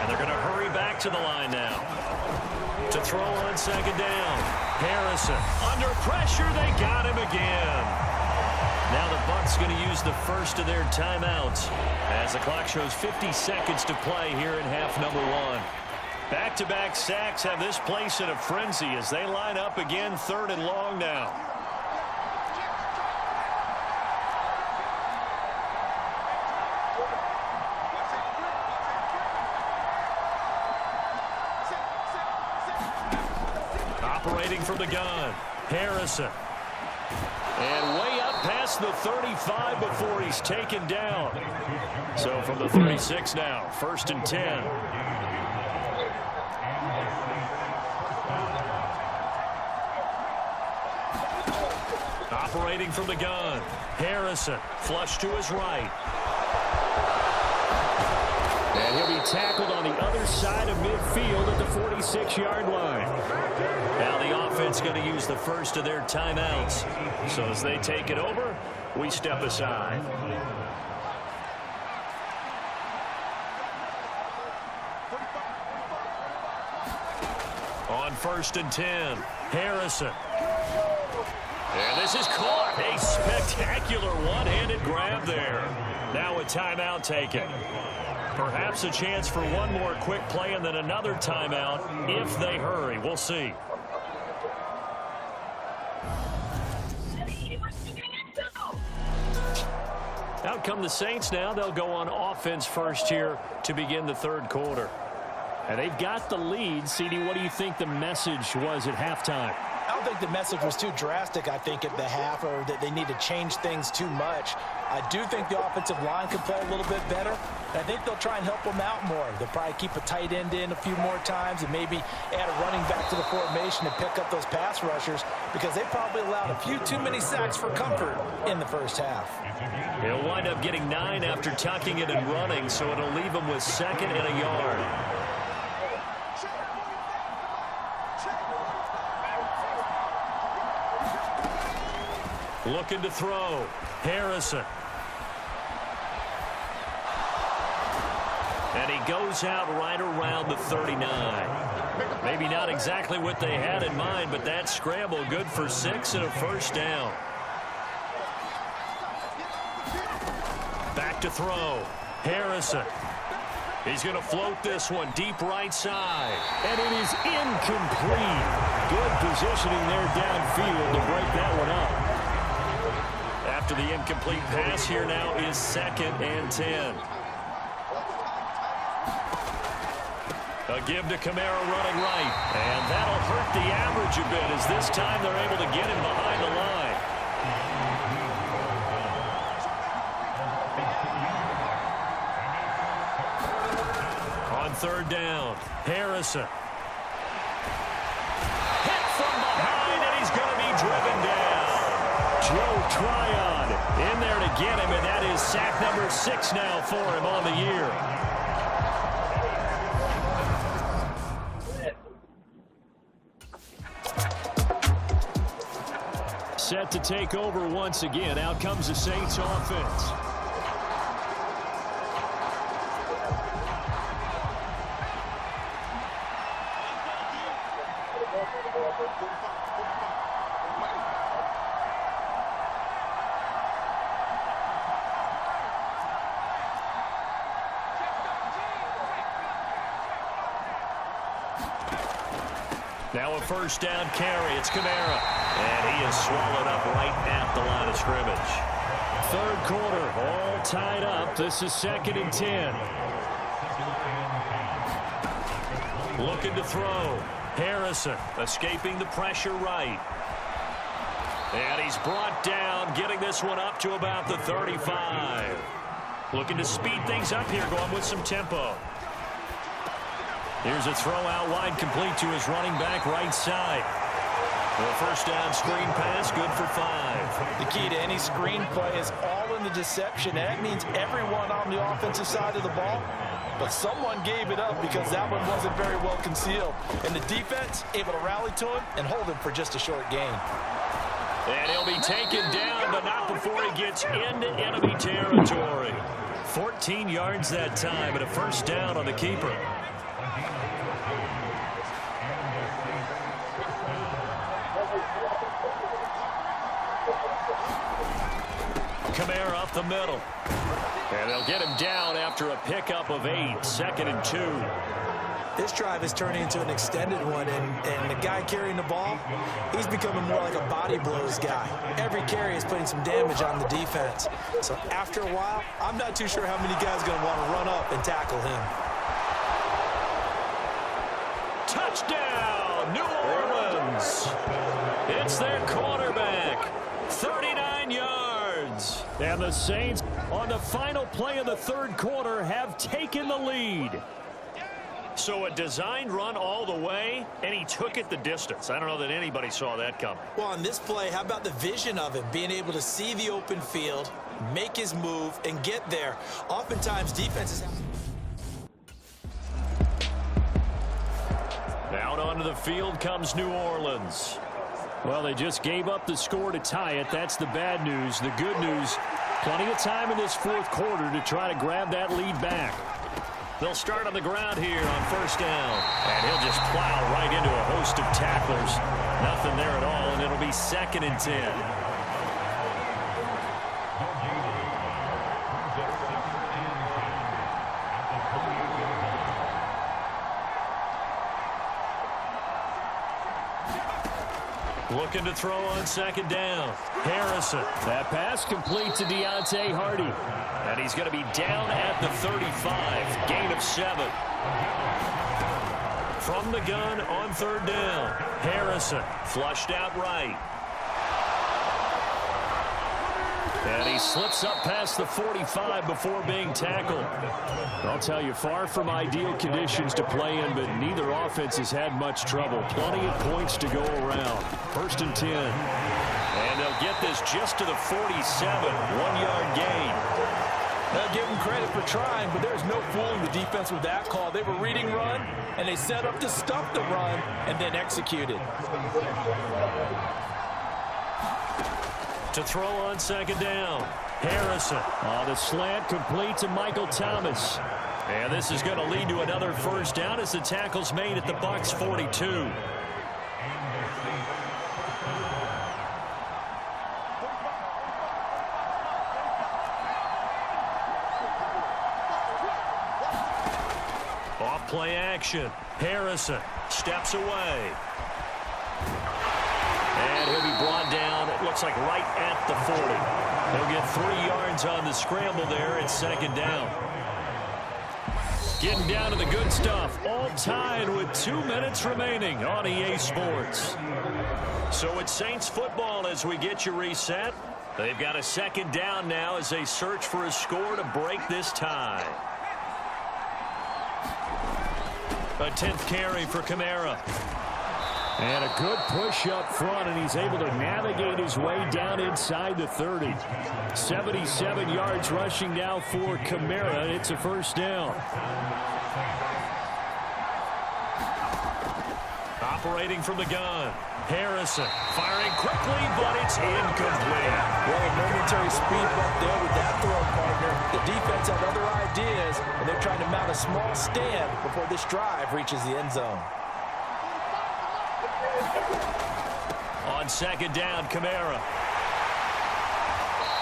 And they're going to hurry back to the line now. To throw on 2nd down. Harrison. Under pressure, they got him again. Now the Bucs going to use the first of their timeouts as the clock shows 50 seconds to play here in half number 1. Back-to-back sacks have this place in a frenzy as they line up again 3rd and long now. Operating from the gun, Harrison. And way up past the 35 before he's taken down. So from the 36 now, 1st and 10. Operating from the gun, Harrison. Flush to his right. And he'll be tackled on the other side of midfield at the 46-yard line. Now the offense going to use the first of their timeouts. So as they take it over, we step aside. On 1st and 10, Harrison. And this is caught. A spectacular one-handed grab there. Now a timeout taken. Perhaps a chance for one more quick play and then another timeout if they hurry. We'll see. Out come the Saints now. They'll go on offense first here to begin the 3rd quarter. And they've got the lead. CD, what do you think the message was at halftime? I don't think the message was too drastic, I think, at the half, or that they need to change things too much. I do think the offensive line can play a little bit better. I think they'll try and help them out more. They'll probably keep a tight end in a few more times and maybe add a running back to the formation to pick up those pass rushers because they probably allowed a few too many sacks for comfort in the first half. He'll wind up getting 9 after tucking it and running, so it'll leave him with 2nd and a yard. Looking to throw. Harrison. And he goes out right around the 39. Maybe not exactly what they had in mind, but that scramble good for 6 and a 1st down. Back to throw. Harrison. He's going to float this one deep right side. And it is incomplete. Good positioning there downfield to break that one up. After the incomplete pass, here now is 2nd and 10. A give to Kamara running right. And that'll hurt the average a bit as this time they're able to get him behind the line. On 3rd down, Harrison. Hit from behind, and he's going to be driven down. Joe Tryon in there to get him, and that is sack number 6 now for him on the year. set to take over once again. Out comes the Saints offense. Now a first down carry. It's Kamara. And he is swallowed up right at the line of scrimmage. Third quarter, all tied up. This is 2nd and 10. Looking to throw. Harrison escaping the pressure right. And he's brought down, getting this one up to about the 35. Looking to speed things up here, going with some tempo. Here's a throw out wide, complete to his running back right side. The first down screen pass, good for 5. The key to any screen play is all in the deception. That means everyone on the offensive side of the ball, but someone gave it up because that one wasn't very well concealed. And the defense able to rally to him and hold him for just a short gain. And he'll be taken down, but not before he gets into enemy territory. 14 yards that time and a first down on the keeper. Kamara up the middle. And they'll get him down after a pickup of 8. 2nd and 2. This drive is turning into an extended one, and the guy carrying the ball, he's becoming more like a body blows guy. Every carry is putting some damage on the defense. So after a while, I'm not too sure how many guys are going to want to run up and tackle him. Touchdown, New Orleans. It's their quarterback. 39 yards. And the Saints, on the final play of the third quarter, have taken the lead. So a designed run all the way, and he took it the distance. I don't know that anybody saw that coming. Well, on this play, how about the vision of him, being able to see the open field, make his move, and get there. Oftentimes, defenses have... Out onto the field comes New Orleans. Well, they just gave up the score to tie it. That's the bad news. The good news, plenty of time in this fourth quarter to try to grab that lead back. They'll start on the ground here on first down. And he'll just plow right into a host of tacklers. Nothing there at all, and it'll be 2nd and 10. Looking to throw on 2nd down. Harrison. That pass complete to Deontay Hardy. And he's going to be down at the 35. Gain of 7. From the gun on 3rd down. Harrison flushed out right. And he slips up past the 45 before being tackled. I'll tell you, far from ideal conditions to play in, but neither offense has had much trouble. Plenty of points to go around. 1st and 10. And they'll get this just to the 47. 1-yard gain. They'll give them credit for trying, but there's no fooling the defense with that call. They were reading run, and they set up to stop the run, and then executed. To throw on 2nd down. Harrison on the slant, complete to Michael Thomas. And this is going to lead to another first down as the tackle's made at the Bucs 42. Off play action. Harrison steps away. And he'll be brought down, it looks like right at the 40. He'll get 3 yards on the scramble there at 2nd down. Getting down to the good stuff. All tied with 2 minutes remaining on EA Sports. So it's Saints football as we get you reset. They've got a 2nd down now as they search for a score to break this tie. A 10th carry for Kamara. And a good push up front, and he's able to navigate his way down inside the 30. 77 yards rushing now for Kamara, and it's a first down. Operating from the gun. Harrison firing quickly, but it's incomplete. Well, a momentary speed bump there with that throw, partner. The defense had other ideas, and they're trying to mount a small stand before this drive reaches the end zone. On second down, Kamara.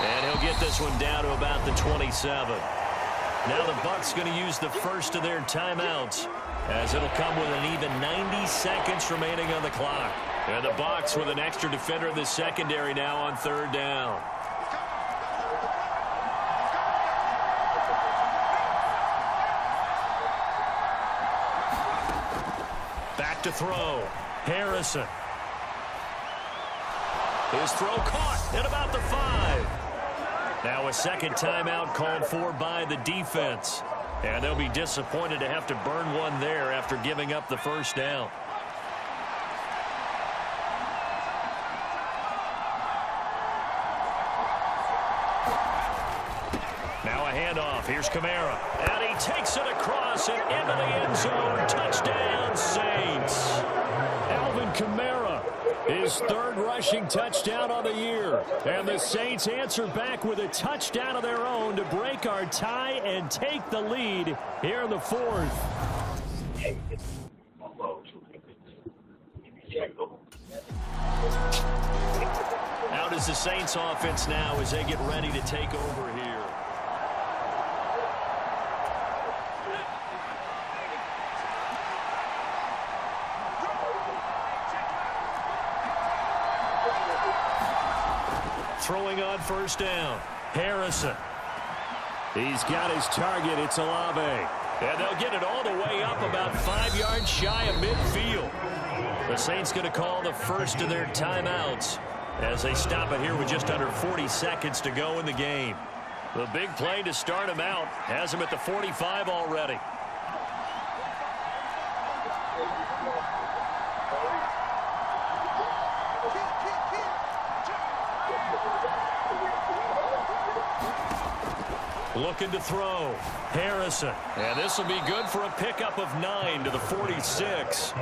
And he'll get this one down to about the 27. Now the Bucs going to use the first of their timeouts, as it'll come with an even 90 seconds remaining on the clock. And the Bucs with an extra defender in the secondary now on third down. Back to throw. Harrison. His throw caught at about the 5. Now a second timeout called for by the defense. And they'll be disappointed to have to burn one there after giving up the first down. Now a handoff. Here's Kamara. And he takes it across and into the end zone. Touchdown, Saints. Alvin Kamara, his third rushing touchdown of the year. And the Saints answer back with a touchdown of their own to break our tie and take the lead here in the fourth. Out is the Saints offense now as they get ready to take over here. Throwing on first down. Harrison. He's got his target. It's Olave. And they'll get it all the way up about 5 yards shy of midfield. The Saints going to call the first of their timeouts as they stop it here with just under 40 seconds to go in the game. The big play to start him out has him at the 45 already. Looking to throw. Harrison. And this will be good for a pickup of 9 to the 46.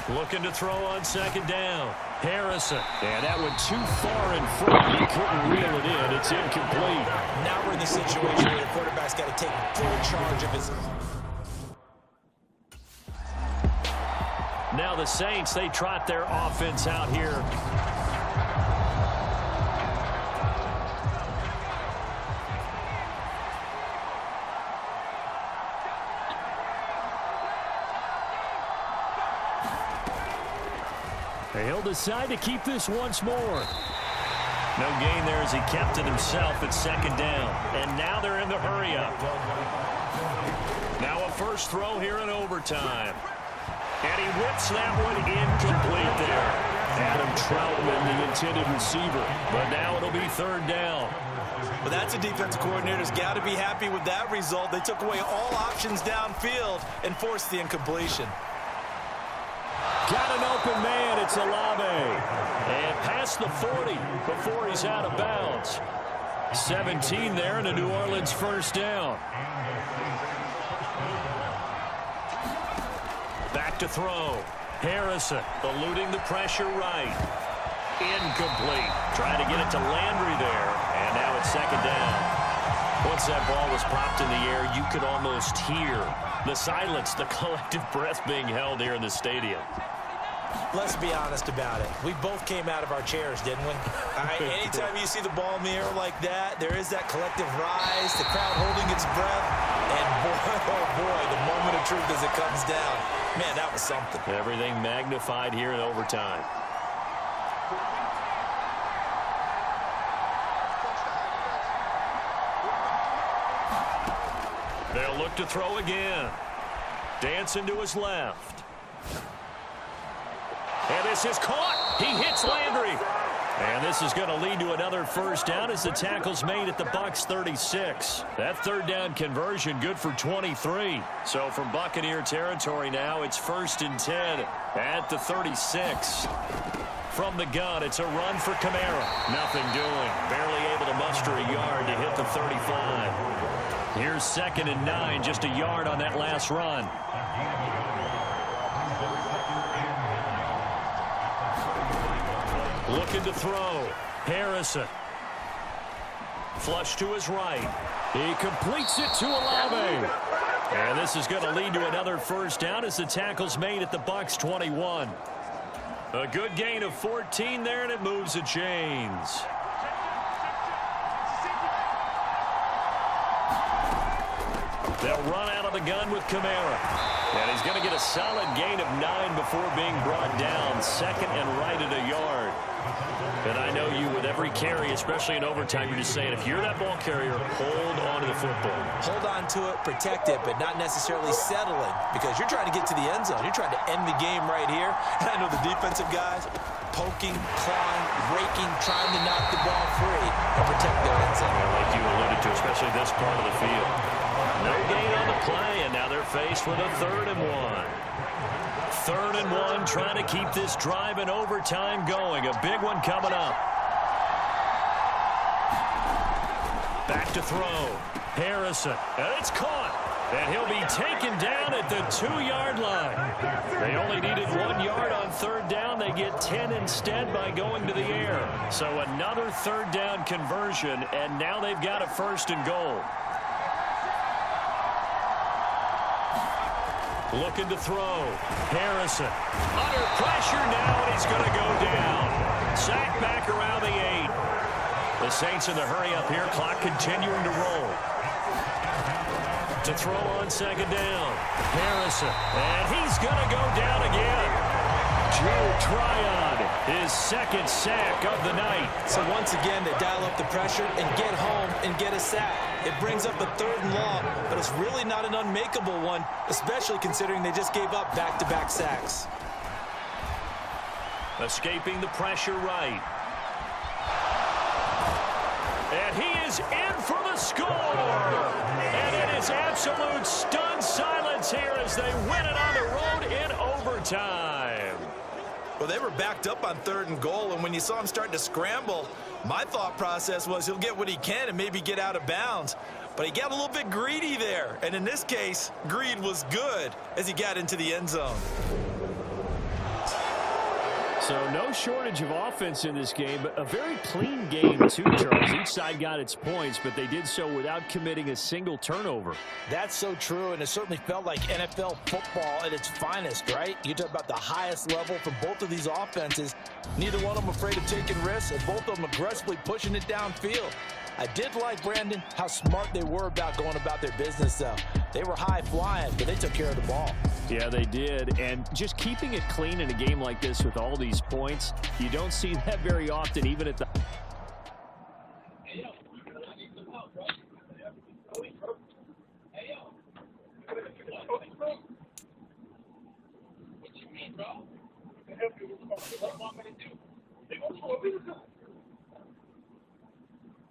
Looking to throw on second down. Harrison. And that one too far in front. He couldn't reel it in. It's incomplete. Now we're in the situation where the quarterback's got to take full charge of his... Now the Saints, they trot their offense out here. He'll decide to keep this once more. No gain there as he kept it himself at second down. And now they're in the hurry-up. Now a first throw here in overtime. And he whips that one incomplete there. Adam Troutman, the intended receiver. But now it'll be third down. But that's a defensive coordinator's got to be happy with that result. They took away all options downfield and forced the incompletion. Got an open man. It's Olave. And past the 40 before he's out of bounds. 17 there and a New Orleans first down. Back to throw. Harrison eluding the pressure right. Incomplete. Trying to get it to Landry there. And now it's second down. Once that ball was popped in the air, you could almost hear the silence, the collective breath being held here in the stadium. Let's be honest about it. We both came out of our chairs, didn't we? Anytime you see the ball in the air like that, there is that collective rise, the crowd holding its breath, and boy, oh boy, the moment of truth as it comes down. Man, that was something. Everything magnified here in overtime. They'll look to throw again. Dancing to his left. And this is caught. He hits Landry. And this is going to lead to another first down as the tackle's made at the Bucs 36. That third down conversion good for 23. So from Buccaneer territory now, it's 1st and 10 at the 36. From the gun, it's a run for Kamara. Nothing doing. Barely able to muster a yard to hit the 35. Here's 2nd and 9, just a yard on that last run. Looking to throw. Harrison. Flush to his right. He completes it to Olave. And this is going to lead to another first down as the tackle's made at the Bucs 21. A good gain of 14 there, and it moves the chains. They'll run out of the gun with Kamara. And he's going to get a solid gain of 9 before being brought down. 2nd and right at a yard. And I know you, with every carry, especially in overtime, you're just saying, if you're that ball carrier, hold on to the football. Hold on to it, protect it, but not necessarily settling, because you're trying to get to the end zone. You're trying to end the game right here. And I know the defensive guys poking, clawing, raking, trying to knock the ball free and protect their end zone. Yeah, like you alluded to, especially this part of the field. No gain on the play, and now they're faced with a 3rd and 1. 3rd and 1, trying to keep this drive in overtime going. A big one coming up. Back to throw. Harrison. And it's caught. And he'll be taken down at the 2-yard line. They only needed 1 yard on 3rd down. They get 10 instead by going to the air. So another 3rd down conversion, and now they've got a 1st and goal. Looking to throw. Harrison. Under pressure now, and he's going to go down. Sacked back around the 8. The Saints in the hurry up here. Clock continuing to roll. To throw on 2nd down. Harrison. And he's going to go down again. Drew Tryon, his 2nd sack of the night. So once again, they dial up the pressure and get home and get a sack. It brings up a 3rd and long, but it's really not an unmakeable one, especially considering they just gave up back-to-back sacks. Escaping the pressure right. And he is in for the score. And it is absolute stunned silence here as they win it on the road in overtime. Well, they were backed up on 3rd and goal, and when you saw him starting to scramble, my thought process was he'll get what he can and maybe get out of bounds. But he got a little bit greedy there, and in this case, greed was good as he got into the end zone. So no shortage of offense in this game, but a very clean game too, Charles. Each side got its points, but they did so without committing a single turnover. That's so true, and it certainly felt like NFL football at its finest, right? You talk about the highest level for both of these offenses. Neither one of them afraid of taking risks, and both of them aggressively pushing it downfield. I did like, Brandon, how smart they were about going about their business, though. They were high-flying, but they took care of the ball. Yeah, they did. And just keeping it clean in a game like this with all these points, you don't see that very often, even at the...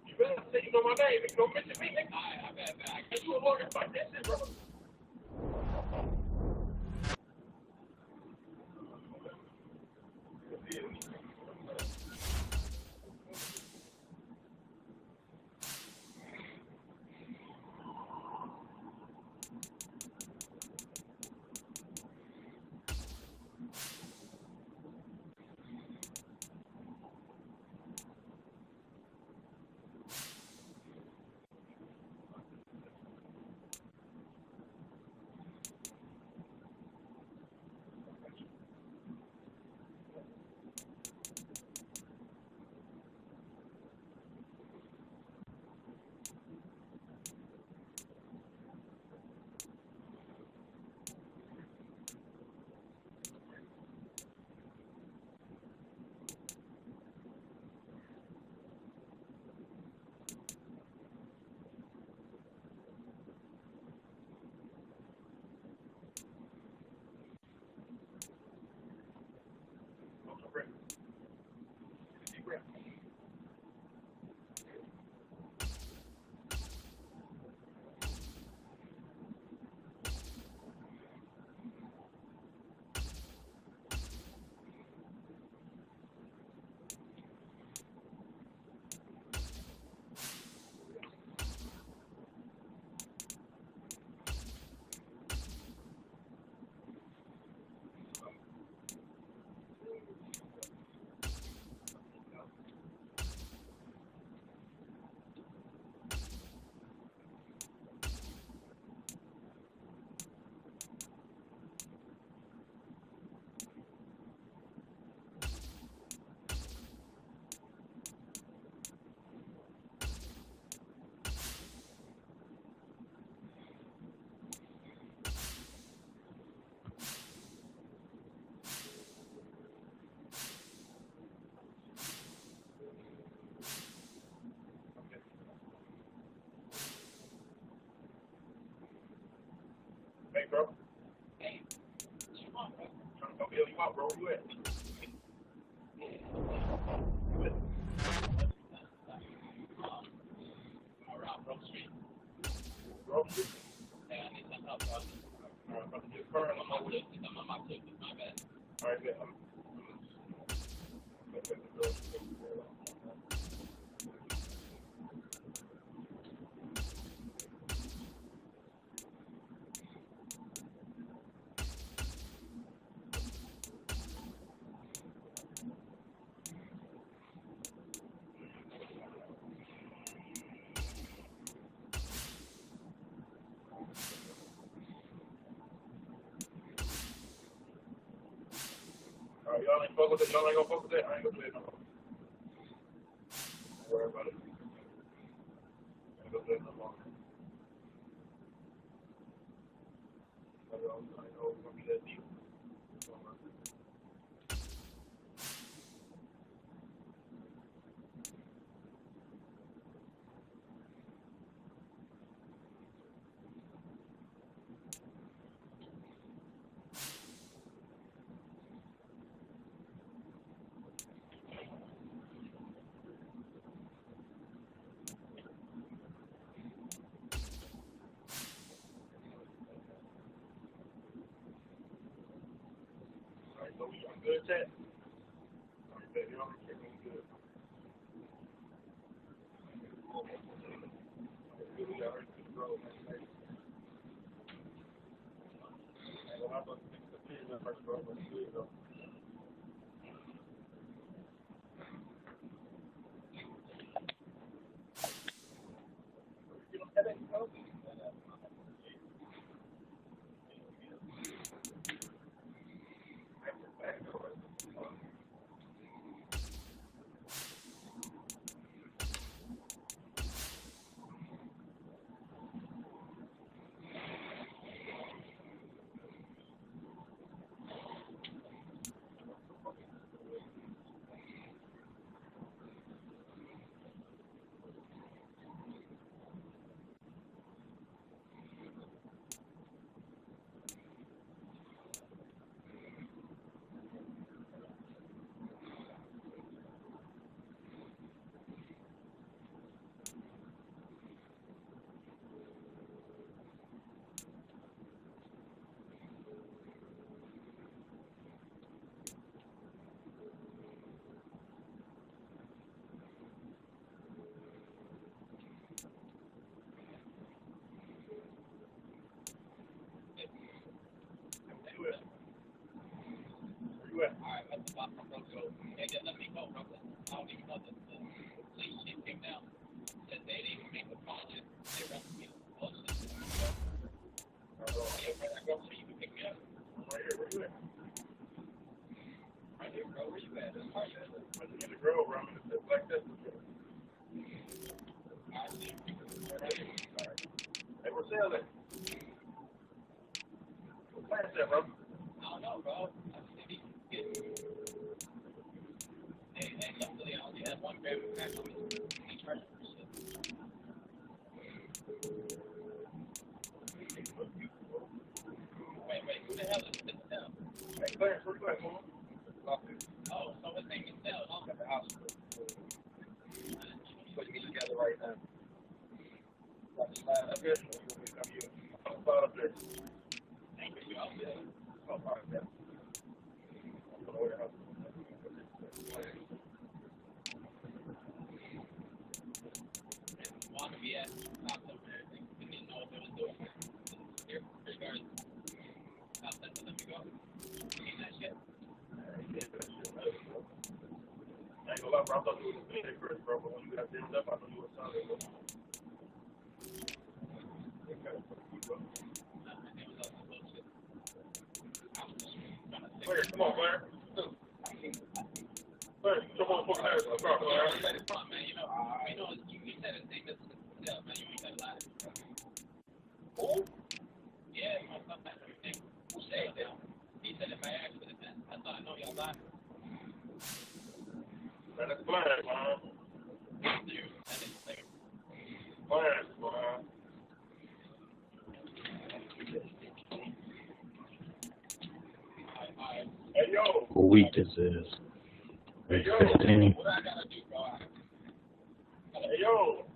You better say you know my name. You don't mention me, nigga. I bet you a lawyer about that shit, bro. Y'all ain't fuck with it. Y'all ain't gonna fuck with that. I ain't gonna play it no more. Don't worry about it. I ain't gonna play it no more. I know it's gonna be that deep. So we on good chat. You know, good. We got her to grow next day. I'm about to fix the pigeon first, bro. But it's good, though. I thought you was a first, bro, but when you got dimmed up, I thought you was solid. Claire, come on, Claire. Claire, come on, fucking ass. Come on, Claire. You said his name is man. You ain't got a lot. Who? Yeah, you want something like who said that? He said if I asked for the test, I thought I know y'all lied. That's Clarence, man. Clarence, man. Hey, yo. this is. We're 15.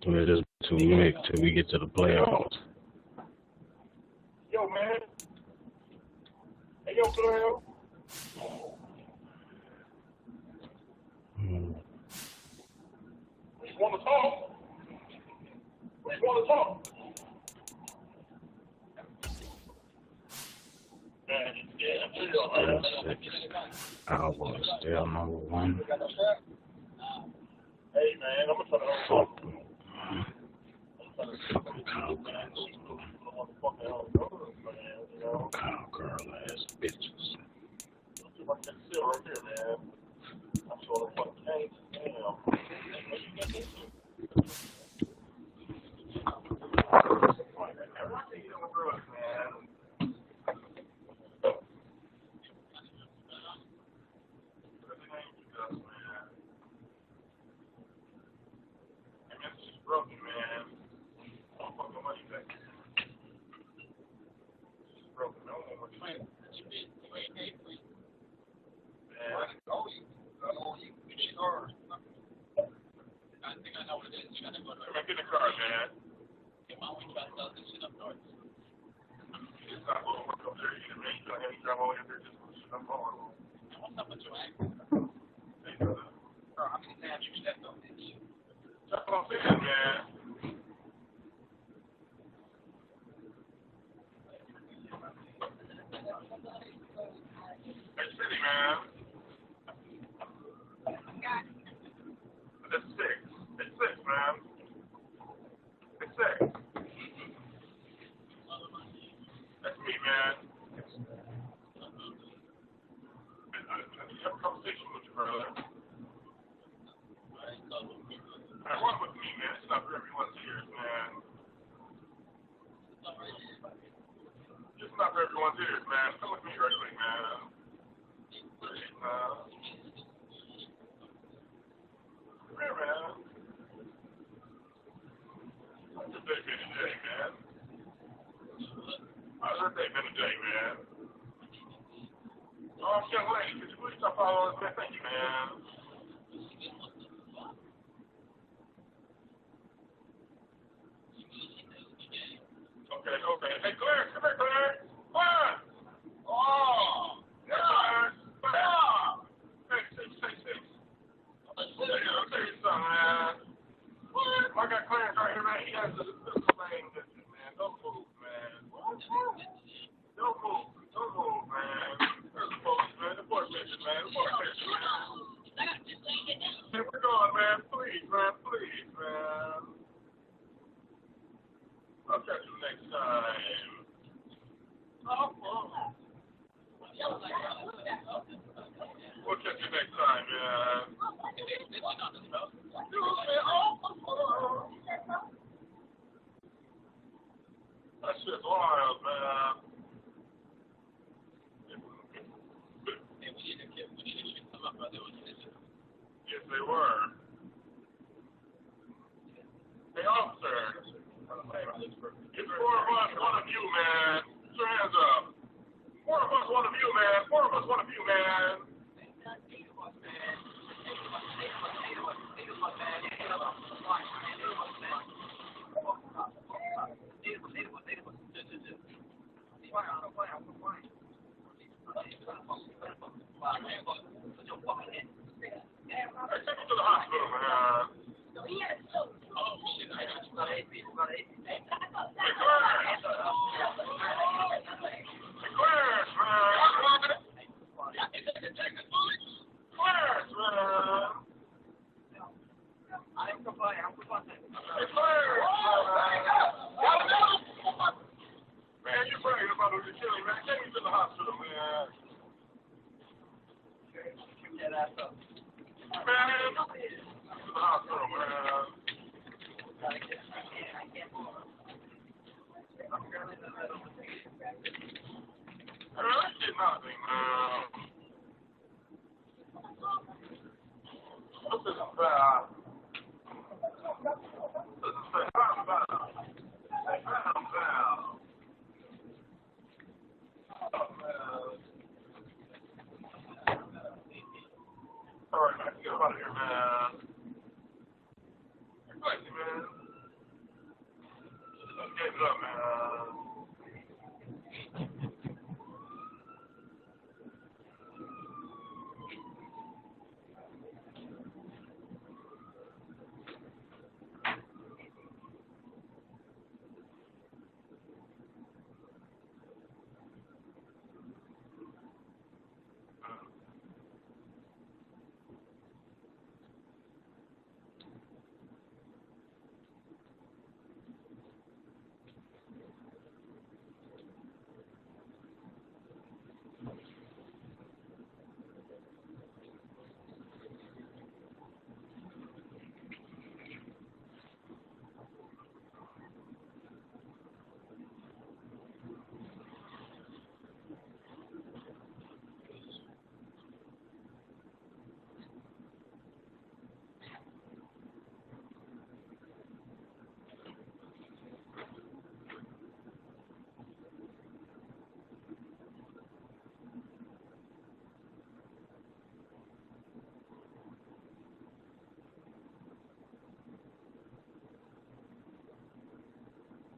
We're just too mixed till we get to the playoffs. Yo, man. Hey, yo, Blue. We want to talk. We want to talk. Man, yeah, Cowboys still number one. hey, man, I'm going to try to Fuck them. Fucking cowgirls. Cowgirl ass bitches. right here, man. I'm sort of fucking can't. Damn. Broken, man. I'm fucking money back. Broken. I don't know what you're saying. Man. I know you. Sure. I think I know what it is. You gotta go to get in the car, man. Why don't we try to sell this shit up north? It's not going to work up there either, man. You gotta have me drive all the way up there just to shit up north. What's up with your ankle? Hey, brother. How many times you stepped on this shit? That's what I'm saying, man. Hey, City, man. That's 6. It's 6, man. It's 6. That's me, man. I need to have a conversation with you, brother. I work with me, man. It's not for everyone's ears, man. It's not for everyone's ears, man. Come with me regularly, man. Please, man. Come here, man. How's your day been today, man? How's your day been today, man? Oh, young lady, could you please stop following us, man? Thank you, man. Okay. Hey, Claire, come here, Claire. Claire! Oh! Yeah! Claire! Hey, 6. I'll tell you something, man. I got Clarence right here, man. He has the same business, man. Don't move, man. Don't move, man. There's the police, man. The boy bitches, man. Hey, we're going, man. Please, man. I'll catch you next time. We'll catch you next time, man. That shit's wild, man. Yes, they were. Hey, officer. It's 4 of us, one of you, man. Put your hands up. 4 of us, one of you, man. 4 of us, one of you, man. Hey, take him to the hospital, man. Hey, Claire.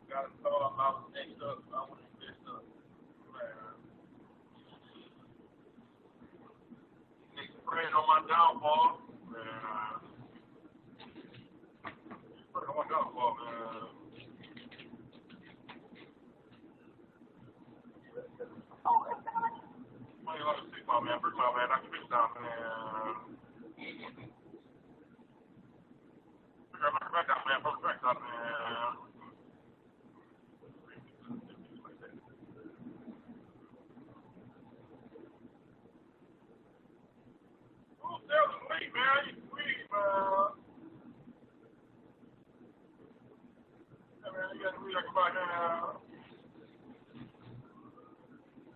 Got to thought I was next up. I want to mess up. Man. Niggas praying on my downfall. Man. Praying on my downfall, man. Money like a 6 ball, man. First time, man. I can fix down, man. Figure out my back out, man. Put the back out, man. Man, you sweet, man. Hey, man, you got to read like a bike now.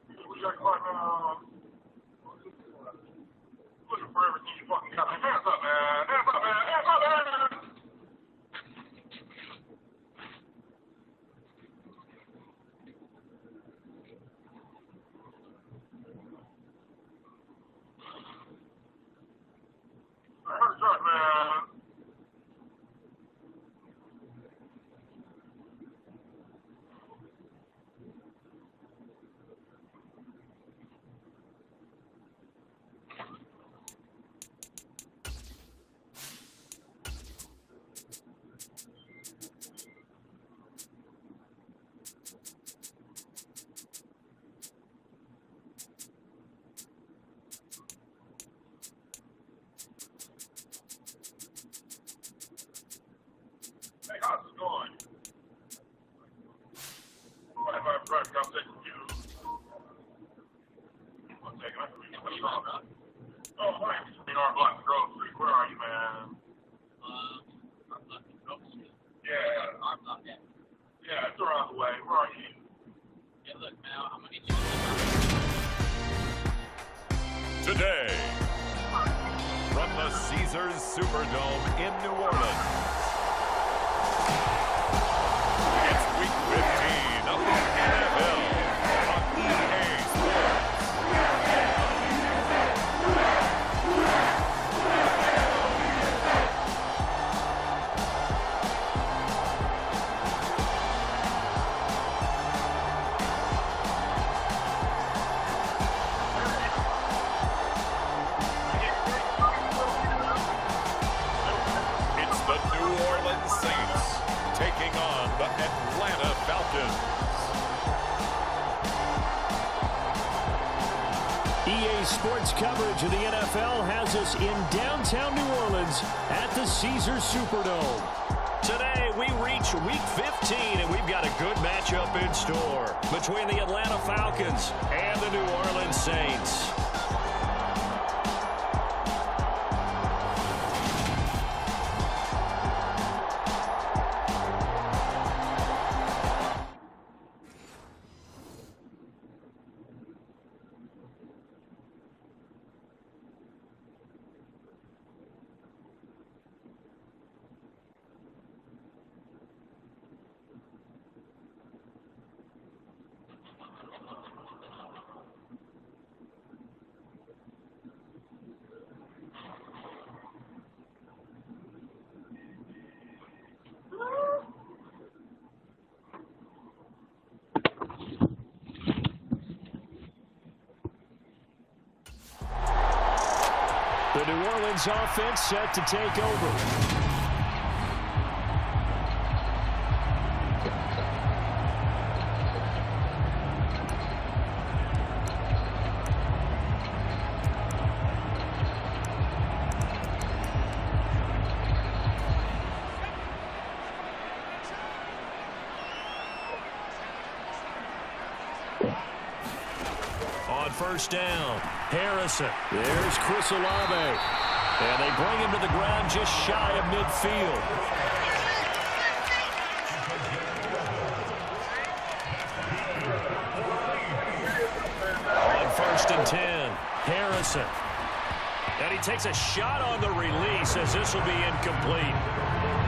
You got to read like a bike now. Looking for everything you fucking got. Hands up, man. Hands up, man. Hands up, man. I heard that, man. Hey, how's it going? Right, I'm taking you. One second, I can read what you're talking about. Oh, hi. In our block, Grove Street. Where are you, man? Our block, Grove Street. Yeah. Our block, yeah. Yeah, it's around the way. Where are you? Yeah, look, man, I'm gonna get you. Today, from the Caesars Superdome in New Orleans, it's Week 15 of the NFL on EA Sports. It's the New Orleans Saints taking on the Atlanta Falcons. EA Sports coverage of the NFL has us in downtown New Orleans at the Caesars Superdome. Today, we reach Week 15, and we've got a good matchup in store between the Atlanta Falcons and the New Orleans Saints. The New Orleans offense set to take over. On first down, Harrison. There's Chris Olave. And they bring him to the ground just shy of midfield. On first and 10, Harrison. And he takes a shot on the release as this will be incomplete.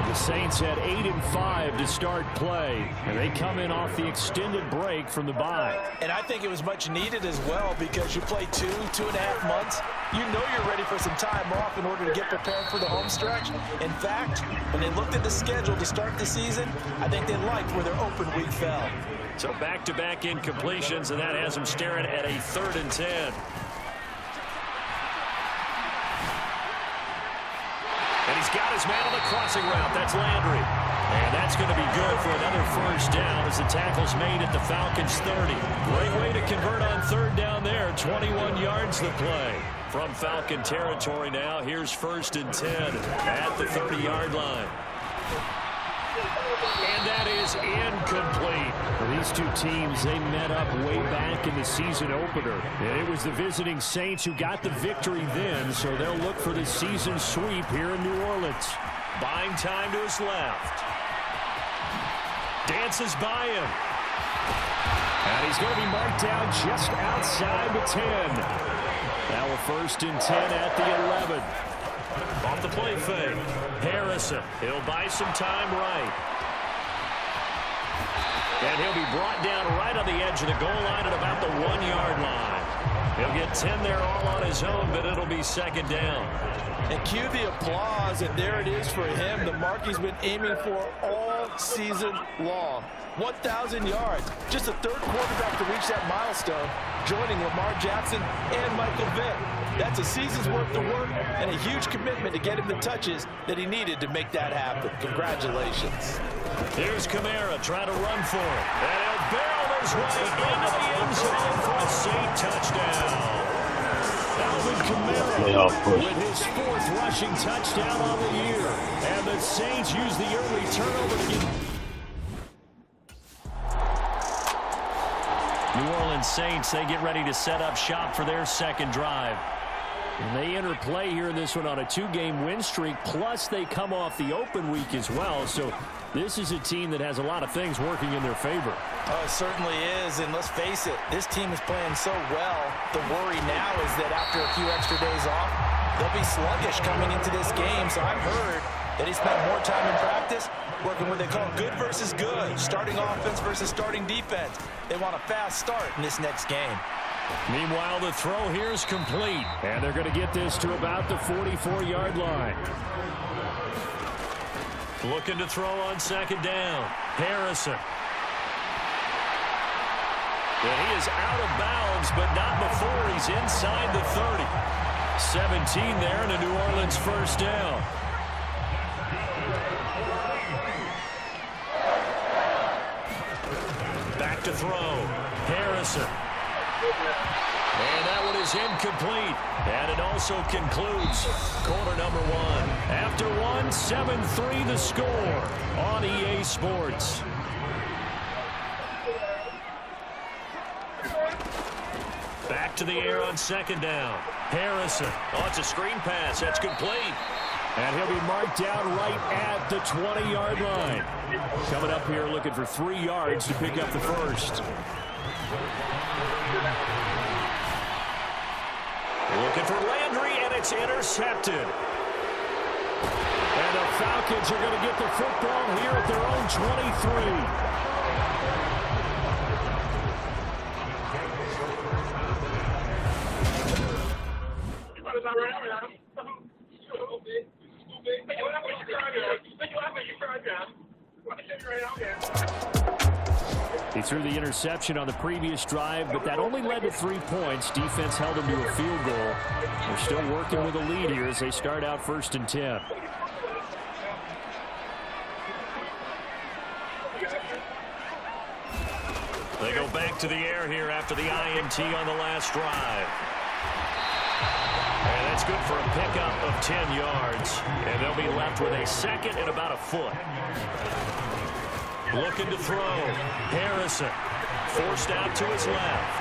The Saints had 8-5 to start play, and they come in off the extended break from the bye. And I think it was much needed as well, because you play 2.5 months. You know you're ready for some time off in order to get prepared for the home stretch. In fact, when they looked at the schedule to start the season, I think they liked where their open week fell. So back-to-back incompletions, and that has them staring at a 3rd and 10. And he's got his man on the crossing route. That's Landry. And that's going to be good for another first down as the tackle's made at the Falcons' 30. Great way to convert on 3rd down there. 21 yards the play. From Falcon territory now, here's 1st and 10 at the 30-yard line. And that is incomplete. For these two teams, they met up way back in the season opener. And it was the visiting Saints who got the victory then, so they'll look for the season sweep here in New Orleans. Buying time to his left. Dances by him. And he's going to be marked down just outside the 10. Now a 1st and 10 at the 11. Off the play fake. Harrison. He'll buy some time right. And he'll be brought down right on the edge of the goal line at about the 1-yard line. He'll get 10 there all on his own, but it'll be 2nd down. And cue the applause, and there it is for him, the mark he's been aiming for all season long. 1,000 yards. Just the 3rd quarterback to reach that milestone, joining Lamar Jackson and Michael Vick. That's a season's worth of work and a huge commitment to get him the touches that he needed to make that happen. Congratulations. Here's Kamara trying to run for it. And he'll barrel his way into the end zone for a Saint touchdown. Alvin Kamara with his 4th rushing touchdown on the year. And the Saints use the early turnover to get... New Orleans Saints, they get ready to set up shop for their 2nd drive. And they enter play here in this one on a 2-game win streak, plus they come off the open week as well. So this is a team that has a lot of things working in their favor. Oh, it certainly is, and let's face it, this team is playing so well. The worry now is that after a few extra days off, they'll be sluggish coming into this game. So I've heard that he spent more time in practice working what they call good versus good, starting offense versus starting defense. They want a fast start in this next game. Meanwhile, the throw here is complete, and they're going to get this to about the 44-yard line. Looking to throw on 2nd down. Harrison. And he is out of bounds, but not before he's inside the 30. 17 there and a New Orleans 1st down. Back to throw. Harrison. And that one is incomplete. And it also concludes quarter number 1. After 1, 7-3 the score on EA Sports. Back to the air on 2nd down. Harrison. Oh, it's a screen pass. That's complete. And he'll be marked down right at the 20-yard line. Coming up here looking for 3 yards to pick up the 1st. Looking for Landry, and it's intercepted. And the Falcons are going to get the football here at their own 23. He threw the interception on the previous drive, but that only led to 3 points. Defense held him to a field goal. They're still working with a lead here as they start out 1st and 10. They go back to the air here after the INT on the last drive. And that's good for a pickup of 10 yards. And they'll be left with a 2nd and about a foot. Looking to throw. Harrison forced out to his left.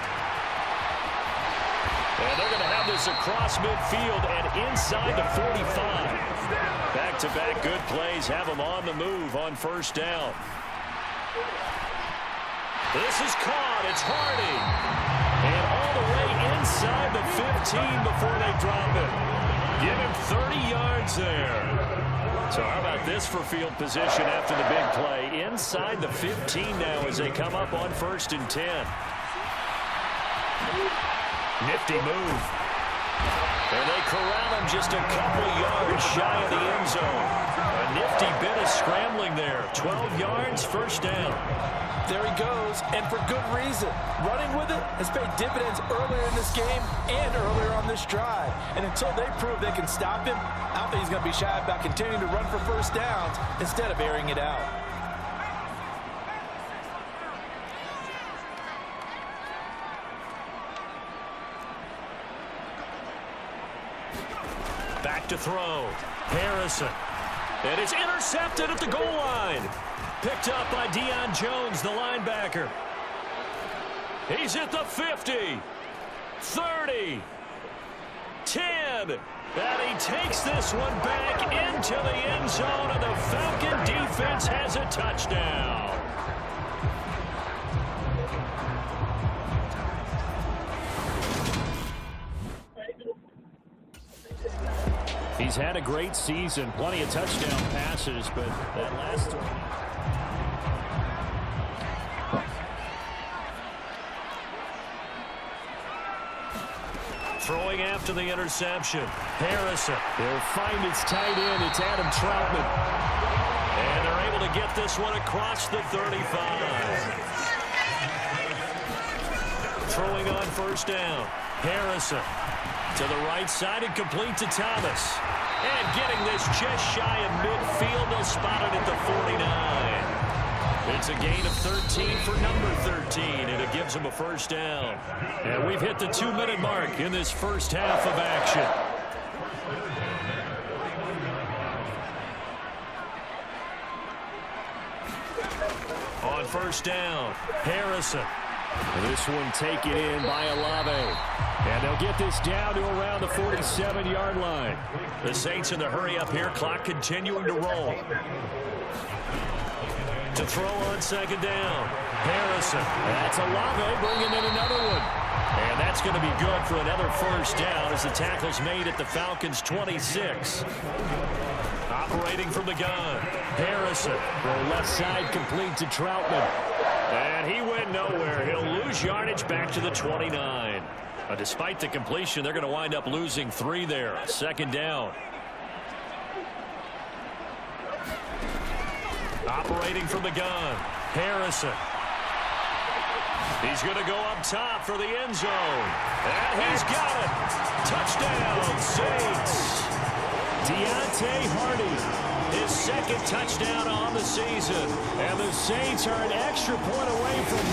And they're going to have this across midfield and inside the 45. Back-to-back good plays have them on the move on 1st down. This is caught. It's Hardy. And all the way inside the 15 before they drop it. Give him 30 yards there. So how about this for field position after the big play? Inside the 15 now as they come up on 1st and 10. Nifty move. And they corral him just a couple yards shy of the end zone. A nifty bit of scrambling there. 12 yards, 1st down. There he goes, and for good reason. Running with it has paid dividends earlier in this game and earlier on this drive. And until they prove they can stop him, I don't think he's going to be shy about continuing to run for 1st downs instead of airing it out. Back to throw. Harrison. And it's intercepted at the goal line. Picked up by Deion Jones, the linebacker. He's at the 50, 30, 10. And he takes this one back into the end zone, and the Falcon defense has a touchdown. He's had a great season, plenty of touchdown passes, but that last one. Throwing after the interception. Harrison. He'll find his tight end. It's Adam Troutman. And they're able to get this one across the 35. Throwing on 1st down. Harrison. To the right side and complete to Thomas. And getting this just shy of midfield. They'll spot it at the 49. It's a gain of 13 for number 13, and it gives him a 1st down. And we've hit the 2-minute mark in this first half of action. On 1st down, Harrison. This one taken in by Olave. And they'll get this down to around the 47-yard line. The Saints in the hurry up here, clock continuing to roll. To throw on 2nd down. Harrison. That's Olave bringing in another one. And that's going to be good for another 1st down as the tackle's made at the Falcons' 26. Operating from the gun. Harrison. From left side complete to Troutman. And he went nowhere. He'll lose yardage back to the 29. Despite the completion, they're going to wind up losing 3 there. 2nd down. Operating from the gun. Harrison. He's going to go up top for the end zone. And he's got it. Touchdown, Saints. Deontay Hardy, his 2nd touchdown on the season. And the Saints are an extra point away from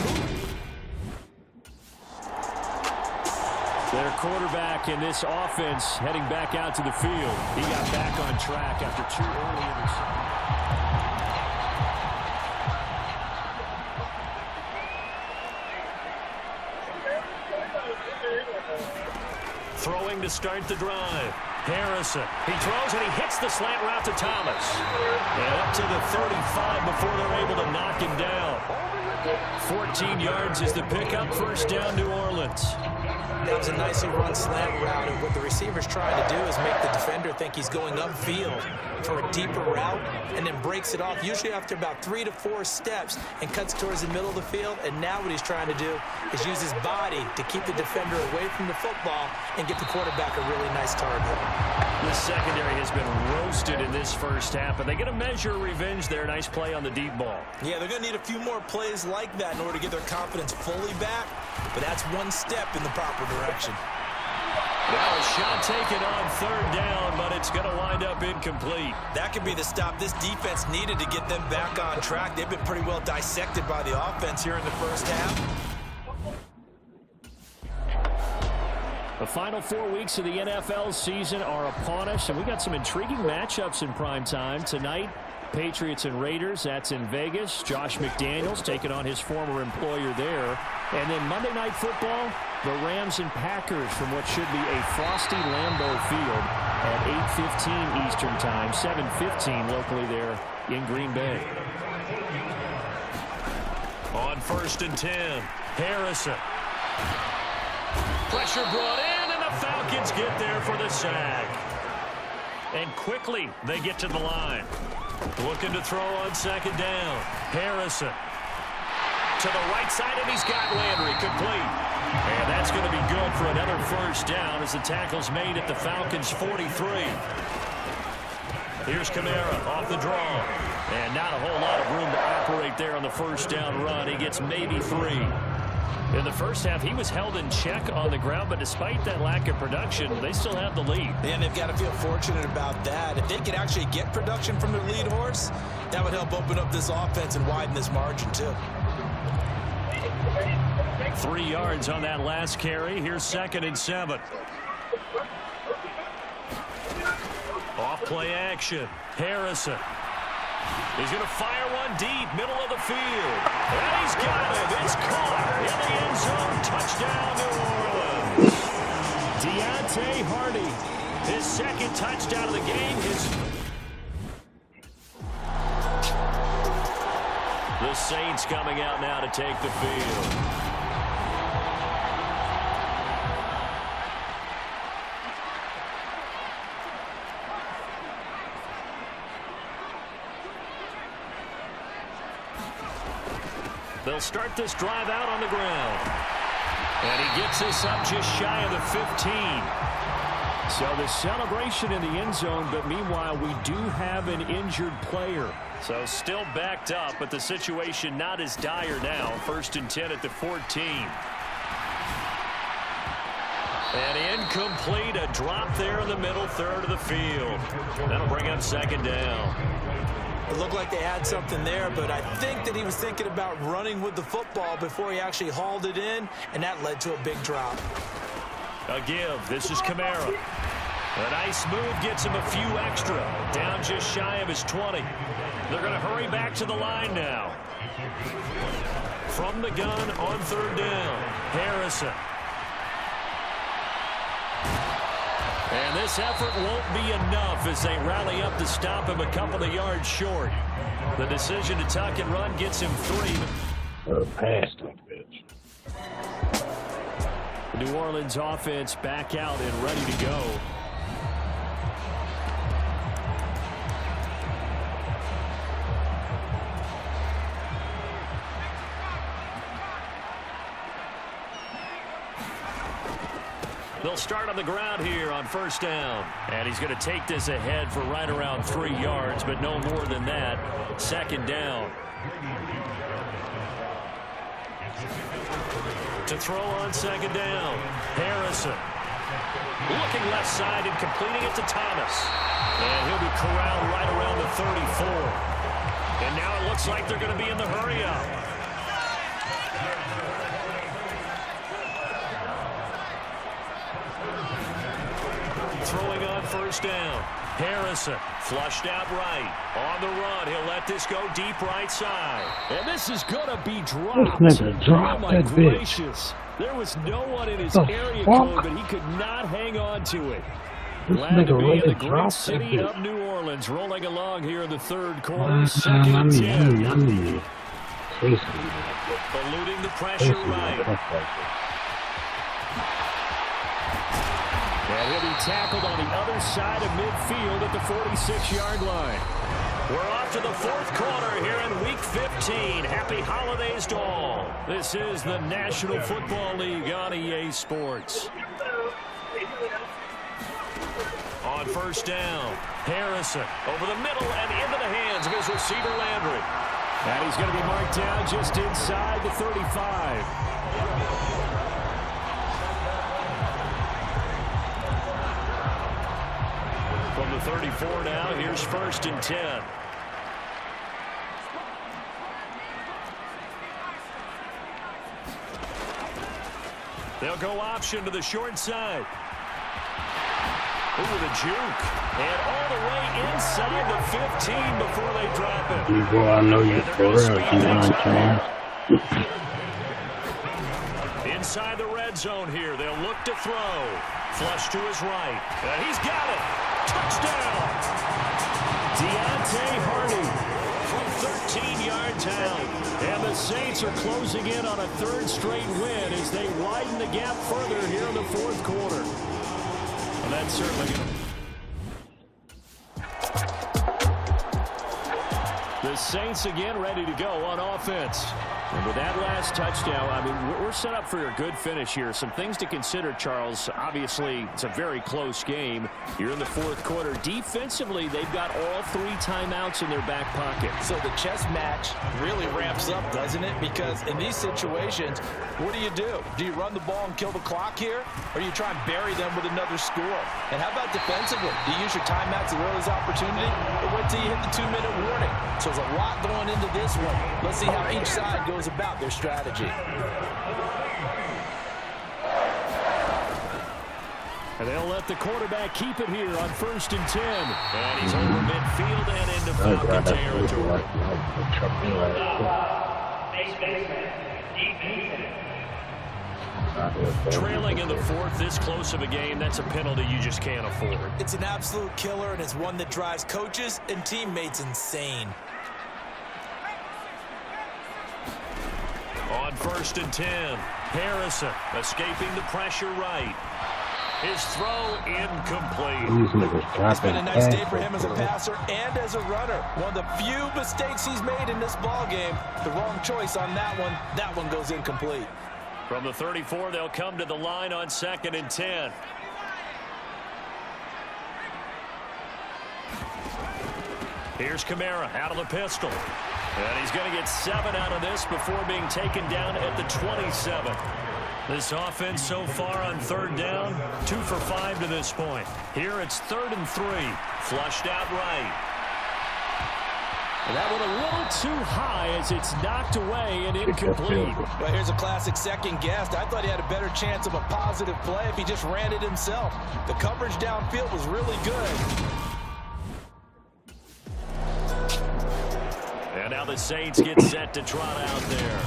their quarterback in this offense heading back out to the field. He got back on track after 2 early interceptions. Throwing to start the drive. Harrison. He throws and he hits the slant route to Thomas. And up to the 35 before they're able to knock him down. 14 yards is the pickup. 1st down, New Orleans. That was a nicely run slant route, and what the receiver's trying to do is make the defender think he's going upfield for a deeper route, and then breaks it off, usually after about 3 to 4 steps, and cuts towards the middle of the field. And now what he's trying to do is use his body to keep the defender away from the football and get the quarterback a really nice target. The secondary has been roasted in this first half, but they get a measure of revenge there. Nice play on the deep ball. Yeah, they're going to need a few more plays like that in order to get their confidence fully back, but that's one step in the proper direction. Now a shot taken on 3rd down, but it's going to wind up incomplete. That could be the stop this defense needed to get them back on track. They've been pretty well dissected by the offense here in the first half. The final 4 weeks of the NFL season are upon us, and we got some intriguing matchups in prime time tonight. Patriots and Raiders, that's in Vegas. Josh McDaniels taking on his former employer there. And then Monday Night Football, the Rams and Packers from what should be a frosty Lambeau Field at 8:15 Eastern Time, 7:15 locally there in Green Bay. On 1st and 10, Harrison. Pressure brought in, and the Falcons get there for the sack. And quickly they get to the line. Looking to throw on second down. Harrison to the right side, and he's got Landry complete. And that's going to be good for another first down as the tackle's made at the Falcons' 43. Here's Kamara off the draw. And not a whole lot of room to operate there on the first down run. He gets maybe 3. In the first half, he was held in check on the ground, but despite that lack of production, they still have the lead. And they've got to feel fortunate about that. If they could actually get production from their lead horse, that would help open up this offense and widen this margin, too. 3 yards on that last carry. Here's 2nd and 7. Off play action. Harrison. He's going to fire one deep, middle of the field. And he's got it. It's caught in the end zone. Touchdown, New Orleans. Deontay Hardy, his 2nd touchdown of the game. The Saints coming out now to take the field. They'll start this drive out on the ground. And he gets this up just shy of the 15. So the celebration in the end zone, but meanwhile we do have an injured player. So still backed up, but the situation not as dire now. 1st and 10 at the 14. And incomplete, a drop there in the middle third of the field. That'll bring up 2nd down. It looked like they had something there, but I think that he was thinking about running with the football before he actually hauled it in, and that led to a big drop. A give. This is Kamara. A nice move gets him a few extra. Down just shy of his 20. They're going to hurry back to the line now. From the gun on 3rd down. Harrison. And this effort won't be enough as they rally up to stop him a couple of yards short. The decision to tuck and run gets him 3. Pass that bitch. New Orleans offense back out and ready to go. They'll start on the ground here on 1st down. And he's going to take this ahead for right around 3 yards, but no more than that. 2nd down. To throw on 2nd down. Harrison. Looking left side and completing it to Thomas. And he'll be corralled right around the 34. And now it looks like they're going to be in the hurry-up. Throwing on 1st down. Harrison flushed out right. On the run. He'll let this go deep right side. And this is going to be dropped. This nigga dropped oh, my that gracious. bitch. There was no one in his The area fuck? code, but he could not hang on to it. This Glad to nigga be really in the great dropped that city bitch. of New Orleans. Rolling along here in the 3rd quarter. 2nd and 10. Eluding the pressure right. And he'll be tackled on the other side of midfield at the 46-yard line. We're off to the 4th quarter here in Week 15. Happy holidays to all. This is the National Football League on EA Sports. On 1st down, Harrison over the middle and into the hands of his receiver Landry. And he's going to be marked down just inside the 35. From the 34 now, here's 1st and 10. They'll go option to the short side. Ooh, the juke. And all the way inside the 15 before they drop it. Boy, I know you for real. You understand? Inside the red zone here. They'll look to throw. Flush to his right. And he's got it. Touchdown. Deontay Hardy from 13 yards out. And the Saints are closing in on a 3rd straight win as they widen the gap further here in the 4th quarter. And that's certainly going to... The Saints again ready to go on offense. And with that last touchdown, I mean, we're set up for a good finish here. Some things to consider, Charles. Obviously, it's a very close game. You're in the fourth quarter. Defensively, they've got all 3 timeouts in their back pocket. So the chess match really ramps up, doesn't it? Because in these situations, what do? Do you run the ball and kill the clock here? Or do you try and bury them with another score? And how about defensively? Do you use your timeouts at earliest opportunity? Or wait till you hit the 2-minute warning? So there's a lot going into this one. Let's see how each side goes about their strategy. And they'll let the quarterback keep it here on 1st and 10. And he's over midfield and into Falcon territory. Trailing in the fourth, this close of a game, that's a penalty you just can't afford. It's an absolute killer, and it's one that drives coaches and teammates insane. On 1st and 10, Harrison escaping the pressure right. His throw incomplete. It's been a nice day for him as a passer and as a runner. One of the few mistakes he's made in this ball game. The wrong choice on that one. That one goes incomplete. From the 34, they'll come to the line on 2nd and 10. Here's Kamara out of the pistol. And he's going to get 7 out of this before being taken down at the 27. This offense so far on 3rd down, 2 for 5 to this point. Here it's 3rd and 3. Flushed out right. And that one a little too high as it's knocked away and incomplete. Well, here's a classic second guess. I thought he had a better chance of a positive play if he just ran it himself. The coverage downfield was really good. And now the Saints get set to trot out there.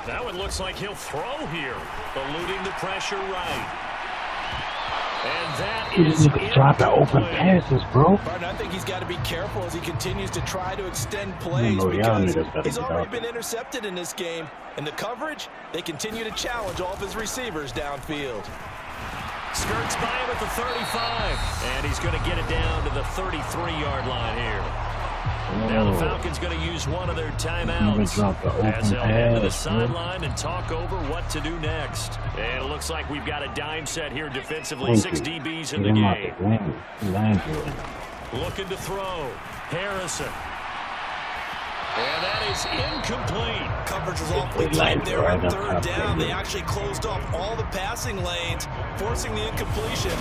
That one looks like he'll throw here. Eluding the pressure right. And that is dropping open passes, bro. Martin, I think he's got to be careful as he continues to try to extend plays because he's already been intercepted in this game. And the coverage, they continue to challenge all of his receivers downfield. Skirts by him at the 35. And he's going to get it down to the 33-yard line here. Now the Falcons going to use one of their timeouts as they'll head to the sideline and talk over what to do next. And it looks like we've got a dime set here defensively. 6 DBs in the game. Looking to throw. Harrison. And that is incomplete. Coverage was awfully tight there on 3rd down. They actually closed off all the passing lanes, forcing the incompletion.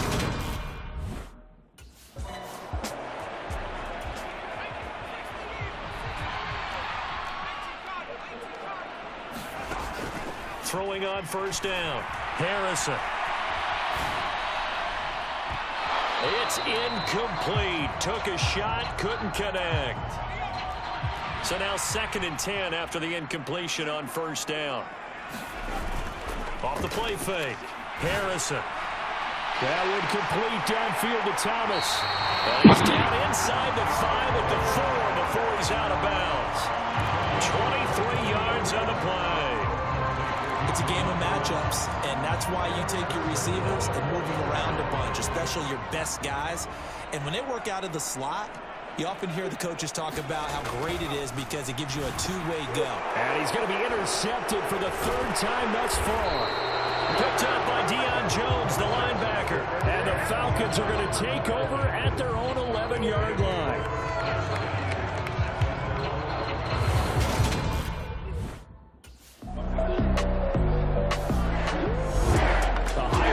Throwing on 1st down. Harrison. It's incomplete. Took a shot, couldn't connect. So now 2nd and 10 after the incompletion on 1st down. Off the play fake. Harrison. That would complete downfield to Thomas. And he's down inside the 5 at the 4 before he's out of bounds. 23 yards on the play. It's a game of matchups, and that's why you take your receivers and move them around a bunch, especially your best guys. And when they work out of the slot, you often hear the coaches talk about how great it is because it gives you a two-way go. And he's going to be intercepted for the 3rd time thus far. Picked up by Deion Jones, the linebacker. And the Falcons are going to take over at their own 11-yard line.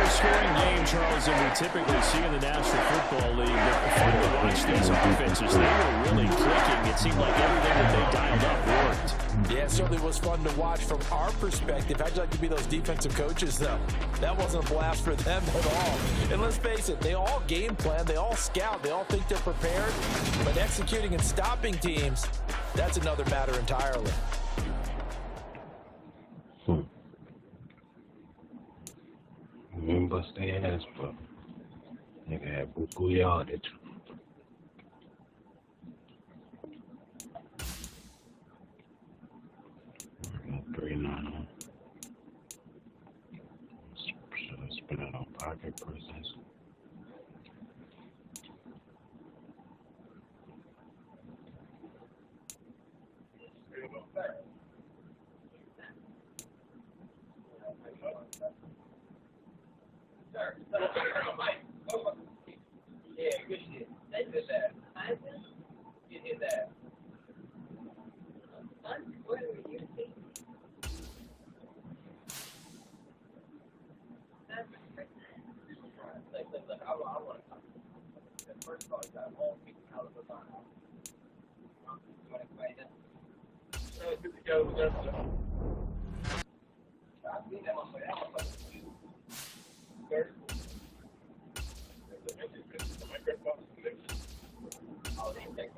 Scoring game, Charles, than we typically see in the National Football League. But fun to watch these offenses. They were really clicking. It seemed like everything that they dialed up worked. Yeah, it certainly was fun to watch from our perspective. How'd you like to be those defensive coaches, though? That wasn't a blast for them at all. And let's face it, they all game plan, they all scout, they all think they're prepared. But executing and stopping teams, that's another matter entirely. Bust their ass, but nigga had buku yardage. pocket presence. Yeah, good shit. They did that. You did that. What are you thinking? Look, I want to talk. First of all, you got all people out of the line. You want to explain that? I've seen that one play. That one play. Oh, they take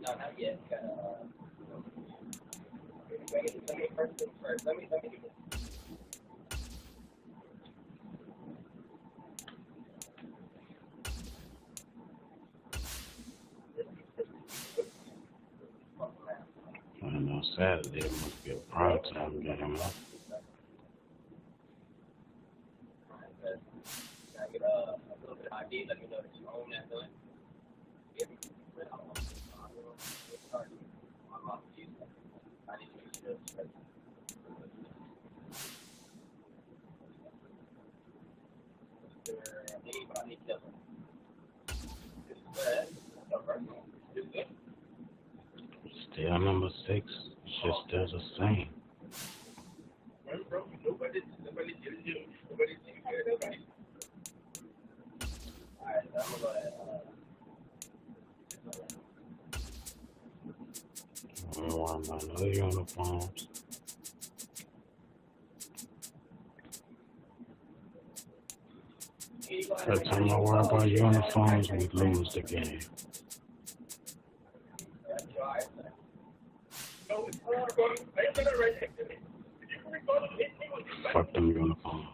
no, not yet. Let me first things first. Let me do this. I know Saturday it must be a prime time game, huh? Can I get a little bit of ID? Let me know that you own that gun. I need to make sure it's ready. Anybody doesn't. This is bad. This is good. Still number 6. It's just still the same. Nobody did you. Nobody did you. Nobody. Alright, so I'm gonna I don't worry about no uniforms. Every time I worry about uniforms, we lose the game. Fuck them uniforms.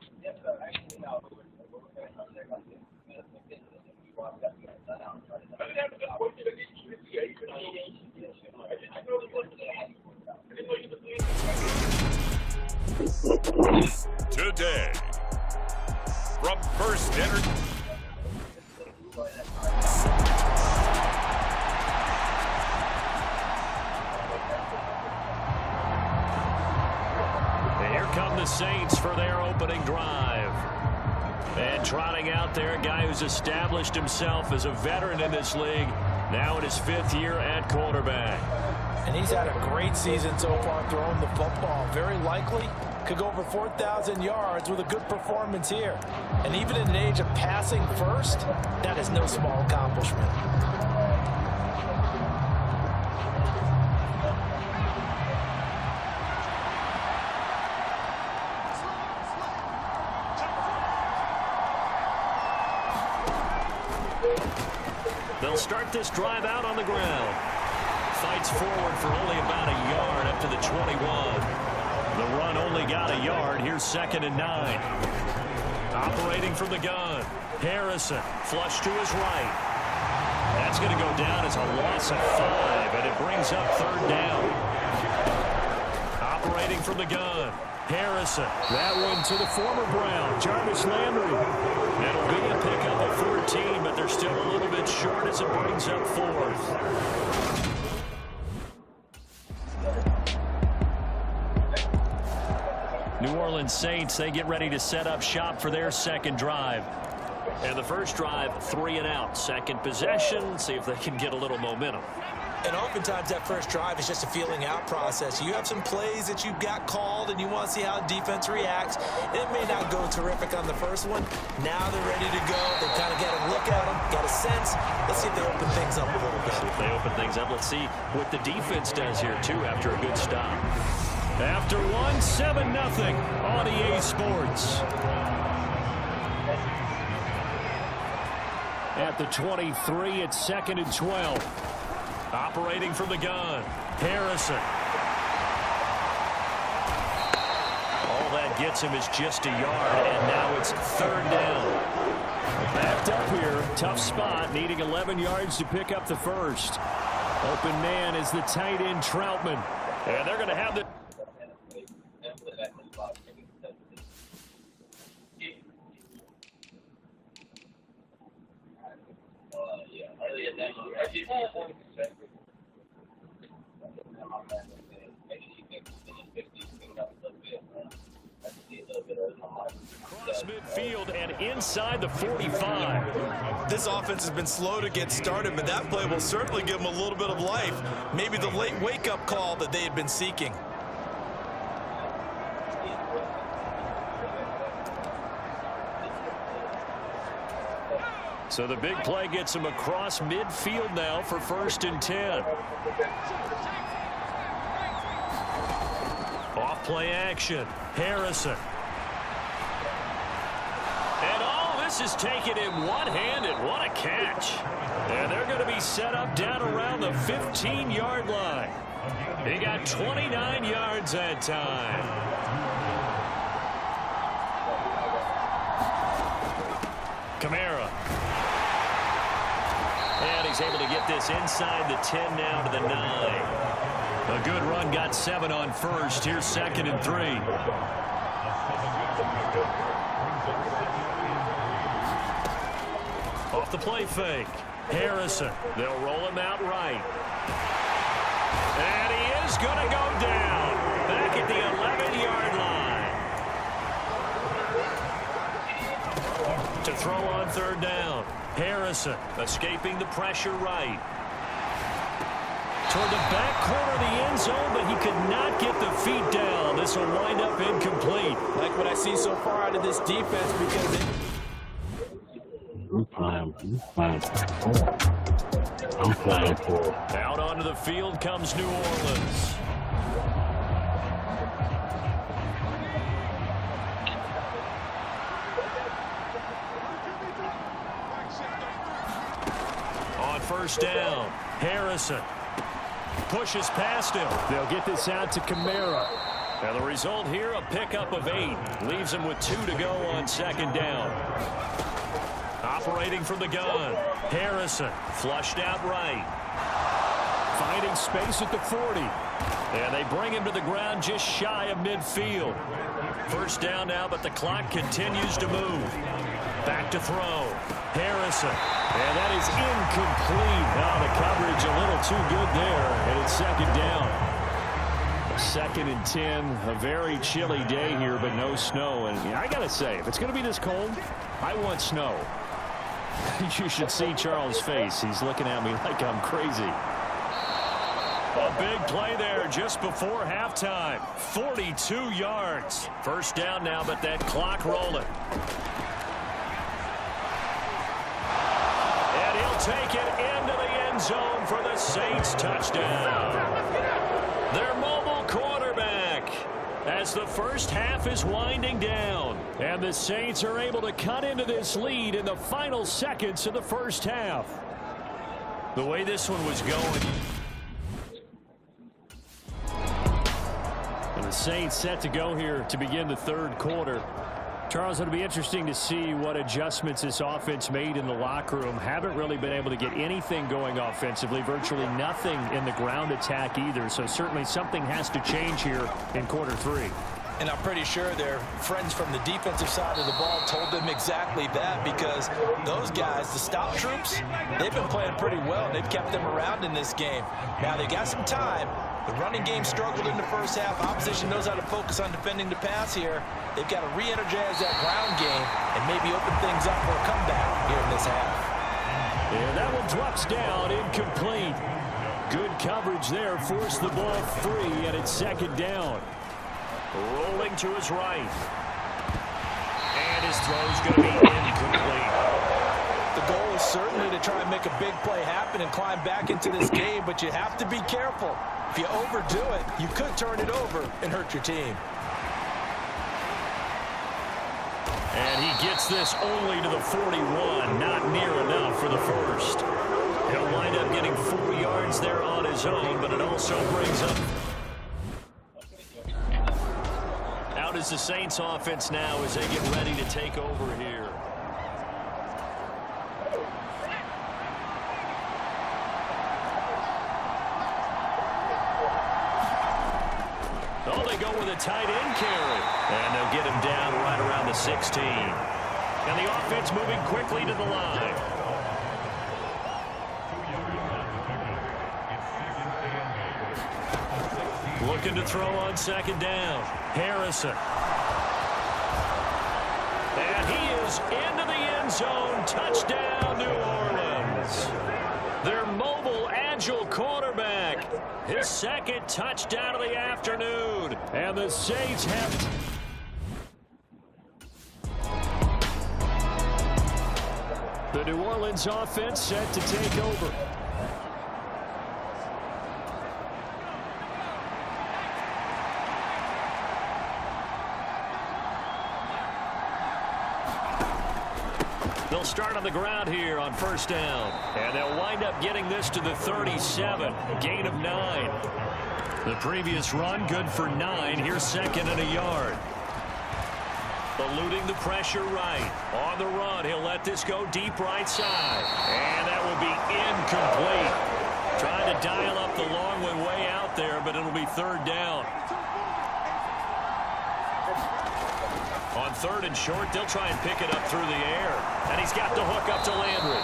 Today, from First Energy. Here come the Saints for their opening drive. And trotting out there, a guy who's established himself as a veteran in this league, now in his 5th year at quarterback. And he's had a great season so far throwing the football. Very likely could go over 4,000 yards with a good performance here. And even in an age of passing first, that is no small accomplishment. They'll start this drive out on the ground. Fights forward for only about a yard up to the 21. The run only got a yard. Here's 2nd and 9. Operating from the gun. Harrison, flush to his right. That's going to go down as a loss of 5, and it brings up 3rd down. Operating from the gun. Harrison. That one to the former Brown, Jarvis Landry. It'll be a pickup of 14, but they're still a little bit short as it brings up 4th. New Orleans Saints, they get ready to set up shop for their 2nd drive. And the first drive, 3 and out. 2nd possession, see if they can get a little momentum. And oftentimes that first drive is just a feeling out process. You have some plays that you've got called and you want to see how defense reacts. It may not go terrific on the first one. Now they're ready to go. They've kind of got a look at them, got a sense. Let's see if they open things up a little bit. See if they open things up. Let's see what the defense does here, too, after a good stop. After one, 7-0 on EA Sports. At the 23, it's 2nd and 12. Operating from the gun, Harrison. All that gets him is just a yard, and now it's 3rd down. Backed up here, tough spot, needing 11 yards to pick up the first. Open man is the tight end Troutman. And they're going to have the... across midfield and inside the 45. This offense has been slow to get started, but that play will certainly give them a little bit of life. Maybe the late wake-up call that they had been seeking. So the big play gets him across midfield now for 1st and 10. Off play action. Harrison. And all this is taken in one-handed. What a catch. And they're going to be set up down around the 15-yard line. He got 29 yards that time. Kamara. And he's able to get this inside the 10 now to the 9. A good run, got 7 on first. Here's 2nd and 3. Off the play fake. Harrison. They'll roll him out right. And he is going to go down. Back at the 11-yard line. To throw on 3rd down. Harrison escaping the pressure right. Toward the back corner of the end zone, but he could not get the feet down. This will wind up incomplete. Like what I see so far out of this defense, because I'm playing for. Out onto the field comes New Orleans. On 1st down, Harrison pushes past him. They'll get this out to Kamara. And the result here, a pickup of 8. Leaves him with 2 to go on 2nd down. Operating from the gun. Harrison flushed out right. Finding space at the 40. And they bring him to the ground just shy of midfield. 1st down now, but the clock continues to move. Back to throw. Harrison. And that is incomplete. Now the coverage a little too good there. And it's 2nd down. 2nd and 10. A very chilly day here, but no snow. And I got to say, if it's going to be this cold, I want snow. You should see Charles' face. He's looking at me like I'm crazy. A big play there just before halftime. 42 yards. 1st down now, but that clock rolling. And he'll take it into the end zone for the Saints touchdown. Their mobile quarterback as the first half is winding down. And the Saints are able to cut into this lead in the final seconds of the first half. The way this one was going. And the Saints set to go here to begin the 3rd quarter. Charles, it'll be interesting to see what adjustments this offense made in the locker room. Haven't really been able to get anything going offensively, virtually nothing in the ground attack either. So certainly something has to change here in quarter 3. And I'm pretty sure their friends from the defensive side of the ball told them exactly that, because those guys, the stop troops, they've been playing pretty well. They've kept them around in this game. Now they got some time. The running game struggled in the first half. Opposition knows how to focus on defending the pass here. They've got to re-energize that ground game and maybe open things up for a comeback here in this half. And that one drops down, incomplete. Good coverage there, forced the ball free, and it's 2nd down. Rolling to his right. And his throw's going to be incomplete. The goal is certainly to try and make a big play happen and climb back into this game, but you have to be careful. If you overdo it, you could turn it over and hurt your team. And he gets this only to the 41, not near enough for the first. He'll wind up getting 4 yards there on his own, but it also brings up. Out is the Saints offense now as they get ready to take over here. Oh, they go with a tight end carry. And they'll get him down right around the 16. And the offense moving quickly to the line. Looking to throw on 2nd down. Harrison. And goes into the end zone. Touchdown, New Orleans. Their mobile, agile quarterback. His second touchdown of the afternoon. And the Saints have... The New Orleans offense set to take over. They'll start on the ground here on first down. And they'll wind up getting this to the 37. Gain of 9. The previous run, good for 9. Here's second and a yard. Eluding the pressure right. On the run, he'll let this go deep right side. And that will be incomplete. Trying to dial up the long one way out there, but it'll be third down. On third and short, they'll try and pick it up through the air. And he's got the hook up to Landry.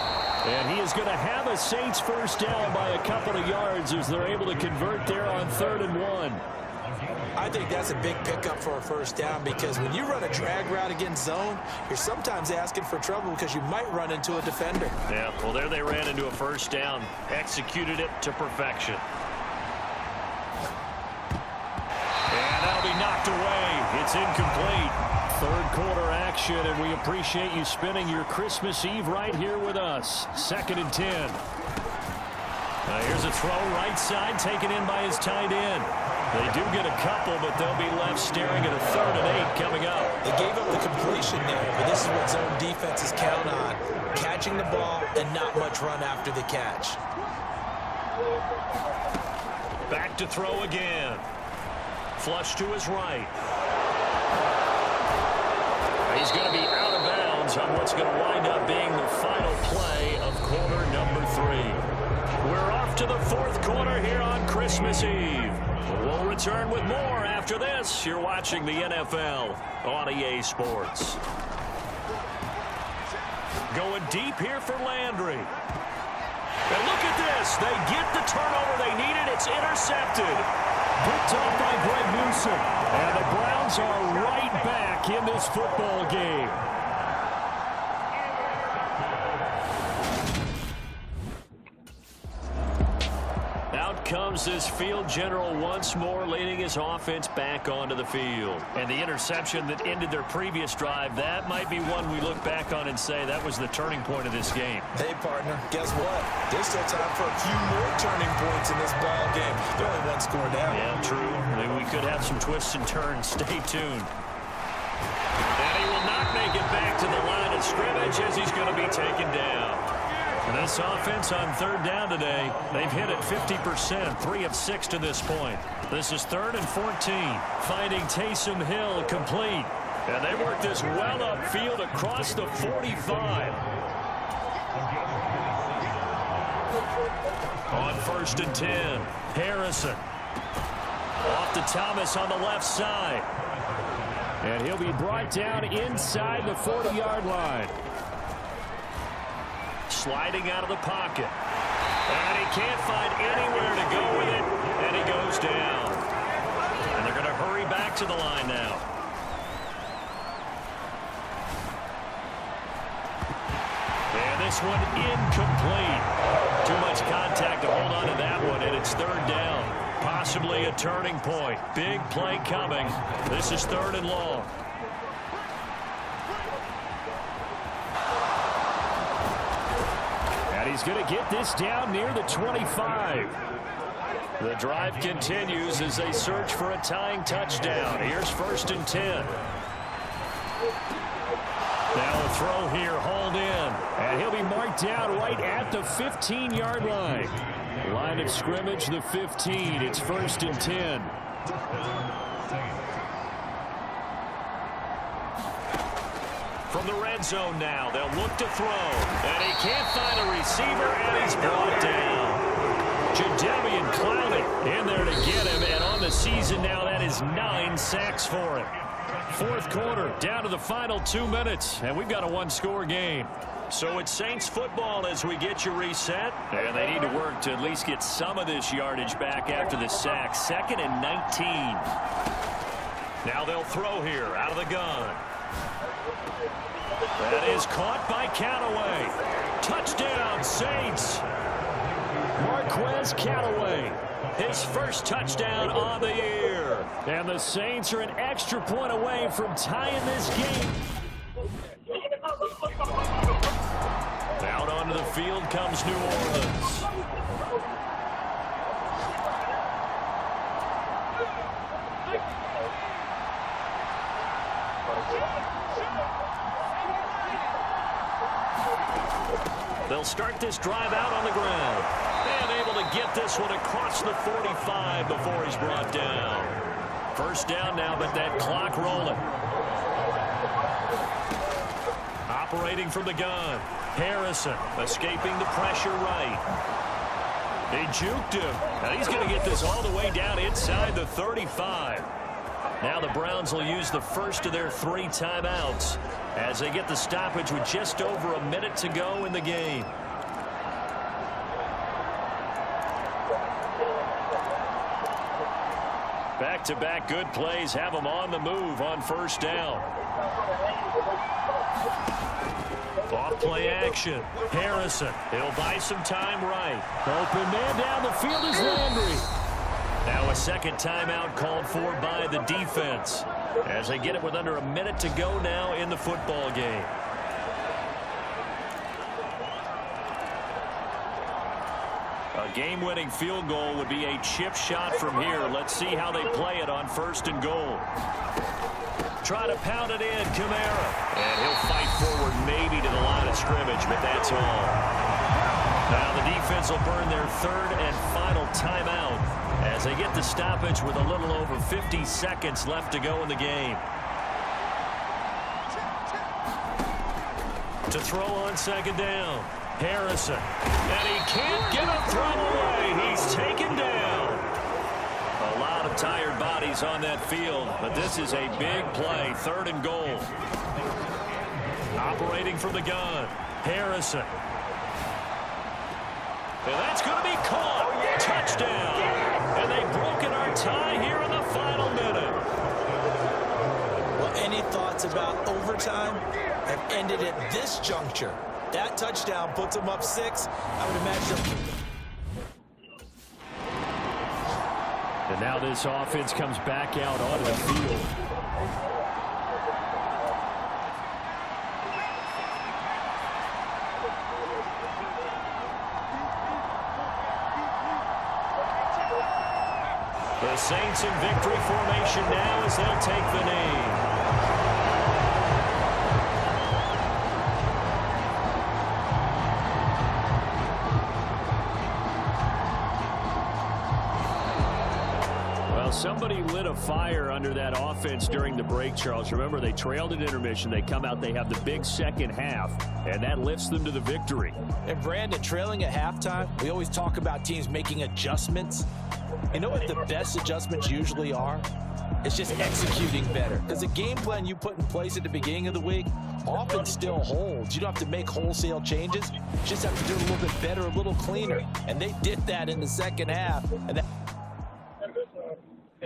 And he is going to have a Saints first down by a couple of yards as they're able to convert there on 3rd and 1. I think that's a big pickup for a first down because when you run a drag route against zone, you're sometimes asking for trouble because you might run into a defender. Yeah, well, there they ran into a first down. Executed it to perfection. And that'll be knocked away. It's incomplete. Third quarter action, and we appreciate you spending your Christmas Eve right here with us. 2nd and 10. Here's a throw right side taken in by his tight end. They do get a couple, but they'll be left staring at a 3rd and 8 coming up. They gave up the completion there, but this is what zone defenses count on. Catching the ball and not much run after the catch. Back to throw again. Flush to his right. He's going to be out of bounds on what's going to wind up being the final play of quarter number 3. We're off to the 4th quarter here on Christmas Eve. We'll return with more after this. You're watching the NFL on EA Sports. Going deep here for Landry. And look at this. They get the turnover they needed. It's intercepted. Picked up by Greg Newsome. And the Browns are right back in this football game. Out comes this field general once more, leading his offense back onto the field. And the interception that ended their previous drive, that might be one we look back on and say that was the turning point of this game. Hey, partner, guess what? There's still time for a few more turning points in this ball game. They're only one score down. Yeah, true. Maybe we could have some twists and turns. Stay tuned. And he will not make it back to the line of scrimmage as he's going to be taken down. And this offense on 3rd down today, they've hit it 50%, 3 of 6 to this point. This is 3rd and 14, finding Taysom Hill complete. And they work this well upfield across the 45. On 1st and 10, Harrison. Off to Thomas on the left side. And he'll be brought down inside the 40-yard line. Sliding out of the pocket. And he can't find anywhere to go with it. And he goes down. And they're going to hurry back to the line now. And this one incomplete. Too much contact to hold on to that one, and it's 3rd down. Possibly a turning point. Big play coming. This is 3rd and long. And he's going to get this down near the 25. The drive continues as they search for a tying touchdown. Here's 1st and 10. Now a throw here, hauled in. And he'll be marked down right at the 15-yard line. Line of scrimmage, the 15. It's 1st and 10. From the red zone now, they'll look to throw. And he can't find a receiver, and he's brought down. Jadeveon Clowney in there to get him. And on the season now, that is 9 sacks for him. 4th quarter, down to the final 2 minutes. And we've got a one-score game. So it's Saints football as we get you reset. And they need to work to at least get some of this yardage back after the sack. 2nd and 19. Now they'll throw here out of the gun. That is caught by Callaway. Touchdown, Saints. Marquez Callaway, his first touchdown on the year. And the Saints are an extra point away from tying this game. Out onto the field comes New Orleans. They'll start this drive out on the ground. And able to get this one across the 45 before he's brought down. First down now, but that clock rolling. Operating from the gun. Harrison escaping the pressure right. He juked him. And he's going to get this all the way down inside the 35. Now the Browns will use the first of their 3 timeouts as they get the stoppage with just over a minute to go in the game. Back-to-back good plays have them on the move on first down. Off play action. Harrison. He'll buy some time right. Open man down the field is Landry. Now a second timeout called for by the defense as they get it with under a minute to go now in the football game. A game-winning field goal would be a chip shot from here. Let's see how they play it on first and goal. Try to pound it in, Kamara. And he'll fight forward maybe to the line of scrimmage, but that's all. Now the defense will burn their third and final timeout as they get the stoppage with a little over 50 seconds left to go in the game. To throw on second down. Harrison. And he can't get a throw away. He's taken down. A lot of tired bodies on that field, but this is a big play. Third and goal. Operating from the gun. Harrison. And that's going to be caught. Touchdown. And they've broken our tie here in the final minute. Well, any thoughts about overtime have ended at this juncture. That touchdown puts them up 6. I would imagine. And now this offense comes back out onto the field. The Saints in victory formation now as they'll take the knee. Somebody lit a fire under that offense during the break, Charles. Remember, they trailed at intermission. They come out, they have the big second half, and that lifts them to the victory. And, Brandon, trailing at halftime, we always talk about teams making adjustments. You know what the best adjustments usually are? It's just executing better. Because the game plan you put in place at the beginning of the week often still holds. You don't have to make wholesale changes. You just have to do it a little bit better, a little cleaner. And they did that in the second half. And that I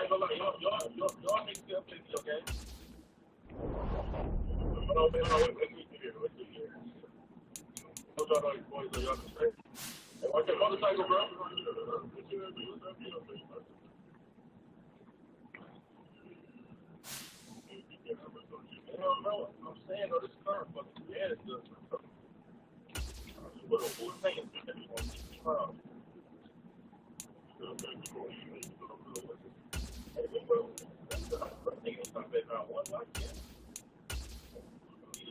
ain't gonna lie, y'all make still play your game. Hold on, let's do here. Don't y'all know these boys are y'all can say. Hey, watch that motorcycle, bro. No, I'm saying, though, this current fucking bad is good. What a fool thing is this on this trial.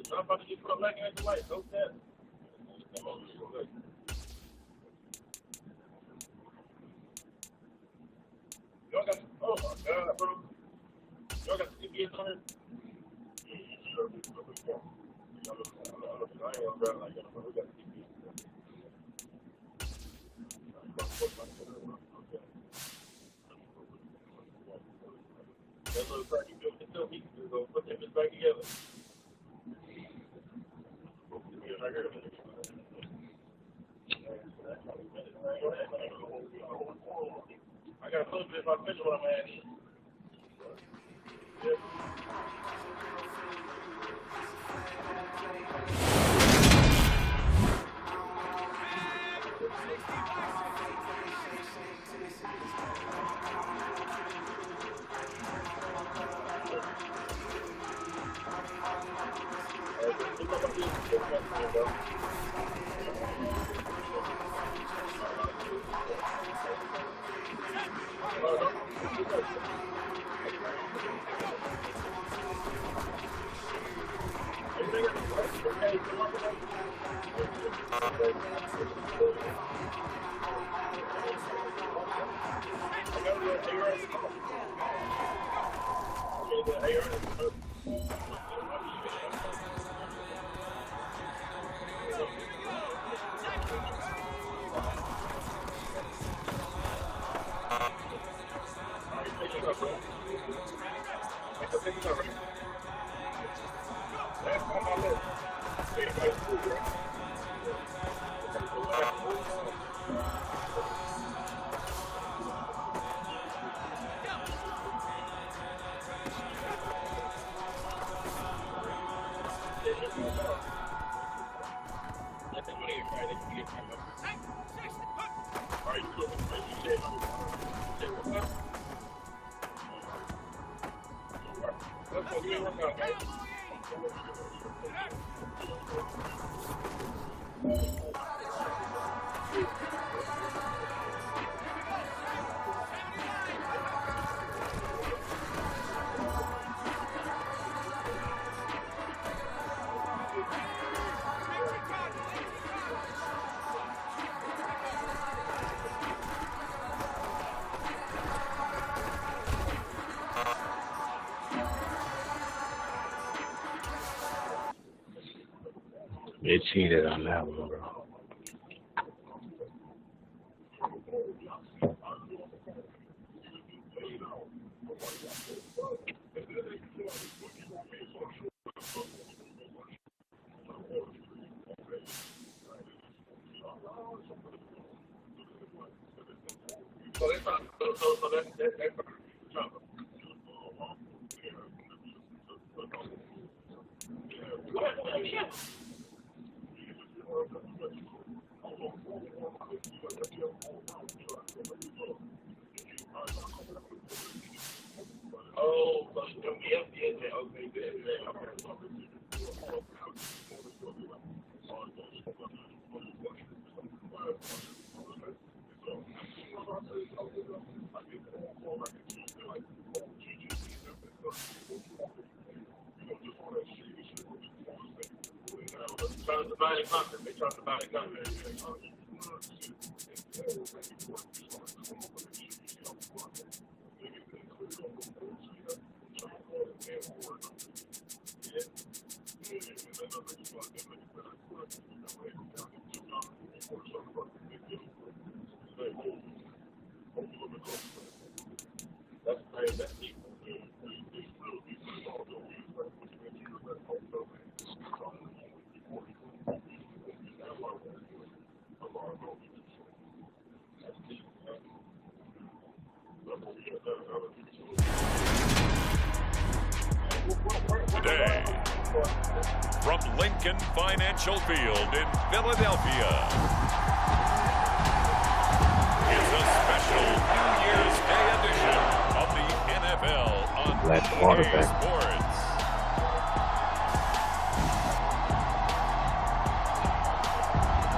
I'm about to get put up back at the light. No that. Y'all got, oh my God, bro. Y'all got the CBS on it? I ain't gonna grab like that, but we got the CBS. That little cracky built until he can go put that I got a little bit of my fish what I'm adding. They cheated on that one, bro. Today, from Lincoln Financial Field in Philadelphia, it's a special New Year's Day edition of the NFL on EA Sports.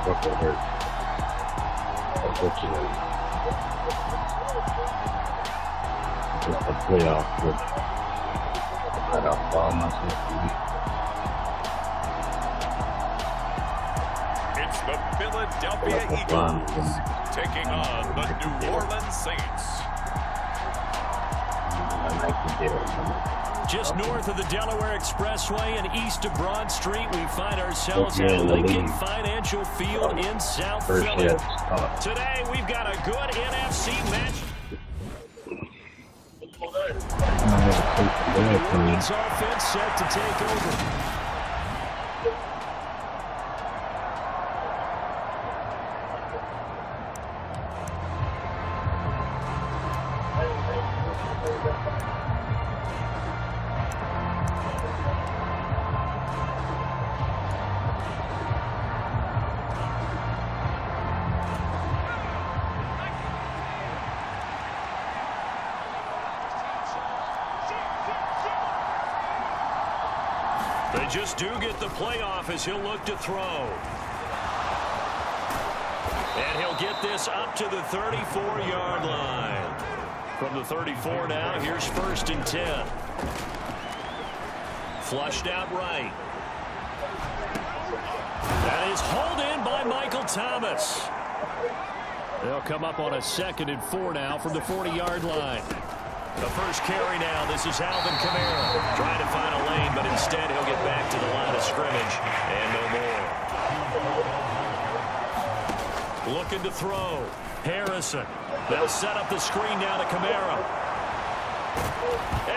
Fucking hurt. Unfortunately. Just a playoff push. Right off ball myself. It's the Philadelphia Eagles taking on the New Orleans Saints. Just north of the Delaware Expressway and east of Broad Street, we find ourselves at Lincoln Financial Field in South Philly. Today, we've got a good NFC match. never take It's offense set to take over. They just do get the playoff as he'll look to throw. And he'll get this up to the 34-yard line. From the 34 now, here's 1st and 10. Flushed out right. That is hauled in by Michael Thomas. They'll come up on a 2nd and 4 now from the 40-yard line. The first carry now, this is Alvin Kamara. Trying to find a lane, but instead he'll get back to the line of scrimmage and no more. Looking to throw. Harrison. They'll set up the screen now to Kamara.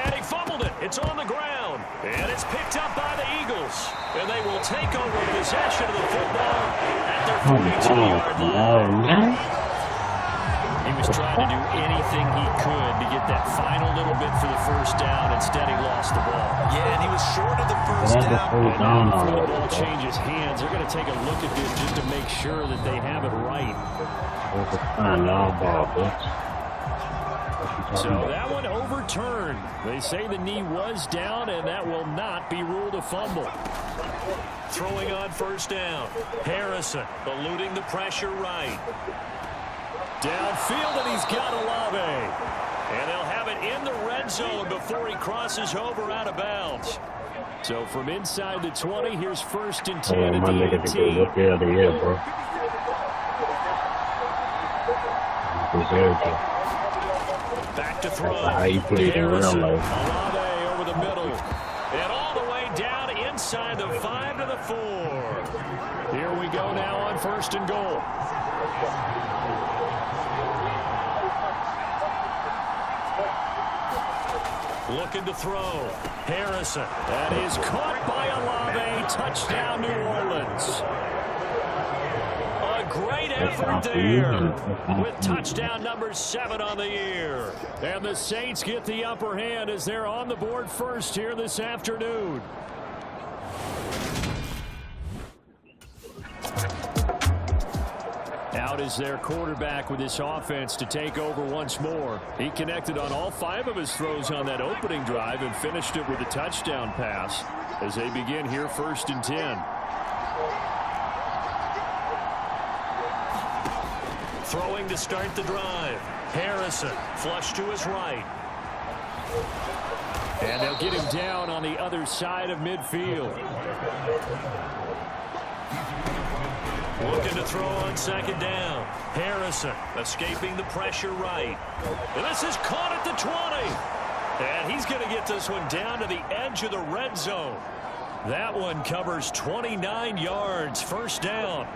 And he fumbled it. It's on the ground. And it's picked up by the Eagles. And they will take over possession of the football at their 42-yard line. He was trying to do anything he could to get that final little bit for the first down. Instead, he lost the ball. Yeah, and he was short of the first down. Before the ball changes hands, they're going to take a look at this just to make sure that they have it right. So that one overturned. They say the knee was down, and that will not be ruled a fumble. Throwing on 1st down. Harrison eluding the pressure right. Downfield, and he's got Olave. And they'll have it in the red zone before he crosses over out of bounds. So from inside the 20, here's 1st and 10 at the 18. Back to throw. Harrison. Olave over the middle. And all the way down inside the 5 to the 4. Here we go now on 1st and goal. Looking to throw. Harrison. That is caught by Olave. Touchdown, New Orleans. A great effort there with touchdown number 7 on the year. And the Saints get the upper hand as they're on the board first here this afternoon. Out is their quarterback with this offense to take over once more. He connected on all 5 of his throws on that opening drive and finished it with a touchdown pass as they begin here 1st and 10. Throwing to start the drive. Harrison flush to his right. And they'll get him down on the other side of midfield. Looking to throw on 2nd down. Harrison escaping the pressure right. And this is caught at the 20. And he's going to get this one down to the edge of the red zone. That one covers 29 yards. 1st down.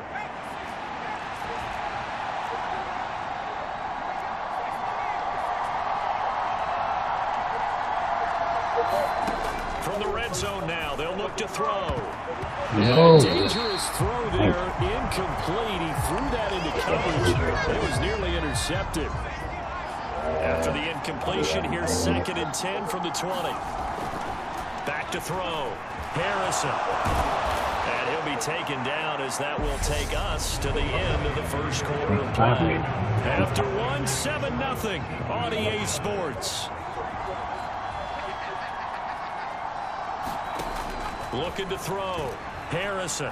From the red zone now, they'll look to throw. No. Dangerous throw there, incomplete. He threw that into coverage. It was nearly intercepted. After the incompletion, here's 2nd and 10 from the 20. Back to throw. Harrison. And he'll be taken down as that will take us to the end of the 1st quarter of play. After 7-0 on EA Sports. Looking to throw. Harrison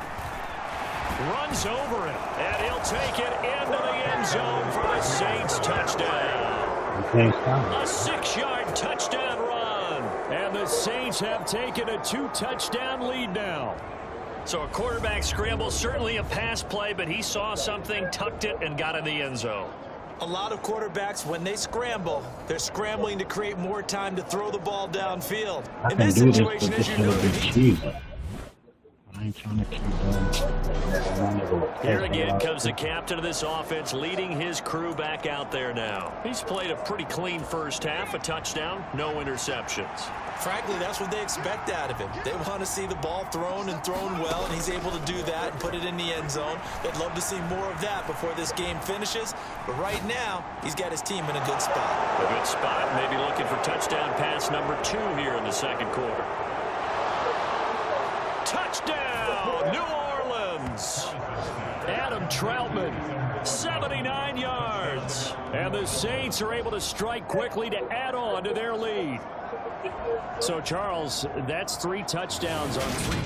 runs over it, and he'll take it into the end zone for the Saints touchdown. A 6-yard touchdown run, and the Saints have taken a 2-touchdown lead now. So a quarterback scramble, certainly a pass play, but he saw something, tucked it, and got in the end zone. A lot of quarterbacks, when they scramble, they're scrambling to create more time to throw the ball downfield. In this situation, as you noted, I ain't trying to keep them. Here again comes the captain of this offense, leading his crew back out there now. He's played a pretty clean first half, a touchdown, no interceptions. Frankly, that's what they expect out of him. They want to see the ball thrown and thrown well, and he's able to do that and put it in the end zone. They'd love to see more of that before this game finishes. But right now, he's got his team in a good spot. A good spot, maybe looking for touchdown pass number 2 here in the second quarter. Touchdown, New Orleans! Adam Troutman, 79 yards. And the Saints are able to strike quickly to add on to their lead. So, Charles, that's 3 touchdowns on 3.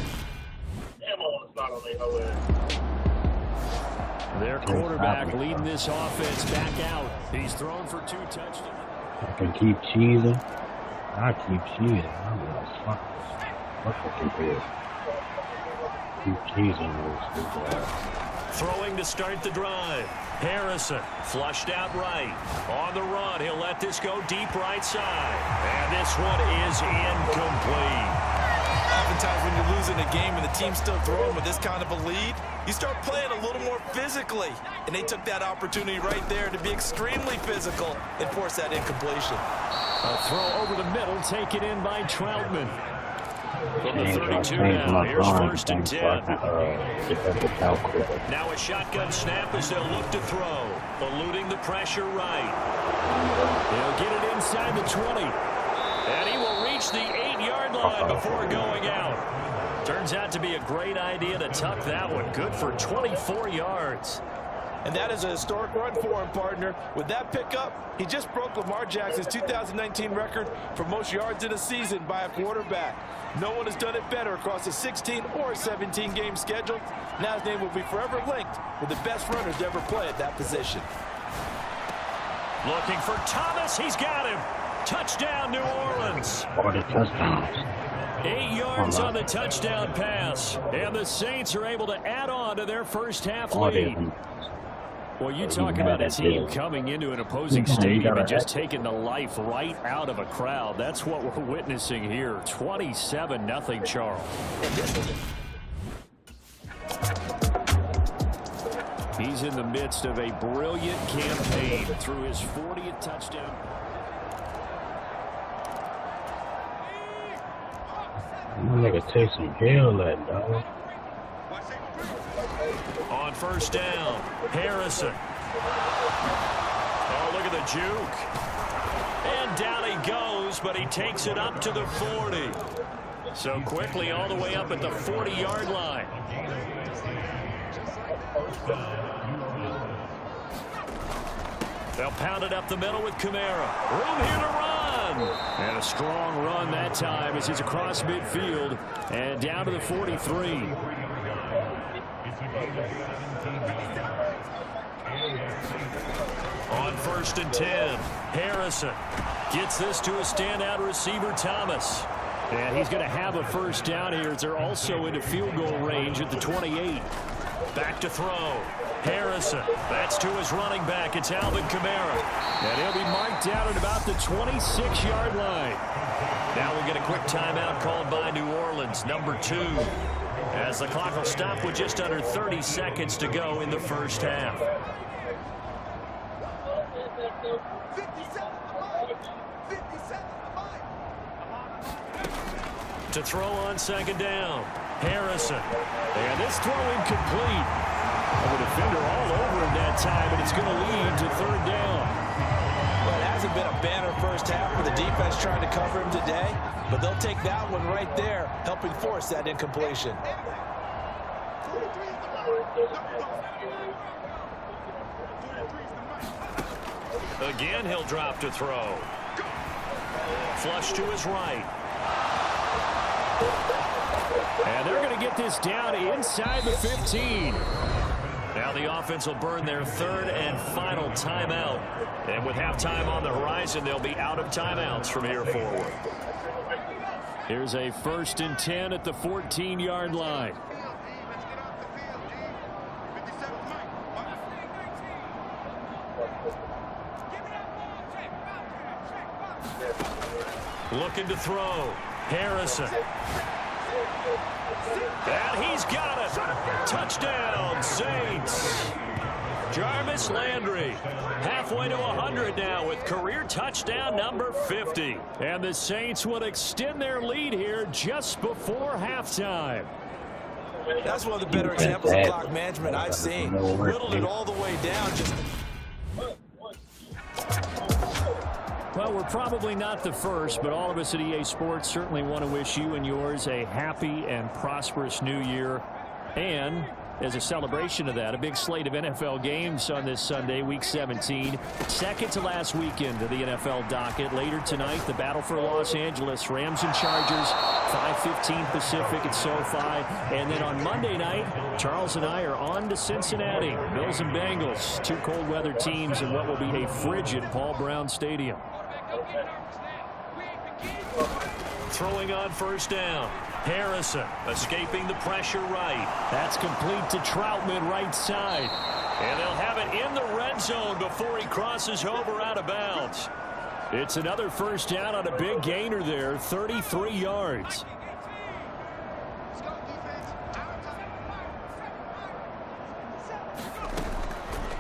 Their quarterback leading this offense back out. He's thrown for 2 touchdowns. I can keep cheesing. I keep cheesing. I'm gonna fuck this. Keep cheesing. Throwing to start the drive. Harrison flushed out right. On the run, he'll let this go deep right side. And this one is incomplete. Oftentimes when you're losing a game and the team's still throwing with this kind of a lead, you start playing a little more physically. And they took that opportunity right there to be extremely physical and force that incompletion. A throw over the middle, taken in by Troutman. From the 32 now, here's 1st and 10. Now a shotgun snap as they'll look to throw. Eluding the pressure right. He'll get it inside the 20. And he will reach the 8-yard line before going out. Turns out to be a great idea to tuck that one. Good for 24 yards. And that is a historic run for him, partner. With that pickup, he just broke Lamar Jackson's 2019 record for most yards in a season by a quarterback. No one has done it better across a 16 or 17-game schedule. Now his name will be forever linked with the best runners to ever play at that position. Looking for Thomas. He's got him. Touchdown, New Orleans. 40 touchdowns. 8 yards on the touchdown pass. And the Saints are able to add on to their first half lead. Well, you talk about a team coming into an opposing stadium and just taking the life right out of a crowd. That's what we're witnessing here. 27-0 Charles. He's in the midst of a brilliant campaign through his 40th touchdown. I'm gonna take some hell that dog. On 1st down, Harrison. Oh, look at the juke. And down he goes, but he takes it up to the 40. So quickly all the way up at the 40-yard line. They'll pound it up the middle with Kamara. Room here to run. And a strong run that time as he's across midfield and down to the 43. On 1st and 10, Harrison gets this to a standout receiver, Thomas. And he's going to have a 1st down here as they're also into field goal range at the 28. Back to throw. Harrison. That's to his running back. It's Alvin Kamara. And he'll be marked out at about the 26-yard line. Now we'll get a quick timeout called by New Orleans, number 2. As the clock will stop with just under 30 seconds to go in the first half. To throw on 2nd down, Harrison. And this throw incomplete. And the defender all over him that time, but it's going to lead to 3rd down. Well, it hasn't been a banner first half where the defense trying to cover him today, but they'll take that one right there, helping force that incompletion. Again, he'll drop to throw. Flush to his right. And they're going to get this down inside the 15. Now the offense will burn their 3rd and final timeout. And with halftime on the horizon, they'll be out of timeouts from here forward. Here's a 1st and 10 at the 14-yard line. Looking to throw. Harrison. And he's Touchdown, Saints. Jarvis Landry halfway to 100 now with career touchdown number 50. And the Saints will extend their lead here just before halftime. That's one of the better examples of clock management I've seen. Whittled it all the way down. Well, we're probably not the first, but all of us at EA Sports certainly want to wish you and yours a happy and prosperous new year. And as a celebration of that, a big slate of NFL games on this Sunday, Week 17. Second to last weekend of the NFL docket. Later tonight, the battle for Los Angeles, Rams and Chargers, 5:15 Pacific at SoFi. And then on Monday night, Charles and I are on to Cincinnati. Bills and Bengals, two cold weather teams in what will be a frigid Paul Brown Stadium. Throwing on first down. Harrison escaping the pressure right. That's complete to Troutman right side. And they'll have it in the red zone before he crosses over out of bounds. It's another first down on a big gainer there, 33 yards.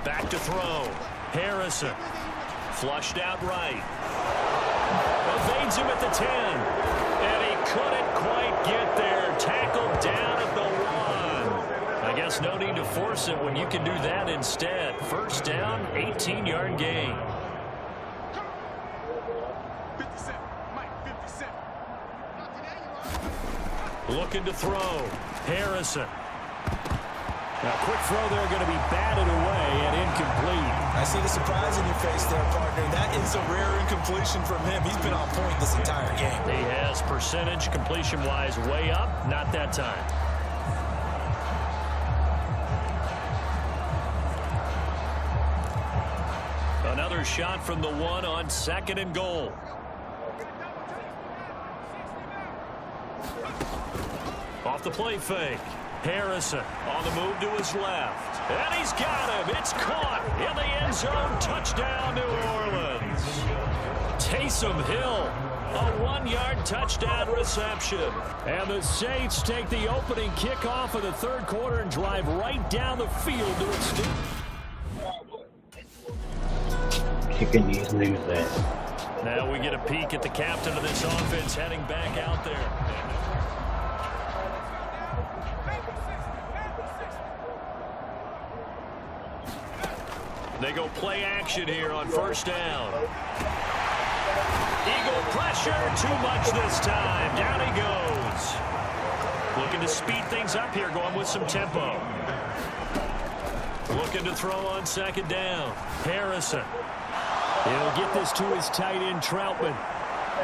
Back to throw. Harrison flushed out right. Evades him at the 10. And he couldn't quite get there. Tackled down at the 1. I guess no need to force it when you can do that instead. First down, 18-yard gain. Looking to throw. Harrison. Now, quick throw there going to be batted away and incomplete. I see the surprise in your face there, partner. That is a rare incompletion from him. He's been on point this entire game. He has percentage completion-wise way up. Not that time. Another shot from the 1 on 2nd and goal. Off the play fake. Harrison on the move to his left. And he's got him. It's caught in the end zone. Touchdown, New Orleans. Taysom Hill, a 1-yard touchdown reception. And the Saints take the opening kickoff of the third quarter and drive right down the field to extend. Kicking these niggas ass. Now we get a peek at the captain of this offense heading back out there. They go play action here on first down. Eagle pressure, too much this time. Down he goes. Looking to speed things up here, going with some tempo. Looking to throw on 2nd down. Harrison. He'll get this to his tight end, Troutman.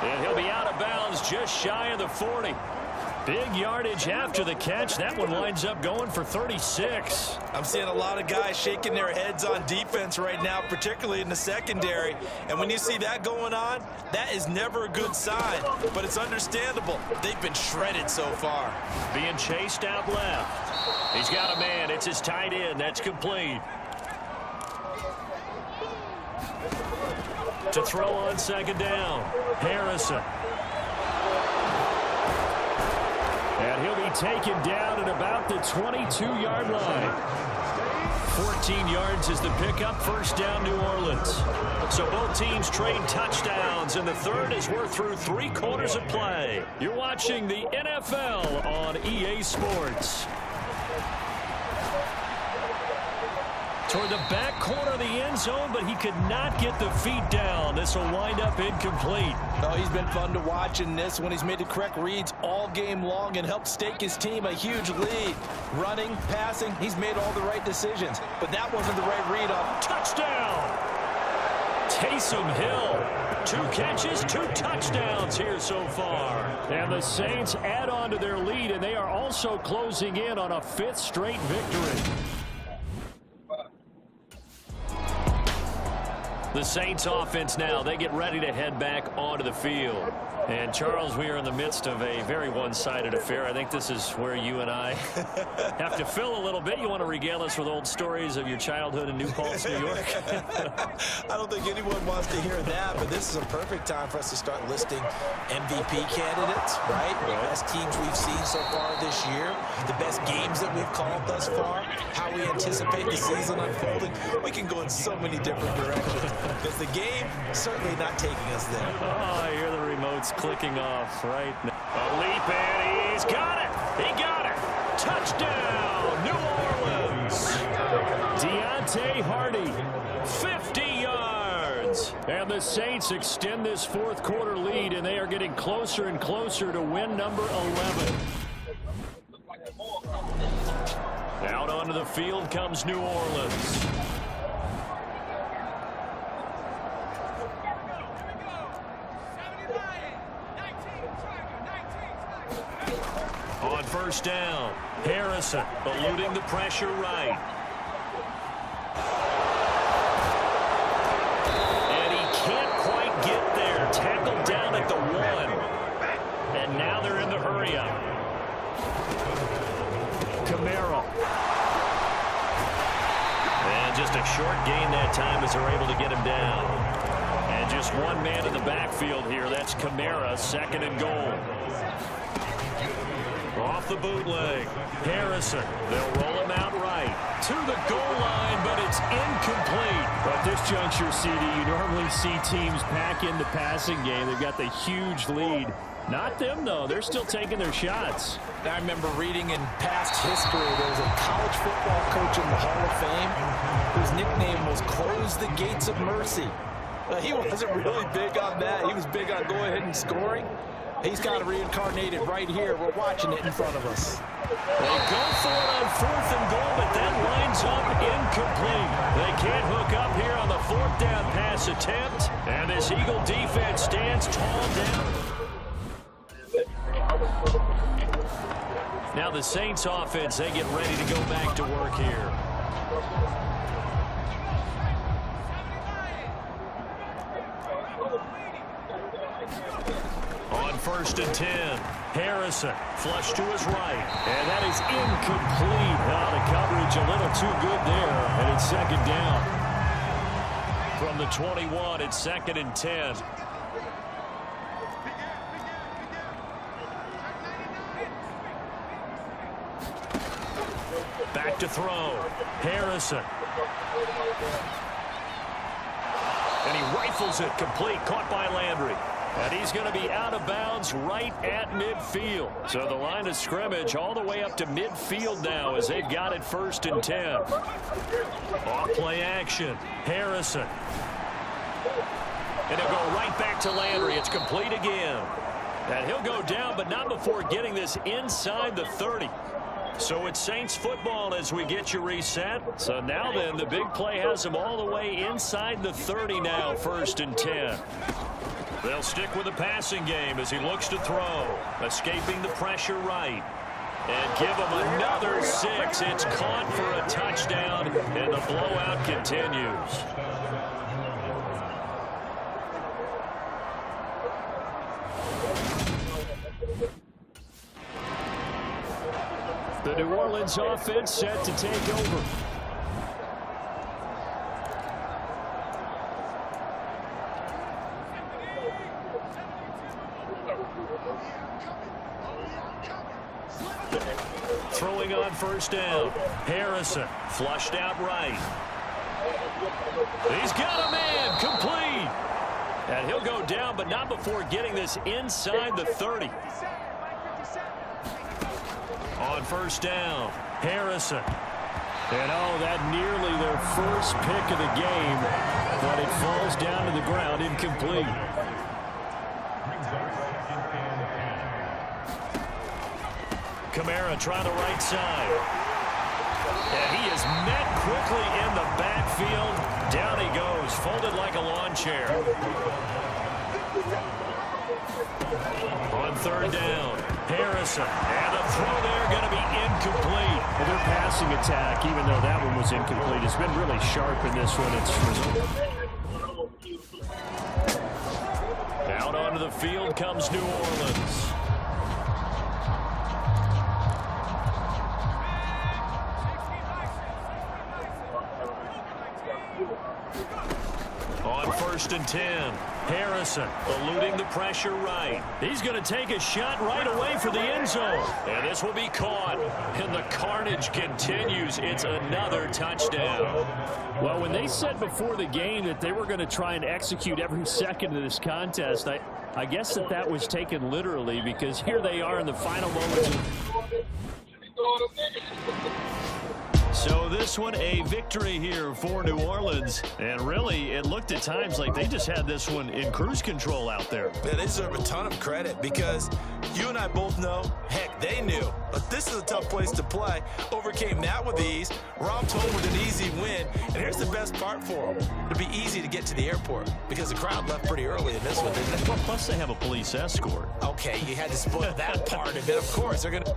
And he'll be out of bounds just shy of the 40. Big yardage after the catch. That one winds up going for 36. I'm seeing a lot of guys shaking their heads on defense right now, particularly in the secondary. And when you see that going on, that is never a good sign. But it's understandable. They've been shredded so far. Being chased out left. He's got a man. It's his tight end. That's complete. To throw on 2nd down. Harrison. And he'll be taken down at about the 22-yard line. 14 yards is the pickup. First down, New Orleans. So both teams trade touchdowns in the third as we're through 3 quarters of play. You're watching the NFL on EA Sports. Toward the back corner of the end zone, but he could not get the feet down. This will wind up incomplete. Oh, he's been fun to watch in this one. He's made the correct reads all game long and helped stake his team a huge lead. Running, passing, he's made all the right decisions. But that wasn't the right read on. Touchdown! Taysom Hill. 2 catches, 2 touchdowns here so far. And the Saints add on to their lead, and they are also closing in on a 5th straight victory. The Saints offense now, they get ready to head back onto the field. And, Charles, we are in the midst of a very one-sided affair. I think this is where you and I have to fill a little bit. You want to regale us with old stories of your childhood in New Paltz, New York? I don't think anyone wants to hear that, but this is a perfect time for us to start listing MVP candidates, right? The best teams we've seen so far this year, the best games that we've called thus far, how we anticipate the season unfolding. We can go in so many different directions because the game certainly not taking us there. Oh, I hear the remotes clicking off right now. A leap, and he's got it. He got it. Touchdown, New Orleans. Deontay Hardy, 50 yards. And the Saints extend this fourth quarter lead, and they are getting closer and closer to win number 11. Out onto the field comes New Orleans. On first down, Harrison eluding the pressure right. And he can't quite get there. Tackled down at the 1. And now they're in the hurry-up. Kamara. And just a short gain that time as they're able to get him down. And just one man in the backfield here. That's Kamara, 2nd and goal. Off the bootleg, Harrison. They'll roll him out right to the goal line, but it's incomplete. At this juncture, CD, you normally see teams pack in the passing game. They've got the huge lead. Not them, though. They're still taking their shots. I remember reading in past history, there was a college football coach in the Hall of Fame whose nickname was Close the Gates of Mercy. He wasn't really big on that. He was big on go ahead and scoring. He's got it reincarnated right here. We're watching it in front of us. They go for it on 4th and goal, but that lines up incomplete. They can't hook up here on the 4th down pass attempt. And this Eagle defense stands tall down. Now the Saints offense, they get ready to go back to work here. On 1st and 10, Harrison flush to his right, and that is incomplete. Now the coverage a little too good there, and it's 2nd down. From the 21, it's 2nd and 10. Back to throw, Harrison. And he rifles it complete, caught by Landry. And he's going to be out of bounds right at midfield. So the line of scrimmage all the way up to midfield now as they've got it 1st and 10. Off play action. Harrison. And he'll go right back to Landry. It's complete again. And he'll go down, but not before getting this inside the 30. So it's Saints football as we get you reset. So now then, the big play has him all the way inside the 30 now, 1st and 10. They'll stick with the passing game as he looks to throw. Escaping the pressure right. And give him another 6. It's caught for a touchdown, and the blowout continues. The New Orleans offense set to take over. Throwing on 1st down. Harrison flushed out right. He's got a man complete. And he'll go down, but not before getting this inside the 30. On 1st down, Harrison. And oh, that nearly their first pick of the game, but it falls down to the ground incomplete. Kamara trying the right side. And he is met quickly in the backfield. Down he goes, folded like a lawn chair. On 3rd down, Harrison. And the throw there going to be incomplete. Well, their passing attack, even though that one was incomplete, has been really sharp in this one. It's field comes New Orleans. On 1st and 10, Harrison eluding the pressure right. He's going to take a shot right away for the end zone. And this will be caught. And the carnage continues. It's another touchdown. Well, when they said before the game that they were going to try and execute every second of this contest, I guess that was taken literally, because here they are in the final moments. So this one a victory here for New Orleans. And really, it looked at times like they just had this one in cruise control out there. Yeah, they deserve a ton of credit, because you and I both know, heck, they knew. But this is a tough place to play. Overcame that with ease. Romped home with an easy win. And here's the best part for them. It'll be easy to get to the airport, because the crowd left pretty early in this one, didn't it? Well, plus they have a police escort. Okay, you had to split that part of it. Of course, they're going to...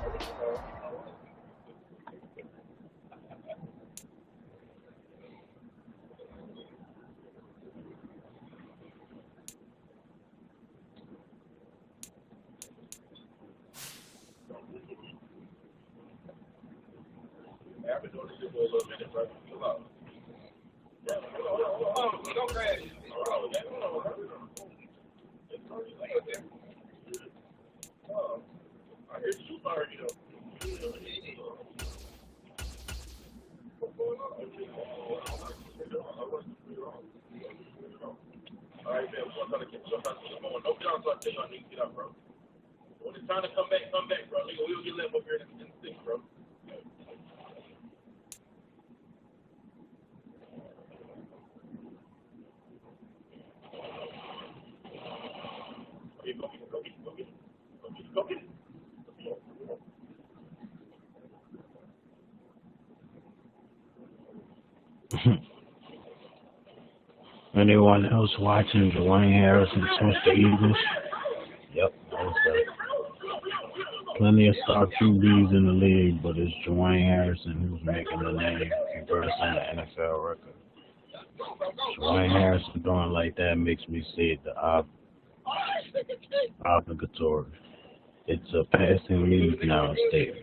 I've been doing this shit for a little minute, bro. Come on. Don't crash. I hear you already, though. All right, man. We're trying to keep going. No John, so I tell you I need to get up, bro. When it's time to come back, bro. Nigga, we'll get left up here in the six, bro. Go get it. Anyone else watching Dwayne Harrison touch the Eagles? Yep, that was good. Plenty of star QBs in the league, but it's Dwayne Harrison who's making the name and burst on the NFL record. Dwayne Harrison doing like that makes me see the obligatory. It's a passing league now, state.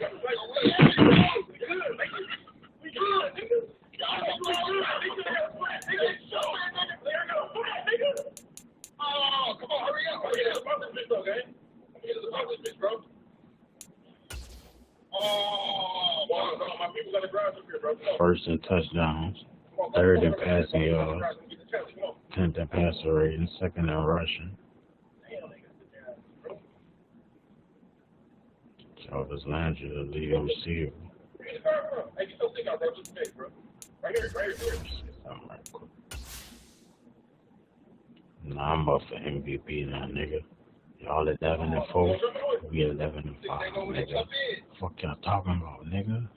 Oh, come on, hurry up. Get about this bitch, okay? Get about this bitch, bro. Oh, my people got to drive up here, bro. First in touchdowns, third in passing yards, 10th in passer rating, second in rushing. Jarvis Landry, the lead receiver. Hey, get your thing out, bro. Just make, bro. Right here. Nah, I'm up for MVP now, nigga. Y'all 11-4, we 11-5, nigga. Fuck y'all talking about, nigga?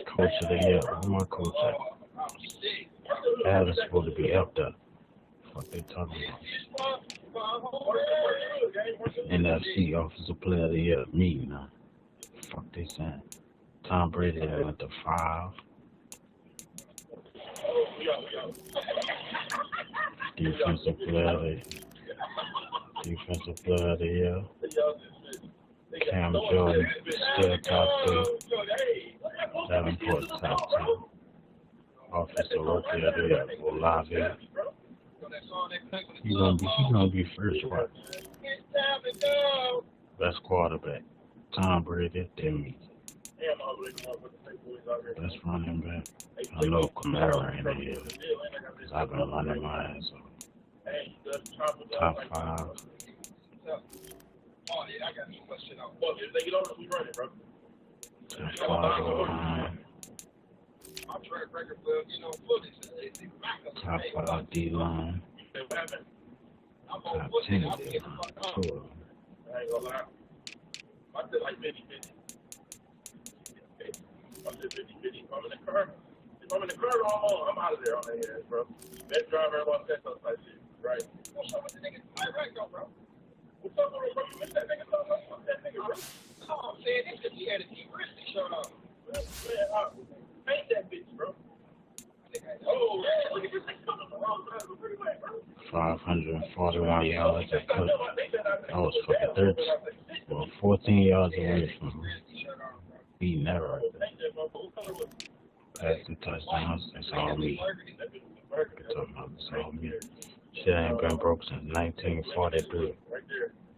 Coach of the year, who my coach at? Adam's supposed to be up there. Fuck they talking about? NFC Offensive Player of the Year, me now. Fuck they saying? Tom Brady went to 5. Defensive Player of the Year. Cam Jordan still top 3. Davenport top 10. Offensive Rookie of the Year, Olave. He gonna be first, what? Best quarterback, Tom Brady, then me. Best running back, I know Kamara in here, because I've been running my ass off. Top 5. Top 5 O-line. Top 5 D-line. Top 10 D-line. Cool. I ain't gonna lie. I feel like 50-50. I feel 50-50. If I'm in the car, I'm out of there on that ass, bro. Best driver ever on Texas type shit, right? What's up with the nigga? Right, bro. What's up with bro? You missed that nigga? What's that nigga, bro? Oh, I'm saying this because he had a deep wrist shirt on. Man, paint that bitch, bro. Oh, man. Look at this thing coming from the wrong side of the freeway, bro. 541 yards. I was fucking 13, well, 14 yards away from beating that right there. Passing touchdowns, that's all me. Talking about it's all me. Shit ain't been broke since 1943,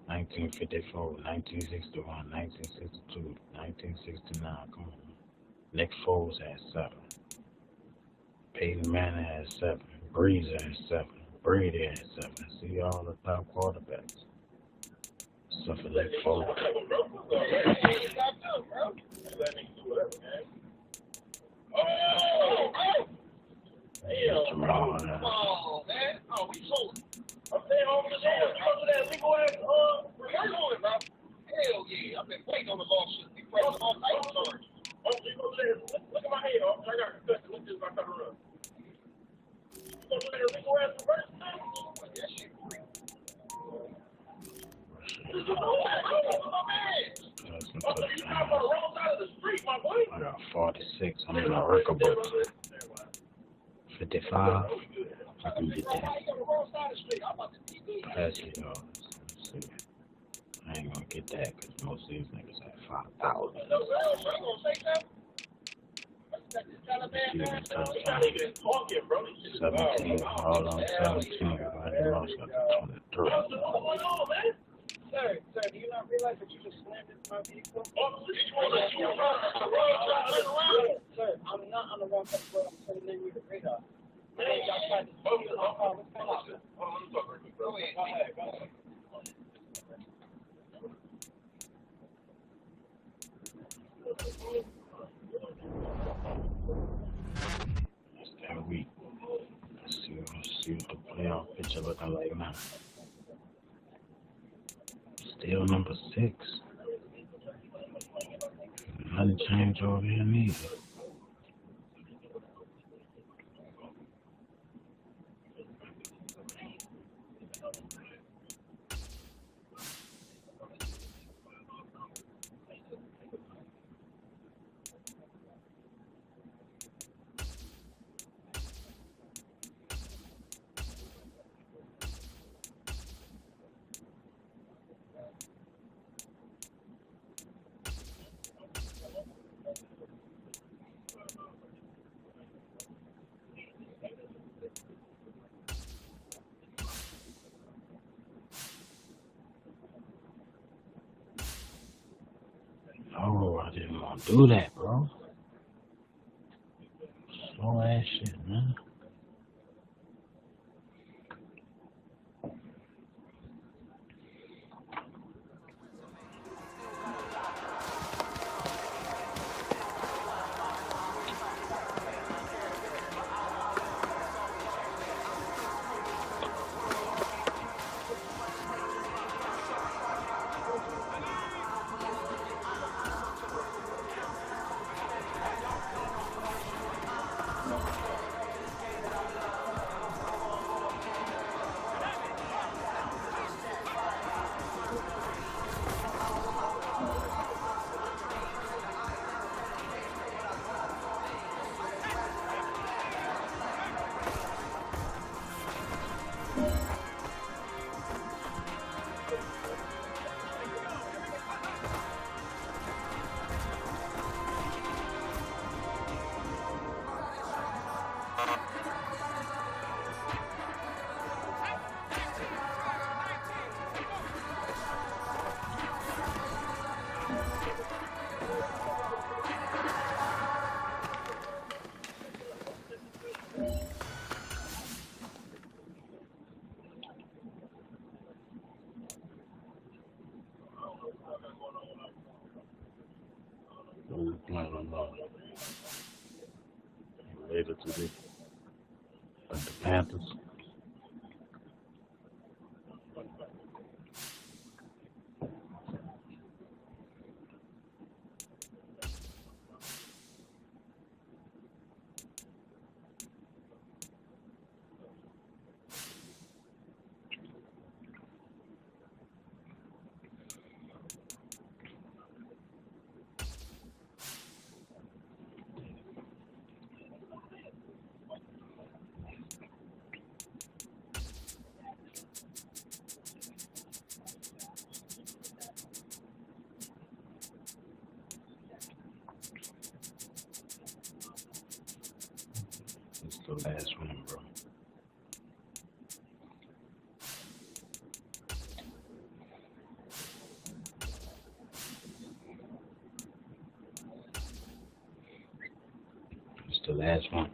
1954, 1961, 1962, 1969. Come on. Nick Foles had 7. Peyton Manning had 7. Breeze had 7. Brady had 7. See all the top quarterbacks. Except for Nick Foles. Jamal Adams. Oh, we sold. I'm staying home this year. You go to that legal ass, hell yeah. I've been waiting on the lawsuit. We pressed all type of charges. Look at my head, I got a discussion. Look at this, I got to run. You go to that legal ass reverse thing? That shit free. I got 46. I'm in a record book. 55. I can get that. Passing yards. Let's see. I ain't gonna get that because most of these niggas have 5,000. Receiving touchdown. 17. All on 17. Everybody else got 23. Sir, do you not realize that you just slammed into my vehicle? Sir, I'm not on the wrong side of the road. I'm turning in your radar. Man, y'all tried to steal my car. What's going on? Go ahead. That's that week. Let's see what the playoff picture looking like now. Still number 6. Nothing changed over here neither. Oh, I didn't want to do that, bro. Slow ass shit, man. Later today. But the Panthers. the last one, bro. It's the last one.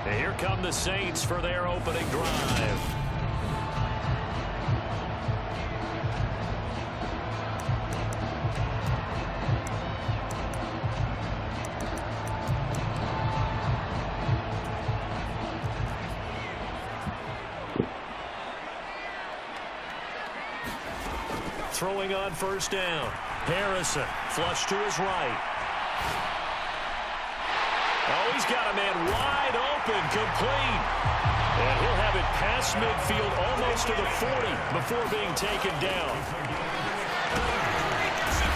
Here come the Saints for their opening drive. Throwing on first down. Harrison, flush to his right. Oh, he's got a man wide open, complete. And he'll have it past midfield almost to the 40 before being taken down.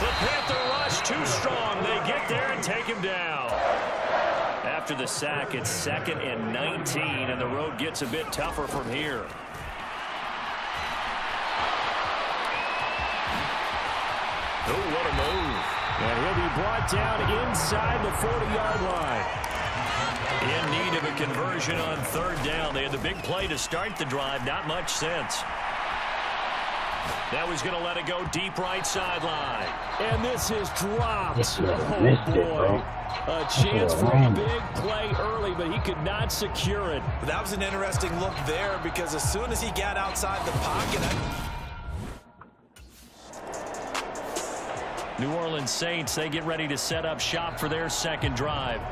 The Panther rush too strong. They get there and take him down. After the sack, it's 2nd and 19, and the road gets a bit tougher from here. Oh, what a move. And he'll be brought down inside the 40-yard line. In need of a conversion on 3rd down. They had the big play to start the drive. Not much sense. Now he's going to let it go deep right sideline. And this is dropped. Oh, boy. A chance for a big play early, but he could not secure it. That was an interesting look there because as soon as he got outside the pocket, New Orleans Saints, they get ready to set up shop for their 2nd drive.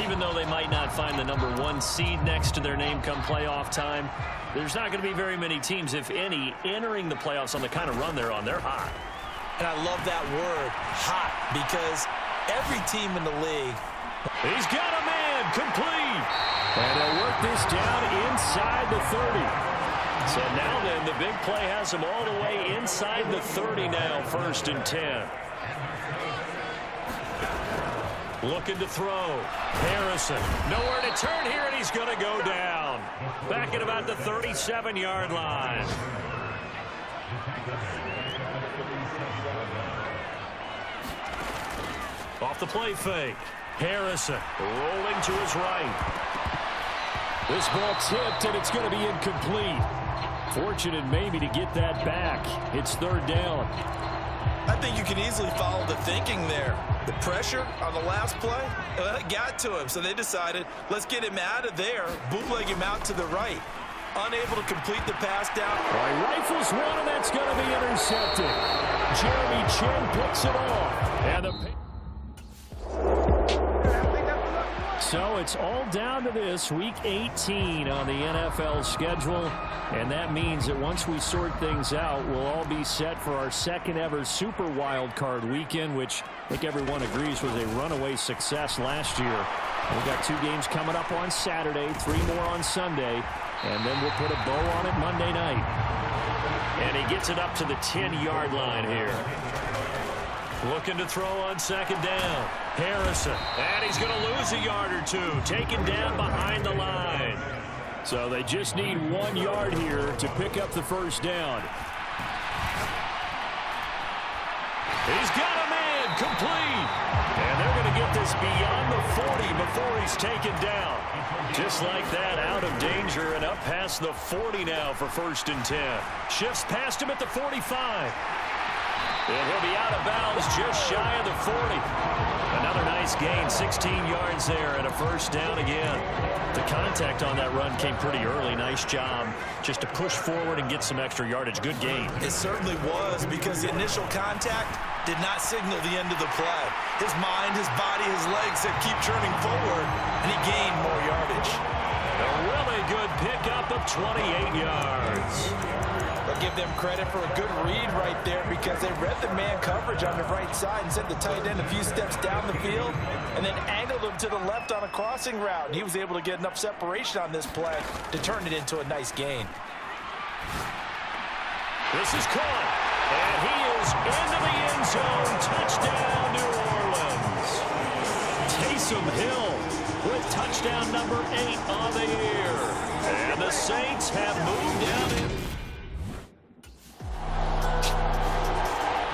Even though they might not find the #1 seed next to their name come playoff time, there's not going to be very many teams, if any, entering the playoffs on the kind of run they're on. They're hot. And I love that word, hot, because every team in the league. He's got a man, complete. And he'll work this down inside the 30. So now then, the big play has him all the way inside the 30 now, 1st and 10. Looking to throw. Harrison, nowhere to turn here, and he's going to go down. Back at about the 37-yard line. Off the play fake. Harrison rolling to his right. This ball tipped, and it's going to be incomplete. Fortunate maybe to get that back. It's 3rd down. I think you can easily follow the thinking there. The pressure on the last play, it got to him, so they decided, let's get him out of there, bootleg him out to the right. Unable to complete the pass down. Rifles one, and that's going to be intercepted. Jeremy Chin picks it off. And so it's all down to this, Week 18 on the NFL schedule. And that means that once we sort things out, we'll all be set for our 2nd ever Super Wild Card weekend, which I think everyone agrees was a runaway success last year. We've got 2 games coming up on Saturday, 3 more on Sunday, and then we'll put a bow on it Monday night. And he gets it up to the 10-yard line here. Looking to throw on 2nd down. Harrison, and he's going to lose a yard or 2, taken down behind the line. So they just need 1 yard here to pick up the 1st down. He's got a man, complete. And they're going to get this beyond the 40 before he's taken down. Just like that, out of danger and up past the 40 now for 1st and 10. Shifts past him at the 45. And he'll be out of bounds just shy of the 40. Another nice gain, 16 yards there and a 1st down again. The contact on that run came pretty early. Nice job just to push forward and get some extra yardage. Good game. It certainly was, because the initial contact did not signal the end of the play. His mind, his body, his legs said keep churning forward, and he gained more yardage. A really good pickup of 28 yards. I'll give them credit for a good read right there, because they read the man coverage on the right side and sent the tight end a few steps down the field and then angled him to the left on a crossing route. He was able to get enough separation on this play to turn it into a nice gain. This is caught. And he is into the end zone. Touchdown, New Orleans. Taysom Hill with touchdown number 8 on the year. And the Saints have moved down in.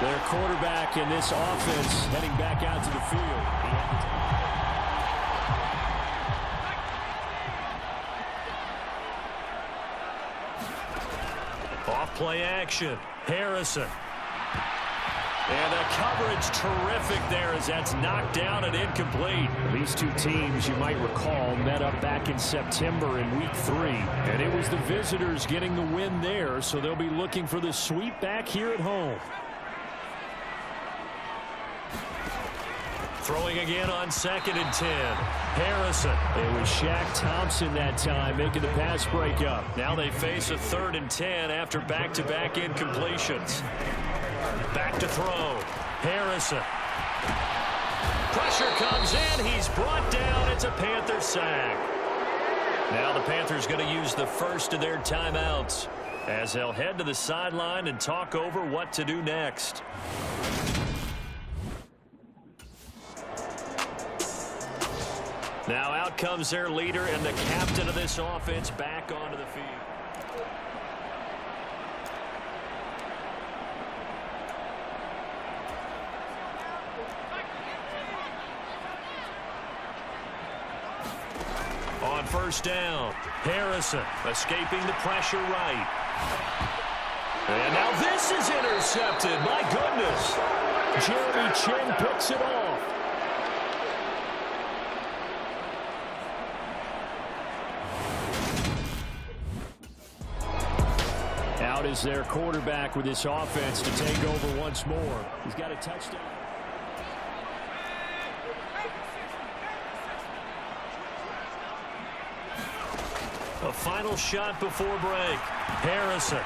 Their quarterback in this offense heading back out to the field. Off play action. Harrison. And the coverage terrific there as that's knocked down and incomplete. These two teams, you might recall, met up back in September in Week 3. And it was the visitors getting the win there, so they'll be looking for the sweep back here at home. Throwing again on 2nd and 10. Harrison. It was Shaq Thompson that time making the pass breakup. Now they face a 3rd and 10 after back-to-back incompletions. Back to throw. Harrison. Pressure comes in. He's brought down. It's a Panther sack. Now the Panthers going to use the first of their timeouts as they'll head to the sideline and talk over what to do next. Now out comes their leader and the captain of this offense back onto the field. On 1st down, Harrison escaping the pressure right. And now this is intercepted. My goodness. Jeremy Chin picks it off. Out is their quarterback with this offense to take over once more. He's got a touchdown. A final shot before break. Harrison.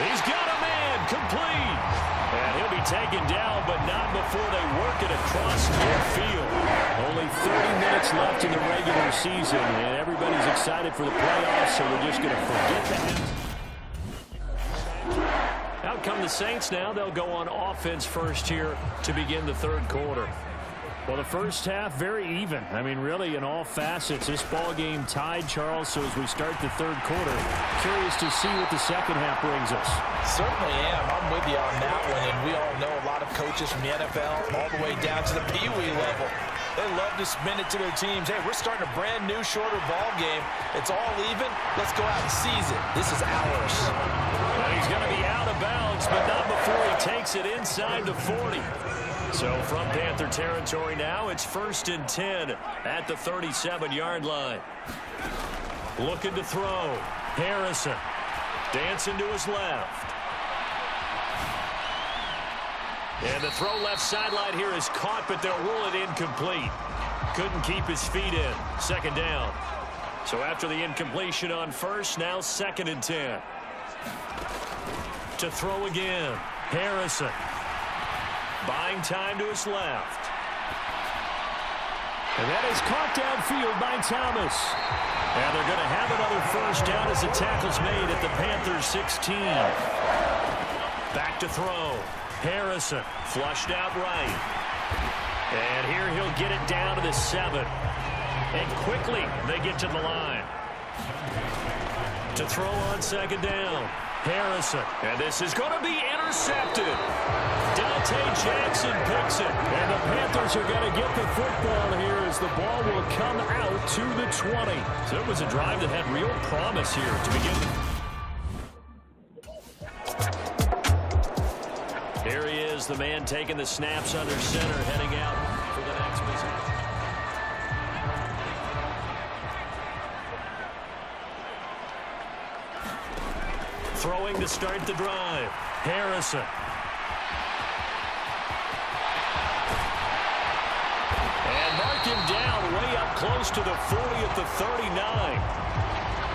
He's got a man complete. And he'll be taken down, but not before they work it across midfield. Only 30 minutes left in the regular season, and everybody's excited for the playoffs, so we're just going to forget that. Out come the Saints now. They'll go on offense first here to begin the 3rd quarter. Well, the first half, very even. I mean, really, in all facets, this ball game tied, Charles. So as we start the 3rd quarter, curious to see what the second half brings us. Certainly am. I'm with you on that one. And we all know a lot of coaches from the NFL all the way down to the Pee Wee level. They love to spin it to their teams. Hey, we're starting a brand new, shorter ball game. It's all even. Let's go out and seize it. This is ours. Well, he's going to be out of bounds, but not before he takes it inside the 40. So from Panther territory now, it's 1st and 10 at the 37-yard line. Looking to throw. Harrison dancing to his left. And the throw left sideline here is caught, but they'll rule it incomplete. Couldn't keep his feet in. 2nd down. So after the incompletion on 1st, now 2nd and 10. To throw again. Harrison. Buying time to his left. And that is caught downfield by Thomas. And they're going to have another 1st down as the tackle's made at the Panthers 16. Back to throw. Harrison flushed out right. And here he'll get it down to the 7. And quickly they get to the line. To throw on 2nd down. Harrison. And this is going to be intercepted. Dante Jackson picks it. And the Panthers are going to get the football here as the ball will come out to the 20. So it was a drive that had real promise here to begin. Here he is, the man taking the snaps under center, heading out for the next position. Throwing to start the drive. Harrison. And marked him down way up close to the 40 at the 39.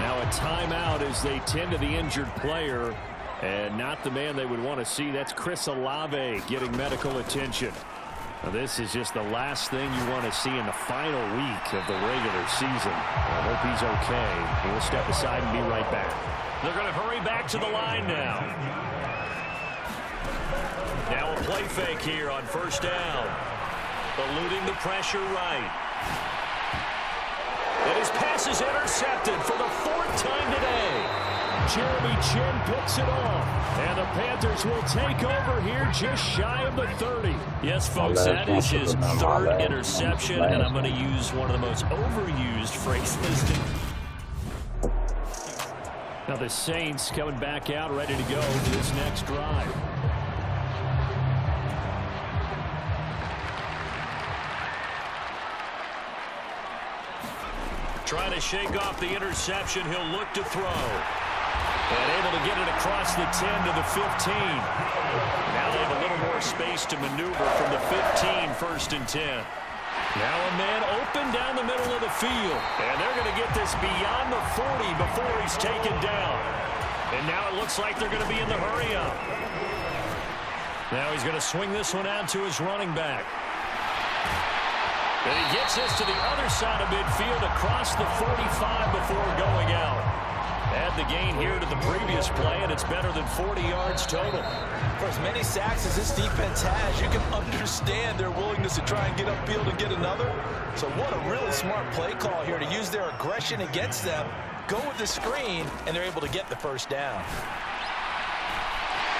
Now a timeout as they tend to the injured player. And not the man they would want to see. That's Chris Olave getting medical attention. Now, this is just the last thing you want to see in the final week of the regular season. I hope he's okay. We'll step aside and be right back. They're going to hurry back to the line now. Now a play fake here on first down. Eluding the pressure right. And his pass is intercepted for the 4th time today. Jeremy Chin picks it off. And the Panthers will take over here just shy of the 30. Yes, folks, that is his 3rd interception. And I'm going to use one of the most overused phrases. Now the Saints coming back out ready to go for this next drive. Trying to shake off the interception. He'll look to throw. And able to get it across the 10 to the 15. Now they have a little more space to maneuver from the 15, 1st and 10. Now a man open down the middle of the field. And they're going to get this beyond the 40 before he's taken down. And now it looks like they're going to be in the hurry-up. Now he's going to swing this one out to his running back. And he gets this to the other side of midfield across the 45 before going out. Add the gain here to the previous play, and it's better than 40 yards total. For as many sacks as this defense has, you can understand their willingness to try and get upfield and get another. So what a really smart play call here to use their aggression against them, go with the screen, and they're able to get the 1st down.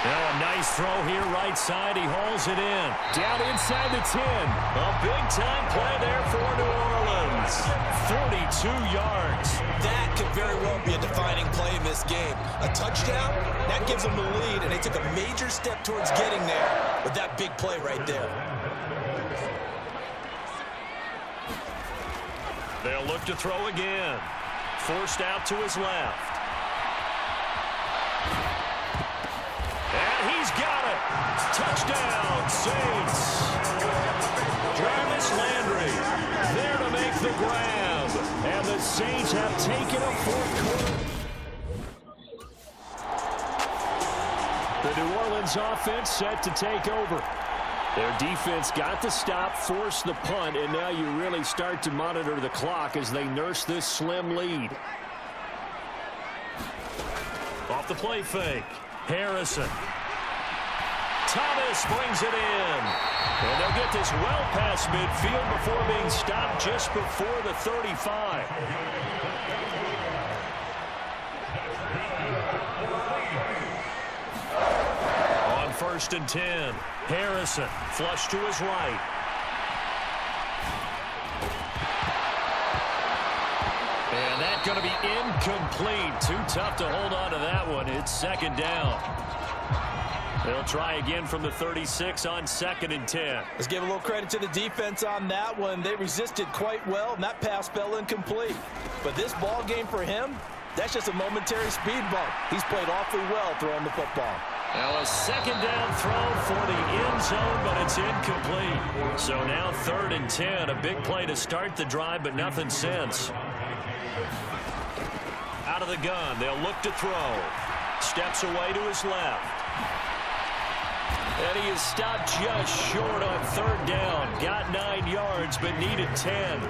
Now a nice throw here right side. He hauls it in. Down inside the 10. A big-time play there for New Orleans. 42 yards. That could very well be a defining play in this game. A touchdown, that gives them the lead, and they took a major step towards getting there with that big play right there. They'll look to throw again. Forced out to his left. And he's got it. Touchdown, Saints. Jarvis Landry there to make the grab. And the Saints have taken a 4th quarter. The New Orleans offense set to take over. Their defense got the stop, forced the punt, and now you really start to monitor the clock as they nurse this slim lead. Off the play fake. Harrison. Thomas brings it in. And they'll get this well past midfield before being stopped just before the 35. On 1st and 10. Harrison flush to his right. And that's going to be incomplete. Too tough to hold on to that one. It's 2nd down. They'll try again from the 36 on 2nd and 10. Let's give a little credit to the defense on that one. They resisted quite well, and that pass fell incomplete. But this ball game for him, that's just a momentary speed bump. He's played awfully well throwing the football. Now a 2nd down throw for the end zone, but it's incomplete. So now 3rd and 10. A big play to start the drive, but nothing since. Out of the gun, they'll look to throw. Steps away to his left. And he is stopped just short on 3rd down. Got 9 yards, but needed 10.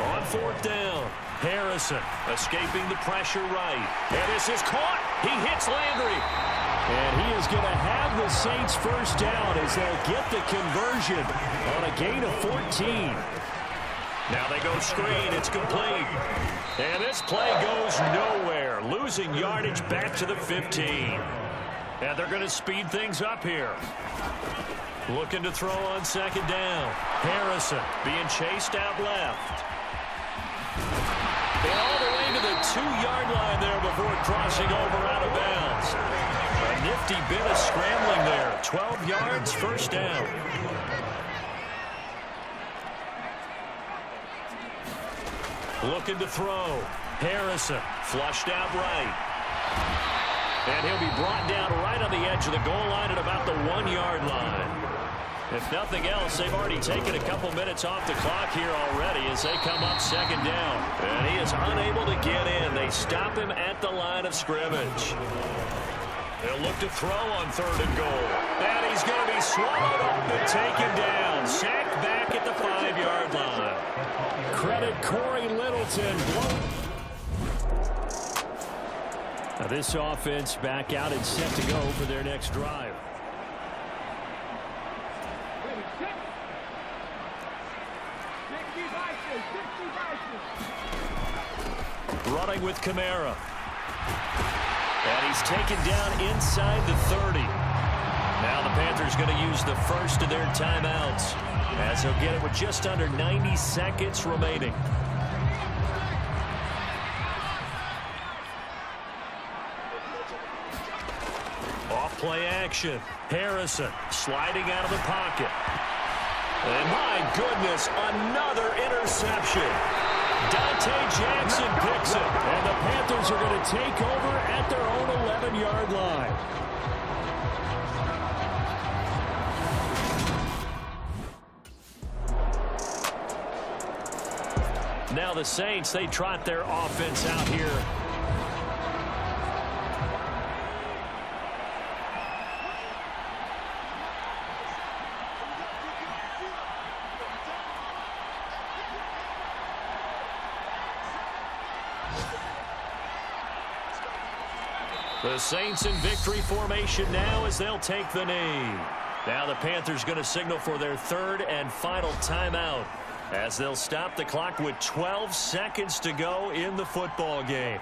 On 4th down, Harrison escaping the pressure right. And this is caught. He hits Landry. And he is going to have the Saints 1st down as they'll get the conversion on a gain of 14. Now they go screen. It's complete. And this play goes nowhere. Losing yardage back to the 15. And they're going to speed things up here. Looking to throw on 2nd down. Harrison being chased out left. And all the way to the 2-yard line there before crossing over out of bounds. A nifty bit of scrambling there. 12 yards, 1st down. Looking to throw. Harrison flushed out right. And he'll be brought down right on the edge of the goal line at about the 1-yard line. If nothing else, they've already taken a couple minutes off the clock here already as they come up 2nd down. And he is unable to get in. They stop him at the line of scrimmage. They'll look to throw on 3rd and goal. And he's going to be swallowed up and taken down. Sacked back at the 5-yard line. Credit Corey Littleton. Now this offense back out and set to go for their next drive. Running with Kamara. And he's taken down inside the 30. Now the Panthers going to use the first of their timeouts, as they'll get it with just under 90 seconds remaining. Off play action. Harrison sliding out of the pocket. And my goodness, another interception. Dante Jackson picks it, and the Panthers are going to take over at their own 11-yard line. Now the Saints, they trot their offense out here. The Saints in victory formation now as they'll take the knee. Now the Panthers going to signal for their 3rd and final timeout, as they'll stop the clock with 12 seconds to go in the football game.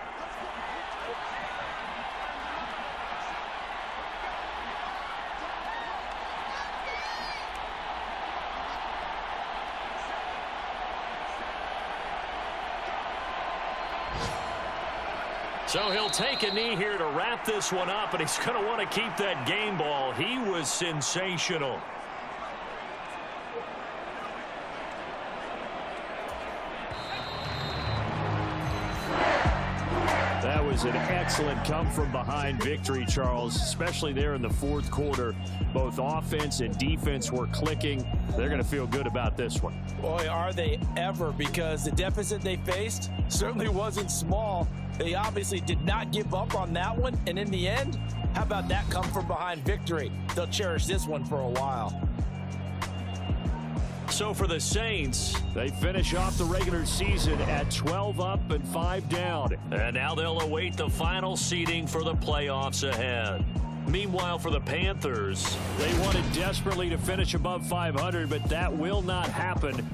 So he'll take a knee here to wrap this one up, and he's going to want to keep that game ball. He was sensational. That was an excellent come-from-behind victory, Charles, especially there in the 4th quarter. Both offense and defense were clicking. They're going to feel good about this one. Boy, are they ever, because the deficit they faced certainly wasn't small. They obviously did not give up on that one, and in the end, how about that come-from-behind victory? They'll cherish this one for a while. So for the Saints, they finish off the regular season at 12 up and 5 down. And now they'll await the final seeding for the playoffs ahead. Meanwhile, for the Panthers, they wanted desperately to finish above 500, but that will not happen.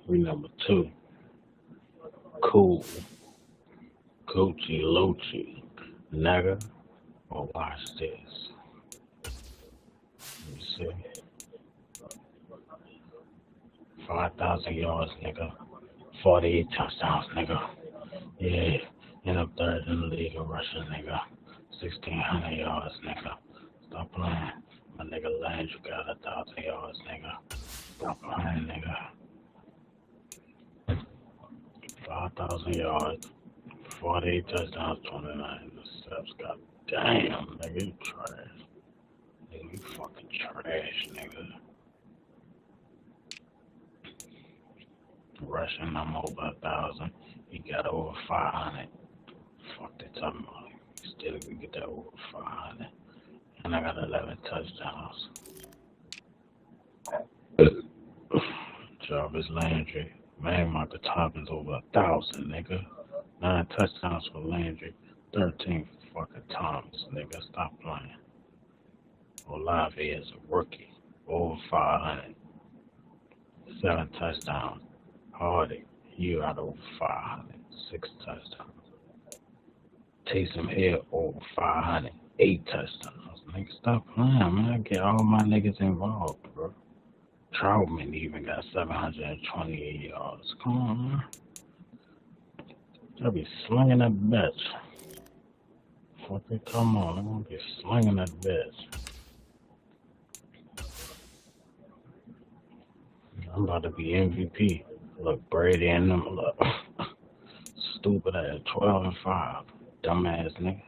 We number 2. Cool. Coochie Lochie. Nigga. Or watch this. Let me see. 5,000 yards, nigga. 48 touchdowns, nigga. Yeah. And up third in the league of rushing, nigga. 1,600 yards, nigga. Stop playing. My nigga Landry got 1,000 yards, nigga. Stop playing, nigga. 5,000 yards. 48 touchdowns, 29 intercepts. God damn, nigga. You trash. Nigga, you fucking trash, nigga. Rushing, I'm over 1,000. He got over 500. Fuck that talking about. Still we get that over 500. And I got 11 touchdowns. Jarvis Landry. Man, Michael Toppins over 1,000, nigga. 9 touchdowns for Landry. 13 for fucking Thomas, nigga. Stop playing. Olave is a rookie. Over 500. 7 touchdowns. Hardy, you got over 500. 6 touchdowns. Taysom Hill over 500. 8 touchdowns. Nigga, stop playing, man. Get all my niggas involved, bro. Troutman even got 728 yards. Come on, man. I'll be slinging that bitch. Fuck it, come on. I'm gonna be slinging that bitch. I'm about to be MVP. Look, Brady and them, look. Stupid ass, 12-5. Dumbass nigga.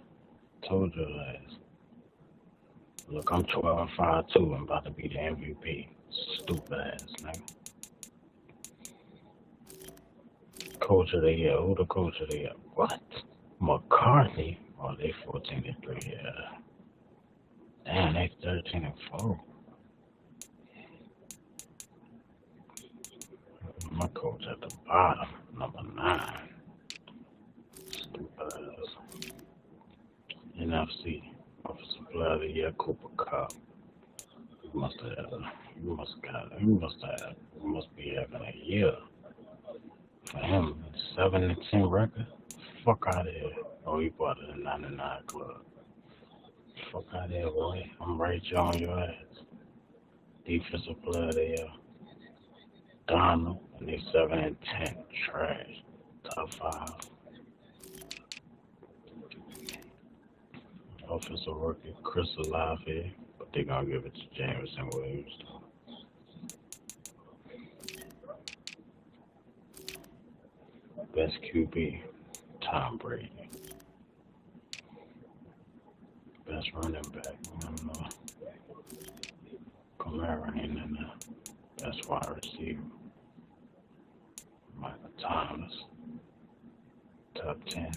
Told your ass. Look, I'm 12-5 too. I'm about to be the MVP. Stupid ass nigga. Coach of the year. Who the coach of the year? What? McCarthy? Oh, they 14-3. Yeah. Damn, they 13-4. My coach at the bottom, number 9. Stupid ass. NFC. Offensive Player of the Year, Cooper Cup. You must be having a year. For him, 7-10 record? Fuck out of here. Oh, he bought it in 99 club. Fuck out of here, boy. I'm right here on your ass. Defensive Player of the Year. Donald, and they 7-10. Trash. Top 5. Offensive rookie, Chris Olave, but they gonna give it to Jameson Williams. Best QB, Tom Brady. Best running back, I don't know. Kamara ain't in there. Best wide receiver, Michael Thomas. Top 10.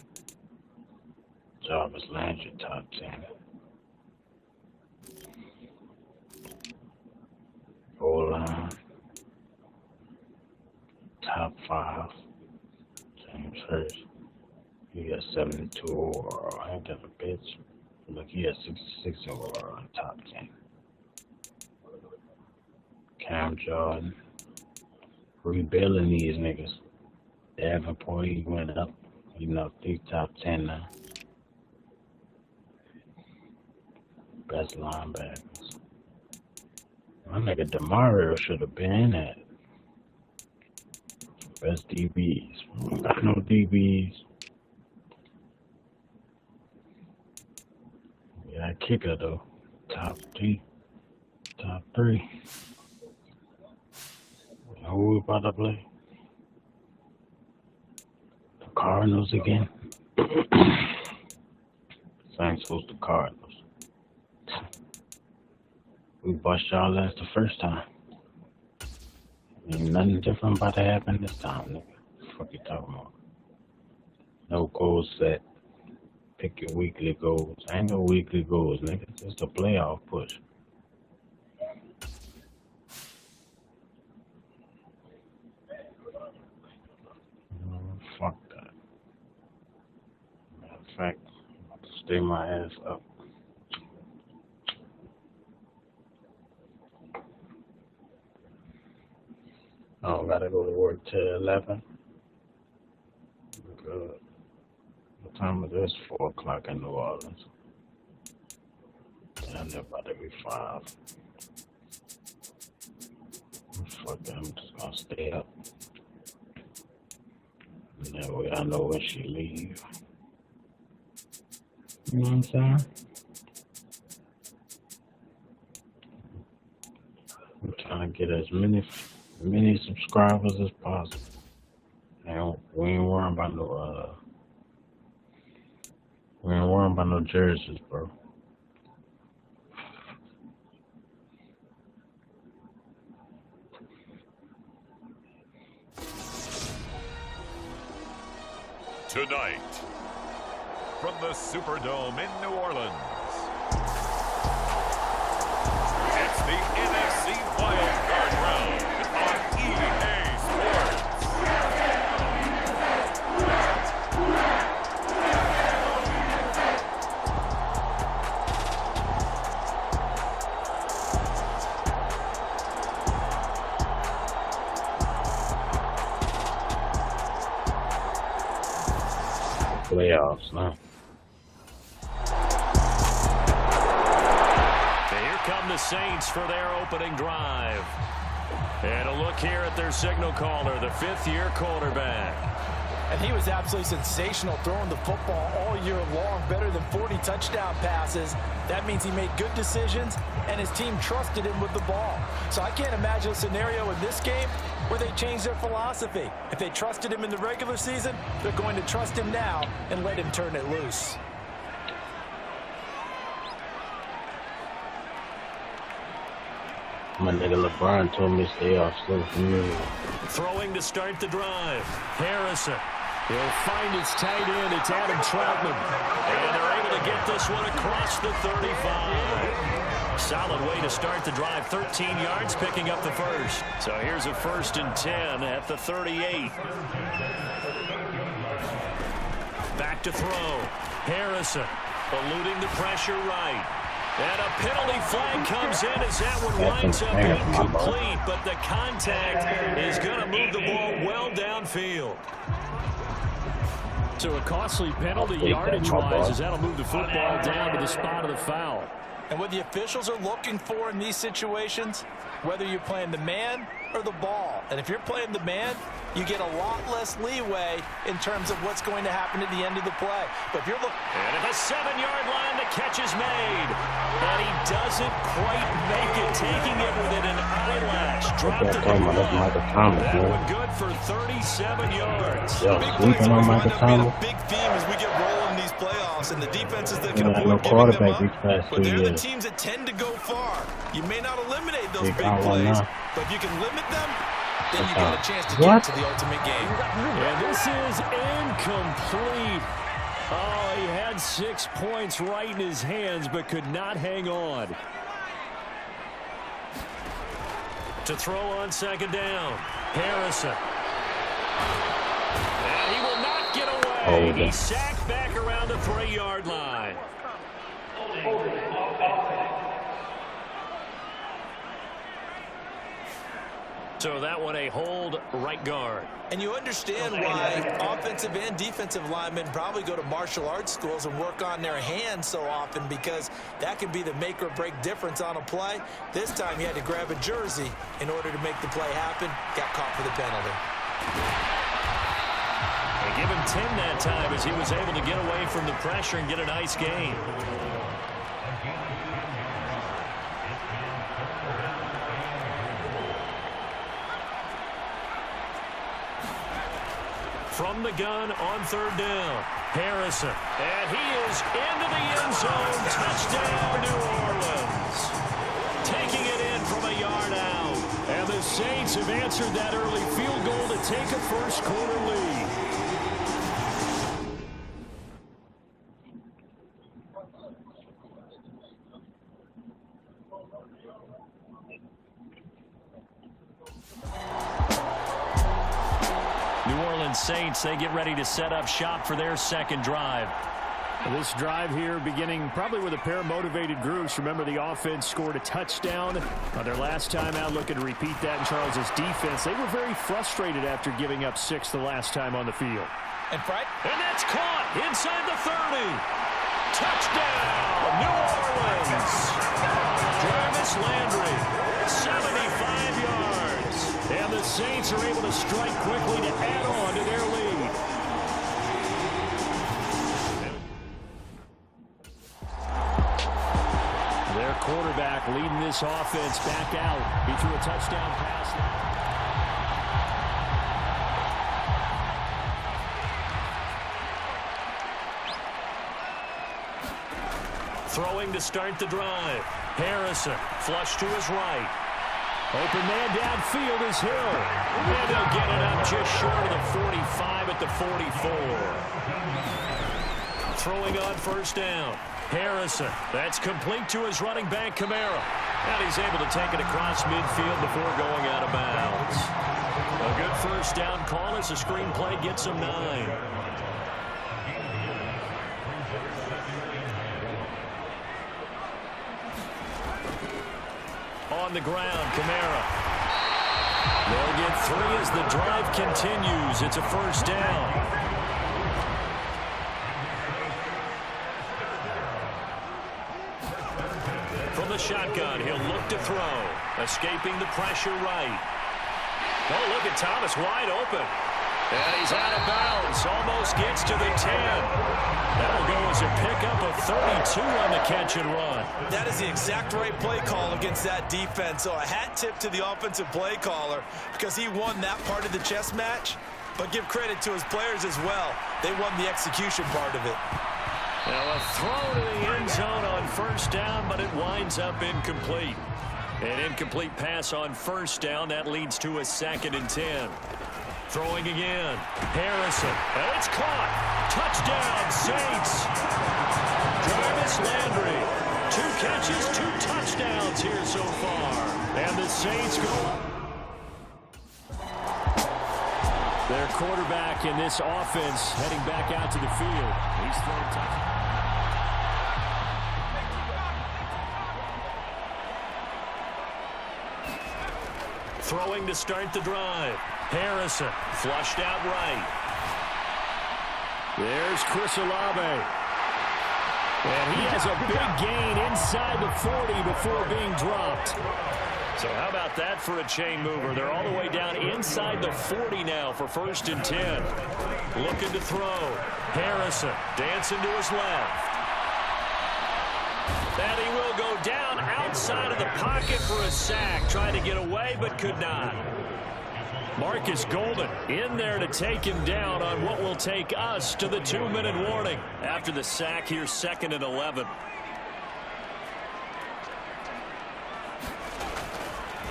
Jarvis Landry, top 10. O-line, top 5. James Hurst, he got 72 overall. Ain't that a bitch? Look, he has 66 overall in top 10. Cam Jordan, rebuilding these niggas. Davenport, he went up. He knocked these top 10 now. Best linebackers. My nigga DeMario should have been in that. Best DBs. We don't got no DBs. Yeah, kicker though. Top 3. Top 3. You know who we about to play? The Cardinals again. Saints host the Cardinals. We bust y'all ass the first time. Ain't nothing different about to happen this time, nigga. Fuck you talking about? No goals set. Pick your weekly goals. Ain't no weekly goals, nigga. It's just a playoff push. Fuck that. Matter of fact, I'm about to stay my ass up. I don't gotta go to work till 11. Good. What time is this? 4 o'clock in New Orleans. And they're about to be 5. Fuck it, I'm just gonna stay up. And that way I know when she leave. You know what I'm saying? I'm trying to get as many subscribers as possible. And we ain't worrying about no jerseys, bro. Tonight, from the Superdome in New Orleans, it's the NFC Wild Card Round on EA Sports. Playoffs now. Here come the Saints for their opening drive. And a look here at their signal caller, the fifth-year quarterback. And he was absolutely sensational throwing the football all year long, better than 40 touchdown passes. That means he made good decisions, and his team trusted him with the ball. So I can't imagine a scenario in this game where they change their philosophy. If they trusted him in the regular season, they're going to trust him now and let him turn it loose. My nigga LeBron told me to stay off social media. Throwing to start the drive. Harrison. He'll find his tight end. It's Adam Troutman. And they're able to get this one across the 35. Solid way to start the drive. 13 yards, picking up the first. So here's a 1st and 10 at the 38. Back to throw. Harrison eluding the pressure right. And a penalty flag comes in as that one winds up incomplete, but the contact is going to move the ball well downfield. So a costly penalty yardage-wise as that'll move the football down to the spot of the foul. And what the officials are looking for in these situations, whether you're playing the man or the ball. And if you're playing the man, you get a lot less leeway in terms of what's going to happen at the end of the play. But if you're looking... And at the 7-yard line, the catch is made. And he doesn't quite make it, taking it within an eyelash. Dropped it. That one good for 37 yards. Yo, sleeping on Michael Thomas. Big theme as we get rolling in these playoffs, and the defenses that can no avoid quarterback giving these them past up, 2 but they're the years. teams that tend to go far. You may not eliminate those They big got one plays, now. but if you can limit them, then you got a chance to What? get to the ultimate game. And this is incomplete. Oh, he had 6 points right in his hands, but could not hang on. To throw on 2nd down, Harrison. And he will not get away. He's sacked back around the 3-yard line. So that one a hold right guard. And you understand why offensive and defensive linemen probably go to martial arts schools and work on their hands so often, because that can be the make or break difference on a play. This time he had to grab a jersey in order to make the play happen. Got caught for the penalty. They give him 10 that time as he was able to get away from the pressure and get a nice gain. From the gun on 3rd down, Harrison. And he is into the end zone. Touchdown, New Orleans. Taking it in from a yard out. And the Saints have answered that early field goal to take a first-quarter lead. New Orleans Saints, they get ready to set up shop for their second drive. This drive here beginning probably with a pair of motivated groups. Remember, the offense scored a touchdown on their last time out. Looking to repeat that in Charles's defense. They were very frustrated after giving up 6 the last time on the field. And that's caught inside the 30. Touchdown, New Orleans. Jarvis Landry, 75 yards. And the Saints are able to strike quickly to add on to their lead. Their quarterback leading this offense back out. He threw a touchdown pass. Throwing to start the drive. Harrison, flush to his right. Open man downfield is Hill. And they'll get it up just short of the 45 at the 44. Throwing on first down. Harrison, that's complete to his running back, Kamara. And he's able to take it across midfield before going out of bounds. A good first down call as the screen play gets him 9. On the ground, Kamara. They'll get 3 as the drive continues. It's a first down. From the shotgun, he'll look to throw. Escaping the pressure right. Oh, look at Thomas wide open. And he's out of bounds. Almost gets to the 10. That'll go as a pickup of 32 on the catch and run. That is the exact right play call against that defense. So a hat tip to the offensive play caller because he won that part of the chess match. But give credit to his players as well. They won the execution part of it. Now a throw to the end zone on first down, but it winds up incomplete. An incomplete pass on first down. That leads to a 2nd and 10. Throwing again. Harrison. And it's caught. Touchdown, Saints. Jarvis Landry. 2 catches, 2 touchdowns here so far. And the Saints go up. Their quarterback in this offense heading back out to the field. He's throwing touchdowns. Throwing to start the drive. Harrison flushed out right. There's Chris Olave. And he has a big gain inside the 40 before being dropped. So how about that for a chain mover? They're all the way down inside the 40 now for 1st and 10. Looking to throw. Harrison dancing to his left. And he will go down outside of the pocket for a sack. Trying to get away, but could not. Marcus Golden in there to take him down on what will take us to the 2-minute warning. After the sack here, 2nd and 11.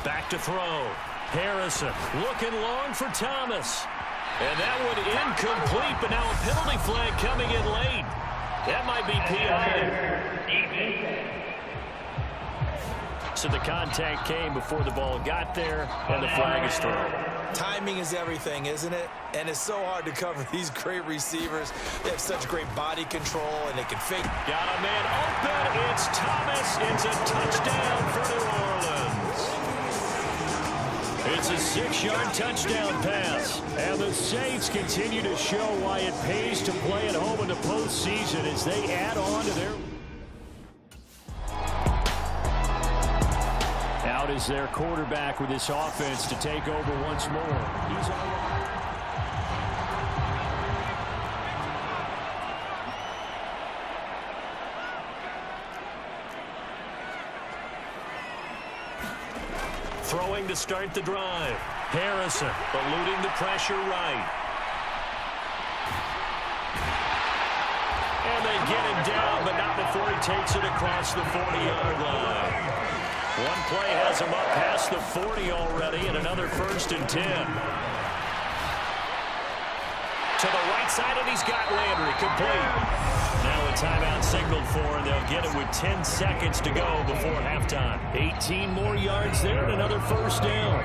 Back to throw. Harrison looking long for Thomas. And that one incomplete, but now a penalty flag coming in late. That might be PI. So the contact came before the ball got there, and the flag is thrown. Timing is everything, isn't it? And it's so hard to cover these great receivers. They have such great body control, and they can fake. Got a man open. It's Thomas. It's a touchdown for New Orleans. It's a 6-yard touchdown pass. And the Saints continue to show why it pays to play at home in the postseason as they add on to their... Out is their quarterback with this offense to take over once more. He's on. Throwing to start the drive. Harrison eluding the pressure right. And they get him down, but not before he takes it across the 40-yard line. One play has him up past the 40 already, and another 1st and 10. To the right side, and he's got Landry complete. Now a timeout signaled for, and they'll get it with 10 seconds to go before halftime. 18 more yards there, and another 1st down.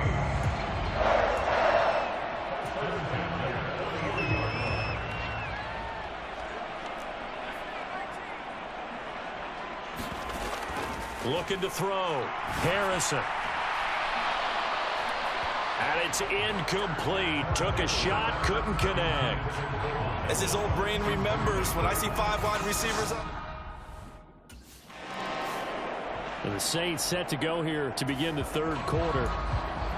Looking to throw. Harrison. And it's incomplete. Took a shot, couldn't connect. As his old brain remembers, when I see 5 wide receivers up. And the Saints set to go here to begin the third quarter.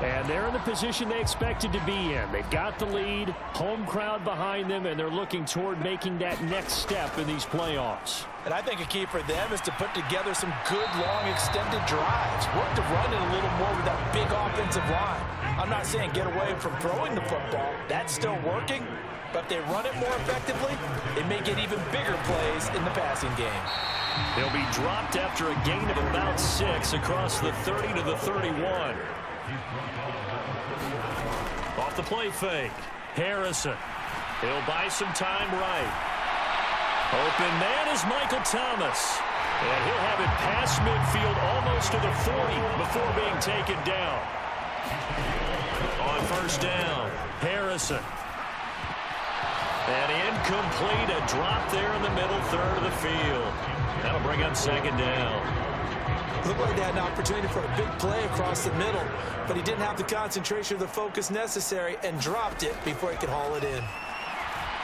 And they're in the position they expected to be in. They've got the lead, home crowd behind them, and they're looking toward making that next step in these playoffs. And I think a key for them is to put together some good, long, extended drives. Work to run it a little more with that big offensive line. I'm not saying get away from throwing the football. That's still working. But if they run it more effectively, it may get even bigger plays in the passing game. They'll be dropped after a gain of about 6 across the 30 to the 31. Off the play fake. Harrison. He'll buy some time right. Open man is Michael Thomas. And he'll have it past midfield almost to the 40 before being taken down. On first down, Harrison. And incomplete, a drop there in the middle third of the field. That'll bring up second down. Looked like they had an opportunity for a big play across the middle, but he didn't have the concentration or the focus necessary and dropped it before he could haul it in.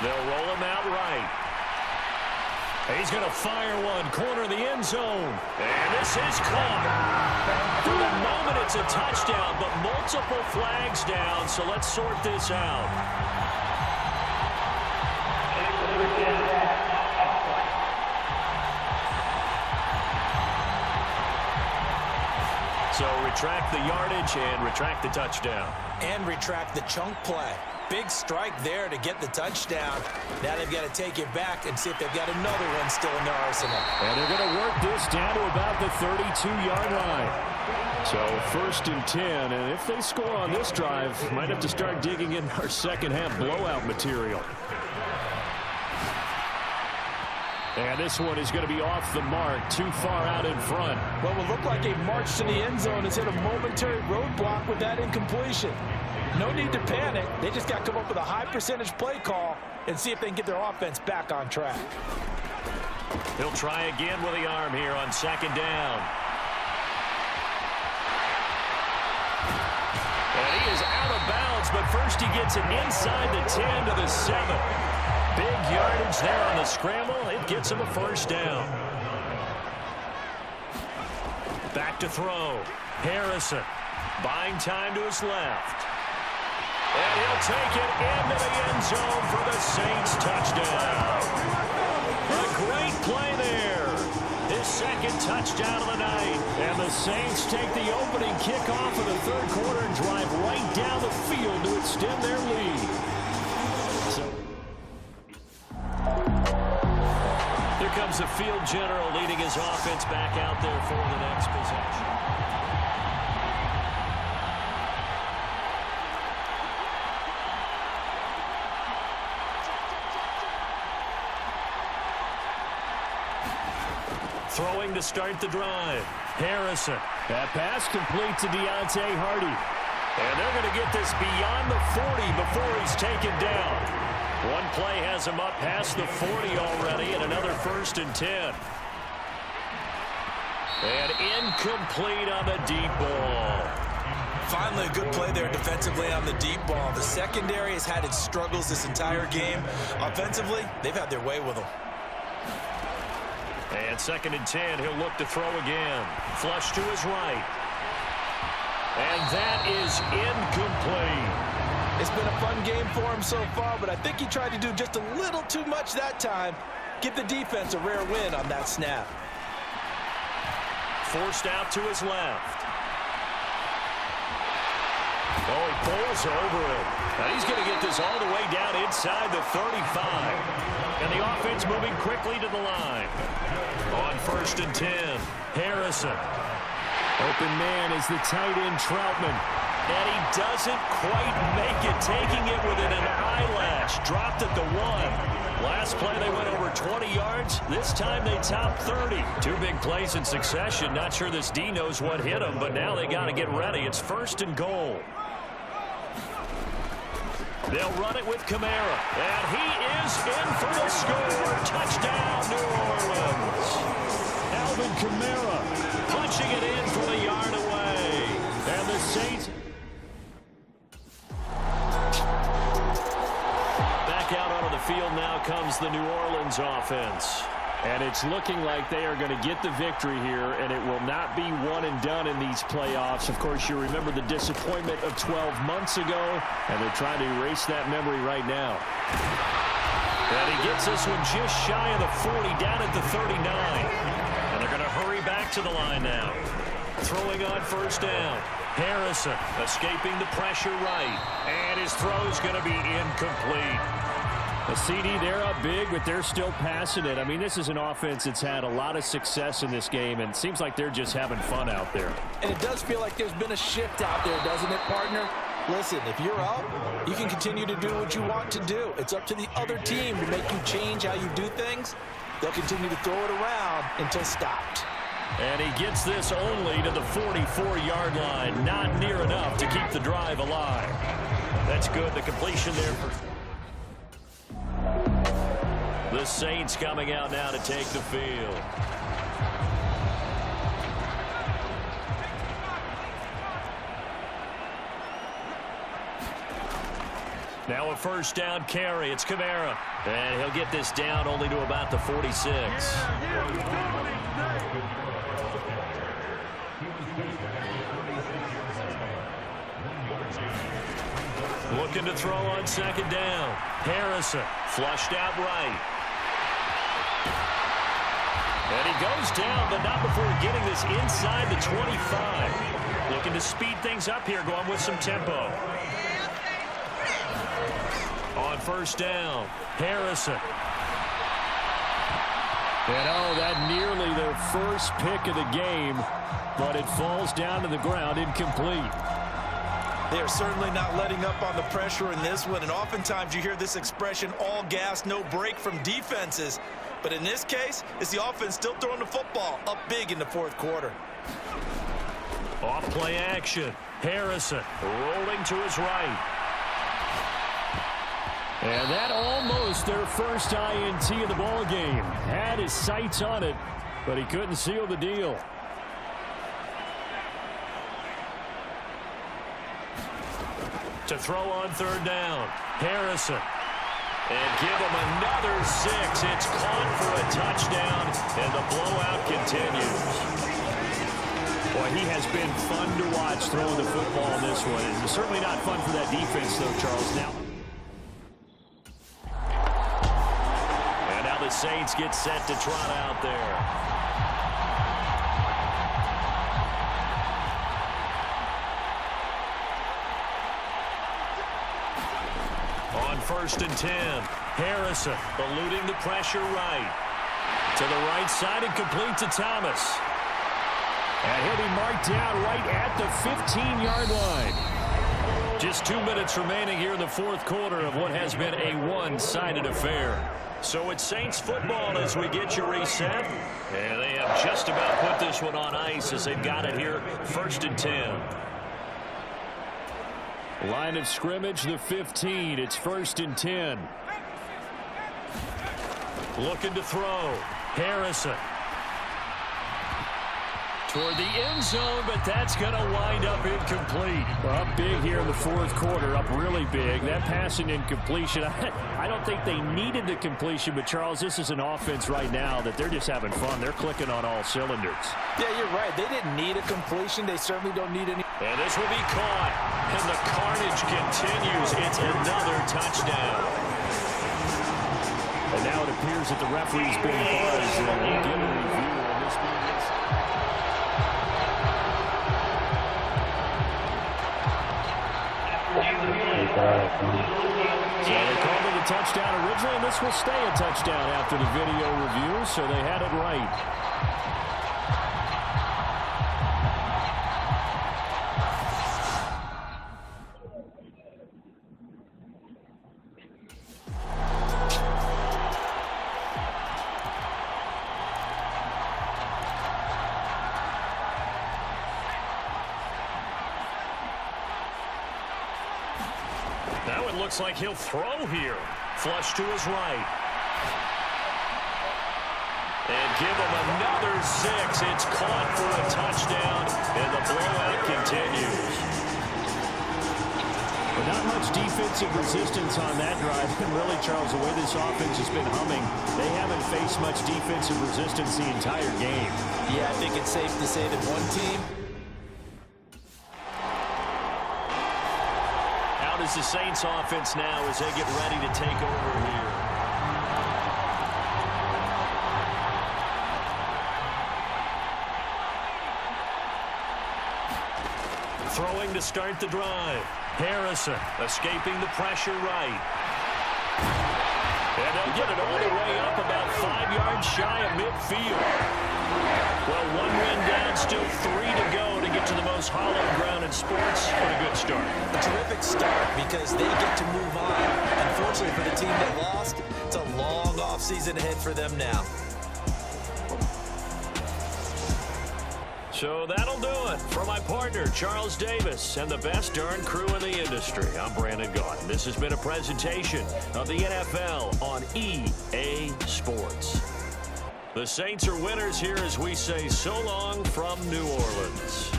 They'll roll him out right. He's going to fire one, corner of the end zone. And this is caught. For the moment, it's a touchdown, but multiple flags down, so let's sort this out. So retract the yardage and retract the touchdown. And retract the chunk play. Big strike there to get the touchdown. Now they've got to take it back and see if they've got another one still in their arsenal. And they're going to work this down to about the 32-yard line. So 1st and 10, and if they score on this drive, might have to start digging in our second half blowout material. And this one is going to be off the mark, too far out in front. What will look like a march to the end zone has hit a momentary roadblock with that incompletion. No need to panic. They just got to come up with a high percentage play call and see if they can get their offense back on track. He'll try again with the arm here on second down. And he is out of bounds, but first he gets it inside the 10 to the 7. Big yardage there on the scramble. It gets him a first down. Back to throw. Harrison buying time to his left. And he'll take it into the end zone for the Saints touchdown. A great play there. His second touchdown of the night. And the Saints take the opening kickoff of the third quarter and drive right down the field to extend their lead. Here comes the field general leading his offense back out there for the next possession. Throwing to start the drive. Harrison. That pass complete to Deontay Hardy. And they're going to get this beyond the 40 before he's taken down. One play has him up past the 40 already, and another 1st and 10. And incomplete on the deep ball. Finally, a good play there defensively on the deep ball. The secondary has had its struggles this entire game. Offensively, they've had their way with them. And 2nd and 10, he'll look to throw again. Flush to his right. And that is incomplete. It's been a fun game for him so far, but I think he tried to do just a little too much that time. Give the defense a rare win on that snap. Forced out to his left. Oh, he pulls over it. Now he's going to get this all the way down inside the 35. And the offense moving quickly to the line. On 1st and 10, Harrison. Open man is the tight end Troutman. And he doesn't quite make it, taking it within an eyelash. Dropped at the 1. Last play they went over 20 yards. This time they topped 30. 2 big plays in succession. Not sure this D knows what hit him, but now they got to get ready. It's 1st and goal. They'll run it with Kamara. And he is in for the score. Touchdown, New Orleans. Now Alvin Kamara punching it in from a yard away. And the Saints back out onto the field now comes the New Orleans offense. And it's looking like they are going to get the victory here, and it will not be one and done in these playoffs. Of course, you remember the disappointment of 12 months ago, and they're trying to erase that memory right now. And he gets this one just shy of the 40, down at the 39. And they're going to hurry back to the line now. Throwing on first down. Harrison escaping the pressure right. And his throw is going to be incomplete. The CD, they're up big, but they're still passing it. I mean, this is an offense that's had a lot of success in this game, and it seems like they're just having fun out there. And it does feel like there's been a shift out there, doesn't it, partner? Listen, if you're up, you can continue to do what you want to do. It's up to the other team to make you change how you do things. They'll continue to throw it around until stopped. And he gets this only to the 44-yard line. Not near enough to keep the drive alive. That's good. The completion there for the Saints coming out now to take the field. Now a first down carry. It's Kamara. And he'll get this down only to about the 46. Looking to throw on second down. Harrison flushed out right. And he goes down, but not before getting this inside the 25. Looking to speed things up here, going with some tempo. On first down, Harrison. And that nearly their first pick of the game, but it falls down to the ground, incomplete. They are certainly not letting up on the pressure in this one, and oftentimes you hear this expression, all gas, no break from defenses. But in this case, it's the offense still throwing the football up big in the fourth quarter. Off play action. Harrison rolling to his right. And that almost their first INT of the ball game. Had his sights on it, but he couldn't seal the deal. To throw on third down, Harrison. And give him another 6. It's caught for a touchdown, and the blowout continues. Boy, he has been fun to watch throwing the football in this one. It's certainly not fun for that defense, though, Charles. And now the Saints get set to trot out there. First and 10. Harrison eluding the pressure right. To the right side and complete to Thomas. And he'll be marked down right at the 15-yard line. Just 2 minutes remaining here in the fourth quarter of what has been a one-sided affair. So it's Saints football as we get you reset. And they have just about put this one on ice as they've got it here. First and 10. Line of scrimmage, the 15. It's first and 10. Looking to throw. Harrison. Toward the end zone, but that's going to wind up incomplete. Up big here in the fourth quarter, up really big. That passing incompletion, I don't think they needed the completion, but Charles, this is an offense right now that they're just having fun. They're clicking on all cylinders. Yeah, you're right. They didn't need a completion. They certainly don't need any. And this will be caught. And the carnage continues. It's another touchdown. And now it appears that the referee's been buzzed. And we'll get a review on this one. So they called it a touchdown originally, and this will stay a touchdown after the video review, so they had it right. Looks like he'll throw here. Flush to his right. And give him another 6. It's caught for a touchdown, and the blowout continues. But not much defensive resistance on that drive. And really, Charles, the way this offense has been humming, they haven't faced much defensive resistance the entire game. Yeah, I think it's safe to say that one team. Out is the Saints offense now as they get ready to take over here. Throwing to start the drive. Harrison escaping the pressure right. And they'll get it all the way up about 5 yards shy of midfield. Well, one win down, still 3 to go to get to the most hallowed ground in sports, but a good start. A terrific start because they get to move on. Unfortunately for the team that lost, it's a long offseason ahead for them now. So that'll do it. For my partner, Charles Davis, and the best darn crew in the industry, I'm Brandon Gaudin. This has been a presentation of the NFL on EA Sports. The Saints are winners here as we say so long from New Orleans.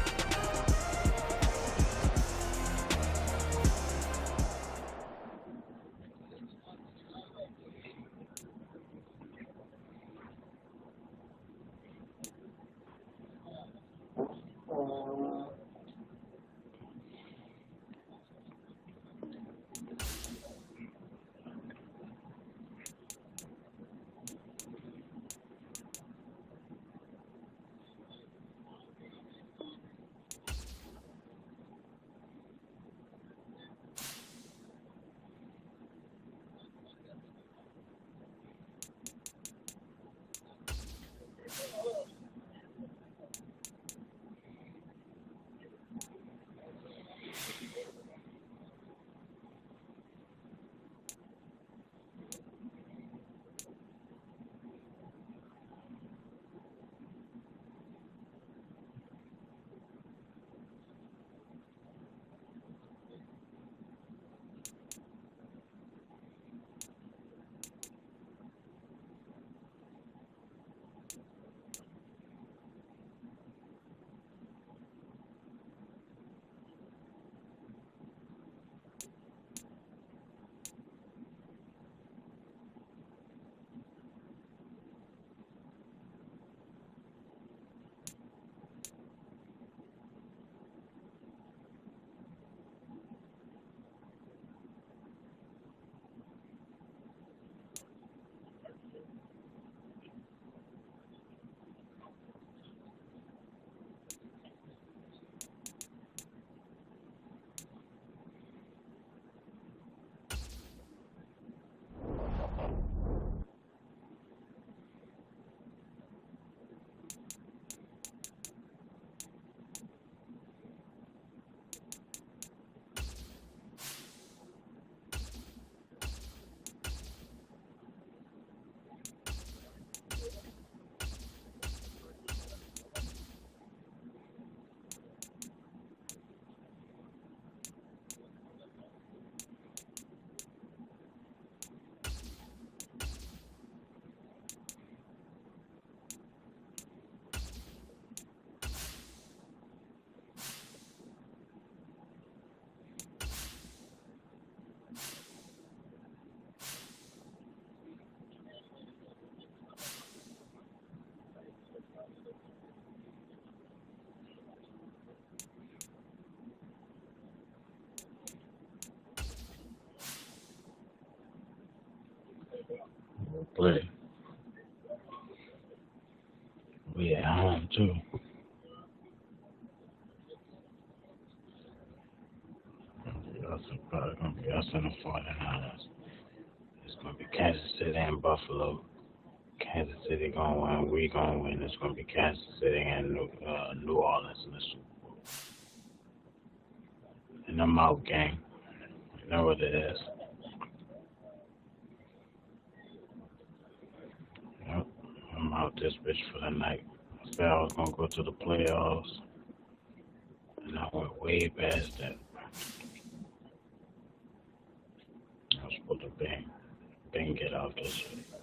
Play. We at home too. That's probably gonna be us and the 49ers. It's gonna be Kansas City and Buffalo. Kansas City gonna win. We gonna win. It's gonna be Kansas City and New Orleans in the Super Bowl. And I'm out, gang. You know what it is. Yep. I'm out this bitch for the night. I said I was gonna go to the playoffs, and I went way past that. I was supposed to bang get out this way.